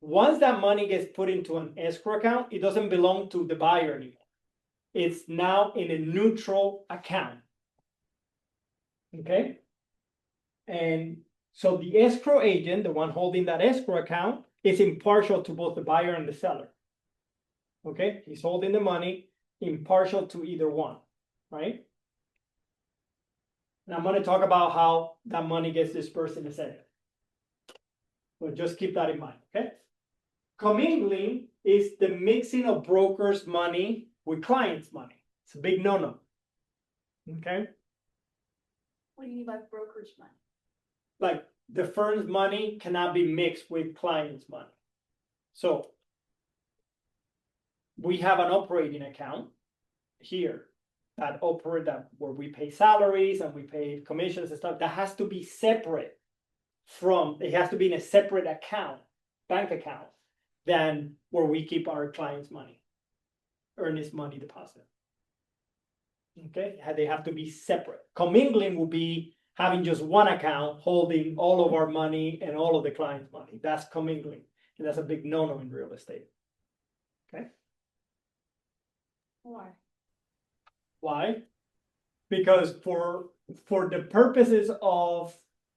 A: Once that money gets put into an escrow account, it doesn't belong to the buyer anymore. It's now in a neutral account. Okay? And so the escrow agent, the one holding that escrow account, is impartial to both the buyer and the seller. Okay? He's holding the money, impartial to either one, right? And I'm going to talk about how that money gets dispersed in a second. So just keep that in mind, okay? Commingling is the mixing of brokers' money with clients' money. It's a big no-no. Okay?
B: What do you mean by broker's money?
A: Like the firm's money cannot be mixed with clients' money. So we have an operating account here that where we pay salaries and we pay commissions and stuff. That has to be separate from, it has to be in a separate account, bank account, than where we keep our clients' money. earnest money deposit. Okay, they have to be separate. Commingling will be having just one account holding all of our money and all of the client's money. That's commingling, and that's a big no-no in real estate. Okay,
B: Why?
A: why? Because for the purposes of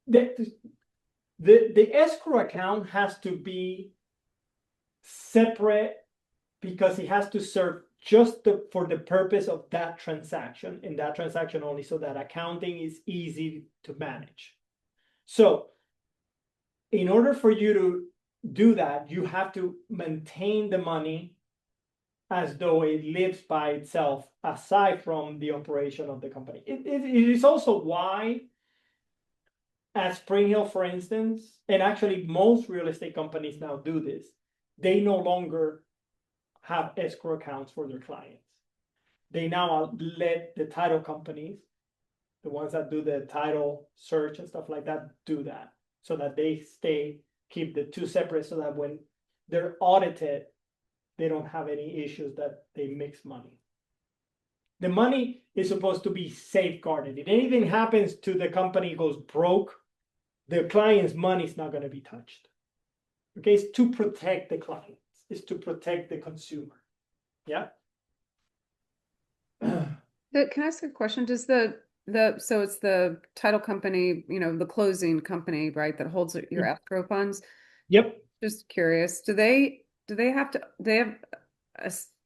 A: the escrow account has to be separate because it has to serve just for the purpose of that transaction, and that transaction only, so that accounting is easy to manage. So in order for you to do that, you have to maintain the money as though it lives by itself aside from the operation of the company. It is also why at Spring Hill, for instance, and actually most real estate companies now do this, they no longer have escrow accounts for their clients. They now let the title companies, the ones that do the title search and stuff like that, do that, so that they keep the two separate, so that when they're audited, they don't have any issues that they mix money. The money is supposed to be safeguarded. If anything happens to the company, goes broke, the client's money is not going to be touched. Okay, it's to protect the client. Is to protect the consumer. Yeah.
D: Can I ask a question? Does so it's the title company, the closing company, right, that holds your escrow funds?
A: Yep.
D: Just curious, do they have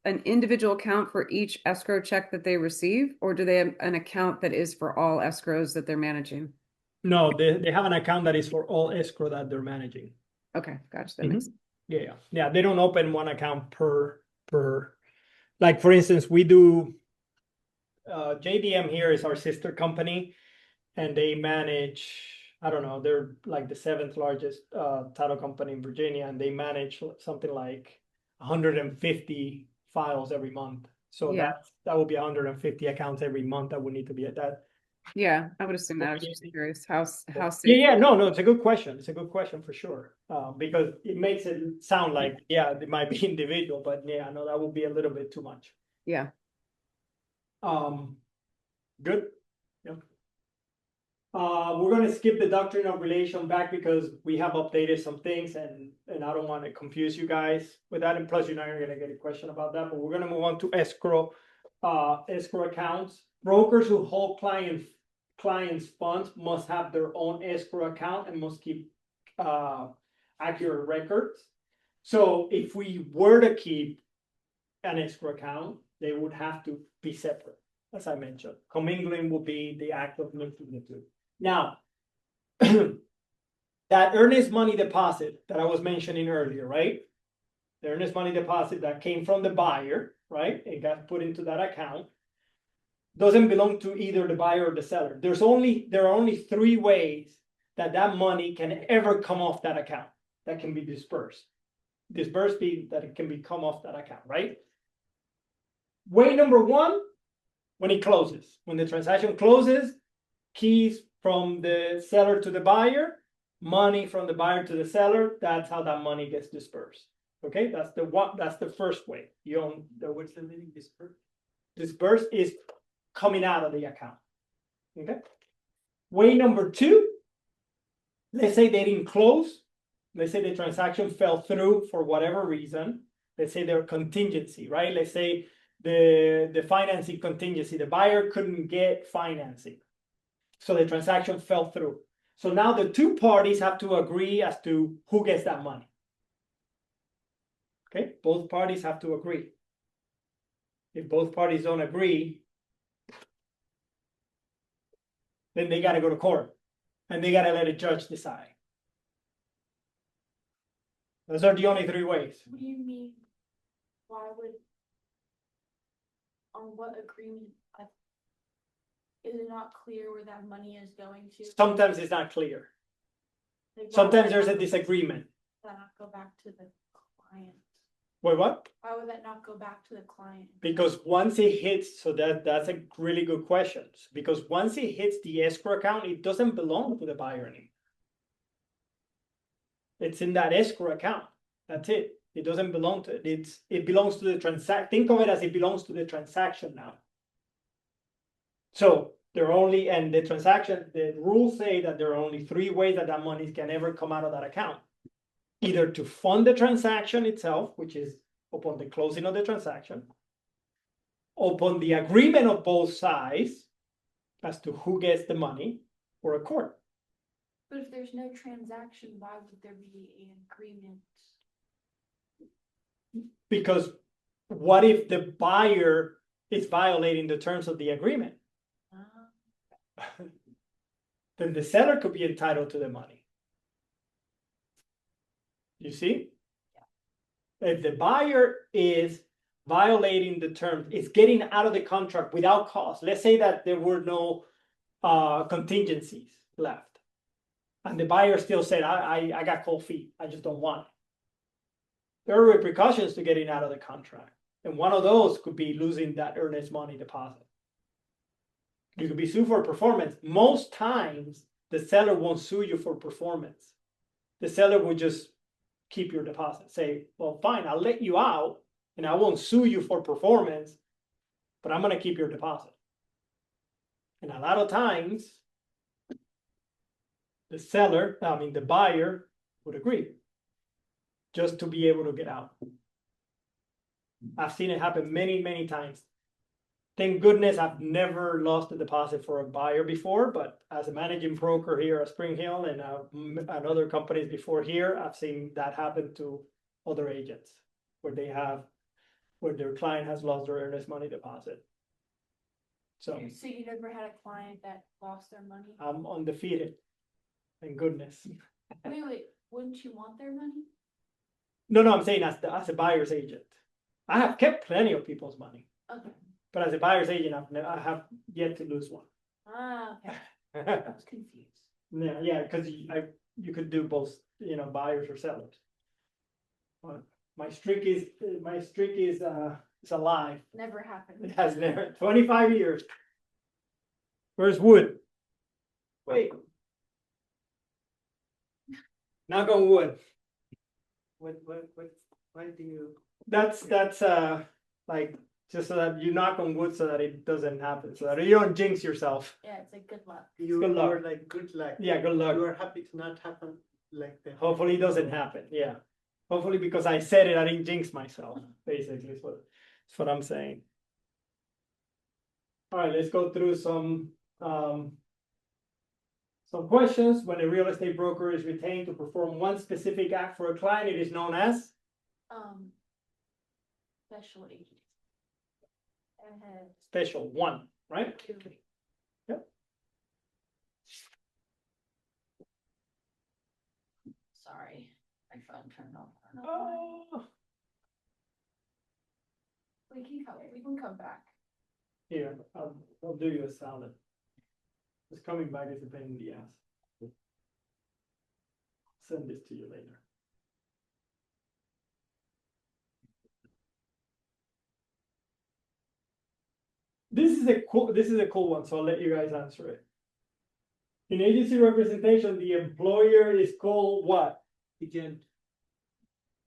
D: an individual account for each escrow check that they receive, or do they have an account that is for all escrows that they're managing?
A: No, they have an account that is for all escrow that they're managing.
D: Okay, gotcha. That makes sense.
A: Yeah. They don't open one account per. Like for instance, we do. JDM here is our sister company, and they manage. I don't know. They're like the 7th largest title company in Virginia, and they manage something like 150 files every month. So
D: Yeah.
A: that would be 150 accounts every month that would need to be at that.
D: Yeah, I would assume that. I was just curious how safe.
A: Yeah, no, it's a good question. It's a good question for sure. Because it makes it sound like, it might be individual, but no, that would be a little bit too much.
D: Yeah.
A: Good. Yep. We're gonna skip the doctrine of relation back because we have updated some things, and I don't want to confuse you guys with that. And plus, you're not gonna get a question about that. But we're gonna move on to escrow accounts. Brokers who hold clients' funds must have their own escrow account and must keep accurate records. So if we were to keep an escrow account, they would have to be separate, as I mentioned. Commingling will be the act of mixing the two. Now, that earnest money deposit that I was mentioning earlier, right? The earnest money deposit that came from the buyer, right? It got put into that account. Doesn't belong to either the buyer or the seller. There are only 3 ways that money can ever come off that account that can be dispersed. Dispersed means that it can come off that account, right? Way number 1, when it closes. When the transaction closes, keys from the seller to the buyer, money from the buyer to the seller. That's how that money gets dispersed. Okay, that's the first way. What's the meaning dispersed? Dispersed is coming out of the account. Okay. Way number 2, let's say they didn't close. Let's say the transaction fell through for whatever reason. Let's say their contingency, right? Let's say the financing contingency, the buyer couldn't get financing. So the transaction fell through. So now the 2 parties have to agree as to who gets that money. Okay, both parties have to agree. If both parties don't agree, then they got to go to court and they got to let a judge decide. Those are the only 3 ways.
B: What do you mean? Why would, on what agreement? Is it not clear where that money is going to?
A: Sometimes it's not clear.
B: Like, why
A: Sometimes
B: would
A: there's a
B: that
A: disagreement.
B: not go back to the client?
A: Wait, what?
B: Why would that not go back to the client?
A: Because once it hits, so that's a really good question. Because once it hits the escrow account, it doesn't belong to the buyer anymore. It's in that escrow account. That's it. It doesn't belong to it. It belongs to the think of it as it belongs to the transaction now. So there are only, and the transaction, the rules say that there are only three ways that that money can ever come out of that account. Either to fund the transaction itself, which is upon the closing of the transaction, upon the agreement of both sides as to who gets the money, or a court.
B: But if there's no transaction, why would there be an agreement?
A: Because what if the buyer is violating the terms of the agreement? Then the seller could be entitled to the money. You see? If the buyer is violating the terms, is getting out of the contract without cause. Let's say that there were no contingencies left. And the buyer still said, I got cold feet. I just don't want it. There are repercussions to getting out of the contract. And one of those could be losing that earnest money deposit. You could be sued for performance. Most times, the seller won't sue you for performance. The seller will just keep your deposit. Say, well, fine, I'll let you out and I won't sue you for performance, but I'm going to keep your deposit. And a lot of times, the buyer would agree just to be able to get out. I've seen it happen many, many times. Thank goodness I've never lost a deposit for a buyer before, but as a managing broker here at Spring Hill and other companies before here, I've seen that happen to other agents where their client has lost their earnest money deposit. So
B: you never had a client that lost their money?
A: I'm undefeated. Thank goodness.
B: Wait, wouldn't you want their money?
A: No, I'm saying as a buyer's agent. I have kept plenty of people's money.
B: Okay.
A: But as a buyer's agent, I have yet to lose one.
B: Okay. I was confused.
A: Yeah, because you could do both, buyers or sellers. But my streak is alive.
B: Never happened.
A: It has never 25 years. Where's wood? Wait. Knock on wood.
C: Why do you?
A: That's like just so that you knock on wood so that it doesn't happen, so that you don't jinx yourself.
B: Yeah, it's like good luck.
C: You
A: Good luck.
C: are like good luck.
A: Yeah, good luck.
C: You are happy to not happen like that.
A: Hopefully it doesn't happen. Yeah. Hopefully because I said it, I didn't jinx myself. Basically, is what I'm saying. All right, let's go through some questions. When a real estate broker is retained to perform one specific act for a client, it is known as
B: Special agent.
A: special one, right? Yep.
B: Sorry, my phone turned off.
A: Oh,
B: We can come back.
A: here, I'll do you a salad. Just coming back is a pain in the ass. Send this to you later. This is a cool one, so I'll let you guys answer it. In agency representation, the employer is called what?
C: Agent.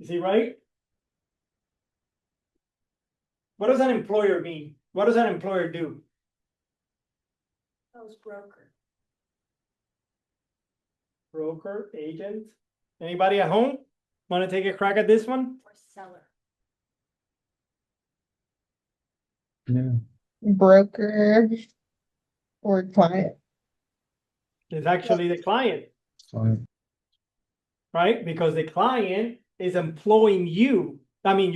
A: Is he right? What does an employer mean? What does an employer do?
B: That was broker.
A: Broker, agent. Anybody at home want to take a crack at this one?
B: Or seller.
E: No. Broker or client.
A: It's actually the client,
E: Fine.
A: right? Because the client is employing you. I mean,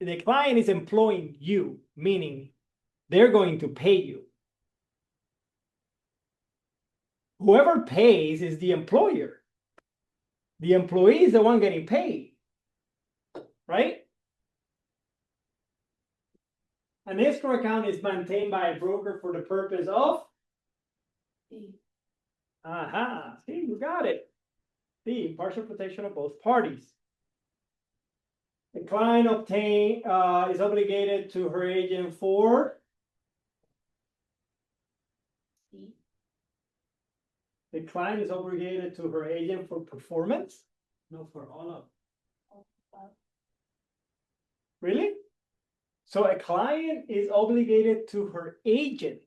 A: the client is employing you, meaning they're going to pay you. Whoever pays is the employer. The employee is the one getting paid, right? An escrow account is maintained by a broker for the purpose of? Aha, see, you got it. The impartial protection of both parties. The client is obligated to her agent for? The client is obligated to her agent for performance?
C: No, for all of.
A: Really? So a client is obligated to her agent.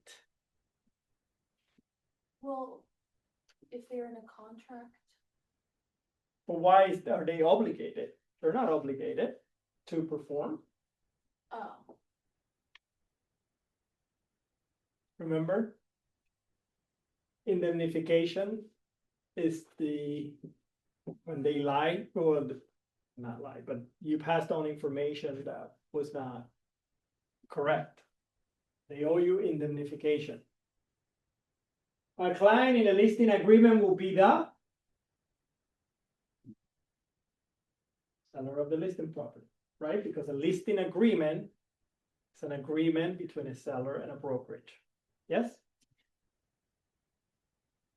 B: Well, if they're in a contract,
A: But are they obligated? They're not obligated to perform.
B: oh,
A: Remember? Indemnification is when they lie, or not lie, but you passed on information that was not correct. They owe you indemnification. A client in a listing agreement will be the seller of the listing property, right? Because a listing agreement is an agreement between a seller and a brokerage. Yes?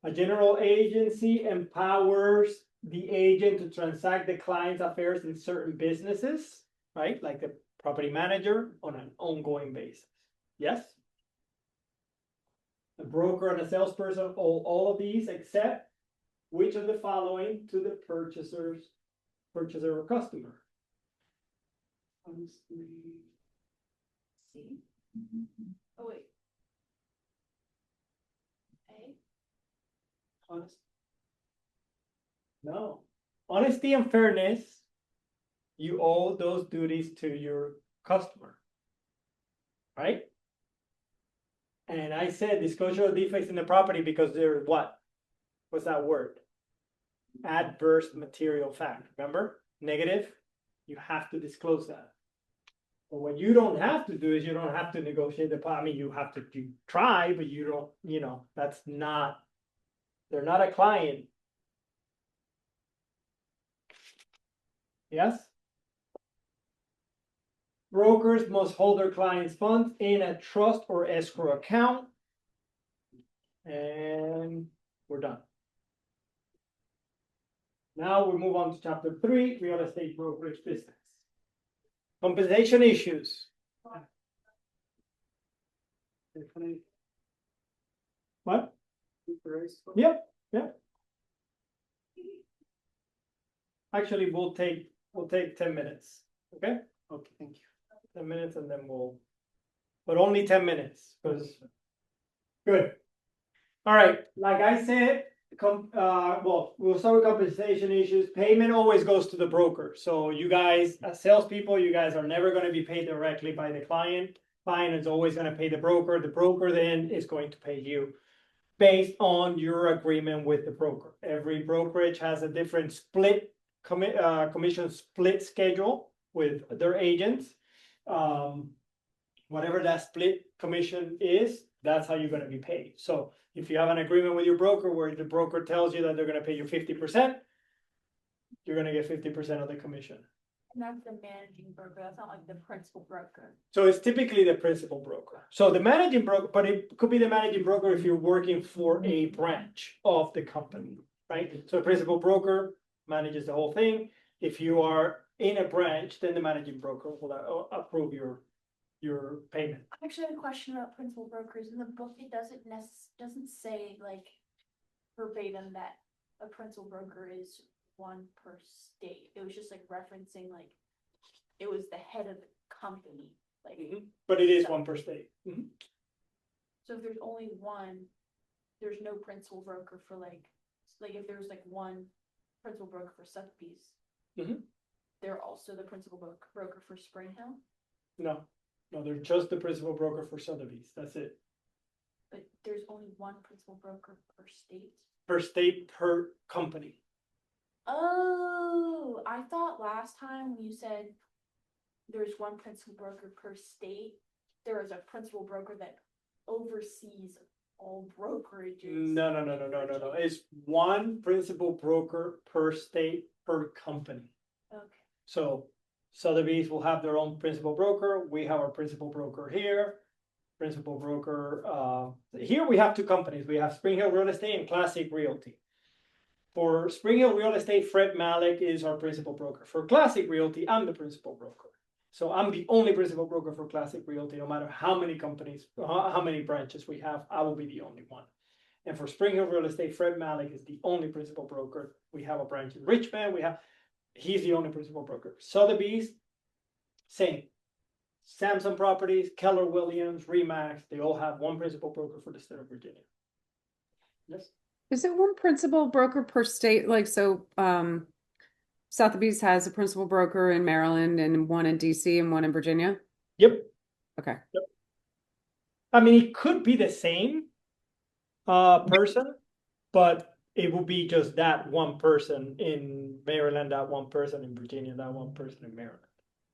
A: A general agency empowers the agent to transact the client's affairs in certain businesses, right? Like the property manager on an ongoing basis. Yes? A broker and a salesperson owe all of these except which of the following to the purchaser or customer?
B: see? Oh, wait. A,
C: Honest.
A: No. Honesty and fairness, you owe those duties to your customer. Right? And I said disclosure of defects in the property because they're what? What's that word? Adverse material fact. Remember? Negative. You have to disclose that. But what you don't have to do is you don't have to negotiate I mean, you have to try, but you don't, that's not, they're not a client. Yes? Brokers must hold their clients' funds in a trust or escrow account. And we're done. Now we move on to chapter 3, real estate brokerage business. Compensation issues. What? Yep, yep. Actually, we'll take 10 minutes. Okay?
C: Okay, thank you.
A: 10 minutes and then but only 10 minutes, because, good. All right, like I said, we'll start with compensation issues. Payment always goes to the broker. So you guys, as salespeople, you guys are never gonna be paid directly by the client. Client is always gonna pay the broker. The broker then is going to pay you based on your agreement with the broker. Every brokerage has a different commission split schedule with their agents. Whatever that split commission is, that's how you're gonna be paid. So if you have an agreement with your broker where the broker tells you that they're gonna pay you 50%, you're gonna get 50% of the commission.
B: and that's the managing broker, that's not like the principal broker.
A: So it's typically the principal broker. So the managing broker, but it could be the managing broker if you're working for a branch of the company, right? So the principal broker manages the whole thing. If you are in a branch, then the managing broker will approve your payment.
B: I actually have a question about principal brokers. In the book, it doesn't say like verbatim that a principal broker is one per state. It was just like referencing like it was the head of the company. Like,
A: But it is one per state.
B: so if there's only one, there's no principal broker for like if there's like one principal broker for Sotheby's.
A: Mhm.
B: They're also the principal broker for Spring Hill,
A: No, they're just the principal broker for Sotheby's. That's it.
B: but there's only one principal broker per state.
A: Per state, per company.
B: Oh, I thought last time when you said there's one principal broker per state, there is a principal broker that oversees all brokerages.
A: No. It's one principal broker per state, per company.
B: Okay.
A: So Sotheby's will have their own principal broker. We have our principal broker here. Principal broker, here we have two companies. We have Spring Hill Real Estate and Classic Realty. For Spring Hill Real Estate, Fred Malik is our principal broker. For Classic Realty, I'm the principal broker. So I'm the only principal broker for Classic Realty. No matter how many companies, how many branches we have, I will be the only one. And for Spring Hill Real Estate, Fred Malik is the only principal broker. We have a branch in Richmond. He's the only principal broker. Sotheby's, Same. Samsung Properties, Keller Williams, Remax, they all have one principal broker for the state of Virginia. Yes.
D: Is it one principal broker per state? Like, so, Sotheby's has a principal broker in Maryland and one in DC and one in Virginia?
A: Yep.
D: Okay.
A: I mean, it could be the same person, but it will be just that one person in Maryland, that one person in Virginia, that one person in Maryland.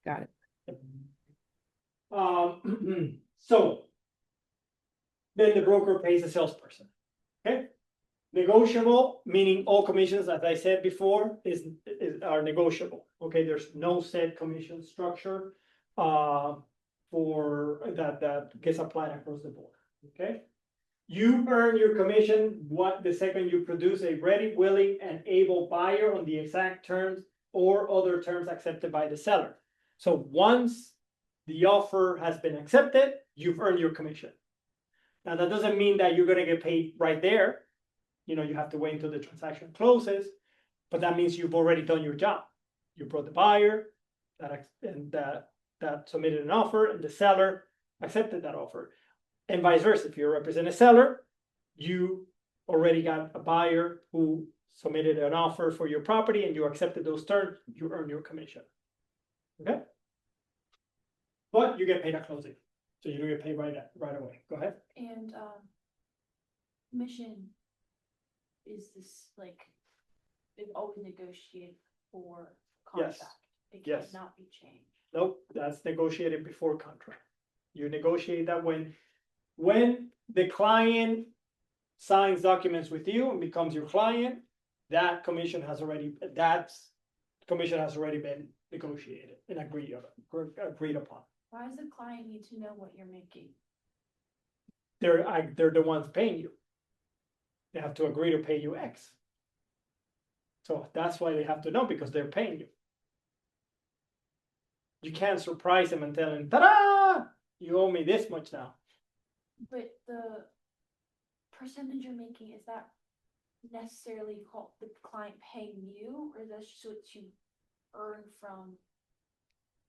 D: Got it.
A: So then the broker pays the salesperson. Okay. Negotiable, meaning all commissions, as I said before, are negotiable. Okay, there's no set commission structure for that gets applied across the board. Okay. You earn your commission the second you produce a ready, willing, and able buyer on the exact terms or other terms accepted by the seller. So once the offer has been accepted, you've earned your commission. Now that doesn't mean that you're gonna get paid right there. You know, you have to wait until the transaction closes, but that means you've already done your job. You brought the buyer that submitted an offer, and the seller accepted that offer. And vice versa, if you represent a seller, you already got a buyer who submitted an offer for your property and you accepted those terms, you earn your commission. Okay? But you get paid at closing. So you don't get paid right away. Go ahead.
B: And commission is this like they've always negotiated for
A: Yes.
B: contract. It
A: Yes.
B: cannot be changed.
A: Nope, that's negotiated before contract. You negotiate that when the client signs documents with you and becomes your client, that commission has already been negotiated and agreed upon.
B: Why does the client need to know what you're making?
A: They're the ones paying you. They have to agree to pay you X. So that's why they have to know, because they're paying you. You can't surprise them and tell them, ta-da! You owe me this much now.
B: But the percentage you're making, is that necessarily called the client paying you, or that's just what you earn from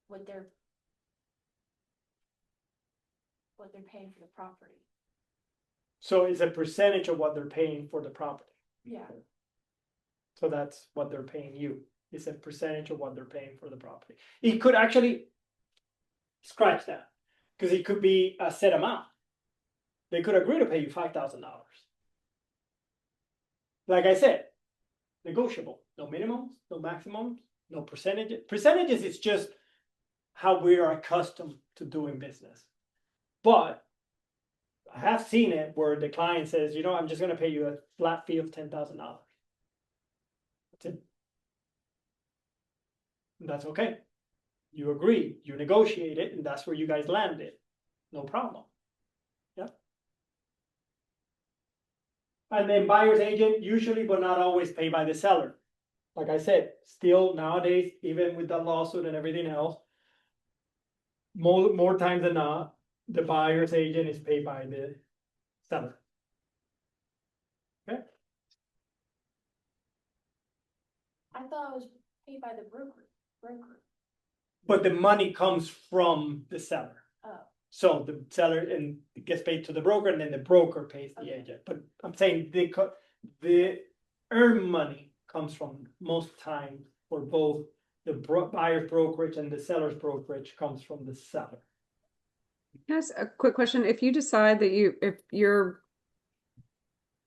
B: what they're paying for the property?
A: So it's a percentage of what they're paying for the property.
B: Yeah.
A: So that's what they're paying you. It's a percentage of what they're paying for the property. It could actually scratch that, because it could be a set amount. They could agree to pay you $5,000. Like I said, negotiable. No minimums, no maximums, no percentages. Percentages is just how we are accustomed to doing business. But I have seen it where the client says, you know, I'm just going to pay you a flat fee of $10,000. That's it. And that's okay. You agree, you negotiate it, and that's where you guys landed. No problem. Yeah. And then buyer's agent, usually but not always, paid by the seller. Like I said, still nowadays, even with the lawsuit and everything else, more times than not, the buyer's agent is paid by the seller. Okay.
B: I thought it was paid by the broker.
A: But the money comes from the seller.
B: Oh.
A: So the seller and it gets paid to the broker, and then the broker pays the
B: Okay.
A: agent. But I'm saying the earned money comes from, most times, for both the buyer's brokerage and the seller's brokerage comes from the seller.
D: Yes, a quick question. If you decide that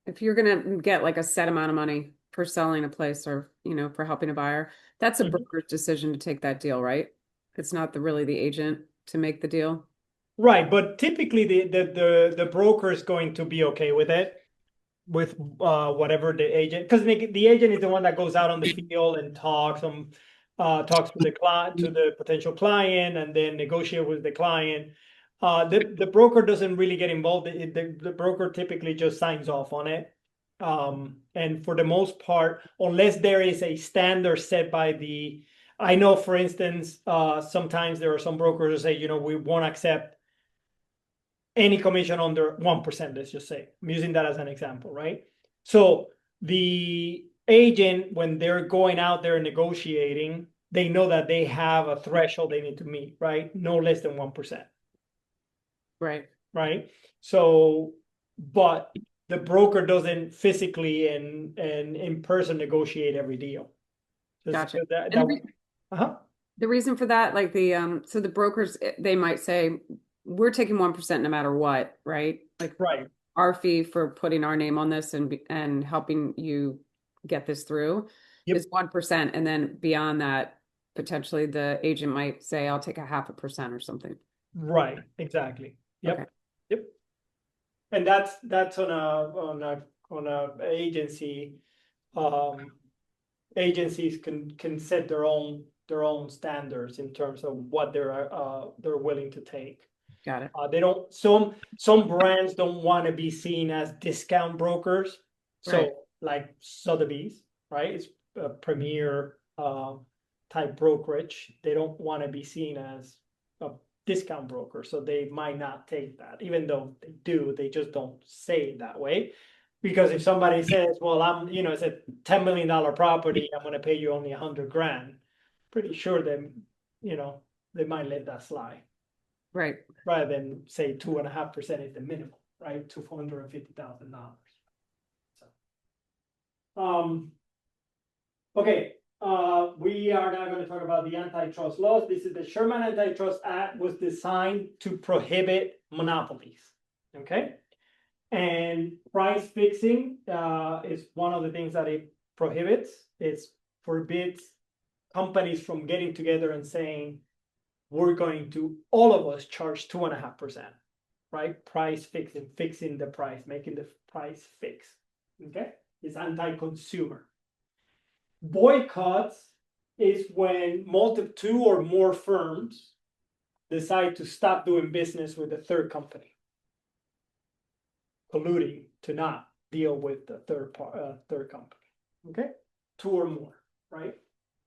D: if you're gonna get like a set amount of money for selling a place, or, you know, for helping a buyer, that's a
A: Mhm.
D: broker's decision to take that deal, right? It's not really the agent to make the deal.
A: Right, but typically the broker is going to be okay with it, with whatever the agent, because the agent is the one that goes out on the field and talks to the client, to the potential client, and then negotiate with the client. The broker doesn't really get involved. The broker typically just signs off on it. And for the most part, unless there is a standard set by I know, for instance, sometimes there are some brokers who say, you know, we won't accept any commission under 1%, let's just say. I'm using that as an example, right? So the agent, when they're going out there negotiating, they know that they have a threshold they need to meet, right? No less than 1%,
D: Right.
A: right? So, but the broker doesn't physically and in person negotiate every deal. Just
D: Gotcha.
A: that-
D: And
A: that- uh-huh.
D: the reason for that, like so the brokers, they might say, we're taking 1% no matter what, right? Like
A: Right.
D: our fee for putting our name on this and helping you get this through
A: Yep.
D: is 1%. And then beyond that, potentially the agent might say, I'll take a 0.5% or something.
A: Right, exactly. Yep.
D: Okay.
A: Yep. And that's on a agency. Agencies can set their own standards in terms of what they're willing to take.
D: Got it.
A: They don't some brands don't want to be seen as discount brokers. So
D: Right.
A: like Sotheby's, right? It's a premier type brokerage. They don't want to be seen as a discount broker. So they might not take that, even though they do, they just don't say it that way. Because if somebody says, well, it's a $10 million property, I'm gonna pay you only 100 grand, pretty sure they might let that slide
D: Right.
A: rather than say 2.5% is the minimum, right? $250,000. So, okay, we are now going to talk about the antitrust laws. This is the Sherman Antitrust Act was designed to prohibit monopolies. Okay, and price fixing is one of the things that it prohibits. It forbids companies from getting together and saying, we're going to, all of us, charge 2.5%, right? Price fixing the price, making the price fix. Okay, it's anti-consumer. Boycotts is when two or more firms decide to stop doing business with a third company, colluding to not deal with the third company. Okay, two or more, right?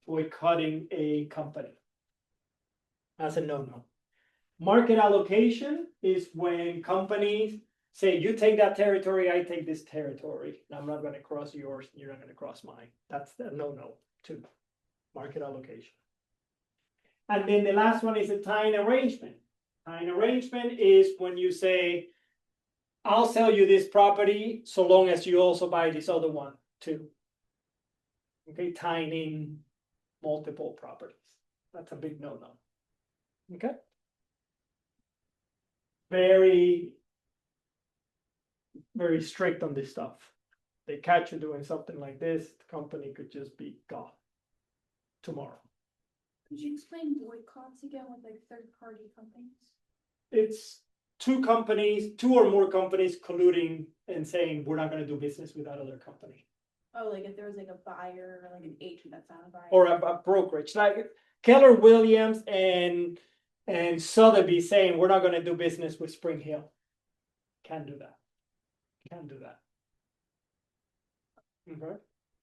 A: Boycotting a company. That's a no-no. Market allocation is when companies say, you take that territory, I take this territory. And I'm not going to cross yours, you're not going to cross mine. That's the no-no too. Market allocation. And then the last one is a tying arrangement. Tying arrangement is when you say, I'll sell you this property so long as you also buy this other one too. Okay, tying in multiple properties. That's a big no-no. Okay. Very, very strict on this stuff. They catch you doing something like this, the company could just be gone tomorrow.
B: Could you explain boycotts again with like third-party companies?
A: It's two or more companies colluding and saying, we're not going to do business with that other company.
B: Oh, like if there was like a buyer or like an agent that's not a buyer.
A: Or a brokerage, like Keller Williams and Sotheby saying, we're not going to do business with Spring Hill. Can't do that. Can't do that. Okay.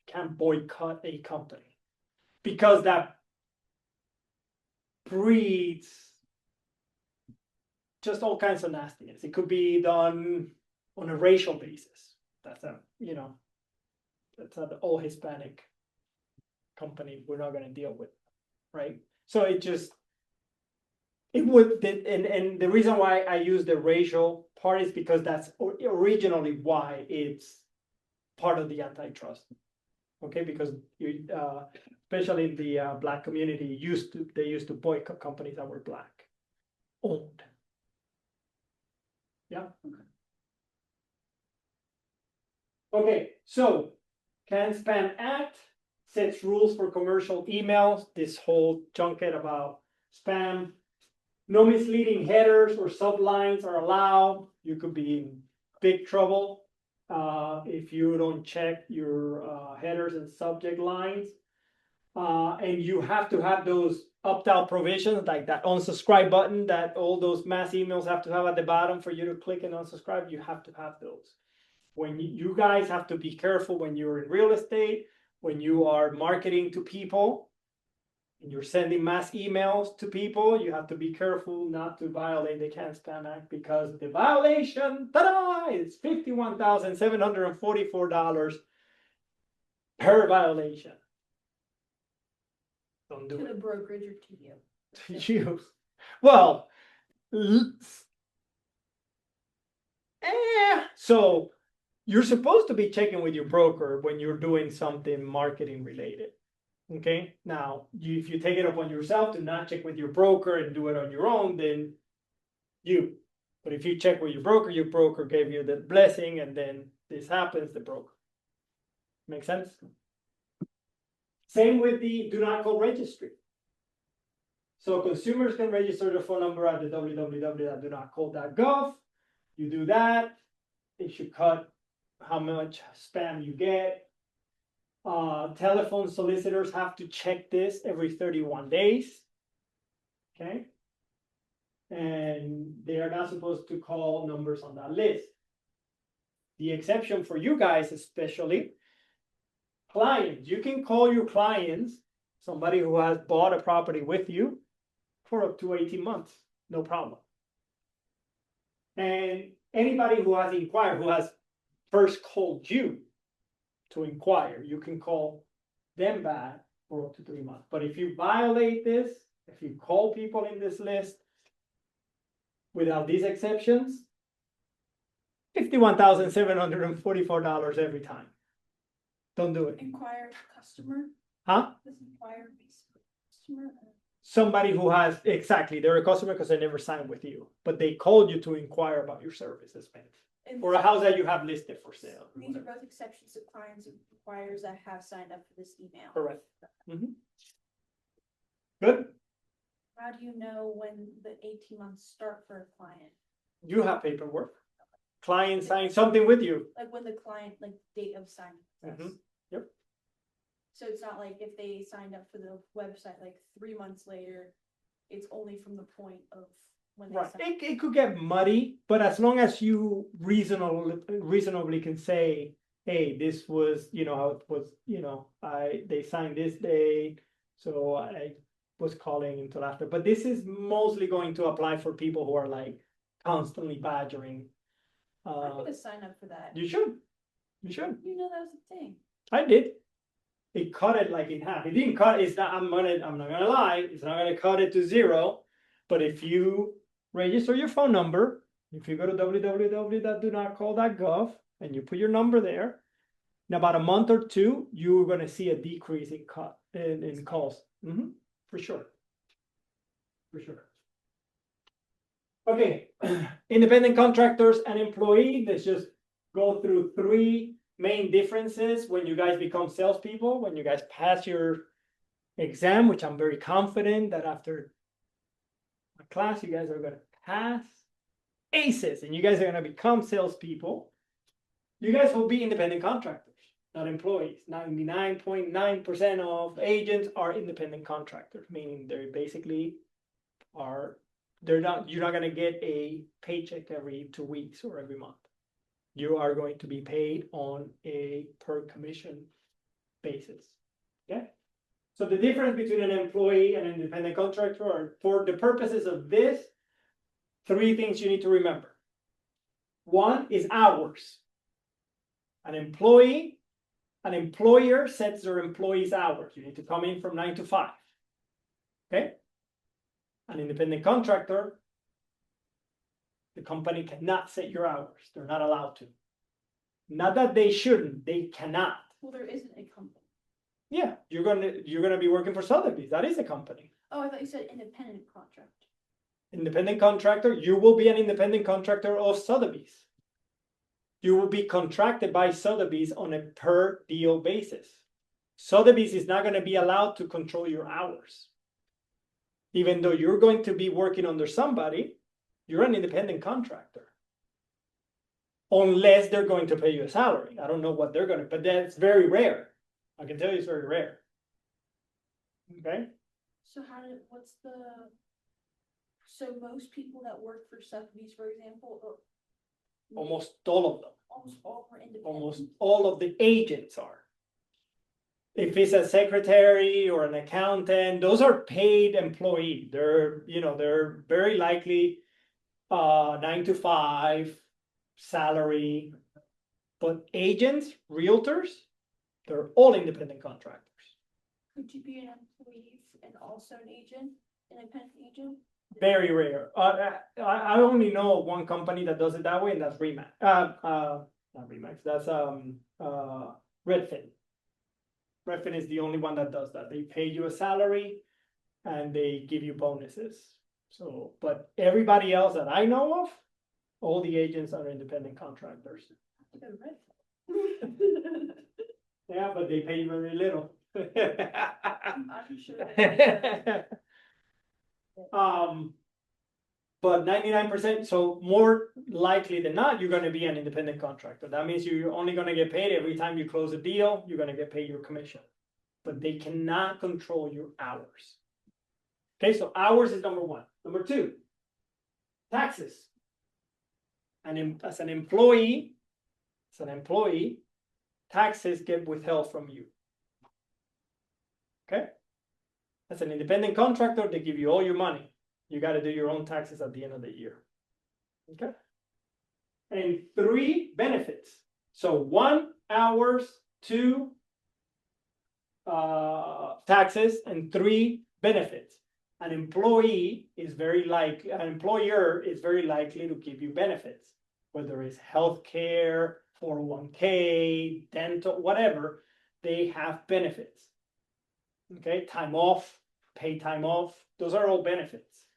A: Can't boycott a company because that breeds just all kinds of nastiness. It could be done on a racial basis. That's that's an all Hispanic company we're not going to deal with, right? So it would, and the reason why I use the racial part is because that's originally why it's part of the antitrust. Okay, because especially in the Black community, they used to boycott companies that were Black owned. Yeah. Okay, so CAN-SPAM Act sets rules for commercial emails. This whole junket about spam. No misleading headers or sublines are allowed. You could be in big trouble if you don't check your headers and subject lines. And you have to have those opt-out provisions, like that unsubscribe button that all those mass emails have to have at the bottom for you to click and unsubscribe. You have to have those. When you guys have to be careful when you're in real estate, when you are marketing to people, and you're sending mass emails to people, you have to be careful not to violate the CAN-SPAM Act, because the violation, ta-da, is $51,744 per violation. Don't
B: To
A: do
B: the
A: it.
B: brokerage or to you?
A: To you. Well, l- so you're supposed to be checking with your broker when you're doing something marketing related. Okay, now if you take it upon yourself to not check with your broker and do it on your own, then you. But if you check with your broker gave you the blessing, and then this happens, the broker. Make sense? Same with the do not call registry. So consumers can register their phone number at the www.donotcall.gov. You do that, it should cut how much spam you get. Telephone solicitors have to check this every 31 days. Okay. And they are not supposed to call numbers on that list. The exception for you guys, especially clients, you can call your clients, somebody who has bought a property with you, for up to 18 months, no problem. And anybody who has inquired, who has first called you to inquire, you can call them back for up to 3 months. But if you violate this, if you call people in this list without these exceptions, $51,744 every time. Don't do it.
B: Inquire customer,
A: Huh?
B: does inquire be customer?
A: Somebody who has, exactly, they're a customer because they never signed with you, but they called you to inquire about your services, man. Or a house that you have listed for sale.
B: These are both exceptions to clients and inquirers that have signed up for this email.
A: Correct. Mhm. Good.
B: How do you know when the 18 months start for a client?
A: You have paperwork. Client signed something with you.
B: Like when the client, like date of signing. with us.
A: Mhm. Yep.
B: So it's not like if they signed up for the website like 3 months later, it's only from the point of when they
A: Right.
B: signed.
A: It could get muddy, but as long as you reasonably can say, hey, this was, how it was, they signed this date, so I was calling until after. But this is mostly going to apply for people who are like constantly badgering.
B: I'm gonna sign up for that.
A: You should. You should.
B: You know that was a thing.
A: I did. It cut it like in half. It didn't cut. It's not. I'm not gonna lie. It's not gonna cut it to zero. But if you register your phone number, if you go to www.donotcall.gov and you put your number there, in about a month or two, you're gonna see a decrease in calls. For sure. For sure. Okay, independent contractors and employee. Let's just go through 3 main differences when you guys become salespeople, when you guys pass your exam, which I'm very confident that after a class, you guys are going to pass aces and you guys are going to become salespeople. You guys will be independent contractors, not employees. 99.9% of agents are independent contractors, meaning they basically are, you're not going to get a paycheck every 2 weeks or every month. You are going to be paid on a per commission basis. Okay. So the difference between an employee and an independent contractor are, for the purposes of this, 3 things you need to remember. 1 is hours. An employer sets their employees' hours. You need to come in from 9 to 5. Okay. An independent contractor, the company cannot set your hours. They're not allowed to. Not that they shouldn't, they cannot.
B: Well, there isn't a company.
A: Yeah, you're gonna be working for Sotheby's. That is a company.
B: Oh, I thought you said independent contract.
A: Independent contractor, you will be an independent contractor of Sotheby's. You will be contracted by Sotheby's on a per deal basis. Sotheby's is not going to be allowed to control your hours. Even though you're going to be working under somebody, you're an independent contractor. Unless they're going to pay you a salary. I don't know what they're going to, but that's very rare. I can tell you it's very rare. Okay?
B: So so most people that work for Sotheby's, for example,
A: Almost all of them.
B: almost all were independent.
A: Almost all of the agents are. If it's a secretary or an accountant, those are paid employees. They're very likely 9 to 5 salary. But agents, realtors, they're all independent contractors.
B: Could you be an employee and also an agent, independent agent?
A: Very rare. I only know of one company that does it that way, and that's Remax. Not Remax. That's Redfin. Redfin is the only one that does that. They pay you a salary, and they give you bonuses. So, but everybody else that I know of, all the agents are independent contractors. Yeah, but they pay you very little.
B: I'm sure.
A: But 99%, so more likely than not, you're gonna be an independent contractor. That means you're only gonna get paid every time you close a deal, you're gonna get paid your commission. But they cannot control your hours. Okay, so hours is number one. Number two, taxes. And as an employee, taxes get withheld from you. Okay? As an independent contractor, they give you all your money. You got to do your own taxes at the end of the year. Okay? And 3, benefits. So 1, hours, 2, taxes, and 3, benefits. An employer is very likely to give you benefits, whether it's healthcare, 401k, dental, whatever, they have benefits. Okay, time off, paid time off, those are all benefits.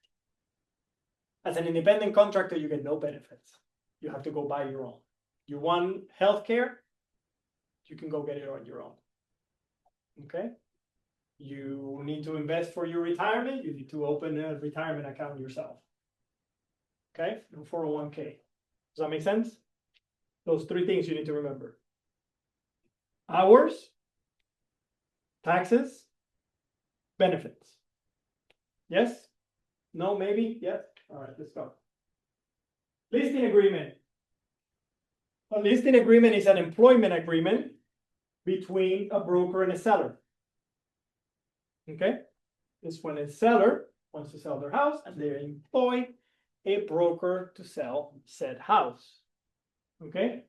A: As an independent contractor, you get no benefits. You have to go buy your own. You want healthcare, you can go get it on your own. Okay? You need to invest for your retirement, you need to open a retirement account yourself. Okay? No 401k. Does that make sense? Those 3 things you need to remember. Hours, taxes, benefits. Yes? No, maybe? Yes? All right, let's go. Listing agreement. A listing agreement is an employment agreement between a broker and a seller. Okay? It's when a seller wants to sell their house and they employ a broker to sell said house. Okay?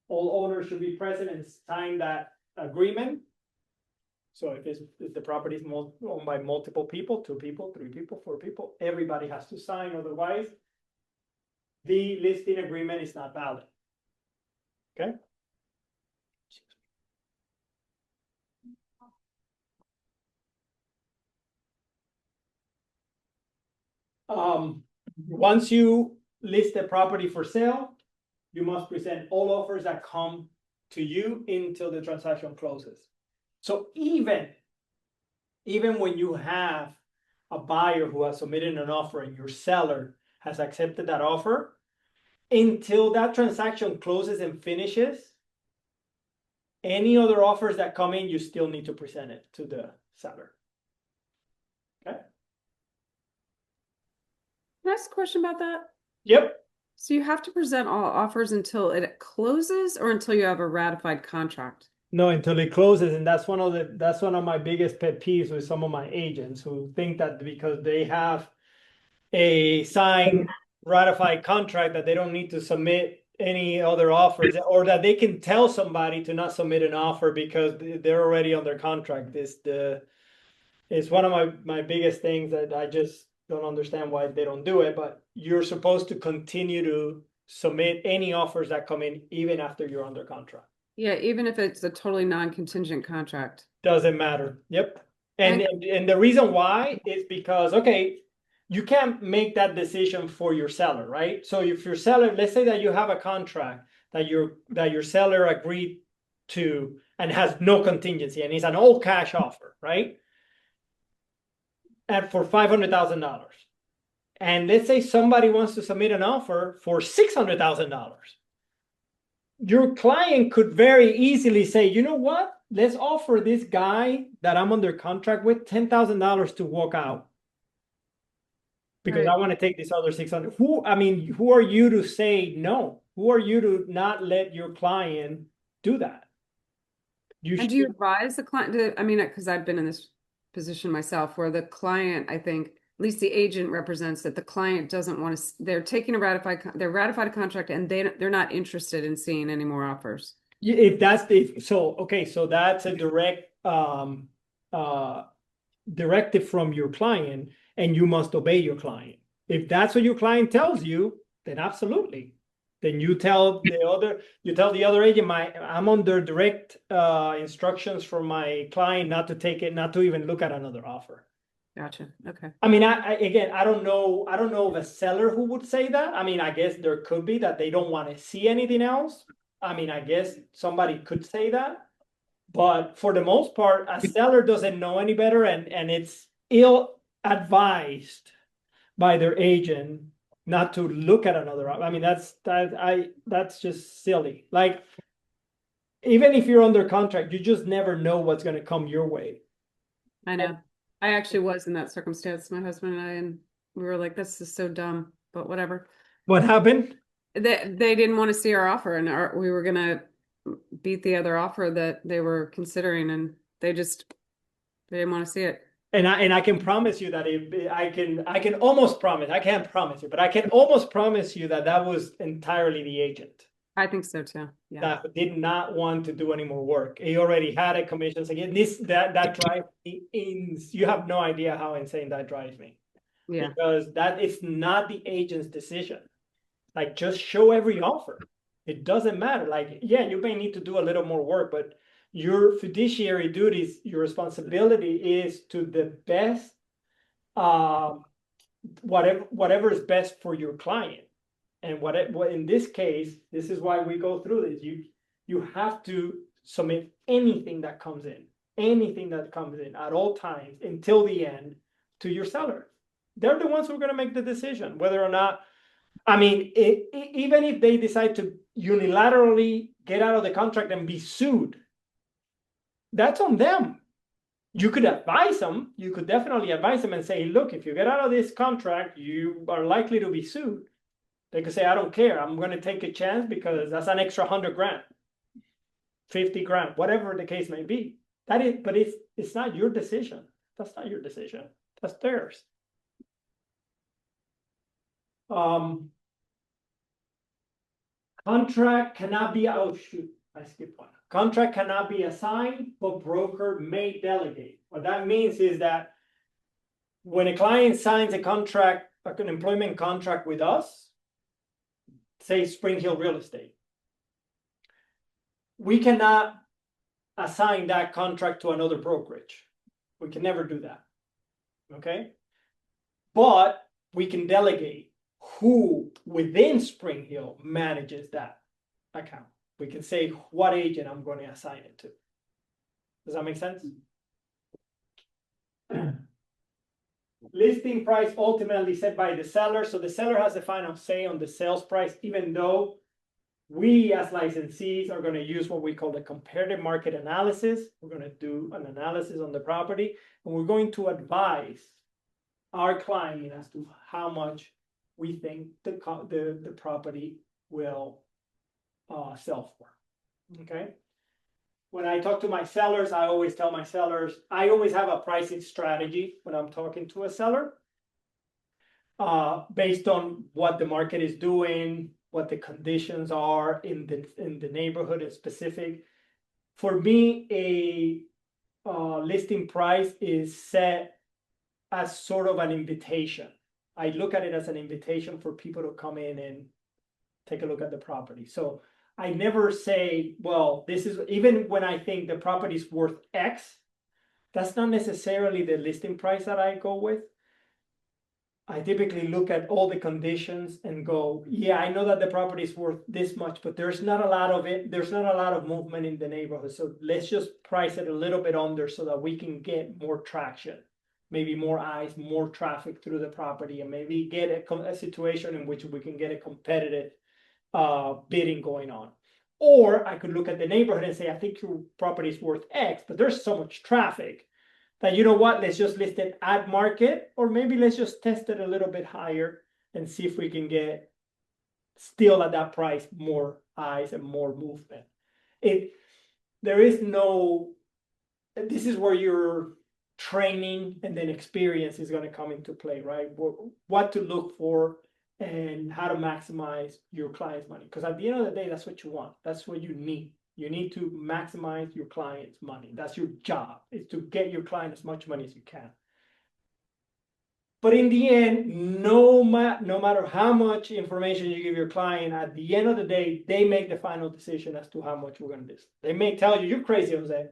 A: All owners should be present and sign that agreement. So if the property is owned by multiple people, 2 people, 3 people, 4 people, everybody has to sign, otherwise the listing agreement is not valid. Okay? Once you list the property for sale, you must present all offers that come to you until the transaction closes. So even when you have a buyer who has submitted an offer and your seller has accepted that offer, until that transaction closes and finishes, any other offers that come in, you still need to present it to the seller. Okay?
D: Can I ask a question about that?
A: Yep.
D: So you have to present all offers until it closes or until you have a ratified contract?
A: No, until it closes, and that's one of my biggest pet peeves with some of my agents who think that because they have a signed ratified contract that they don't need to submit any other offers, or that they can tell somebody to not submit an offer because they're already under contract. It's one of my biggest things that I just don't understand why they don't do it, but you're supposed to continue to submit any offers that come in even after you're under contract.
D: Yeah, even if it's a totally non-contingent contract.
A: Doesn't matter. Yep. And the reason why is because, okay, you can't make that decision for your seller, right? So if your seller, let's say that you have a contract that your seller agreed to and has no contingency and it's an all cash offer, right? And for $500,000. And let's say somebody wants to submit an offer for $600,000. Your client could very easily say, you know what? Let's offer this guy that I'm under contract with $10,000 to walk out. Because
D: Right.
A: I want to take this other 600. Who are you to say no? Who are you to not let your client do that?
D: And do you advise the client to, because I've been in this position myself where the client, I think, at least the agent represents that the client doesn't want to, they're taking they're ratified a contract and they're not interested in seeing any more offers.
A: So that's a direct directive from your client, and you must obey your client. If that's what your client tells you, then absolutely. Then you tell the other agent, I'm under direct instructions from my client not to take it, not to even look at another offer.
D: Gotcha. Okay.
A: I mean, again, I don't know of a seller who would say that. I mean, I guess there could be that they don't want to see anything else. I mean, I guess somebody could say that. But for the most part, a seller doesn't know any better, and it's ill advised by their agent not to look at another. I mean, that's just silly. Like, even if you're under contract, you just never know what's going to come your way.
D: I know. I actually was in that circumstance, my husband and I, and we were like, this is so dumb, but whatever.
A: What happened?
D: They didn't want to see our offer, and we were gonna beat the other offer that they were considering, and they didn't want to see it.
A: And I can promise you that I can almost promise, I can't promise you, but I can almost promise you that was entirely the agent
D: I think so too. Yeah.
A: that did not want to do any more work. He already had a commission. Again, that drives me you have no idea how insane that drives me.
D: Yeah.
A: Because that is not the agent's decision. Like, just show every offer. It doesn't matter. Like, yeah, you may need to do a little more work, but your fiduciary duties, your responsibility is to the best, whatever is best for your client. And what in this case, this is why we go through this. You have to submit anything that comes in at all times until the end to your seller. They're the ones who are going to make the decision whether or not. I mean, even if they decide to unilaterally get out of the contract and be sued, that's on them. You could advise them. You could definitely advise them and say, look, if you get out of this contract, you are likely to be sued. They could say, I don't care. I'm going to take a chance because that's an extra $100,000, $50,000, whatever the case may be. But it's not your decision. That's not your decision. That's theirs. Contract cannot be, I skipped one. Contract cannot be assigned, but broker may delegate. What that means is that when a client signs a contract, an employment contract with us, say Spring Hill Real Estate, we cannot assign that contract to another brokerage. We can never do that. Okay? But we can delegate who within Spring Hill manages that account. We can say what agent I'm going to assign it to. Does that make sense? Listing price ultimately set by the seller. So the seller has the final say on the sales price, even though we as licensees are going to use what we call the comparative market analysis. We're going to do an analysis on the property, and we're going to advise our client as to how much we think the property will sell for. Okay. When I talk to my sellers, I always tell my sellers, I always have a pricing strategy when I'm talking to a seller, based on what the market is doing, what the conditions are in the neighborhood in specific. For me, a listing price is set as sort of an invitation. I look at it as an invitation for people to come in and take a look at the property. So I never say, well, this is, even when I think the property is worth X, that's not necessarily the listing price that I go with. I typically look at all the conditions and go, yeah, I know that the property is worth this much, but there's not a lot of it. There's not a lot of movement in the neighborhood. So let's just price it a little bit under so that we can get more traction, maybe more eyes, more traffic through the property, and maybe get a situation in which we can get a competitive bidding going on. Or I could look at the neighborhood and say, I think your property is worth X, but there's so much traffic that, you know what, let's just list it at market, or maybe let's just test it a little bit higher and see if we can get still at that price more eyes and more movement. There is no, this is where your training and then experience is going to come into play, right? What to look for and how to maximize your client's money. Because at the end of the day, that's what you want. That's what you need. You need to maximize your client's money. That's your job, is to get your client as much money as you can. But in the end, no matter how much information you give your client, at the end of the day, they make the final decision as to how much we're going to list. They may tell you, "You're crazy, Jose.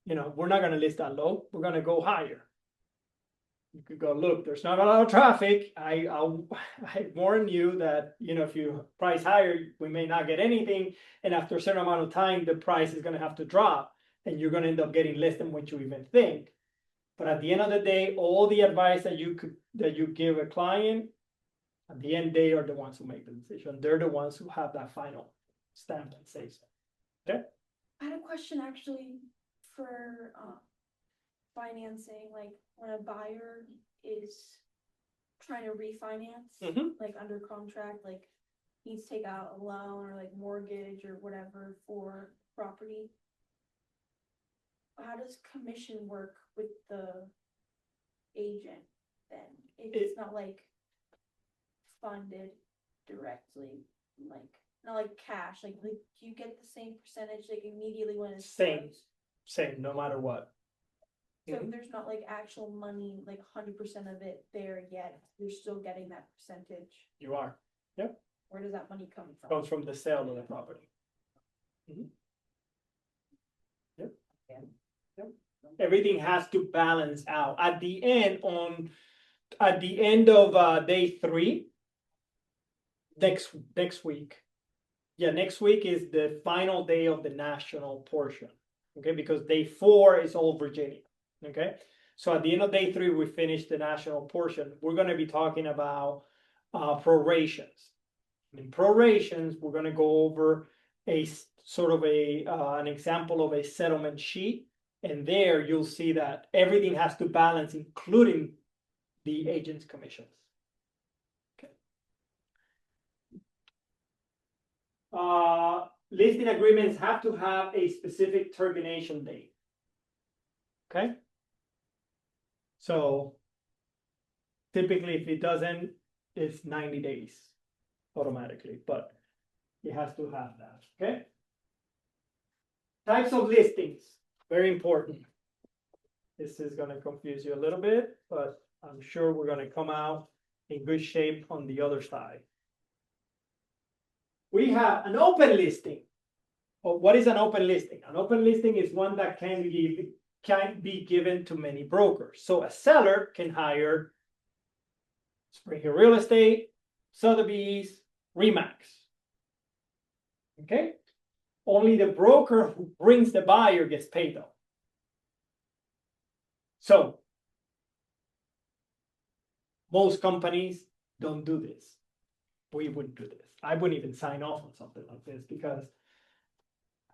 A: You know, we're not going to list that low. We're going to go higher." You could go, "Look, there's not a lot of traffic. I warn you that, you know, if you price higher, we may not get anything. And after a certain amount of time, the price is going to have to drop and you're going to end up getting less than what you even think." But at the end of the day, all the advice that you give a client, at the end, they are the ones who make the decision. They're the ones who have that final stamp and say so. Okay?
B: I had a question actually for financing, like when a buyer is trying to refinance,
A: Mhm.
B: like under contract, like needs to take out a loan or like mortgage or whatever for property. How does commission work with the agent then? If it's not like funded directly, like not like cash, like do you get the same percentage like immediately when it's
A: Same.
B: closed?
A: Same, no matter what.
B: So
A: Mhm.
B: if there's not like actual money, like 100% of it there yet, you're still getting that percentage.
A: You are.
B: Where does that money come from?
A: Comes from the sale of the property. Mhm. Yep. Yep. Everything has to balance out. At the end of day 3, next week. Yeah, next week is the final day of the national portion. Okay, because day 4 is all Virginia. Okay, so at the end of day 3, we finish the national portion. We're going to be talking about prorations. In prorations, we're going to go over a sort of an example of a settlement sheet, and there you'll see that everything has to balance, including the agent's commissions. Okay. Listing agreements have to have a specific termination date. Okay. So typically, if it doesn't, it's 90 days automatically, but it has to have that. Okay. Types of listings, very important. This is going to confuse you a little bit, but I'm sure we're going to come out in good shape on the other side. We have an open listing. Well, what is an open listing? An open listing is one that can be given to many brokers. So a seller can hire Spring Hill Real Estate, Sotheby's, Remax. Okay? Only the broker who brings the buyer gets paid though. So most companies don't do this. We wouldn't do this. I wouldn't even sign off on something like this because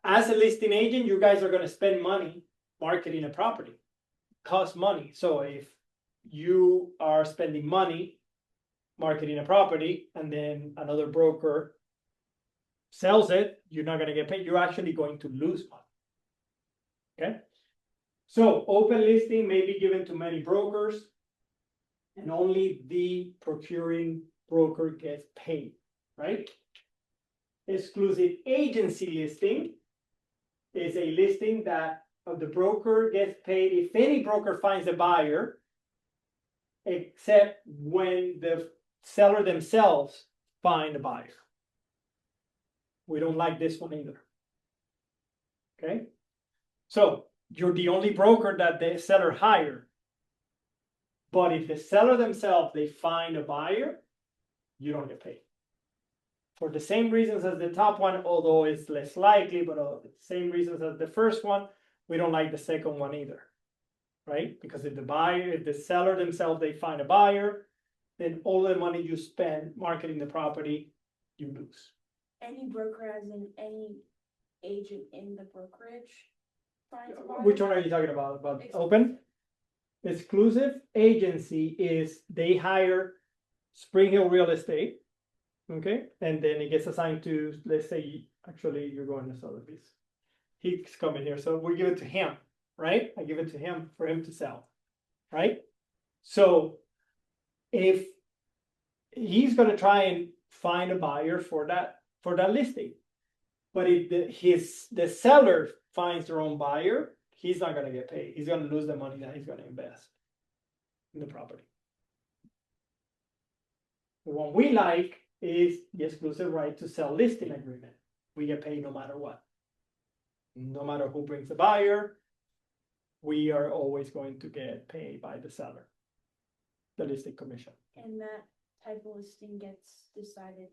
A: as a listing agent, you guys are going to spend money marketing a property. It costs money. So if you are spending money marketing a property and then another broker sells it, you're not going to get paid. You're actually going to lose money. Okay? So open listing may be given to many brokers and only the procuring broker gets paid, right? Exclusive agency listing is a listing that the broker gets paid if any broker finds a buyer, except when the seller themselves find a buyer. We don't like this one either. Okay? So you're the only broker that the seller hired. But if the seller themselves, they find a buyer, you don't get paid. For the same reasons as the top one, although it's less likely, but the same reasons as the first one, we don't like the second one either, right? Because if the seller themselves, they find a buyer, then all the money you spend marketing the property, you lose.
B: Any broker, as in any agent in the brokerage finds a buyer?
A: Which one are you talking about? About open? Exclusive agency is they hire Spring Hill Real Estate, okay? And then it gets assigned to, let's say, actually you're going to Sotheby's. He's coming here, so we give it to him, right? I give it to him for him to sell, right? So if he's going to try and find a buyer for that listing, But if the seller finds their own buyer, he's not gonna get paid. He's gonna lose the money that he's gonna invest in the property. What we like is the exclusive right to sell listing agreement. We get paid no matter what. No matter who brings the buyer, we are always going to get paid by the seller. The listing commission.
B: And that type of listing gets decided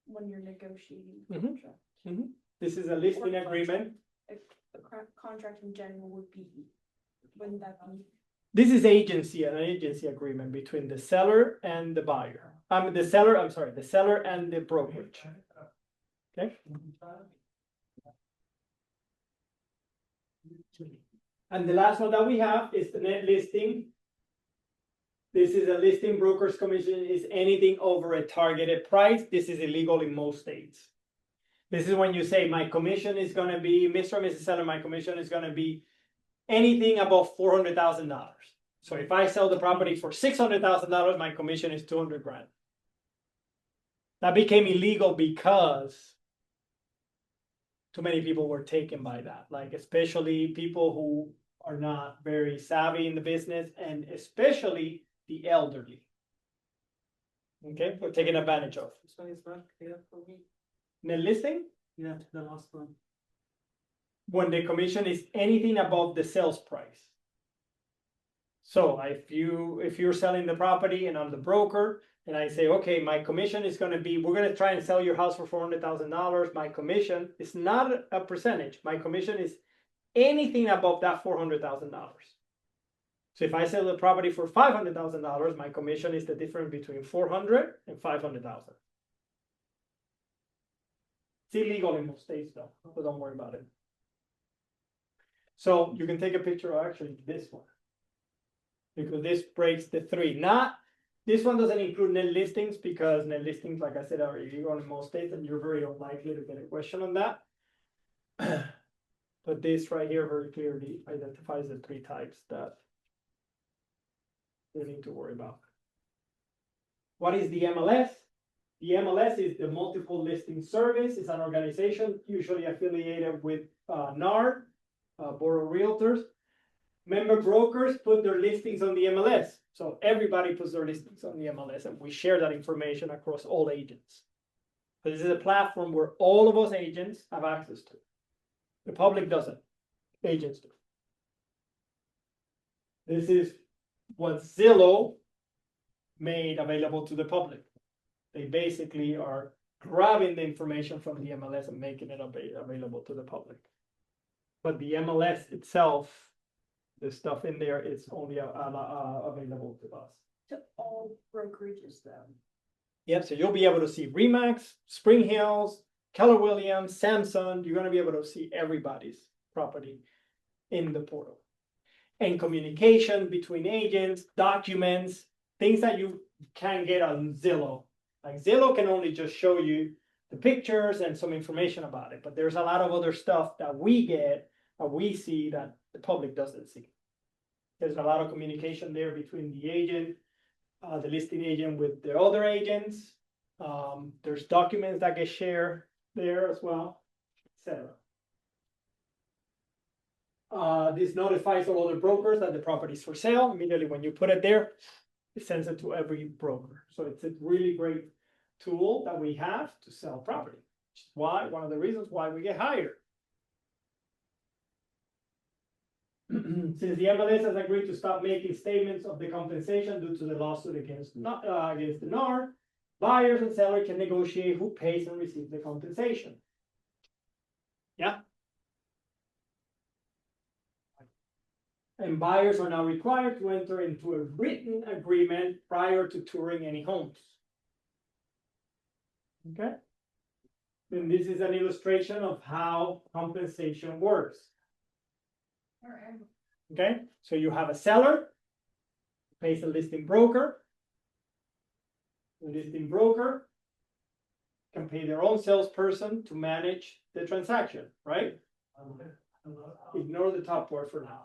B: when you're negotiating
A: Mhm.
B: contract.
A: This is a listing
B: Or
A: agreement.
B: Contract in general would be, wouldn't that be?
A: This is an agency agreement between the seller and the buyer. The seller and the brokerage. Okay? And the last one that we have is the net listing. This is a listing broker's commission is anything over a targeted price. This is illegal in most states. This is when you say my commission is gonna be, Mr. and Mrs. Seller, my commission is gonna be anything above $400,000. So if I sell the property for $600,000, my commission is 200 grand. That became illegal because too many people were taken by that, like especially people who are not very savvy in the business and especially the elderly. Okay, we're taken advantage of.
C: This one is not clear for me.
A: Net listing,
C: Yeah, the last one.
A: when the commission is anything above the sales price. So if you're selling the property and I'm the broker and I say, okay, my commission is gonna be, we're gonna try and sell your house for $400,000. My commission is not a percentage. My commission is anything above that $400,000. So if I sell the property for $500,000, my commission is the difference between 400 and 500,000. It's illegal in most states though, so don't worry about it. So you can take a picture of actually this one. Because this breaks the three. This one doesn't include net listings because net listings, like I said, are illegal in most states and you're very unlikely to get a question on that. But this right here very clearly identifies the three types that you need to worry about. What is the MLS? The MLS is the Multiple Listing Service. It's an organization usually affiliated with NAR, Board of Realtors. Member brokers put their listings on the MLS. So everybody puts their listings on the MLS and we share that information across all agents. So this is a platform where all of us agents have access to. The public doesn't, agents do. This is what Zillow made available to the public. They basically are grabbing the information from the MLS and making it available to the public. But the MLS itself, the stuff in there is only available to us.
B: To all brokerages though.
A: Yep, so you'll be able to see Remax, Spring Hills, Keller Williams, Samsung. You're going to be able to see everybody's property in the portal. And communication between agents, documents, things that you can't get on Zillow. Like Zillow can only just show you the pictures and some information about it, but there's a lot of other stuff that we get or we see that the public doesn't see. There's a lot of communication there between the agent, the listing agent with the other agents. There's documents that get shared there as well, etc. This notifies all other brokers that the property is for sale. Immediately when you put it there, it sends it to every broker. So it's a really great tool that we have to sell property, which is why one of the reasons why we get hired. Since the MLS has agreed to stop making statements of the compensation due to the lawsuit against the NAR, buyers and sellers can negotiate who pays and receives the compensation. Yeah. And buyers are now required to enter into a written agreement prior to touring any homes. Okay. And this is an illustration of how compensation works. Okay, so you have a seller, pays a listing broker. The listing broker can pay their own salesperson to manage the transaction, right? Ignore the top part for now.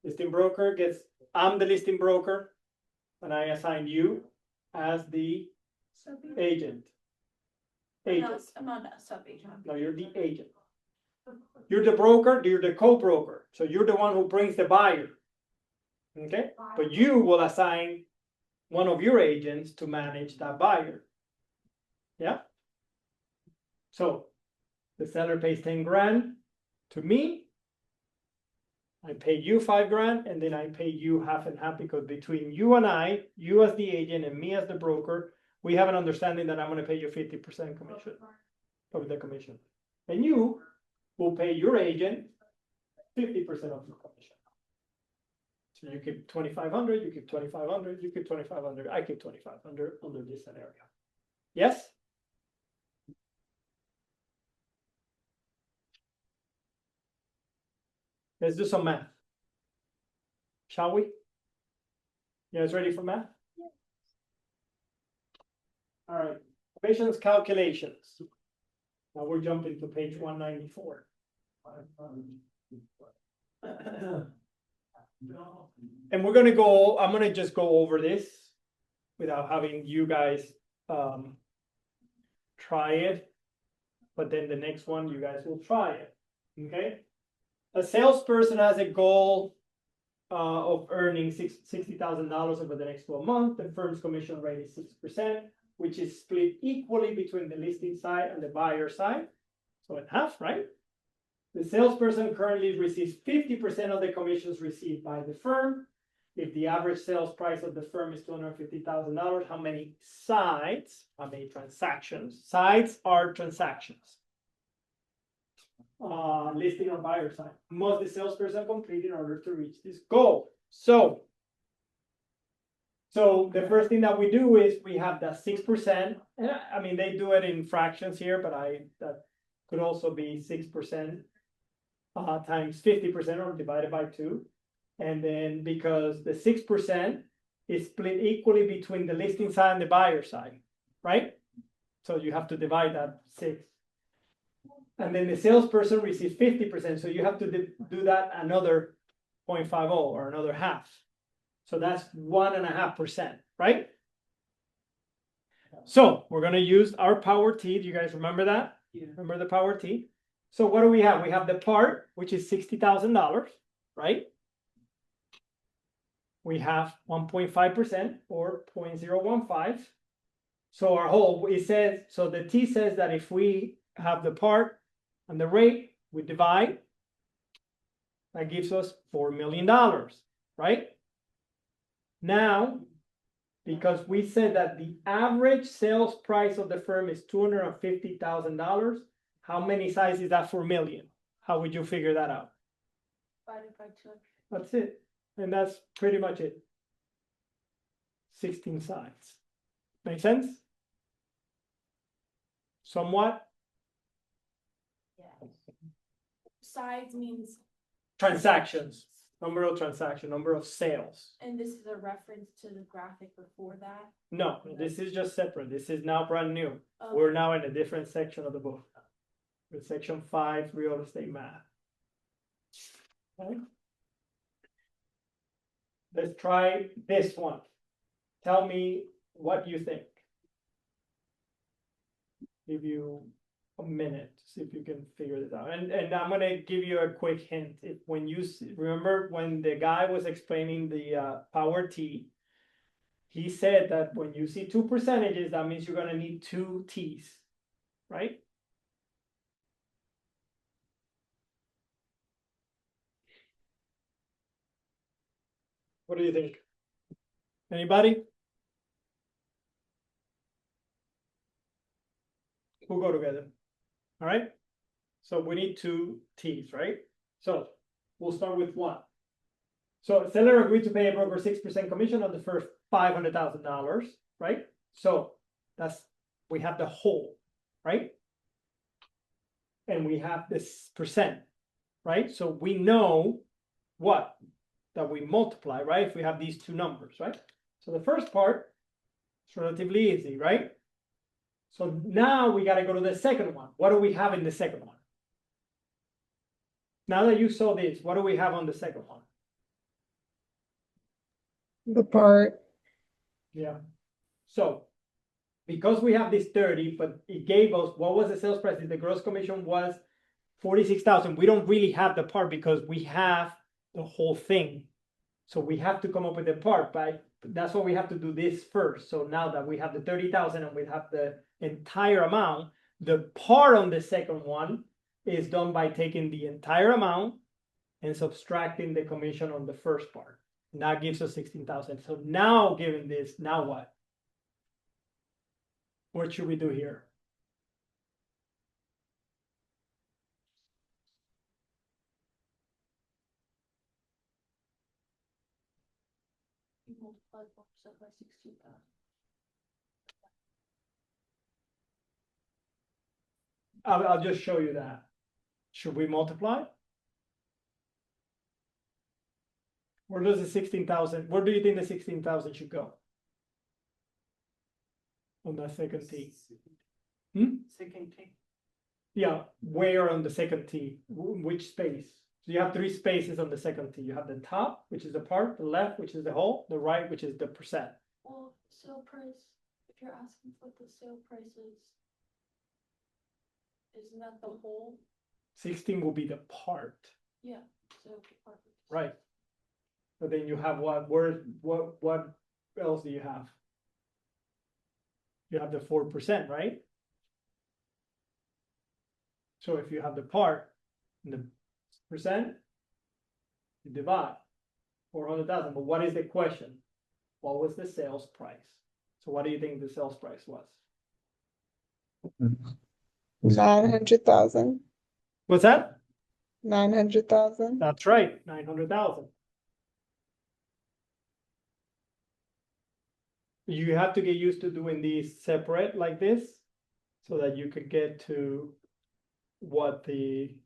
A: Listing broker gets, I'm the listing broker, and I assign you as the agent. agent.
B: I'm not a sub-agent.
A: No, you're the agent. You're the broker, you're the co-broker, so you're the one who brings the buyer. Okay, but you will assign one of your agents to manage that buyer. Yeah. So the seller pays 10 grand to me. I pay you 5 grand, and then I pay you half and half, because between you and I, you as the agent and me as the broker, we have an understanding that I'm gonna pay you 50% commission of the commission. And you will pay your agent 50% of your commission. So you keep 2,500, you keep 2,500, you keep 2,500, I keep 2,500 under this scenario. Yes? Let's do some math. Shall we? You guys ready for math? All right, equations, calculations. Now we're jumping to page 194. And we're gonna go, I'm gonna just go over this without having you guys try it. But then the next one, you guys will try it, okay? A salesperson has a goal of earning $60,000 over the next 12 months. The firm's commission rate is 6%, which is split equally between the listing side and the buyer side. So in half, right? The salesperson currently receives 50% of the commissions received by the firm. If the average sales price of the firm is $250,000, how many sides, how many transactions? Sides are transactions. Listing on buyer side. Must the salesperson complete in order to reach this goal? So the first thing that we do is we have that 6%. I mean, they do it in fractions here, but that could also be 6% times 50% or divided by 2. And then because the 6% is split equally between the listing side and the buyer side, right? So you have to divide that 6. And then the salesperson receives 50%. So you have to do that another 0.50 or another half. So that's 1.5%, right? So we're going to use our power T. Do you guys remember that?
C: Yeah.
A: Remember the power T? So what do we have? We have the part, which is $60,000, right? We have 1.5% or 0.015. So our whole, it says, so the T says that if we have the part and the rate, we divide, that gives us $4 million, right? Now, because we said that the average sales price of the firm is $250,000, how many sides is that for million? How would you figure that out?
B: Divided by 2.
A: That's it. And that's pretty much it. 16 sides. Make sense? Somewhat?
B: Yeah. Sides means,
A: Transactions. Number of transactions, number of sales.
B: and this is a reference to the graphic before that.
A: No, this is just separate. This is now brand new.
B: Oh,
A: We're now in a different section of the book. With section 5, real estate math. Okay. Let's try this one. Tell me what you think. Give you a minute to see if you can figure this out. And I'm gonna give you a quick hint. If when you remember when the guy was explaining the power T, he said that when you see 2 percentages, that means you're gonna need 2 T's, right? What do you think? Anybody? We'll go together. All right. So we need 2 T's, right? So we'll start with 1. So seller agreed to pay a broker 6% commission on the first $500,000, right? So that's, we have the whole, right? And we have this percent, right? So we know what? That we multiply, right? If we have these 2 numbers, right? So the first part is relatively easy, right? So now we got to go to the second one. What do we have in the second one? Now that you saw this, what do we have on the second one?
E: The part.
A: Yeah. So because we have this 30, but it gave us, what was the sales price? If the gross commission was 46,000, we don't really have the part because we have the whole thing. So we have to come up with the part, but that's why we have to do this first. So now that we have the 30,000 and we have the entire amount, the part on the second one is done by taking the entire amount and subtracting the commission on the first part. And that gives us 16,000. So now given this, now what? What should we do here?
B: You multiply 4% by 16,000.
A: I'll just show you that. Should we multiply? Where does the 16,000, where do you think the 16,000 should go? On the second T.
C: Second thing.
A: Yeah, where on the second T? Which space? So you have three spaces on the second T. You have the top, which is the part, the left, which is the whole, the right, which is the percent.
B: Well, sale price, if you're asking what the sale price is, isn't that the whole?
A: 16 will be the part,
B: Yeah, so. part of-
A: right? But then you have what else do you have? You have the 4%, right? So if you have the part and the percent, you divide 400,000. But what is the question? What was the sales price? So what do you think the sales price was?
E: 900,000.
A: What's that?
E: 900,000.
A: That's right, 900,000. You have to get used to doing these separate like this so that you could get to what the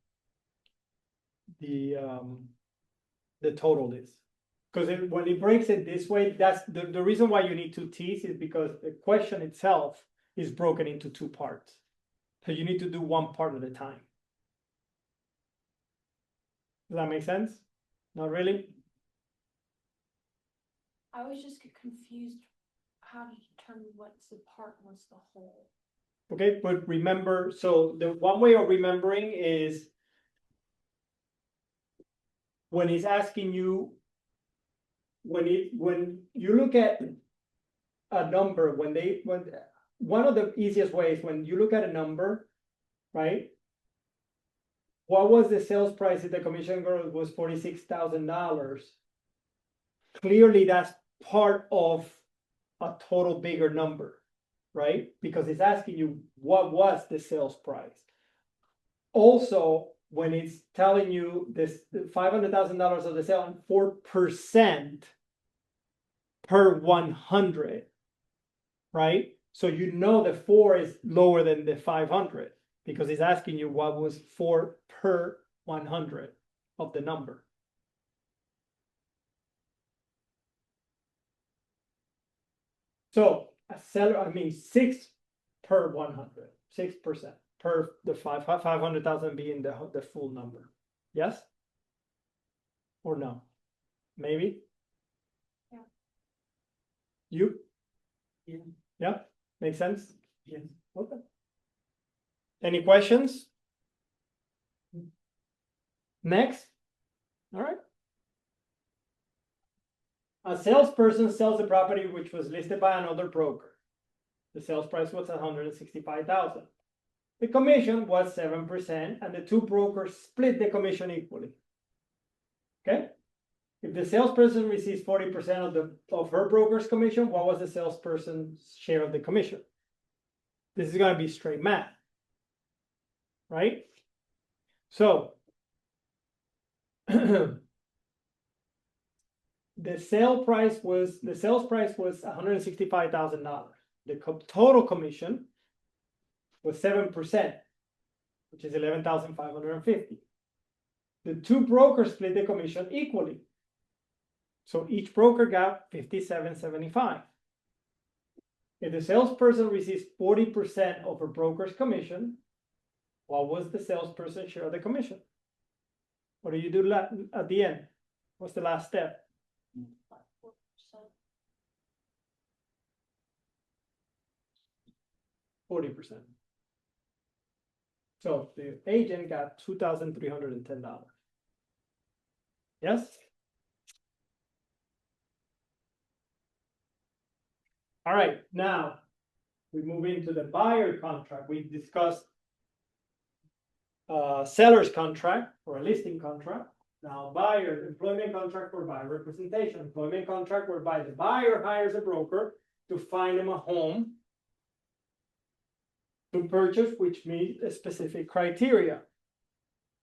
A: total is. Because when it breaks it this way, that's the reason why you need two T's is because the question itself is broken into two parts. So you need to do one part at a time. Does that make sense? Not really?
B: I always just get confused how to determine what's the part, and what's the whole.
A: Okay, but remember, so the one way of remembering is when he's asking you, when you look at a number, when one of the easiest ways, when you look at a number, right? What was the sales price if the commission growth was $46,000? Clearly, that's part of a total bigger number, right? Because it's asking you what was the sales price. Also, when it's telling you this $500,000 of the sale and 4% per 100, right? So you know the 4 is lower than the 500 because it's asking you what was 4 per 100 of the number. So a seller, 6 per 100, 6% per the 500,000 being the full number. Yes? Or no? Maybe?
B: Yeah.
A: You?
C: Yeah.
A: Yeah? Make sense?
C: Yes.
A: Okay. Any questions? Next. All right. A salesperson sells a property which was listed by another broker. The sales price was $165,000. The commission was 7%, and the two brokers split the commission equally. Okay? If the salesperson receives 40% of her broker's commission, what was the salesperson's share of the commission? This is going to be straight math. Right? So the sales price was $165,000. The total commission was 7%, which is $11,550. The two brokers split the commission equally. So each broker got $57.75. If the salesperson receives 40% of a broker's commission, what was the salesperson's share of the commission? What do you do at the end? What's the last step? 40%. So the agent got $2,310. Yes? All right, now we move into the buyer contract. We discussed seller's contract or a listing contract. Now buyer, employment contract for buyer representation, employment contract whereby the buyer hires a broker to find him a home to purchase, which meets a specific criteria.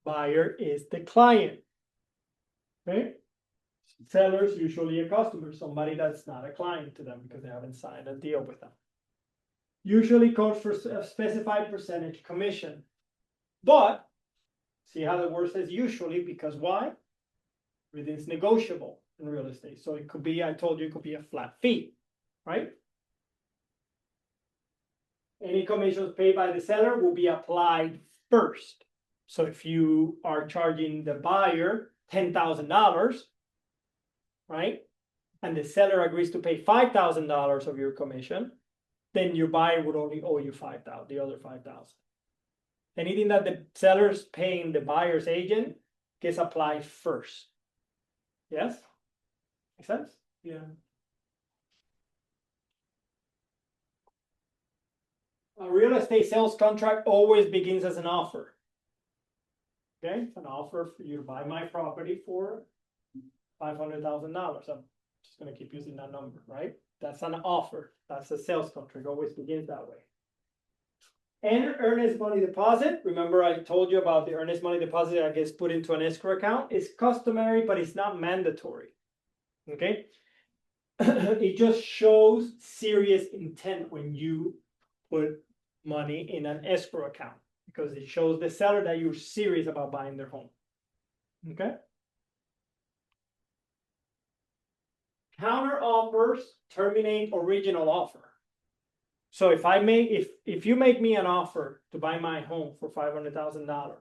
A: Buyer is the client. Okay? Sellers usually a customer, somebody that's not a client to them because they haven't signed a deal with them. Usually calls for a specified percentage commission. But see how the word says usually, because why? Everything's negotiable in real estate. So it could be, I told you, it could be a flat fee, right? Any commissions paid by the seller will be applied first. So if you are charging the buyer $10,000, right? And the seller agrees to pay $5,000 of your commission, then your buyer would only owe you $5,000, the other $5,000. Anything that the seller's paying the buyer's agent gets applied first. Yes? Make sense?
C: Yeah.
A: A real estate sales contract always begins as an offer. Okay, it's an offer for you to buy my property for $500,000. I'm just gonna keep using that number, right? That's an offer. That's a sales contract. Always begins that way. And earnest money deposit. Remember, I told you about the earnest money deposit that gets put into an escrow account. It's customary, but it's not mandatory. Okay, it just shows serious intent when you put money in an escrow account because it shows the seller that you're serious about buying their home. Okay. Counter offers terminate original offer. So if if you make me an offer to buy my home for $500,000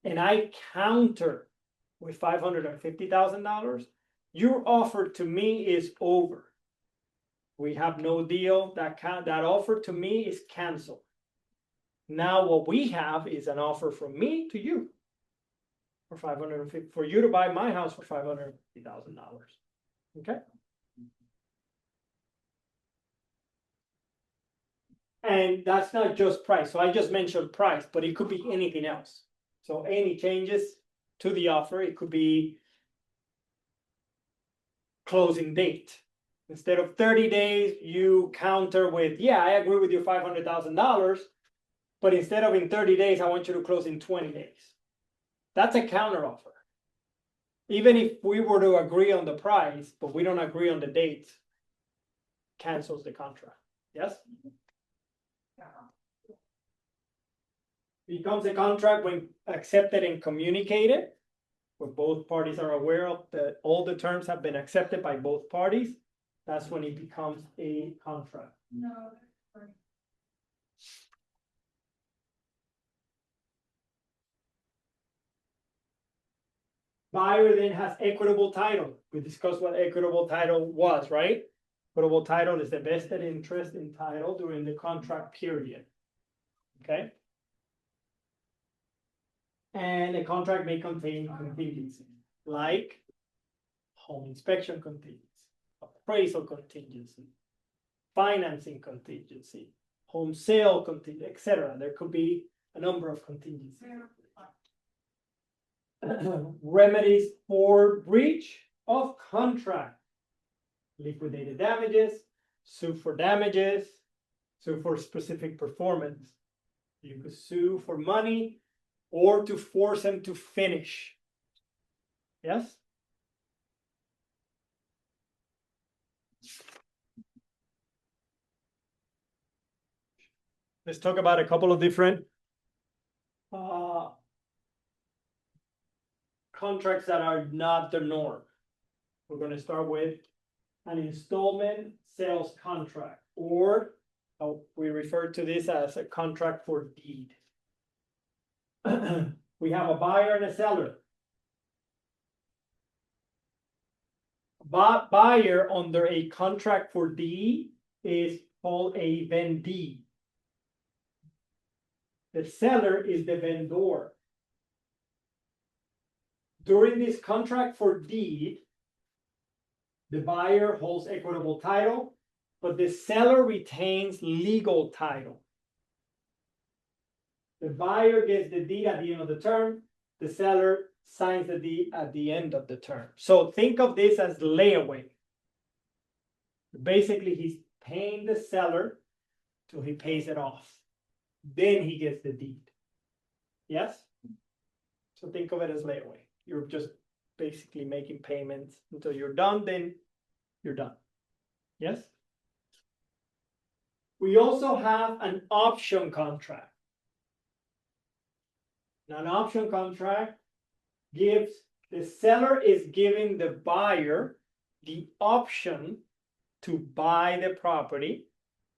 A: and I counter with $550,000, your offer to me is over. We have no deal. That offer to me is canceled. Now what we have is an offer from me to you for $550,000 for you to buy my house for $550,000. Okay. And that's not just price. So I just mentioned price, but it could be anything else. So any changes to the offer, it could be closing date. Instead of 30 days, you counter with, yeah, I agree with your $500,000, but instead of in 30 days, I want you to close in 20 days. That's a counter offer. Even if we were to agree on the price, but we don't agree on the date, cancels the contract. Yes? Becomes a contract when accepted and communicated, where both parties are aware of that all the terms have been accepted by both parties. That's when it becomes a contract.
B: No.
A: Buyer then has equitable title. We discussed what equitable title was, right? Equitable title is the vested interest in title during the contract period. Okay? And a contract may contain contingency, like home inspection contingency, appraisal contingency, financing contingency, home sale contingency, etc. There could be a number of contingencies. Remedies for breach of contract, liquidated damages, sue for damages, sue for specific performance. You could sue for money or to force them to finish. Yes? Let's talk about a couple of different contracts that are not the norm. We're going to start with an installment sales contract, or we refer to this as a contract for deed. We have a buyer and a seller. Buyer under a contract for deed is called a vendee. The seller is the vendor. During this contract for deed, the buyer holds equitable title, but the seller retains legal title. The buyer gets the deed at the end of the term, the seller signs the deed at the end of the term. So think of this as layaway. Basically, he's paying the seller till he pays it off. Then he gets the deed. Yes? So think of it as layaway. You're just basically making payments until you're done, then you're done. Yes? We also have an option contract. Now, an option contract gives the seller is giving the buyer the option to buy the property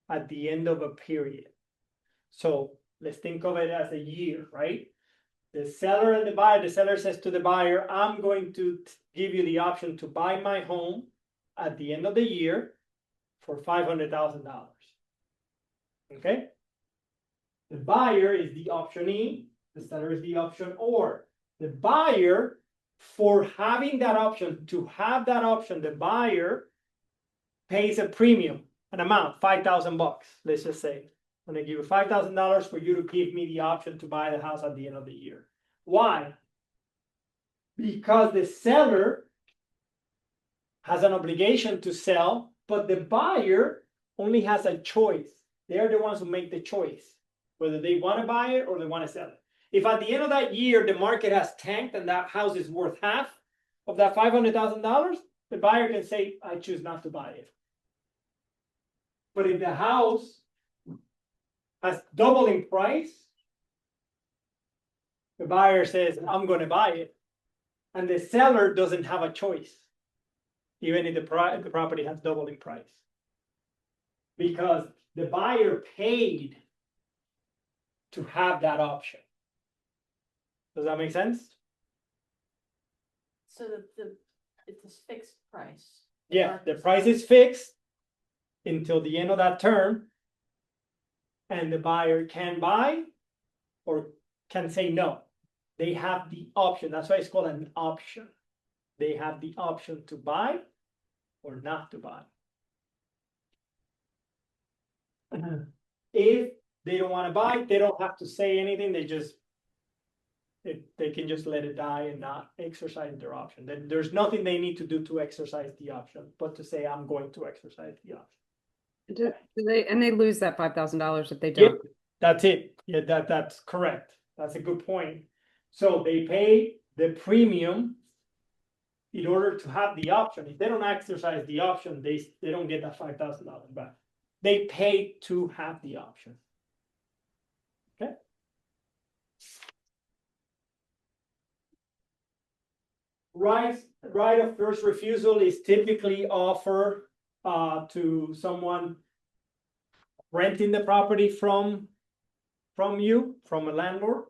A: at the end of a period. So let's think of it as a year, right? The seller and the buyer, the seller says to the buyer, I'm going to give you the option to buy my home at the end of the year for $500,000. Okay? The buyer is the optionee, the seller is the optionor. The buyer, for having that option, to have that option, the buyer pays a premium, an amount, $5,000. Let's just say, I'm going to give you $5,000 for you to give me the option to buy the house at the end of the year. Why? Because the seller has an obligation to sell, but the buyer only has a choice. They're the ones who make the choice, whether they want to buy it or they want to sell it. If at the end of that year, the market has tanked and that house is worth half of that $500,000, the buyer can say, I choose not to buy it. But if the house has double in price, the buyer says, I'm going to buy it. And the seller doesn't have a choice, even if the property has double in price. Because the buyer paid to have that option. Does that make sense?
B: So it's a fixed price.
A: Yeah, the price is fixed until the end of that term. And the buyer can buy or can say no. They have the option. That's why it's called an option. They have the option to buy or not to buy. If they don't want to buy, they don't have to say anything. They can just let it die and not exercise their option. Then there's nothing they need to do to exercise the option, but to say, I'm going to exercise the option.
D: They lose that $5,000 if they
A: Yep,
D: don't.
A: that's it. Yeah, that's correct. That's a good point. So they pay the premium in order to have the option. If they don't exercise the option, they don't get that $5,000 back. They pay to have the option. Okay. Right of first refusal is typically offered to someone renting the property from you, from a landlord.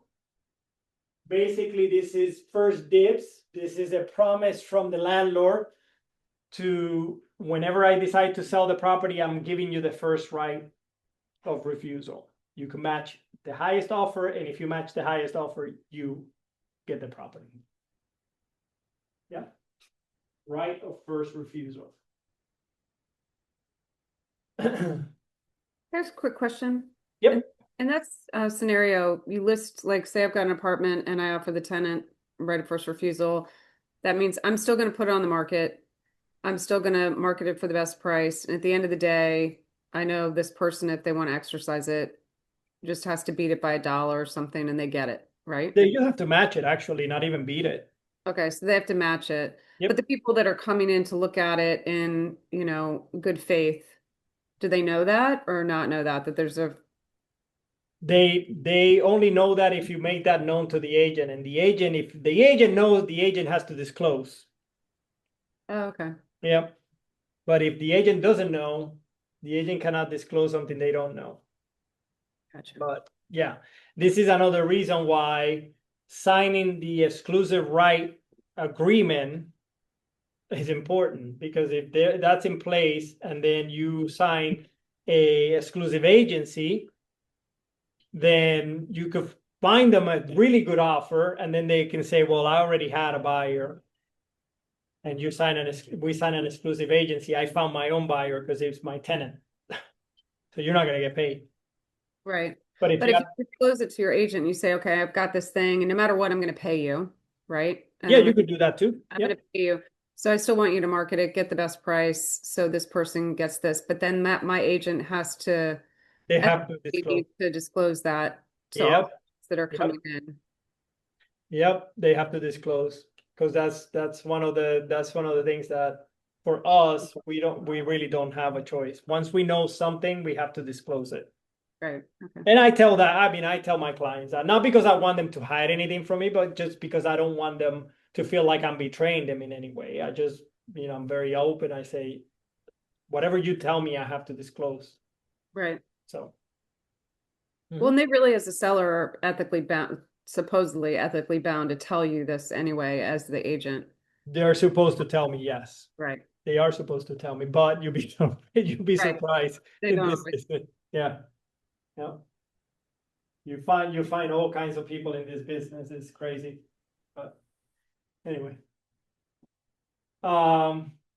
A: Basically, this is first dibs. This is a promise from the landlord to, whenever I decide to sell the property, I'm giving you the first right of refusal. You can match the highest offer, and if you match the highest offer, you get the property. Yeah. Right of first refusal.
D: Here's a quick question.
A: Yep.
D: In that scenario, you list, like, say I've got an apartment and I offer the tenant right of first refusal. That means I'm still going to put it on the market. I'm still going to market it for the best price. And at the end of the day, I know this person, if they want to exercise it, just has to beat it by $1 or something and they get it, right?
A: You have to match it, actually, not even beat it.
D: Okay, so they have to match it.
A: Yep.
D: But the people that are coming in to look at it in, good faith, do they know that or not know that there's a...
A: They only know that if you make that known to the agent, and the agent, if the agent knows, the agent has to disclose.
D: Oh, okay.
A: Yeah. But if the agent doesn't know, the agent cannot disclose something they don't know.
D: Gotcha.
A: But yeah, this is another reason why signing the exclusive right agreement is important, because if that's in place and then you sign a exclusive agency, then you could find them a really good offer, and then they can say, well, I already had a buyer. And we sign an exclusive agency. I found my own buyer because it's my tenant. So you're not gonna get paid.
D: Right.
A: But if
D: But
A: you
D: if
A: have,
D: you disclose it to your agent, you say, okay, I've got this thing, and no matter what, I'm going to pay you, right? And
A: yeah,
D: I'm
A: you could do that too.
D: I'm
A: Yeah,
D: going to pay you. So I still want you to market it, get the best price, so this person gets this. But then my agent has to
A: they have to
D: they
A: disclose.
D: need to disclose that to all
A: Yep,
D: that are
A: Yep.
D: coming in.
A: yep, they have to disclose because that's one of the things that for us we really don't have a choice. Once we know something, we have to disclose it.
D: Right. Okay.
A: And I tell my clients that not because I want them to hide anything from me, but just because I don't want them to feel like I'm betraying them in any way. I just, I'm very open. I say, whatever you tell me, I have to disclose.
D: Right.
A: So.
D: Well, and they really, as a seller, are ethically bound, supposedly ethically bound to tell you this anyway, as the agent.
A: They're supposed to tell me yes.
D: Right.
A: They are supposed to tell me, but you'd be
D: Right.
A: surprised
D: They
A: in
D: don't
A: this
D: always.
A: business. Yeah. Yeah. You find all kinds of people in this business. It's crazy. But anyway.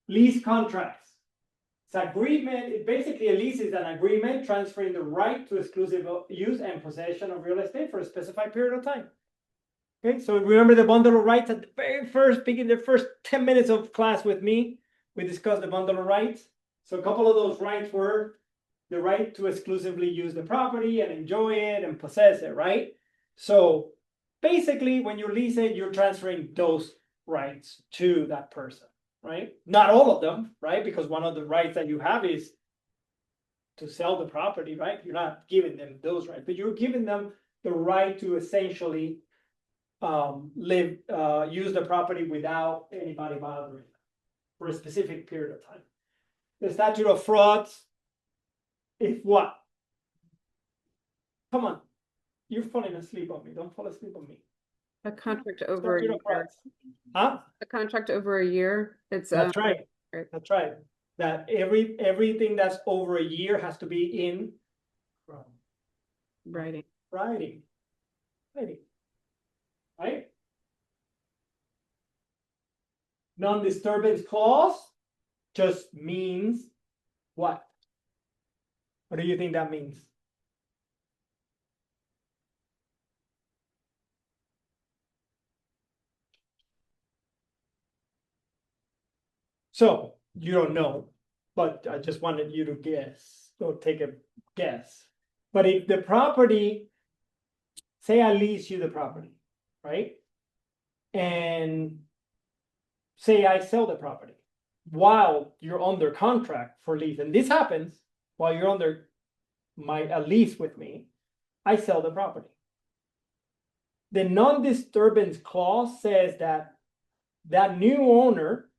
A: Lease contracts. It's agreement. Basically, a lease is an agreement transferring the right to exclusive use and possession of real estate for a specified period of time. Okay, so remember the bundle of rights at the very first, the first 10 minutes of class with me, we discussed the bundle of rights. So a couple of those rights were the right to exclusively use the property and enjoy it and possess it, right? So basically, when you lease it, you're transferring those rights to that person, right? Not all of them, right? Because one of the rights that you have is to sell the property, right? You're not giving them those rights, but you're giving them the right to essentially use the property without anybody bothering them for a specific period of time. The statute of frauds, if what? Come on, you're falling asleep on me. Don't fall asleep on me.
D: A contract over a
A: Statute of
D: year.
A: frauds. Huh?
D: A contract over a year. It's
A: That's right.
D: right.
A: That's right. That everything that's over a year has to be in
D: writing.
A: writing. Right? Non-disturbance clause just means what? What do you think that means? So you don't know, but I just wanted you to guess or take a guess. But if the property, say I lease you the property, right? And say I sell the property while you're under contract for lease, and this happens while you're under a lease with me, I sell the property. The non-disturbance clause says that that new owner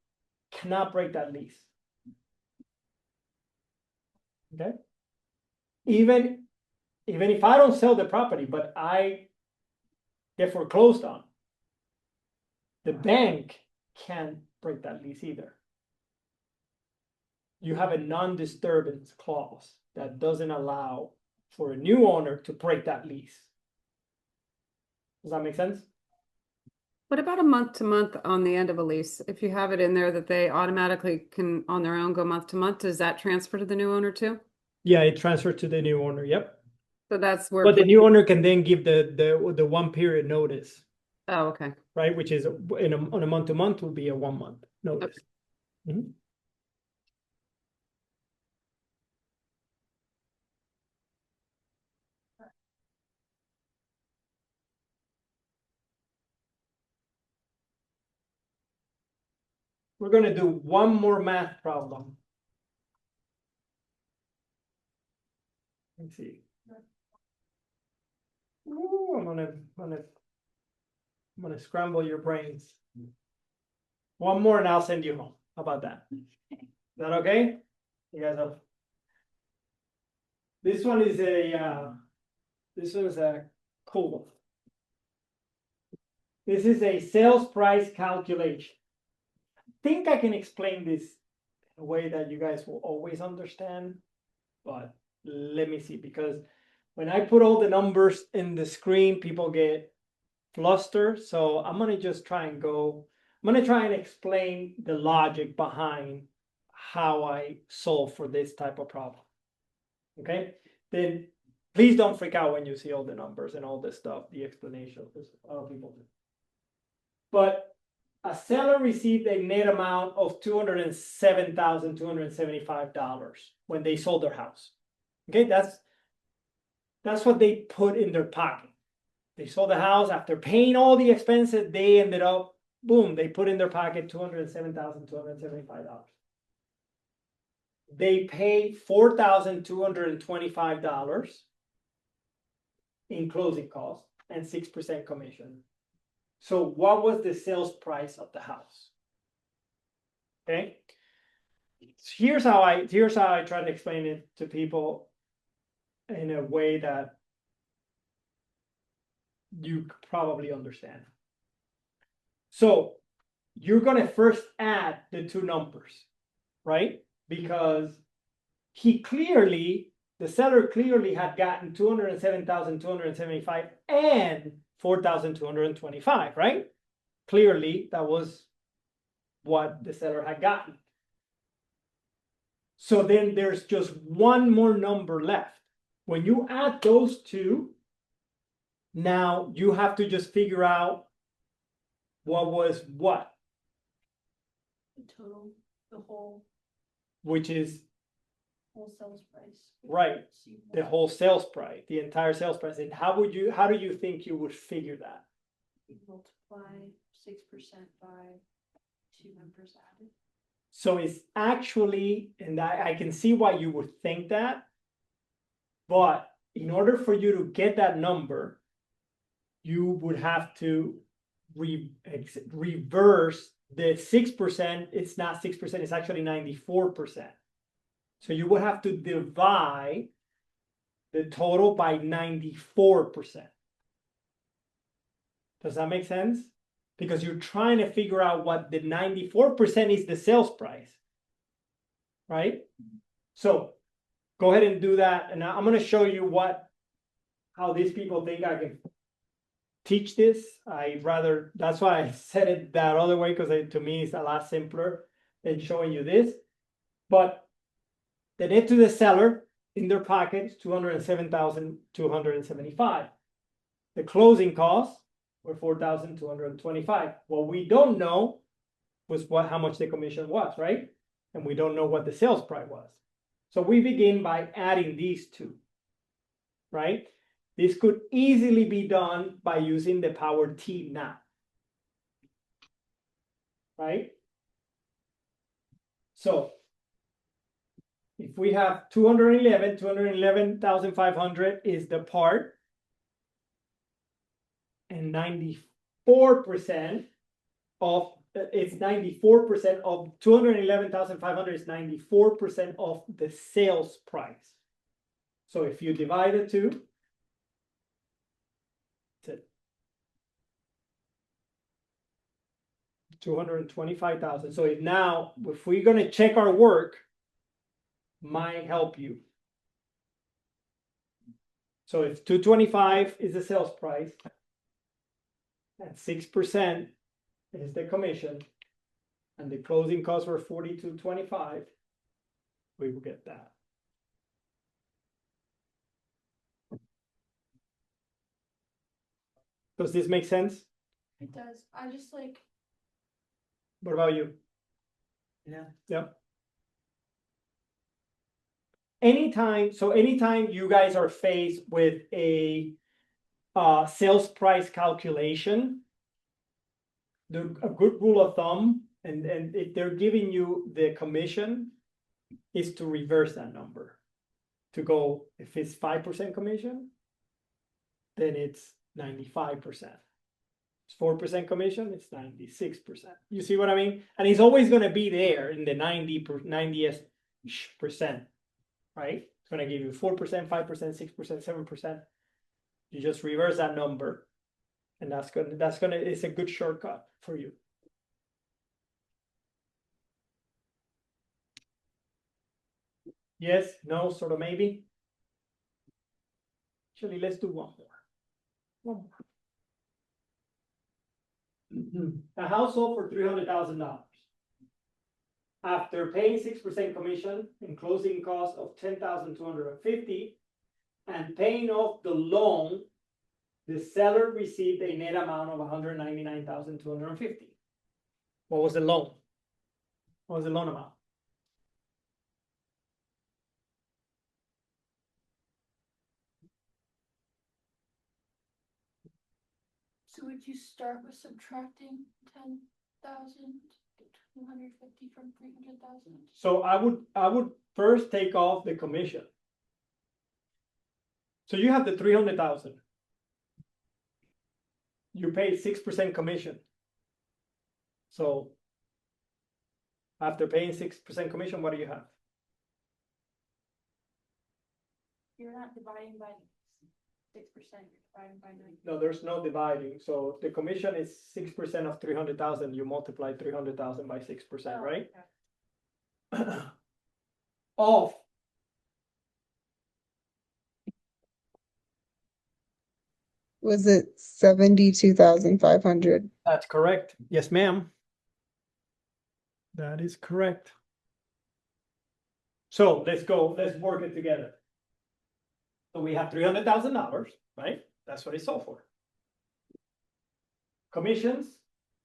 A: cannot break that lease. Okay? Even if I don't sell the property, but I get foreclosed on, the bank can't break that lease either. You have a non-disturbance clause that doesn't allow for a new owner to break that lease. Does that make sense?
D: What about a month to month on the end of a lease? If you have it in there that they automatically can on their own go month to month, does that transfer to the new owner too?
A: Yeah, it transferred to the new owner. Yep.
D: So that's where.
A: But the new owner can then give the 1 period notice,
D: Oh, okay.
A: right? Which is on a month to month will be a 1 month notice.
D: Okay.
A: Mhm. We're gonna do one more math problem. Let's see. Ooh, I'm gonna scramble your brains. One more and I'll send you home. How about that? Is that okay? You guys have. This one is a cool one. This is a sales price calculation. I think I can explain this in a way that you guys will always understand, but let me see, because when I put all the numbers in the screen, people get flustered. So I'm gonna just try and explain the logic behind how I solve for this type of problem. Okay, then please don't freak out when you see all the numbers and all this stuff, the explanation, because a lot of people do. But a seller received a net amount of $207,275 when they sold their house. Okay, that's what they put in their pocket. They sold the house after paying all the expenses. They ended up, boom, they put in their pocket $207,275. They paid $4,225 in closing costs and 6% commission. So what was the sales price of the house? Okay. Here's how I try to explain it to people in a way that you probably understand. So you're gonna first add the two numbers, right? Because the seller clearly had gotten 207,275 and 4,225, right? Clearly, that was what the seller had gotten. So then there's just one more number left. When you add those two, now you have to just figure out what was what,
B: The total, the whole
A: which is
B: sales price.
A: right, the whole sales price, the entire sales price. And how do you think you would figure that?
B: You multiply 6% by 2 members added.
A: So it's actually, and I can see why you would think that, but in order for you to get that number, you would have to reverse the 6%. It's not 6%, it's actually 94%. So you would have to divide the total by 94%. Does that make sense? Because you're trying to figure out what the 94% is the sales price, right? So go ahead and do that. And I'm going to show you how these people think I can teach this. That's why I said it that other way, because to me it's a lot simpler than showing you this. But the net to the seller in their pocket is $207,275. The closing costs were $4,225. What we don't know was how much the commission was, right? And we don't know what the sales price was. So we begin by adding these two, right? This could easily be done by using the power T now, right? So if we have 211,500 is the part, and 94% of it's 94% of 211,500 is 94% of the sales price. So if you divide the two, that's it. 225,000. So if we're going to check our work, might help you. So if 225 is the sales price, and 6% is the commission, and the closing costs were 4,225, we will get that. Does this make sense?
B: It does. I just like.
A: What about you?
C: Yeah.
A: Yep. Anytime you guys are faced with a sales price calculation, a good rule of thumb, and if they're giving you the commission, is to reverse that number. To go, if it's 5% commission, then it's 95%. It's 4% commission, it's 96%. You see what I mean? And it's always going to be there in the 90%, right? It's going to give you 4%, 5%, 6%, 7%. You just reverse that number, and it's a good shortcut for you. Yes, no, sort of maybe. Actually, let's do one more. One more. A household for $300,000. After paying 6% commission and closing cost of $10,250 and paying off the loan, the seller received a net amount of $199,250. What was the loan? What was the loan amount?
B: So would you start with subtracting 10,250 from 300,000?
A: So I would first take off the commission. So you have the 300,000. You pay 6% commission. So after paying 6% commission, what do you have?
B: You're not dividing by 6%, you're dividing by 9.
A: No, there's no dividing. So the commission is 6% of 300,000. You multiply 300,000 by 6%, right?
B: Okay.
A: Of
E: Was it 72,500?
A: That's correct. Yes, ma'am. That is correct. So let's go, let's work it together. So we have $300,000, right? That's what it's sold for. Commissions,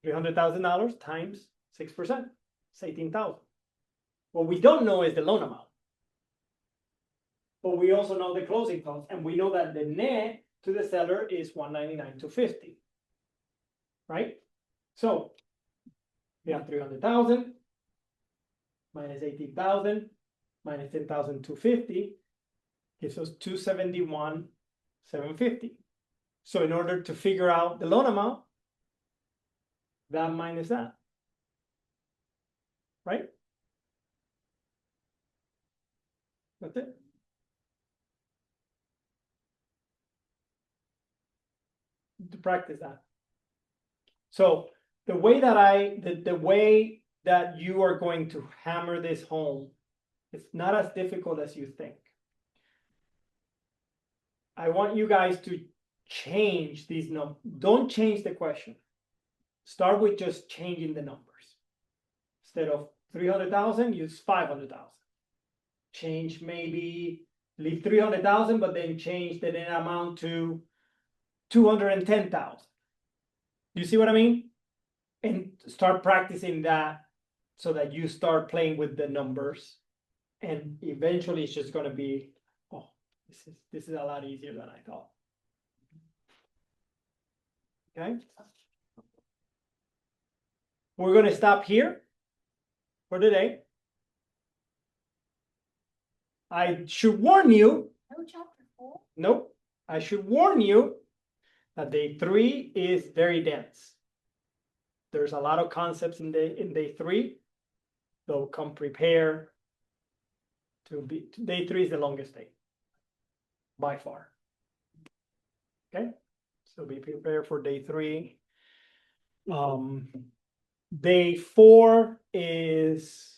A: $300,000 times 6%, it's 18,000. What we don't know is the loan amount. But we also know the closing costs, and we know that the net to the seller is $199,250. Right? So we have 300,000 minus 18,000 minus 10,250 gives us 271,750. So in order to figure out the loan amount, that minus that. Right? That's it. To practice that. So the way that the way that you are going to hammer this home, it's not as difficult as you think. I want you guys to change these numbers. Don't change the question. Start with just changing the numbers. Instead of 300,000, use 500,000. Change maybe, leave 300,000, but then change the net amount to 210,000. You see what I mean? And start practicing that so that you start playing with the numbers. And eventually it's just going to be, oh, this is a lot easier than I thought. Okay? We're going to stop here for today. I should warn you.
B: No chapter 4?
A: Nope. I should warn you that day 3 is very dense. There's a lot of concepts in day 3. So come prepare to be. Day 3 is the longest day by far. Okay, so be prepared for day 3. Day 4 is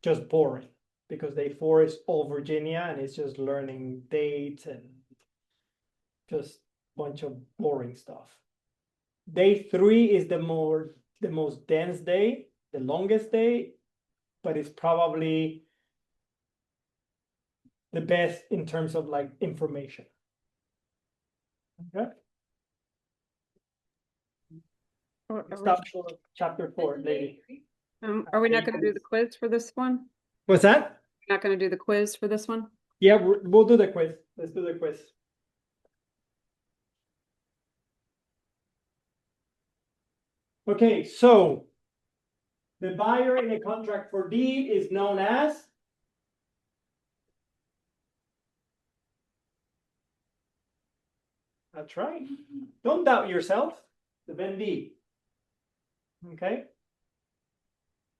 A: just boring because day 4 is all Virginia and it's just learning dates and just bunch of boring stuff. Day 3 is the most dense day, the longest day, but it's probably the best in terms of like information. Okay. Stop chapter 4, lady.
D: Are we not going to do the quiz for this one?
A: What's that?
D: Not going to do the quiz for this one?
A: Yeah, we'll do the quiz. Let's do the quiz. Okay, so the buyer in a contract for deed is known as that's right. Don't doubt yourself. The vendee. Okay.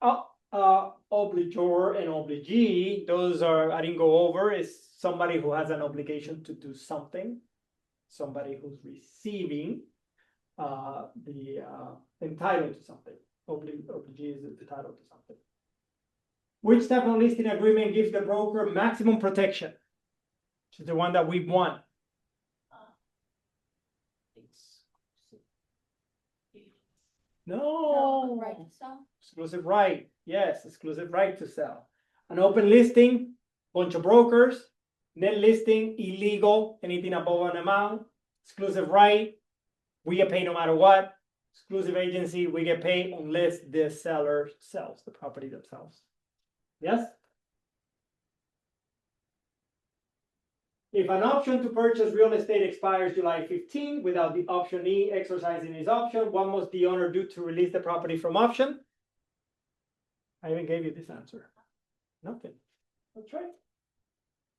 A: Obligor and obligee, those are, I didn't go over, is somebody who has an obligation to do something, somebody who's receiving entitled to something. Obligee is entitled to something. Which type of listing agreement gives the broker maximum protection? Which is the one that we want. No.
B: Right to sell?
A: Exclusive right, yes, exclusive right to sell. An open listing, bunch of brokers, net listing, illegal, anything above an amount, exclusive right, we get paid no matter what. Exclusive agency, we get paid unless the seller sells the property themselves. Yes? If an option to purchase real estate expires July 15 without the optionee exercising his option, what must the owner do to release the property from option? I even gave you this answer. Nothing. That's right.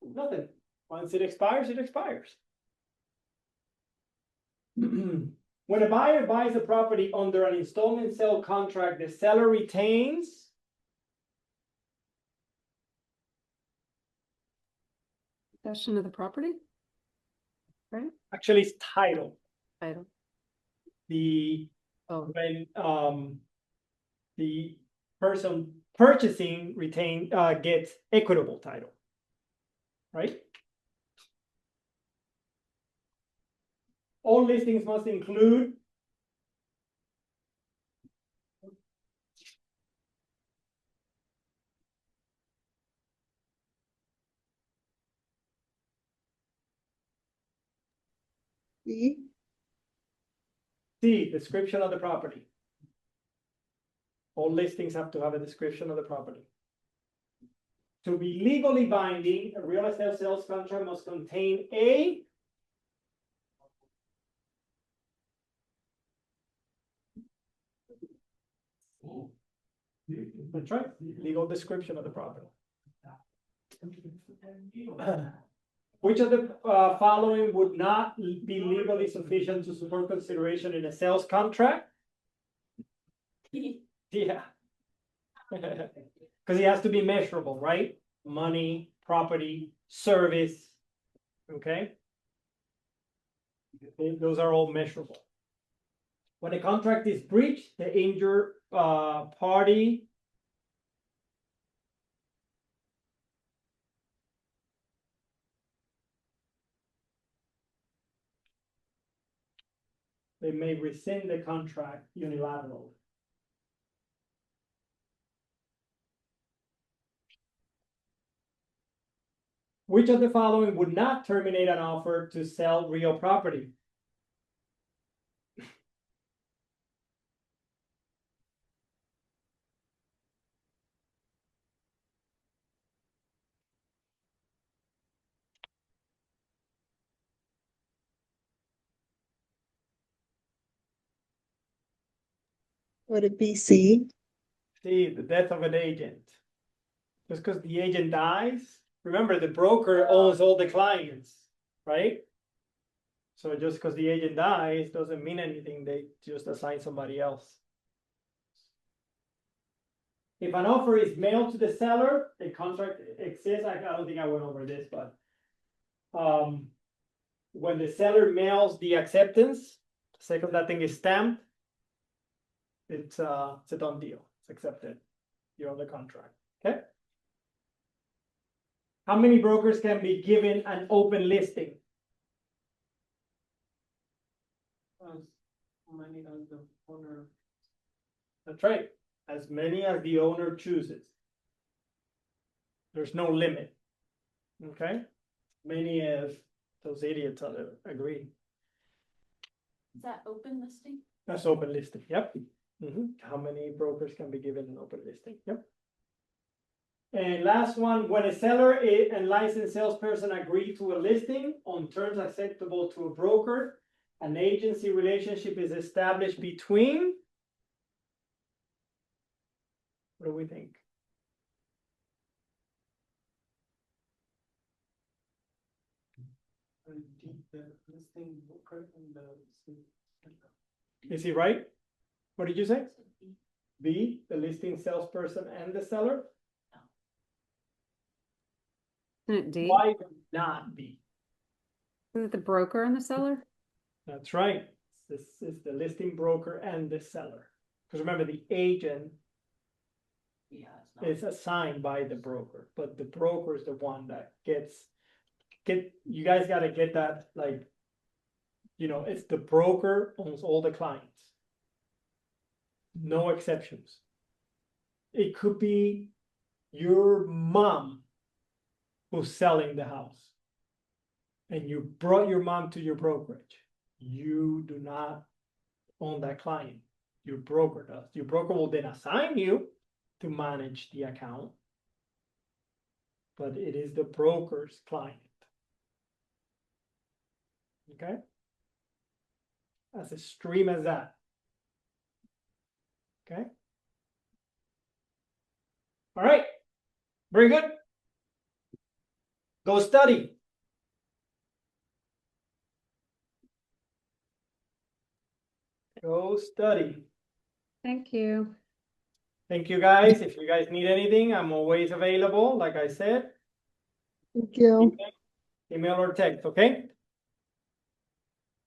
A: Nothing. Once it expires, it expires. When a buyer buys a property under an installment sale contract, the seller retains
D: Possession of the property?
A: actually it's title.
D: Title.
A: The
D: Oh,
A: when the person purchasing gets equitable title. Right? All listings must include
E: C,
A: C, description of the property. All listings have to have a description of the property. To be legally binding, a real estate sales contract must contain a that's right, legal description of the property. Which of the following would not be legally sufficient to support consideration in a sales contract? Yeah. Because it has to be measurable, right? Money, property, service. Okay? Those are all measurable. When a contract is breached, the injured party they may rescind the contract unilaterally. Which of the following would not terminate an offer to sell real property?
E: would it be C?
A: See, the death of an agent. Just because the agent dies, remember the broker owns all the clients, right? So just because the agent dies doesn't mean anything, they just assign somebody else. If an offer is mailed to the seller, a contract exists, I don't think I went over this, but when the seller mails the acceptance, the second that thing is stamped, it's a done deal, it's accepted, you're on the contract, okay? How many brokers can be given an open listing?
C: As many as the owner.
A: That's right, as many as the owner chooses. There's no limit. Okay, many as those idiots agree.
B: Is that open listing?
A: That's open listing, yep. How many brokers can be given an open listing? Yep. And last one, when a seller and licensed salesperson agree to a listing on terms acceptable to a broker, an agency relationship is established between. What do we think?
C: The listing broker and the.
A: Is he right? What did you say? B, the listing salesperson and the seller?
D: isn't it D?
A: Why not B?
D: Isn't it the broker and the seller?
A: That's right. This is the listing broker and the seller. Because remember, the agent
B: Yeah, it's not.
A: is assigned by the broker, but the broker is the one that you guys gotta get that, like, you know, it's the broker owns all the clients. No exceptions. It could be your mom who's selling the house. And you brought your mom to your brokerage. You do not own that client. Your broker does. Your broker will then assign you to manage the account. But it is the broker's client. Okay? As extreme as that. Okay? All right. Very good. Go study. Go study.
D: Thank you.
A: Thank you guys. If you guys need anything, I'm always available. Like I said,
E: Thank you.
A: email or text, okay?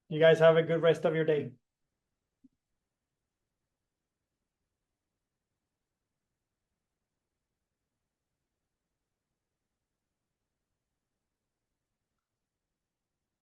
A: You guys have a good rest of your day.